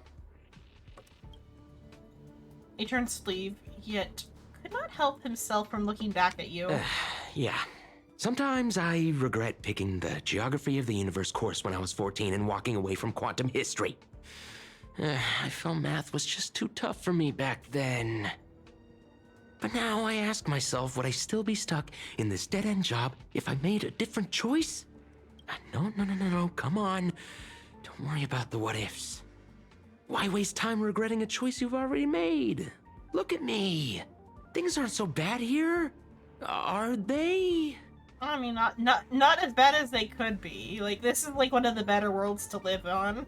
He turns to leave, yet could not help himself from looking back at you. Yeah. Sometimes I regret picking the Geography of the Universe course when I was 14 and walking away from quantum history. I felt math was just too tough for me back then. But now I ask myself, would I still be stuck in this dead-end job if I made a different choice? No, come on. Don't worry about the what-ifs. Why waste time regretting a choice you've already made? Look at me. Things aren't so bad here, are they? I mean, not as bad as they could be. Like, this is like one of the better worlds to live on.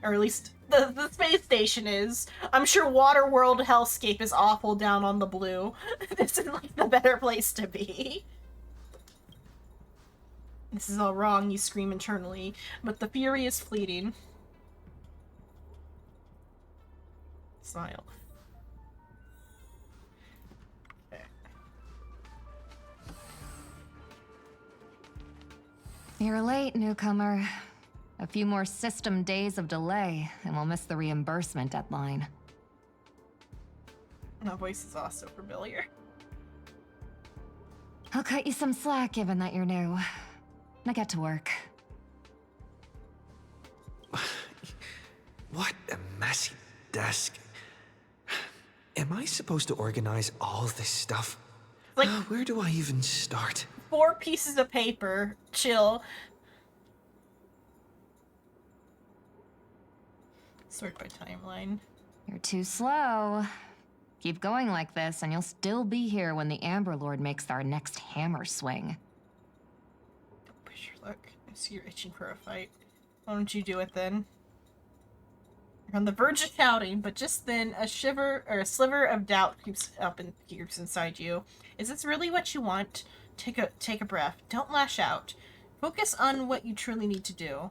Or at least the space station is. I'm sure Waterworld hellscape is awful down on the blue. This is like the better place to be. This is all wrong, you scream internally, but the fury is fleeting. Smile. Okay. You're late, newcomer. A few more system days of delay, and we'll miss the reimbursement deadline. That voice is also familiar. I'll cut you some slack, given that you're new. Now get to work. What a messy desk. Am I supposed to organize all this stuff? Like, where do I even start? 4 pieces of paper. Chill. Sort by timeline. You're too slow. Keep going like this, and you'll still be here when the Amber Lord makes our next hammer swing. Don't push your luck. I see you're itching for a fight. Why don't you do it then? You're on the verge of shouting, but just then a shiver or a sliver of doubt creeps inside you. Is this really what you want? Take a breath. Don't lash out. Focus on what you truly need to do.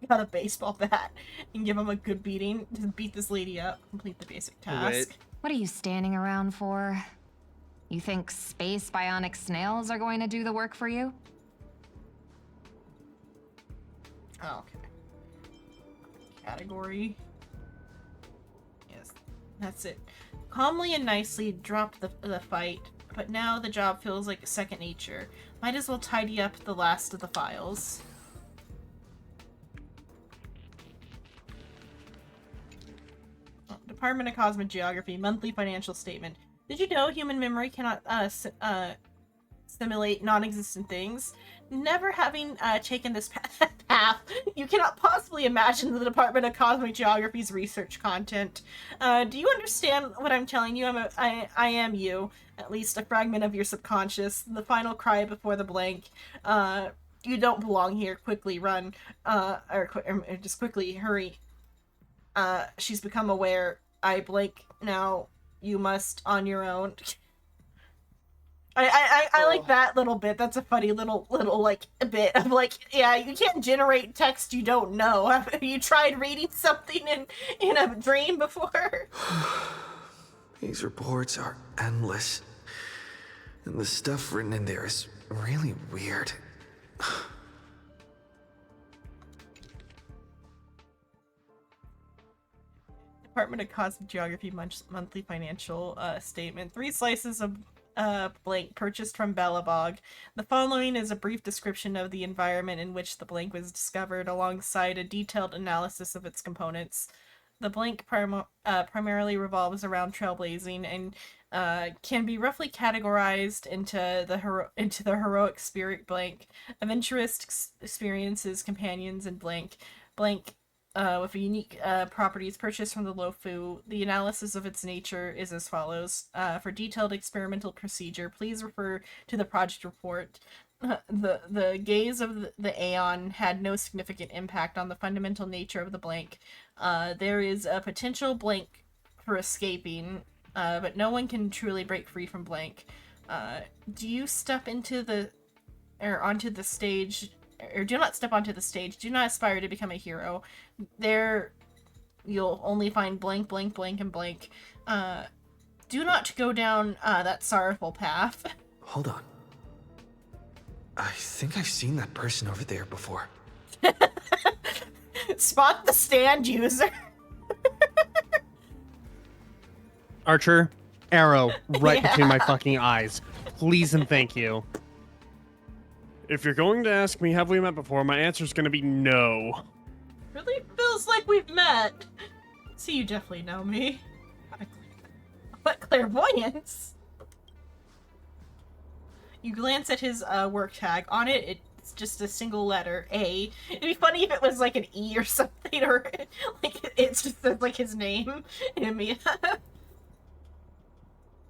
Got a baseball bat and give him a good beating. Just beat this lady up. Complete the basic task. Wait. What are you standing around for? You think space bionic snails are going to do the work for you? Oh, okay. Category. Yes, that's it. Calmly and nicely drop the fight, but now the job feels like second nature. Might as well tidy up the last of the files. Department of Cosmic Geography, monthly financial statement. Did you know human memory cannot simulate non-existent things? Never having taken this path, you cannot possibly imagine the Department of Cosmic Geography's research content. Do you understand what I'm telling you? I am you, at least a fragment of your subconscious, the final cry before the blank. You don't belong here. Quickly run, or just quickly hurry. She's become aware. I blank now. You must on your own. I like that little bit. That's a funny little like bit of like, yeah, you can't generate text you don't know. Have you tried reading something in a dream before? These reports are endless. And the stuff written in there is really weird. Department of Cosmic Geography monthly financial statement. 3 slices of blank purchased from Belobog. The following is a brief description of the environment in which the blank was discovered, alongside a detailed analysis of its components. The blank primarily revolves around trailblazing and can be roughly categorized into the heroic spirit blank, adventurous experiences, companions, and blank. Blank with unique properties purchased from the Lofu. The analysis of its nature is as follows. For detailed experimental procedure, please refer to the project report. The gaze of the Aeon had no significant impact on the fundamental nature of the blank. There is a potential blank for escaping, but no one can truly break free from blank. Do you step onto the stage, or do not step onto the stage. Do not aspire to become a hero. There, you'll only find blank, blank, blank, and blank. Do not go down that sorrowful path. Hold on. I think I've seen that person over there before. Spot the stand user. Archer, arrow right Yeah. between my fucking eyes. Please and thank you. If you're going to ask me, have we met before, my answer's gonna be no. Really feels like we've met. So you definitely know me. What clairvoyance? You glance at his work tag. On it, it's just a single letter, A. It'd be funny if it was like an E or something, or like it's just like his name.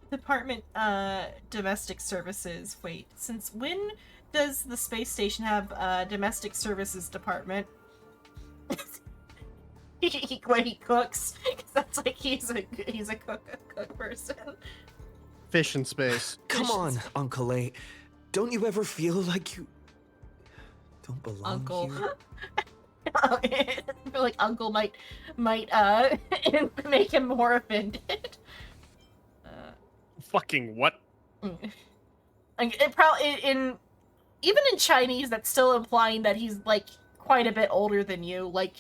Department, domestic services. Wait, since when does the space station have a domestic services department? Where he cooks, because that's like he's a cook person. Fish in space. Come on, Uncle A. Don't you ever feel like you don't belong Uncle. here? I feel like Uncle might make him more offended. Fucking what? Like it probably even in Chinese, that's still implying that he's like quite a bit older than you. Like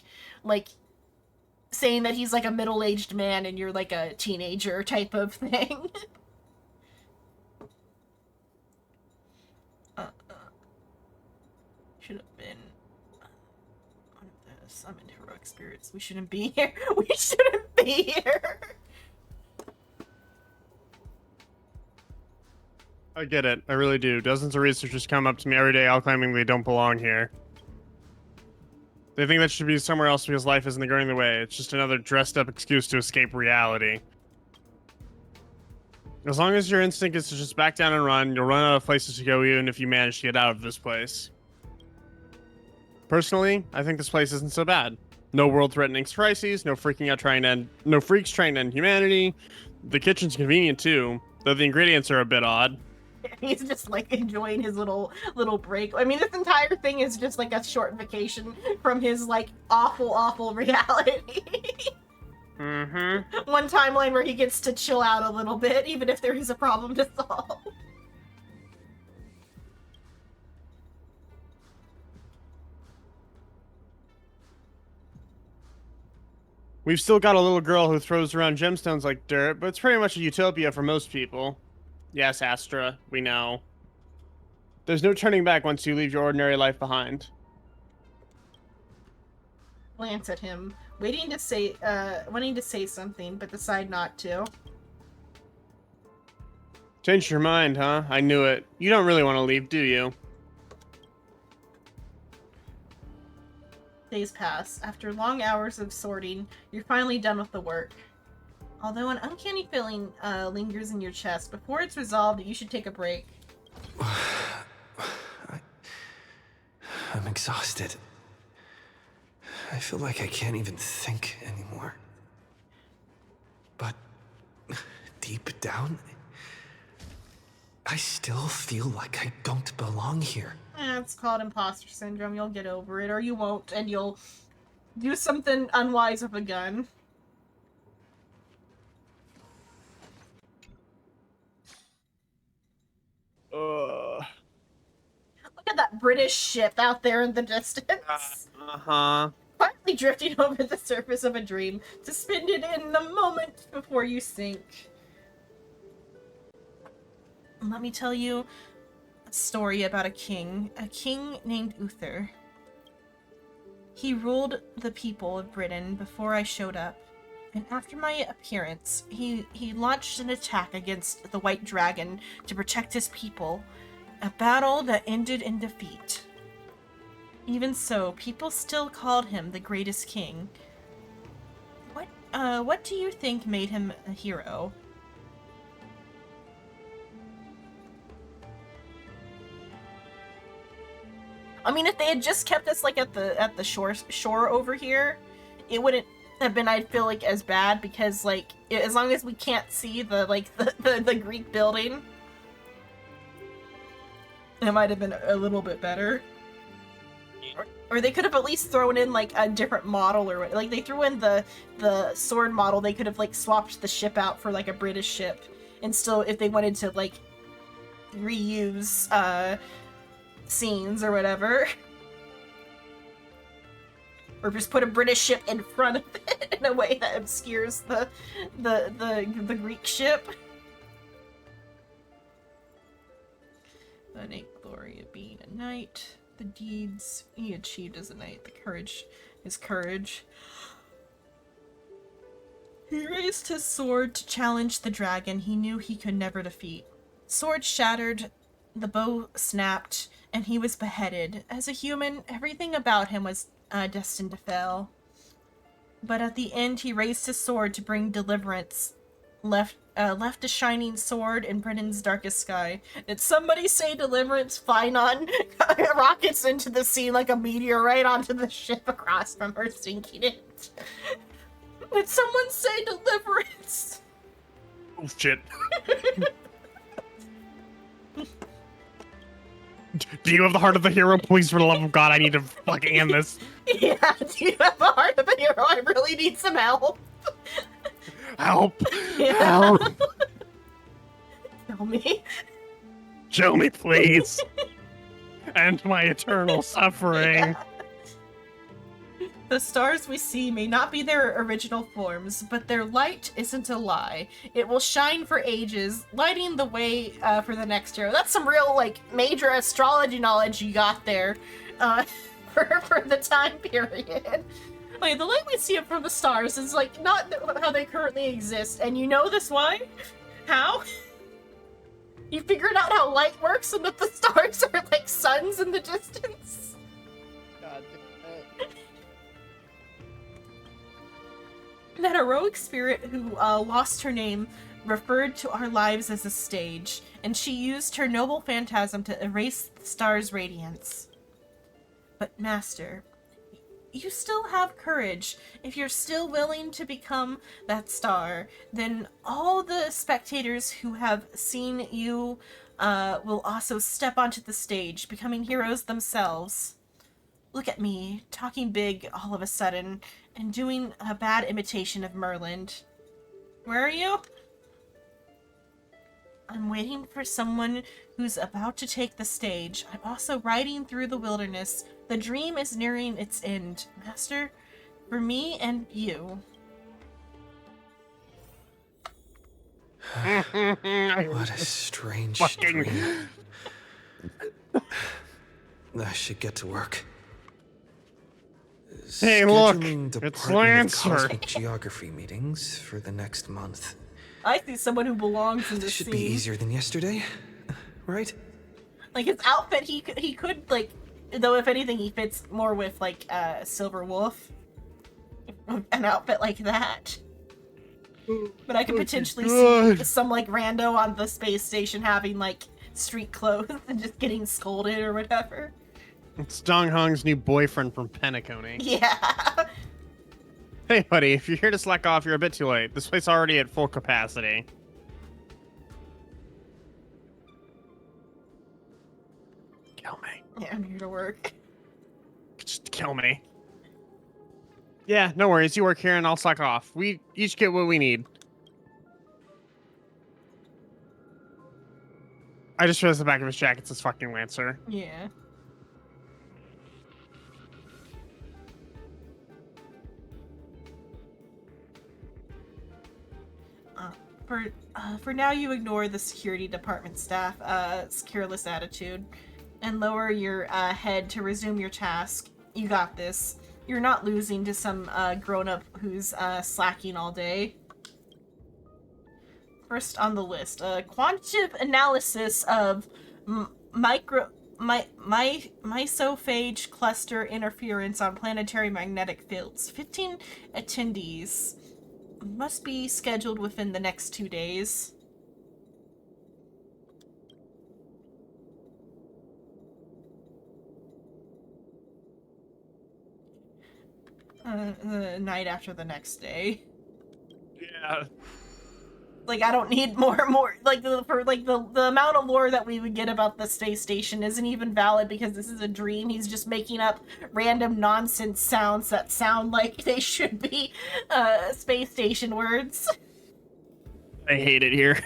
saying that he's like a middle-aged man and you're like a teenager type of thing. Should have been one of the summoned heroic spirits. We shouldn't be here. We shouldn't be here. I get it. I really do. Dozens of researchers come up to me every day all claiming they don't belong here. They think that should be somewhere else because life isn't going their way. It's just another dressed up excuse to escape reality. As long as your instinct is to just back down and run, you'll run out of places to go even if you manage to get out of this place. Personally, I think this place isn't so bad. No world-threatening crises, no freaks trying to end humanity. The kitchen's convenient too, though the ingredients are a bit odd. He's just like enjoying his little break. I mean, this entire thing is just like a short vacation from his like awful reality. Mm-hmm. One timeline where he gets to chill out a little bit, even if there is a problem to solve. We've still got a little girl who throws around gemstones like dirt, but it's pretty much a utopia for most people. Yes, Astra, we know. There's no turning back once you leave your ordinary life behind. Glance at him, wanting to say something, but decide not to. Changed your mind, huh? I knew it. You don't really want to leave, do you? Days pass. After long hours of sorting, you're finally done with the work. Although an uncanny feeling lingers in your chest, before it's resolved, you should take a break. I'm exhausted. I feel like I can't even think anymore. But deep down, I still feel like I don't belong here. It's called imposter syndrome. You'll get over it, or you won't, and you'll do something unwise with a gun. Look at that British ship out there in the distance. Uh-huh. Quietly drifting over the surface of a dream, suspended in the moment before you sink. Let me tell you a story about a king named Uther. He ruled the people of Britain before I showed up, and after my appearance, he launched an attack against the White Dragon to protect his people, a battle that ended in defeat. Even so, people still called him the greatest king. What do you think made him a hero? I mean, if they had just kept us like at the shore over here, it wouldn't have been, I feel like, as bad, because like as long as we can't see the Greek building, it might have been a little bit better. Or they could have at least thrown in like a different model, or like they threw in the sword model. They could have like swapped the ship out for like a British ship, and still, if they wanted to like reuse scenes or whatever, or just put a British ship in front of it in a way that obscures the Greek ship. The innate glory of being a knight. The deeds he achieved as a knight. The courage, his courage. He raised his sword to challenge the dragon he knew he could never defeat. Sword shattered, the bow snapped, and he was beheaded. As a human, everything about him was destined to fail. But at the end, he raised his sword to bring deliverance. Left a shining sword in Britain's darkest sky. Did somebody say deliverance? Finon rockets into the sea like a meteorite onto the ship across from her, sinking it. Did someone say deliverance? Oh shit. Do you have the heart of the hero? Please, for the love of God, I need to fucking end this. Yeah, do you have the heart of a hero? I really need some help. Help! Yeah. Help! Tell me. Show me, please. End my eternal suffering. Yeah. The stars we see may not be their original forms, but their light isn't a lie. It will shine for ages, lighting the way for the next hero. That's some real, like, major astrology knowledge you got there for the time period. Like, the light we see from the stars is, like, not how they currently exist, and you know this why? How? You figured out how light works and that the stars are like suns in the distance? God damn it. That heroic spirit who lost her name referred to our lives as a stage, and she used her noble phantasm to erase the star's radiance. But Master, you still have courage. If you're still willing to become that star, then all the spectators who have seen you will also step onto the stage, becoming heroes themselves. Look at me, talking big all of a sudden, and doing a bad imitation of Merlin. Where are you? I'm waiting for someone who's about to take the stage. I'm also riding through the wilderness. The dream is nearing its end, Master, for me and you. What a strange dream. I should get to work. Hey, look, Scheduling it's Department of Lancer. Cosmic Geography meetings for the next month. I see someone who belongs in This this should scene. be easier than yesterday, right? Like, his outfit, he could, like, though if anything, he fits more with, like, Silver Wolf. An outfit like that. But I could potentially see some, like, rando on the space station having, like, street clothes and just getting scolded or whatever. It's Dong Hong's new boyfriend from Penacony. Yeah. Hey, buddy, if you're here to slack off, you're a bit too late. This place already at full capacity. Kill me. Yeah, I'm here to work. Just kill me. Yeah, no worries. You work here and I'll slack off. We each get what we need. I just realized the back of his jacket says fucking Lancer. Yeah. For now, you ignore the security department staff's careless attitude and lower your head to resume your task. You got this. You're not losing to some grown-up who's slacking all day. First on the list, quantitative analysis of Mesophage cluster interference on planetary magnetic fields. 15 attendees must be scheduled within the next 2 days. The night after the next day. Yeah. Like, I don't need more, like, the amount of lore that we would get about the space station isn't even valid because this is a dream. He's just making up random nonsense sounds that sound like they should be, space station words. I hate it here.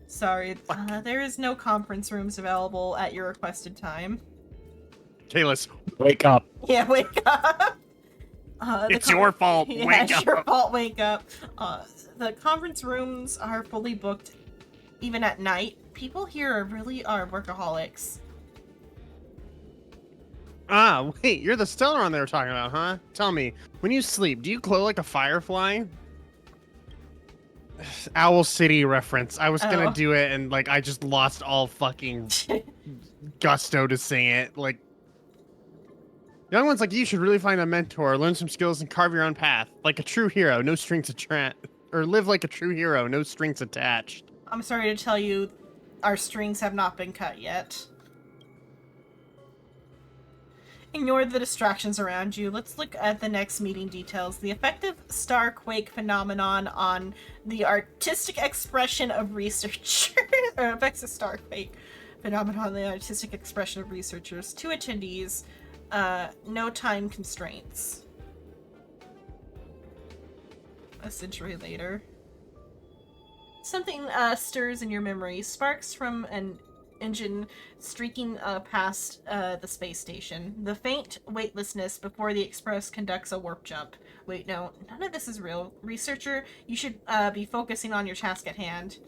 Sorry, there is no conference rooms available at your requested time. Kalis, wake up. Yeah, wake up! It's your fault. Yeah, Wake it's up. your fault. Wake up. The conference rooms are fully booked, even at night. People here really are workaholics. Ah, wait, you're the Stellaron they were talking about, huh? Tell me, when you sleep, do you glow like a firefly? Owl City reference. I was gonna do it, and like I just lost all fucking gusto to sing it. Like, young ones like you should really find a mentor, learn some skills, and carve your own path. Like a true hero, no strings attached. Or live like a true hero, no strings attached. I'm sorry to tell you, our strings have not been cut yet. Ignore the distractions around you. Let's look at the next meeting details. The effective starquake phenomenon on the artistic expression of researchers. Or affects the starquake phenomenon on the artistic expression of researchers. 2 attendees. No time constraints. A century later. Something stirs in your memory. Sparks from an engine streaking past the space station. The faint weightlessness before the Express conducts a warp jump. Wait, no, none of this is real. Researcher, you should be focusing on your task at hand.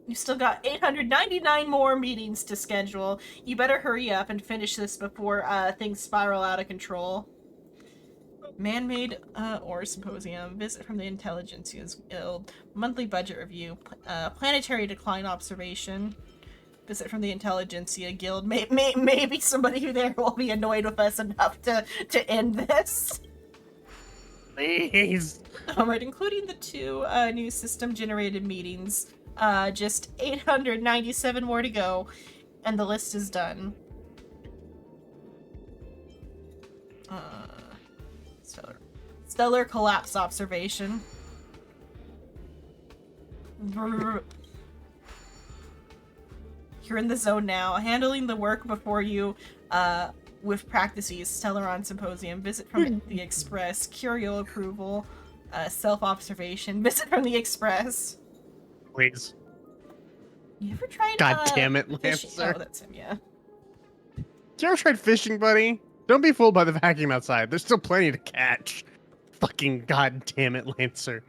You still got 899 more meetings to schedule. You better hurry up and finish this before things spiral out of control. Man-made ore symposium. Visit from the Intelligentsia's Guild. Monthly budget review. Planetary decline observation. Visit from the Intelligentsia Guild. Maybe somebody who there will be annoyed with us enough to end this. Please. Alright, including the 2 new system-generated meetings. Just 897 more to go, and the list is done. Stellar collapse observation. You're in the zone now. Handling the work before you, with practices. Stellaron Symposium. Visit from the Express. Curio approval. Self-observation. Visit from the Express. Please. You ever tried, God damn it, fishing? Lancer. Oh, that's him, yeah. You ever tried fishing, buddy? Don't be fooled by the vacuum outside. There's still plenty to catch. Fucking goddamn it, Lancer.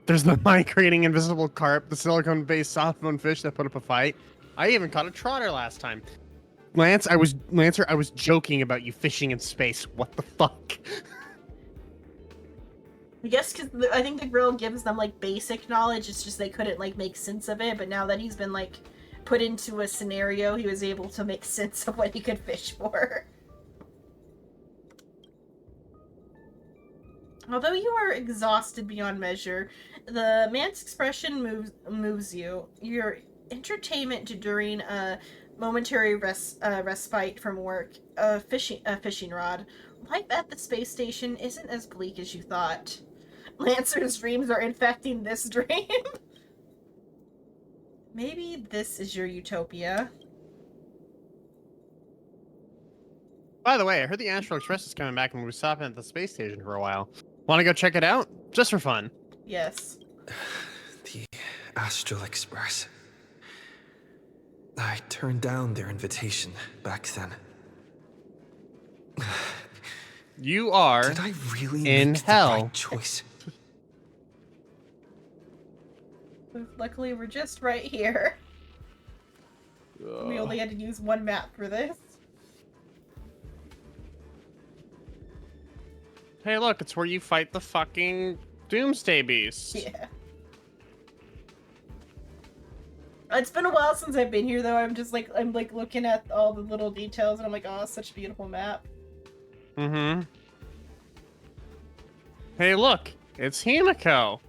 There's the mind-creating invisible carp, the silicone-based softbone fish that put up a fight. I even caught a trotter last time. Lancer, I was joking about you fishing in space. What the fuck? I guess because I think the grill gives them, like, basic knowledge. It's just they couldn't, like, make sense of it. But now that he's been, like, put into a scenario, he was able to make sense of what he could fish for. Although you are exhausted beyond measure, the man's expression moves you. Your entertainment during a momentary respite from work, a fishing rod. Life at the space station isn't as bleak as you thought. Lancer's dreams are infecting this dream. Maybe this is your utopia. By the way, I heard the Astral Express is coming back and we're stopping at the space station for a while. Want to go check it out? Just for fun. Yes. The Astral Express. I turned down their invitation back then. You are Did I really in make hell. the right choice? Luckily, we're just right here. We only had to use one map for this. Hey, look, it's where you fight the fucking Doomsday Beast. Yeah. It's been a while since I've been here, though. I'm looking at all the little details, and I'm like, oh, it's such a beautiful map. Mm-hmm. Hey, look, it's Himiko.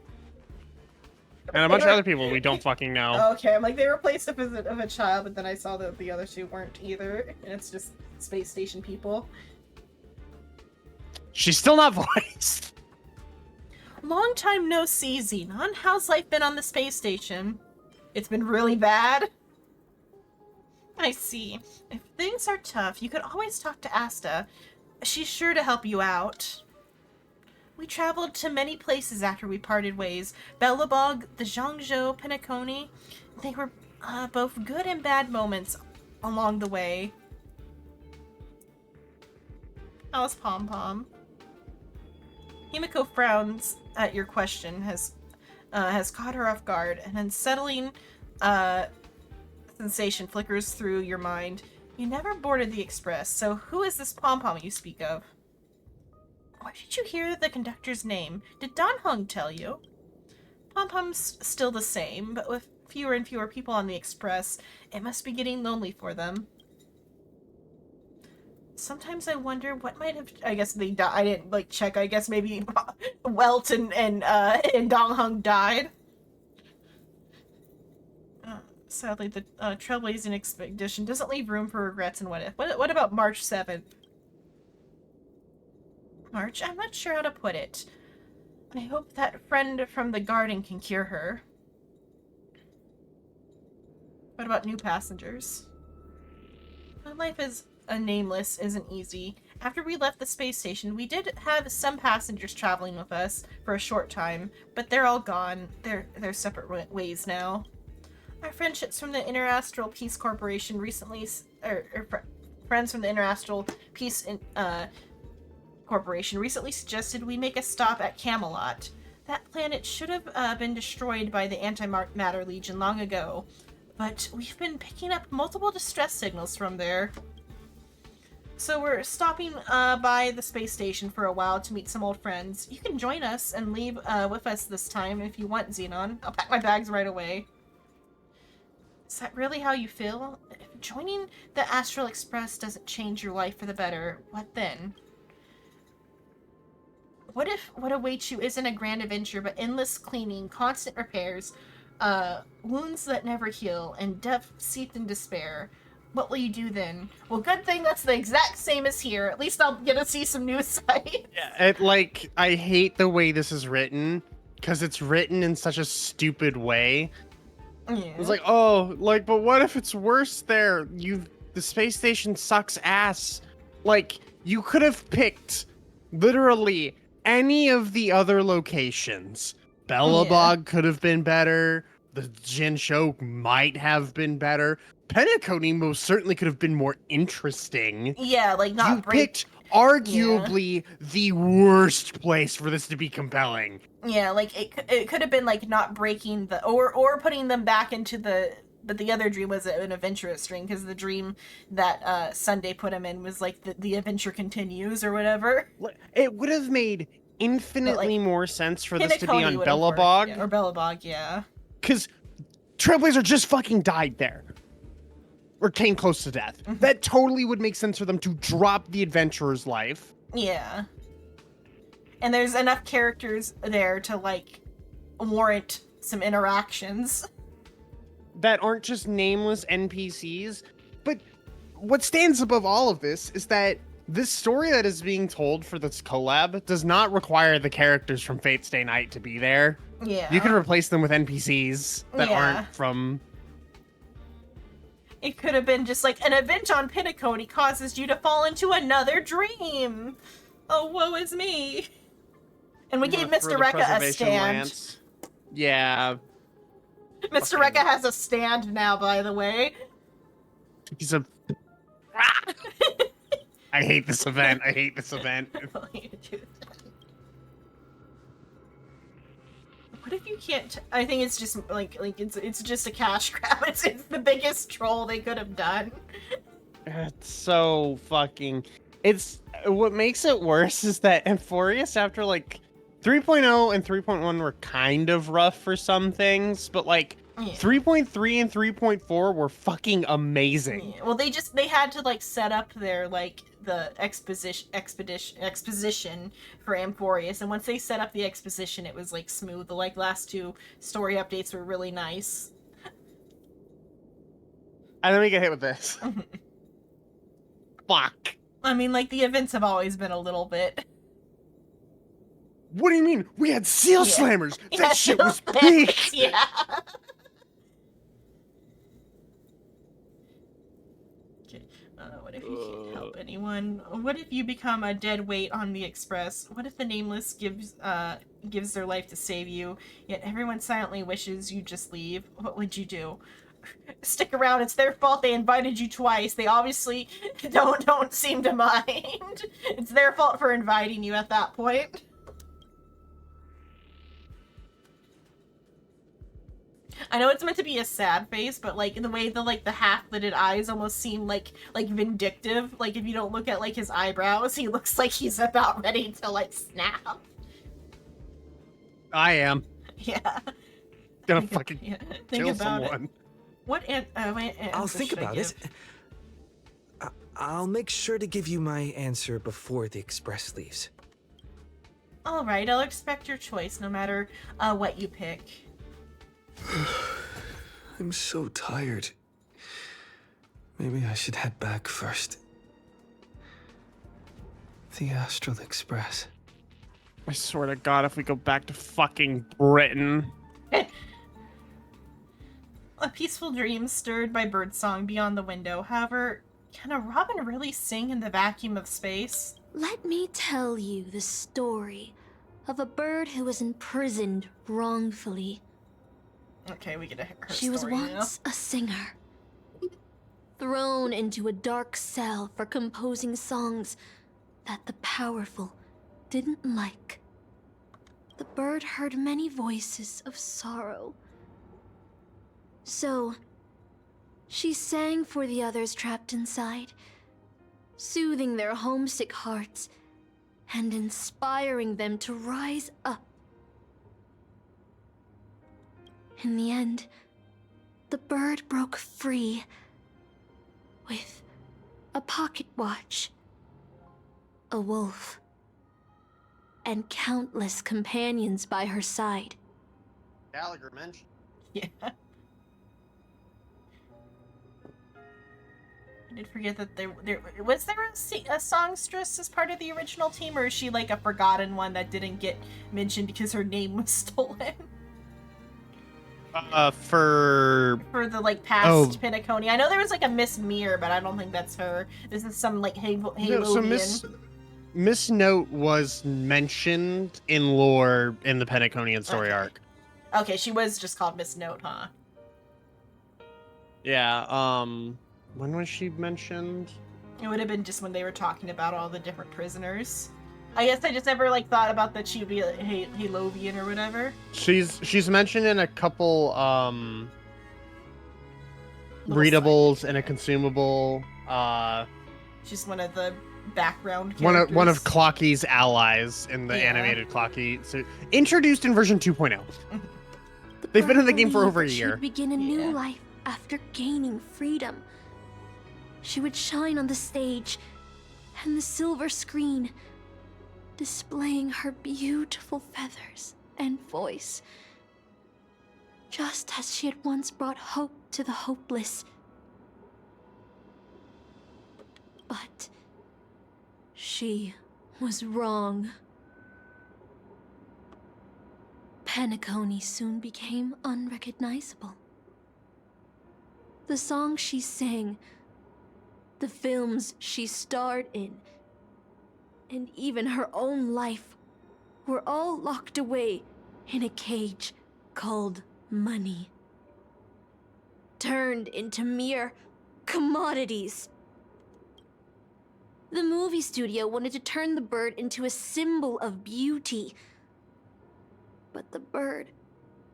And a bunch of other people we don't fucking know. Okay, I'm like, they replaced the visit of a child, but then I saw that the other two weren't either, and it's just space station people. She's still not voiced. Long time no see, Xenon. How's life been on the space station? It's been really bad? I see. If things are tough, you could always talk to Asta. She's sure to help you out. We traveled to many places after we parted ways. Belobog, the Zhangzhou, Penacony. They were both good and bad moments along the way. How's Pom Pom? Himiko frowns at your question, has caught her off guard. An unsettling sensation flickers through your mind. You never boarded the express, so who is this Pom Pom you speak of? Where did you hear the conductor's name? Did Dan Heng tell you? Pom Pom's still the same, but with fewer and fewer people on the express, it must be getting lonely for them. Sometimes I wonder what might have. I guess they died. I didn't check. I guess maybe Welt and Dong Heng died. Sadly, the trailblazing expedition doesn't leave room for regrets and what if. What about March 7th? March? I'm not sure how to put it. I hope that friend from the garden can cure her. What about new passengers? My life as a nameless isn't easy. After we left the space station, we did have some passengers traveling with us for a short time, but they're all gone. They're separate ways now. Our friendships from the Interastral Peace Corporation recently, friends from the Interastral Peace Corporation recently suggested we make a stop at Camelot. That planet should have been destroyed by the Antimatter Legion long ago, but we've been picking up multiple distress signals from there. So we're stopping by the space station for a while to meet some old friends. You can join us and leave with us this time if you want, Xenon. I'll pack my bags right away. Is that really how you feel? If joining the Astral Express doesn't change your life for the better, what then? What if what awaits you isn't a grand adventure, but endless cleaning, constant repairs, wounds that never heal, and depth seeped in despair? What will you do then? Well, good thing that's the exact same as here. At least I'll get to see some new sights. Yeah, I hate the way this is written, because it's written in such a stupid way. Yeah. It's like, oh, but what if it's worse there? The space station sucks ass. You could have picked literally any of the other locations. Belobog could have been better. The Jinsho might have been better. Penacony most certainly could have been more interesting. Yeah, not you picked arguably the worst place for this to be compelling. Yeah, it could have been not breaking the or putting them back into the. But the other dream was an adventurous dream, because the dream that Sunday put him in was the adventure continues or whatever. It would have made infinitely more sense for this to be on Belobog. Yeah, or Belobog, yeah. Because Trailblazer just fucking died there. Or came close to death. Mm-hmm. That totally would make sense for them to drop the adventurer's life. Yeah. And there's enough characters there to, warrant some interactions. That aren't just nameless NPCs. But what stands above all of this is that this story that is being told for this collab does not require the characters from Fate Stay Night to be there. Yeah. You can replace them with NPCs that aren't from... It could have been just an event on Penacony causes you to fall into another dream. Oh, woe is me. And we gave Mr. Rekka a stand. Lance. Yeah. Mr. Rekka has a stand now, by the way. He's a... I hate this event. I hate this event. What if you can't? I think it's just it's just a cash grab. It's the biggest troll they could have done. It's so fucking. It's what makes it worse is that Amphorius, after 3.0 and 3.1 were kind of rough for some things, but Yeah. 3.3 and 3.4 were fucking amazing. Yeah. Well, they had to like set up their like the exposition for Amphorius, and once they set up the exposition, it was like smooth. The like last two story updates were really nice. And then we get hit with this. Fuck. I mean, like the events have always been a little bit. What do you mean? We had seal Yeah. slammers. That Yeah, shit seal was slammers, peak. Yeah. Okay. What if you can't help anyone? What if you become a dead weight on the Express? What if the Nameless gives their life to save you, yet everyone silently wishes you just leave? What would you do? Stick around. It's their fault. They invited you twice. They obviously don't seem to mind. It's their fault for inviting you at that point. I know it's meant to be a sad face, but like in the way the half-lidded eyes almost seem like vindictive. Like if you don't look at like his eyebrows, he looks like he's about ready to like snap. I am. Yeah. Gonna fucking Yeah. Think kill about someone. it. What I'll think about it. I'll make sure to give you my answer before the express leaves. All right, I'll expect your choice, no matter what you pick. I'm so tired. Maybe I should head back first. The Astral Express. I swear to God, if we go back to fucking Britain. A peaceful dream stirred by birdsong beyond the window. However, can a robin really sing in the vacuum of space? Let me tell you the story of a bird who was imprisoned wrongfully. Okay, we get her She was story once a singer, thrown into a dark cell for composing songs that the powerful didn't like. The bird heard many voices of sorrow. So, she sang for the others trapped inside, soothing their homesick hearts and inspiring them to rise up. In the end, the bird broke free with a pocket watch, a wolf, and countless companions by her side. Gallagher mentioned. Yeah. I did forget that there was a songstress as part of the original team, or is she like a forgotten one that didn't get mentioned because her name was stolen? For the like past Pinnaconii. I know there was like a Miss Mir, but I don't think that's her. This is some like Halovian. No, so Miss Note was mentioned in lore in the Penaconian story arc. Okay, she was just called Miss Note, huh? Yeah, when was she mentioned? It would have been just when they were talking about all the different prisoners. I guess I just never like thought about that she would be a Halovian or whatever. She's mentioned in a couple readables and a consumable. She's one of the background characters. One of Clocky's allies in the animated Clocky. So introduced in version 2.0. They've been in the game for over a year. She would begin a new life after gaining freedom. She would shine on the stage and the silver screen, displaying her beautiful feathers and voice, just as she had once brought hope to the hopeless. But she was wrong. Penacony soon became unrecognizable. The songs she sang, the films she starred in, and even her own life were all locked away in a cage called money. Turned into mere commodities. The movie studio wanted to turn the bird into a symbol of beauty. But the bird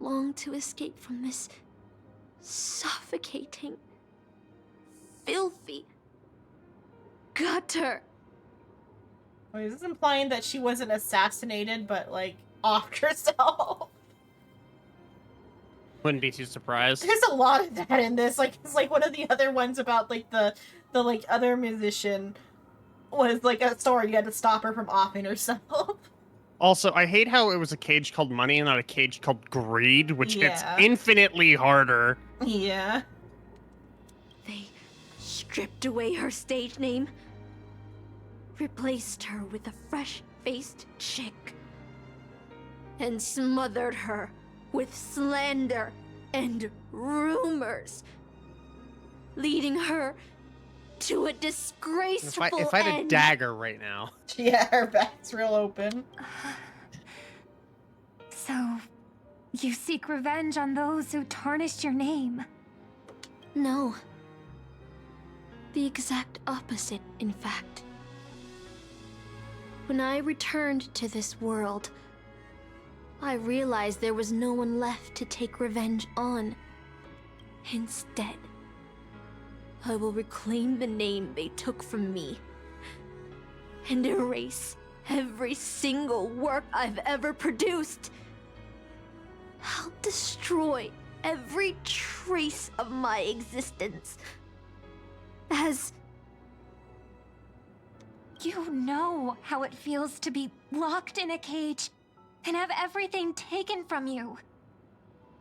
longed to escape from this suffocating, filthy gutter. Wait, is this implying that she wasn't assassinated, but like offed herself? Wouldn't be too surprised. There's a lot of that in this. Like, it's like one of the other ones about like the like other musician was like a story. You had to stop her from offing herself. Also, I hate how it was a cage called money and not a cage called greed, which gets Yeah. infinitely harder. Yeah. They stripped away her stage name, replaced her with a fresh-faced chick, and smothered her with slander and rumors, leading her to a disgraceful If I had a end. dagger right now. Yeah, her back's real open. So, you seek revenge on those who tarnished your name? No. The exact opposite, in fact. When I returned to this world, I realized there was no one left to take revenge on. Instead, I will reclaim the name they took from me and erase every single work I've ever produced. I'll destroy every trace of my existence as... You know how it feels to be locked in a cage and have everything taken from you.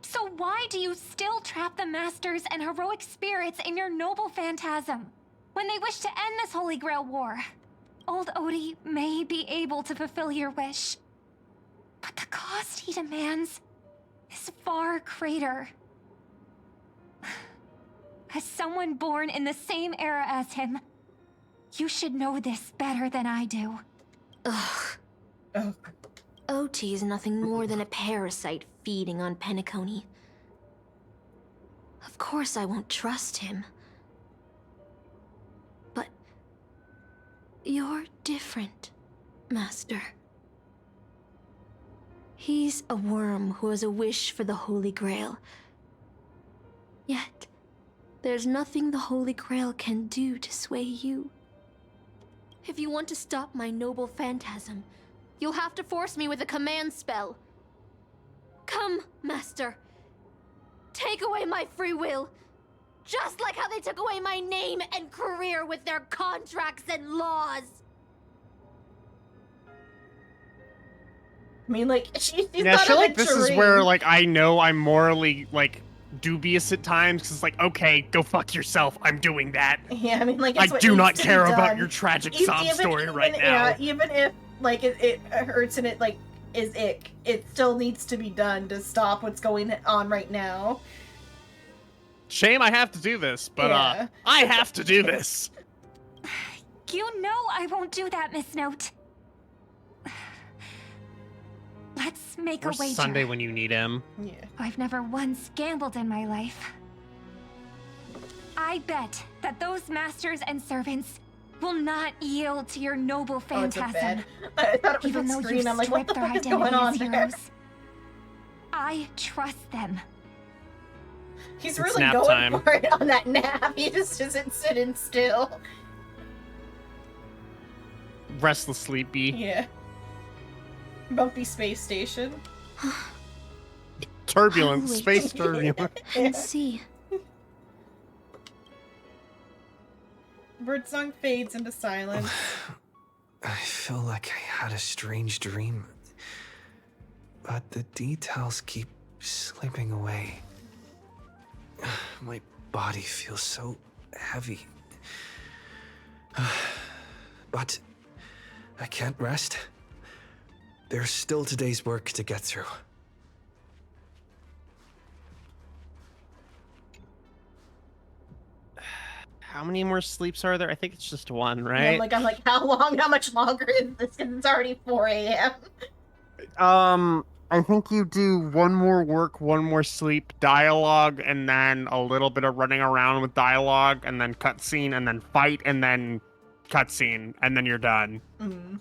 So why do you still trap the Masters and heroic spirits in your noble phantasm when they wish to end this Holy Grail war? Old Odie may be able to fulfill your wish, but the cost he demands is far greater. As someone born in the same era as him, you should know this better than I do. Ugh. Oh. OT is nothing more than a parasite feeding on Penacony. Of course I won't trust him. But... you're different, Master. He's a worm who has a wish for the Holy Grail. Yet, there's nothing the Holy Grail can do to sway you. If you want to stop my noble phantasm, you'll have to force me with a command spell. Come, Master. Take away my free will. Just like how they took away my name and career with their contracts and laws. I mean, like, she's Yeah, I not feel a like this is Victorine. where, like, I know I'm morally, like, dubious at times, because it's like, okay, go fuck yourself, I'm doing that. Yeah, I mean, like, I it's what do needs not to be care about done. your tragic Even- sob even- story right even- now. Yeah, even if, like, it hurts and it, like, is ick, it still needs to be done to stop what's going on right now. Shame I have to do this, but, Yeah. I have to do this. You know I won't do that, Miss Note. Let's make Where's a wager. Sunday when you need him? Yeah. I've never once gambled in my life. I bet that those masters and servants will not yield to your noble Oh, it's a phantasm. bed. I thought it was Even a though screen. you I'm like, what stripped the their fuck is identity going on as there? heroes. I trust them. He's It's really nap going time. for it on that nap. He just isn't sitting still. Restless Sleepy. Yeah. Bumpy space station. Turbulent, Holy space turbulent. And see. Birdsong fades into silence. I feel like I had a strange dream, but the details keep slipping away. My body feels so heavy. But I can't rest. There's still today's work to get through. How many more sleeps are there? I think it's just one, And right? I'm like, how much longer is this? Because it's already 4 a.m. I think you do one more work, one more sleep, dialogue, and then a little bit of running around with dialogue, and then cutscene, and then fight, and then cutscene, and then you're done. Mm.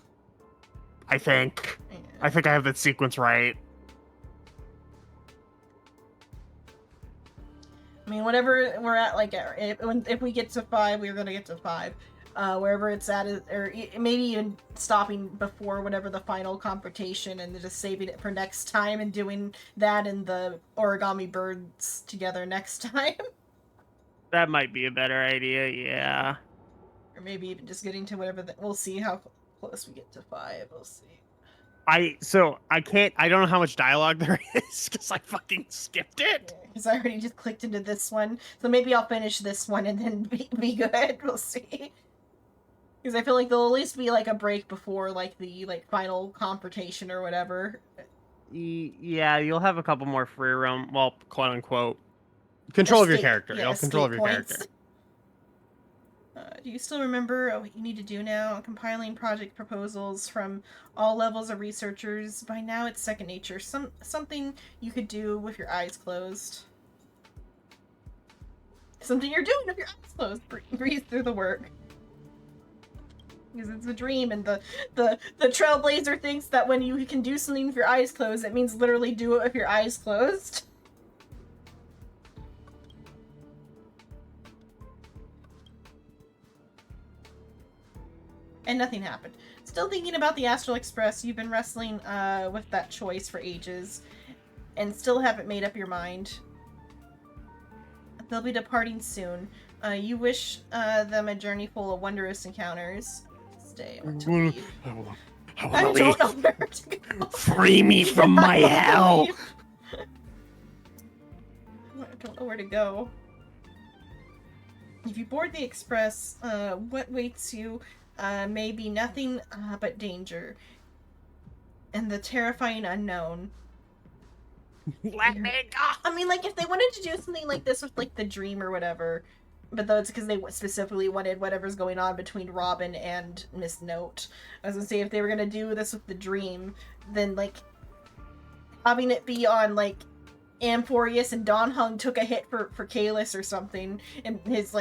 I think. Yeah. I think I have that sequence right. I mean, whatever we're at, like, if we get to 5, we're gonna get to 5. wherever it's at, or maybe even stopping before whatever the final confrontation and just saving it for next time and doing that and the origami birds together next time. That might be a better idea, yeah. Or maybe even just getting to whatever, we'll see how close we get to 5, we'll see. I don't know how much dialogue there is, because I fucking skipped it. Because I already just clicked into this one, so maybe I'll finish this one and then be good, we'll see. Because I feel like there'll at least be, like, a break before, like, the, like, final confrontation or whatever. Yeah, you'll have a couple more free roam, well, quote-unquote, control of your character. Yeah, You'll have control of your points. character. Do you still remember what you need to do now? Compiling project proposals from all levels of researchers. By now it's second nature. Something you could do with your eyes closed. Something you're doing with your eyes closed. Breathe through the work. Because it's a dream, and the Trailblazer thinks that when you can do something with your eyes closed, it means literally do it with your eyes closed. And nothing happened. Still thinking about the Astral Express. You've been wrestling with that choice for ages, and still haven't made up your mind. They'll be departing soon. You wish them a journey full of wondrous encounters. Stay or to leave. I don't know where to go. Free me from my hell! I don't know where to go. If you board the express, what waits you may be nothing but danger and the terrifying unknown. Let me go! I mean, like, if they wanted to do something like this with, like, the dream or whatever, but though it's because they specifically wanted whatever's going on between Robin and Miss Note. I was gonna say, if they were gonna do this with the dream, then, like, having it be on, like, Amphorius and Don Hung took a hit for Kalis or something, and his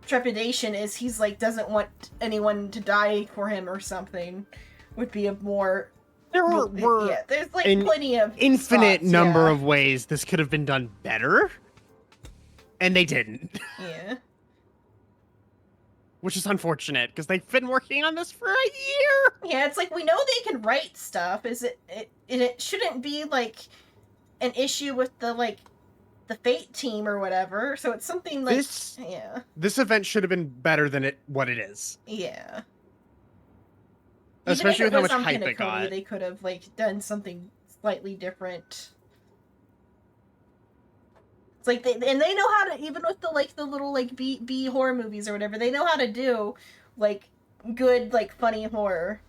trepidation is he's, like, doesn't want anyone to die for him or something, would be a more... There were yeah, there's, like, plenty of infinite spots, number yeah. of ways this could have been done better, and they didn't. Yeah. Which is unfortunate, because they've been working on this for a year! Yeah, it's like, we know they can write stuff. It shouldn't be, like, an issue with the, like, the Fate team or whatever, so it's something like... This event should have been better than what it is. Yeah. Especially with how much hype it Cody, got. they could have, like, done something slightly different. It's like, they know how to, even with the, like, the little, like, B horror movies or whatever, they know how to do, like, good, like, funny horror.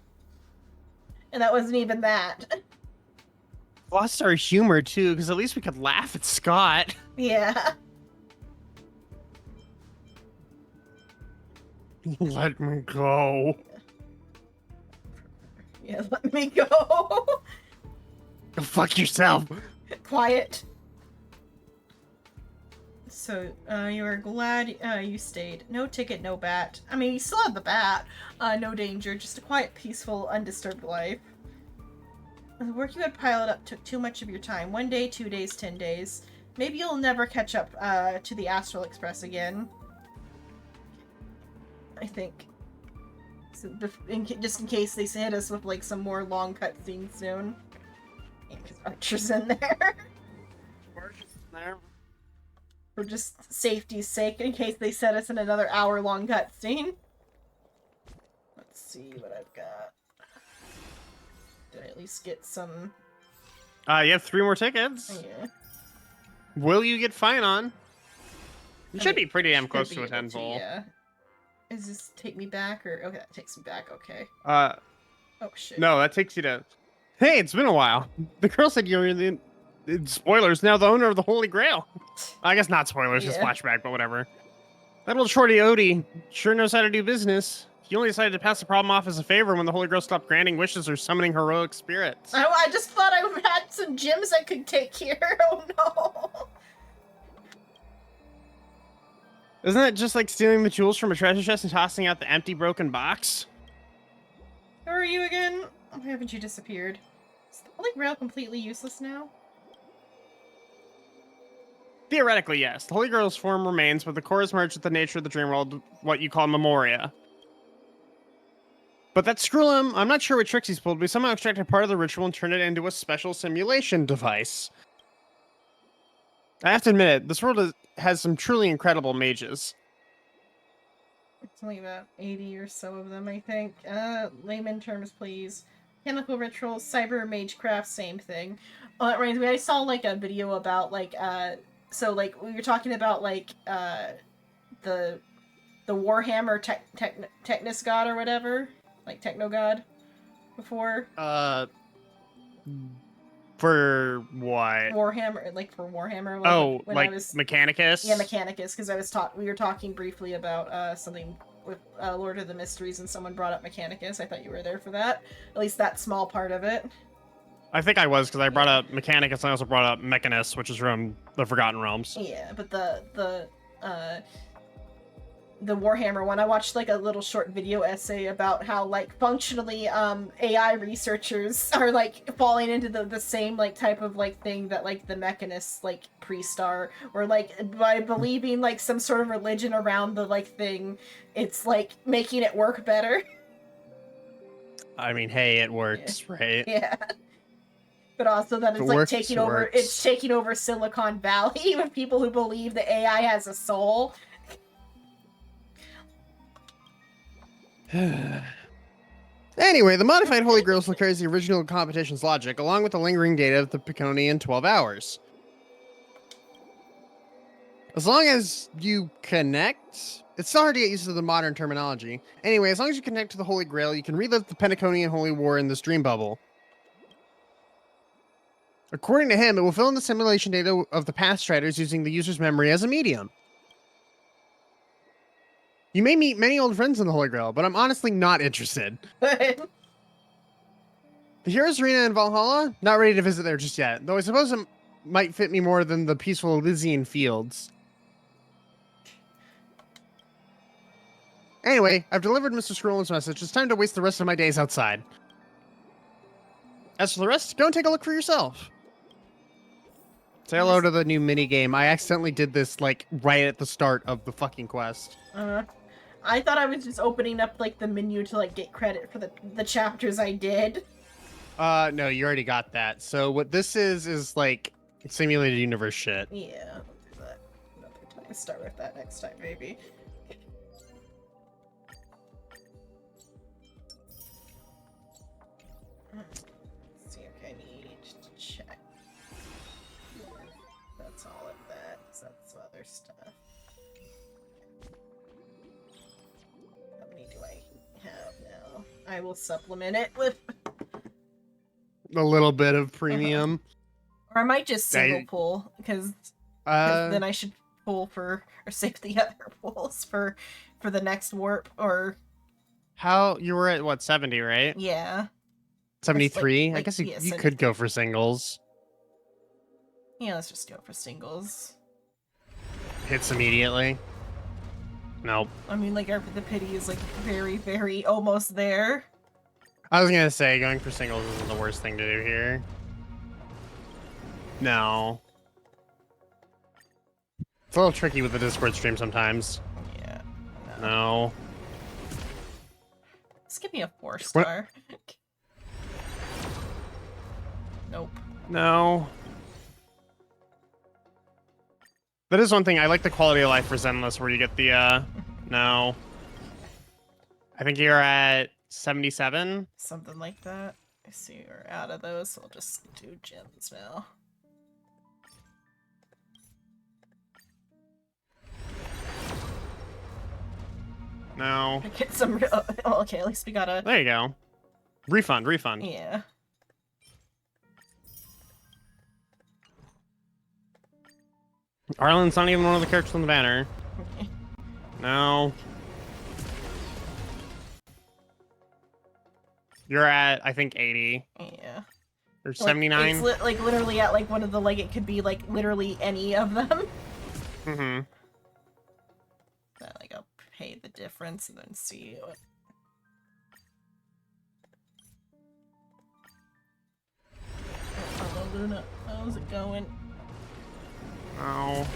And that wasn't even that. Lost our humor, too, because at least we could laugh at Scott. Yeah. Let me go. Yeah, let me go. Go fuck yourself. Quiet. So, you are glad you stayed. No ticket, no bat. I mean, you still have the bat. No danger, just a quiet, peaceful, undisturbed life. The work you had piled up took too much of your time. 1 day, 2 days, 10 days. Maybe you'll never catch up to the Astral Express again. I think. So, just in case they hit us with, like, some more long cutscenes soon. Yeah, because Archer's in there. For just safety's sake, in case they set us in another hour-long cutscene. Let's see what I've got. Did I at least get some... You have 3 more tickets. Yeah. Will you get Finon? You should be pretty damn close to a 10-full. Yeah. Does this take me back, or... Okay, that takes me back, okay. Oh, shit. No, that takes you to... Hey, it's been a while. The girl said you were the... Spoilers, now the owner of the Holy Grail. I guess not spoilers, just flashback, but whatever. That old shorty Odie sure knows how to do business. He only decided to pass the problem off as a favor when the Holy Grail stopped granting wishes or summoning heroic spirits. I just thought I had some gems I could take here. Oh, no. Isn't that just like stealing the jewels from a treasure chest and tossing out the empty, broken box? Who are you again? Why haven't you disappeared? Is the Holy Grail completely useless now? Theoretically, yes. The Holy Grail's form remains, but the core is merged with the nature of the dream world, what you call Memoria. But that Skrullum, I'm not sure what tricks he's pulled, but he somehow extracted part of the ritual and turned it into a special simulation device. I have to admit it, this world has some truly incredible mages. It's only about 80 or so of them, I think. Layman terms, please. Chemical rituals, cyber magecraft, same thing. Oh, that reminds me, I saw, like, a video about, like, so, like, we were talking about, like, the Warhammer Technus God or whatever. Like, Techno God before. For what? Warhammer, like, for Warhammer. Like, oh, when like I was, Mechanicus? Yeah, Mechanicus, because we were talking briefly about, something with Lord of the Mysteries, and someone brought up Mechanicus. I thought you were there for that. At least that small part of it. I think I was, because I brought up Mechanicus, and I also brought up Mechanus, which is from the Forgotten Realms. Yeah, but the Warhammer one, I watched like a little short video essay about how like functionally AI researchers are like falling into the same like type of like thing that like the Mechanists like priest are, or like by believing like some sort of religion around the like thing, it's like making it work better. I mean, hey, it works, right? Yeah. But also that it's like taking over, it's taking over Silicon Valley with people who believe the AI has a soul. Anyway, the modified Holy Grail still carries the original competition's logic, along with the lingering data of the Piconian 12 hours. As long as you connect... It's still hard to get used to the modern terminology. Anyway, as long as you connect to the Holy Grail, you can relive the Penaconian Holy War in this dream bubble. According to him, it will fill in the simulation data of the past striders using the user's memory as a medium. You may meet many old friends in the Holy Grail, but I'm honestly not interested. The Heroes Arena in Valhalla? Not ready to visit there just yet, though I suppose it might fit me more than the peaceful Elysian fields. Anyway, I've delivered Mr. Skrullum's message. It's time to waste the rest of my days outside. As for the rest, go and take a look for yourself. Say hello to the new minigame. I accidentally did this, like, right at the start of the fucking quest. I thought I was just opening up, like, the menu to, like, get credit for the chapters I did. No, you already got that. So what this is, like, simulated universe shit. Yeah, I'll do that another time. Start with that next time, maybe. Let's see, okay, I need to check. That's all of that, because that's some other stuff. How many do I have now? I will supplement it with A little bit of premium. Or I might just single pull, because then I should pull for, or save the other pulls for the next warp, or... How, you were at, what, 70, right? Yeah. 73? Like, I guess you, yeah, you could go for singles. Yeah, let's just go for singles. Hits immediately. Nope. I mean, like, the pity is, like, very, very almost there. I was gonna say, going for singles isn't the worst thing to do here. No. It's a little tricky with the Discord stream sometimes. Yeah. No. Just give me a 4-star. Nope. No. That is one thing. I like the quality of life for Zenless where you get the, no. I think you're at 77? Something like that. I see we're out of those, so we'll just do gems now. No. Get some real... Oh, okay, at least we got a... There you go. Refund, refund. Yeah. Arlen's not even one of the characters on the banner. Okay. No. You're at, I think, 80. Yeah. Or 79? It's like literally at like one of the, like, it could be like literally any of them. Mm-hmm. Then like I'll pay the difference and then see what... Hello, Luna. How's it going? Oh.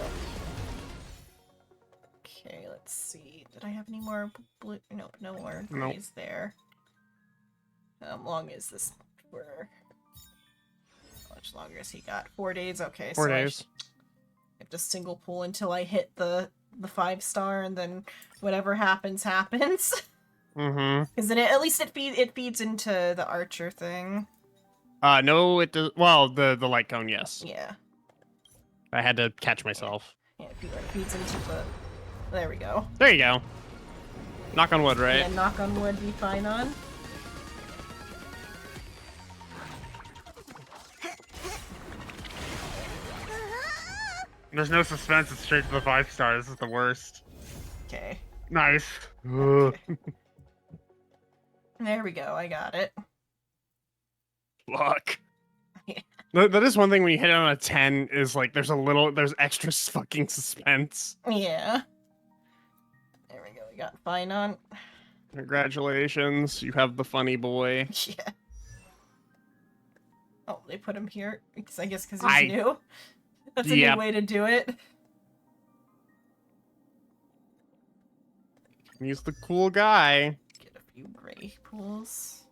Okay, let's see. Did I have any more blue? Nope, no more Nope. grays there. How long is this for? How much longer has he got? 4 days? Okay, 4 so I days. have to single pull until I hit the 5-star, and then whatever happens, happens. Mm-hmm. Because then at least it feeds into the archer thing. No, it does. Well, the light cone, yes. Yeah. I had to catch myself. Yeah, it feeds into the... There we go. There you go. Knock on wood, right? And knock on wood, be fine on. There's no suspense. It's straight to the 5-star. This is the worst. Okay. Nice. Okay. There we go, I got it. Fuck. Yeah. That is one thing when you hit it on a 10 is like there's extra fucking suspense. Yeah. There we go, we got fine on. Congratulations, you have the funny boy. Yeah. Oh, they put him here? I guess because he's new? That's a new way to do it. He's the cool guy. Get a few gray pools.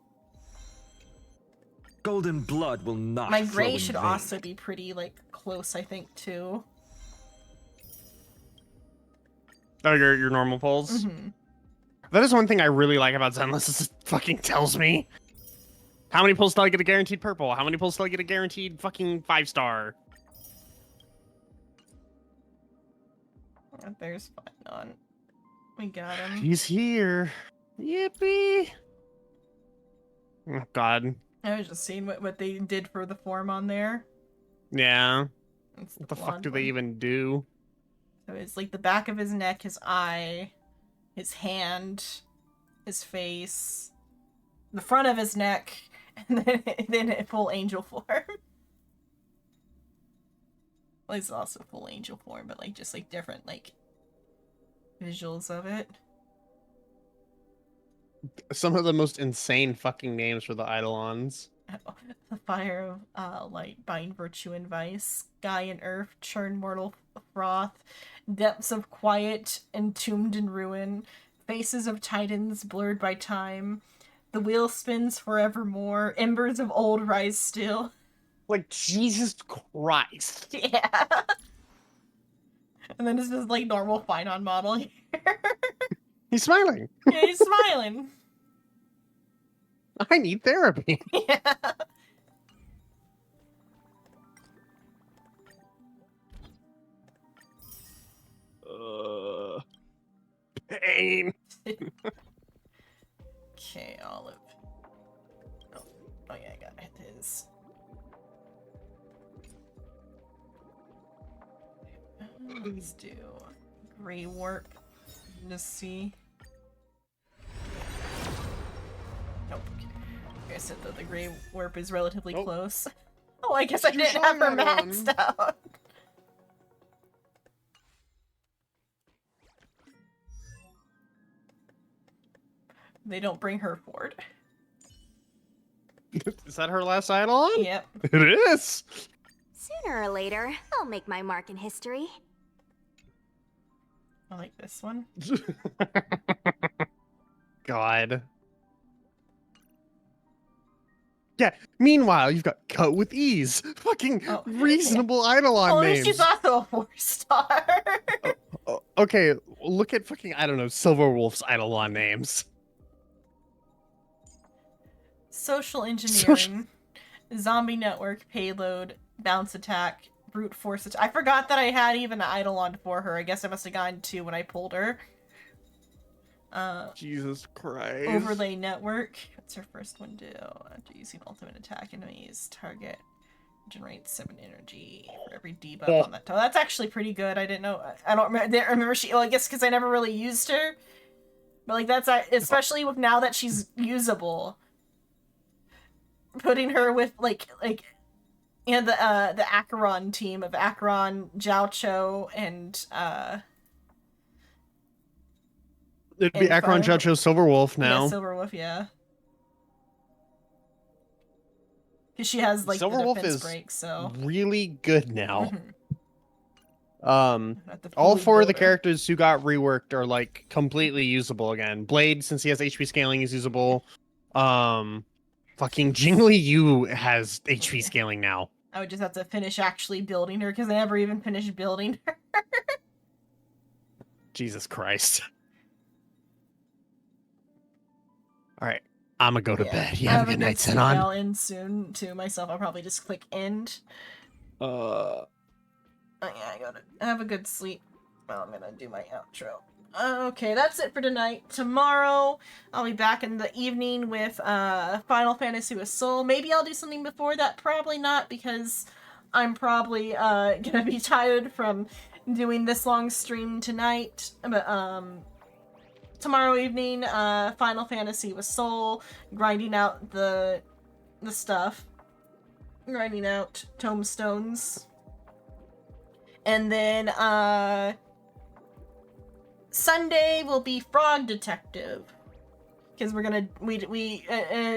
Golden blood will not My flow gray in should vain. also be pretty, like, close, I think, too. Oh, your normal pulls? Mm-hmm. That is one thing I really like about Zenless is it fucking tells me how many pulls till I get a guaranteed purple, how many pulls till I get a guaranteed fucking 5-star. There's fine on. We got him. He's here. Yippee. Oh, God. I was just seeing what they did for the form on there. Yeah. It's What the fuck blonde do they one. even do? So it's like the back of his neck, his eye, his hand, his face, the front of his neck, and then a full angel form. Well, it's also full angel form, but like just like different like visuals of it. Some of the most insane fucking names for the Eidolons. The fire of light, bind virtue and vice, sky and earth, churn mortal froth, depths of quiet, entombed in ruin, faces of titans blurred by time, the wheel spins forevermore, embers of old rise still. Like, Jesus Christ. Yeah. And then it's just like normal fine on model here. He's smiling. Yeah, he's smiling. I need therapy. Yeah. Pain. Okay, Olive. Oh yeah, I got his. Let's do Grey Warp. Just see. Nope. Like I said, though, the Grey Warp is relatively close. Oh, I guess I You didn't have her showing that maxed out. They don't bring her forward. Is that her last Eidolon? Yep. It is. Sooner or later, I'll make my mark in history. I like this one. God. Yeah, meanwhile, you've got Cut with Ease. Fucking reasonable Eidolon Oh, names. she's also a 4-star. Okay, look at fucking, I don't know, Silverwolf's Eidolon names. Social engineering, zombie network, payload, bounce attack, brute force attack. I forgot that I had even an Eidolon for her. I guess I must have gotten 2 when I pulled her. Jesus Christ. Overlay network. What's her first one do? After using ultimate attack, enemies target generates 7 energy for every debuff on that. Oh, that's actually pretty good. I didn't know. I don't remember. Didn't remember she. Well, I guess because I never really used her. But like that's especially with now that she's usable. Putting her with like you know the Acheron team of Acheron, Jiaocho, and It'd be and Acheron, Fire- Judge, Silverwolf now. Yeah, Silverwolf, yeah. Because she has like the Silverwolf defense is break, so really good now. Mhm. At the All fully 4 of the builder. characters who got reworked are like completely usable again. Blade, since he has HP scaling, is usable. Fucking Jingli Yu has HP scaling now. I would just have to finish actually building her because I never even finished building her. Jesus Christ. All right, I'm gonna go to bed. You have a good night, sleep. Senon. I'll end soon to myself. I'll probably just click end. Oh yeah, I gotta have a good sleep. Well, I'm gonna do my outro. Okay, that's it for tonight. Tomorrow, I'll be back in the evening with Final Fantasy with Soul. Maybe I'll do something before that. Probably not, because I'm probably gonna be tired from doing this long stream tonight. But tomorrow evening, Final Fantasy with Soul, grinding out the stuff, grinding out tomestones. And then, Sunday will be Frog Detective. Because we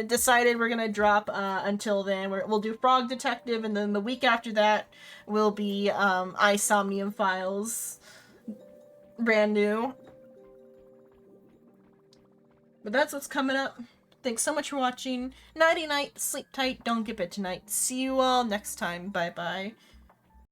decided we're gonna drop, until then. We'll do Frog Detective, and then the week after that will be, Isomnium Files. Brand new. But that's what's coming up. Thanks so much for watching. Nighty night, sleep tight, don't get bed tonight. See you all next time. Bye bye.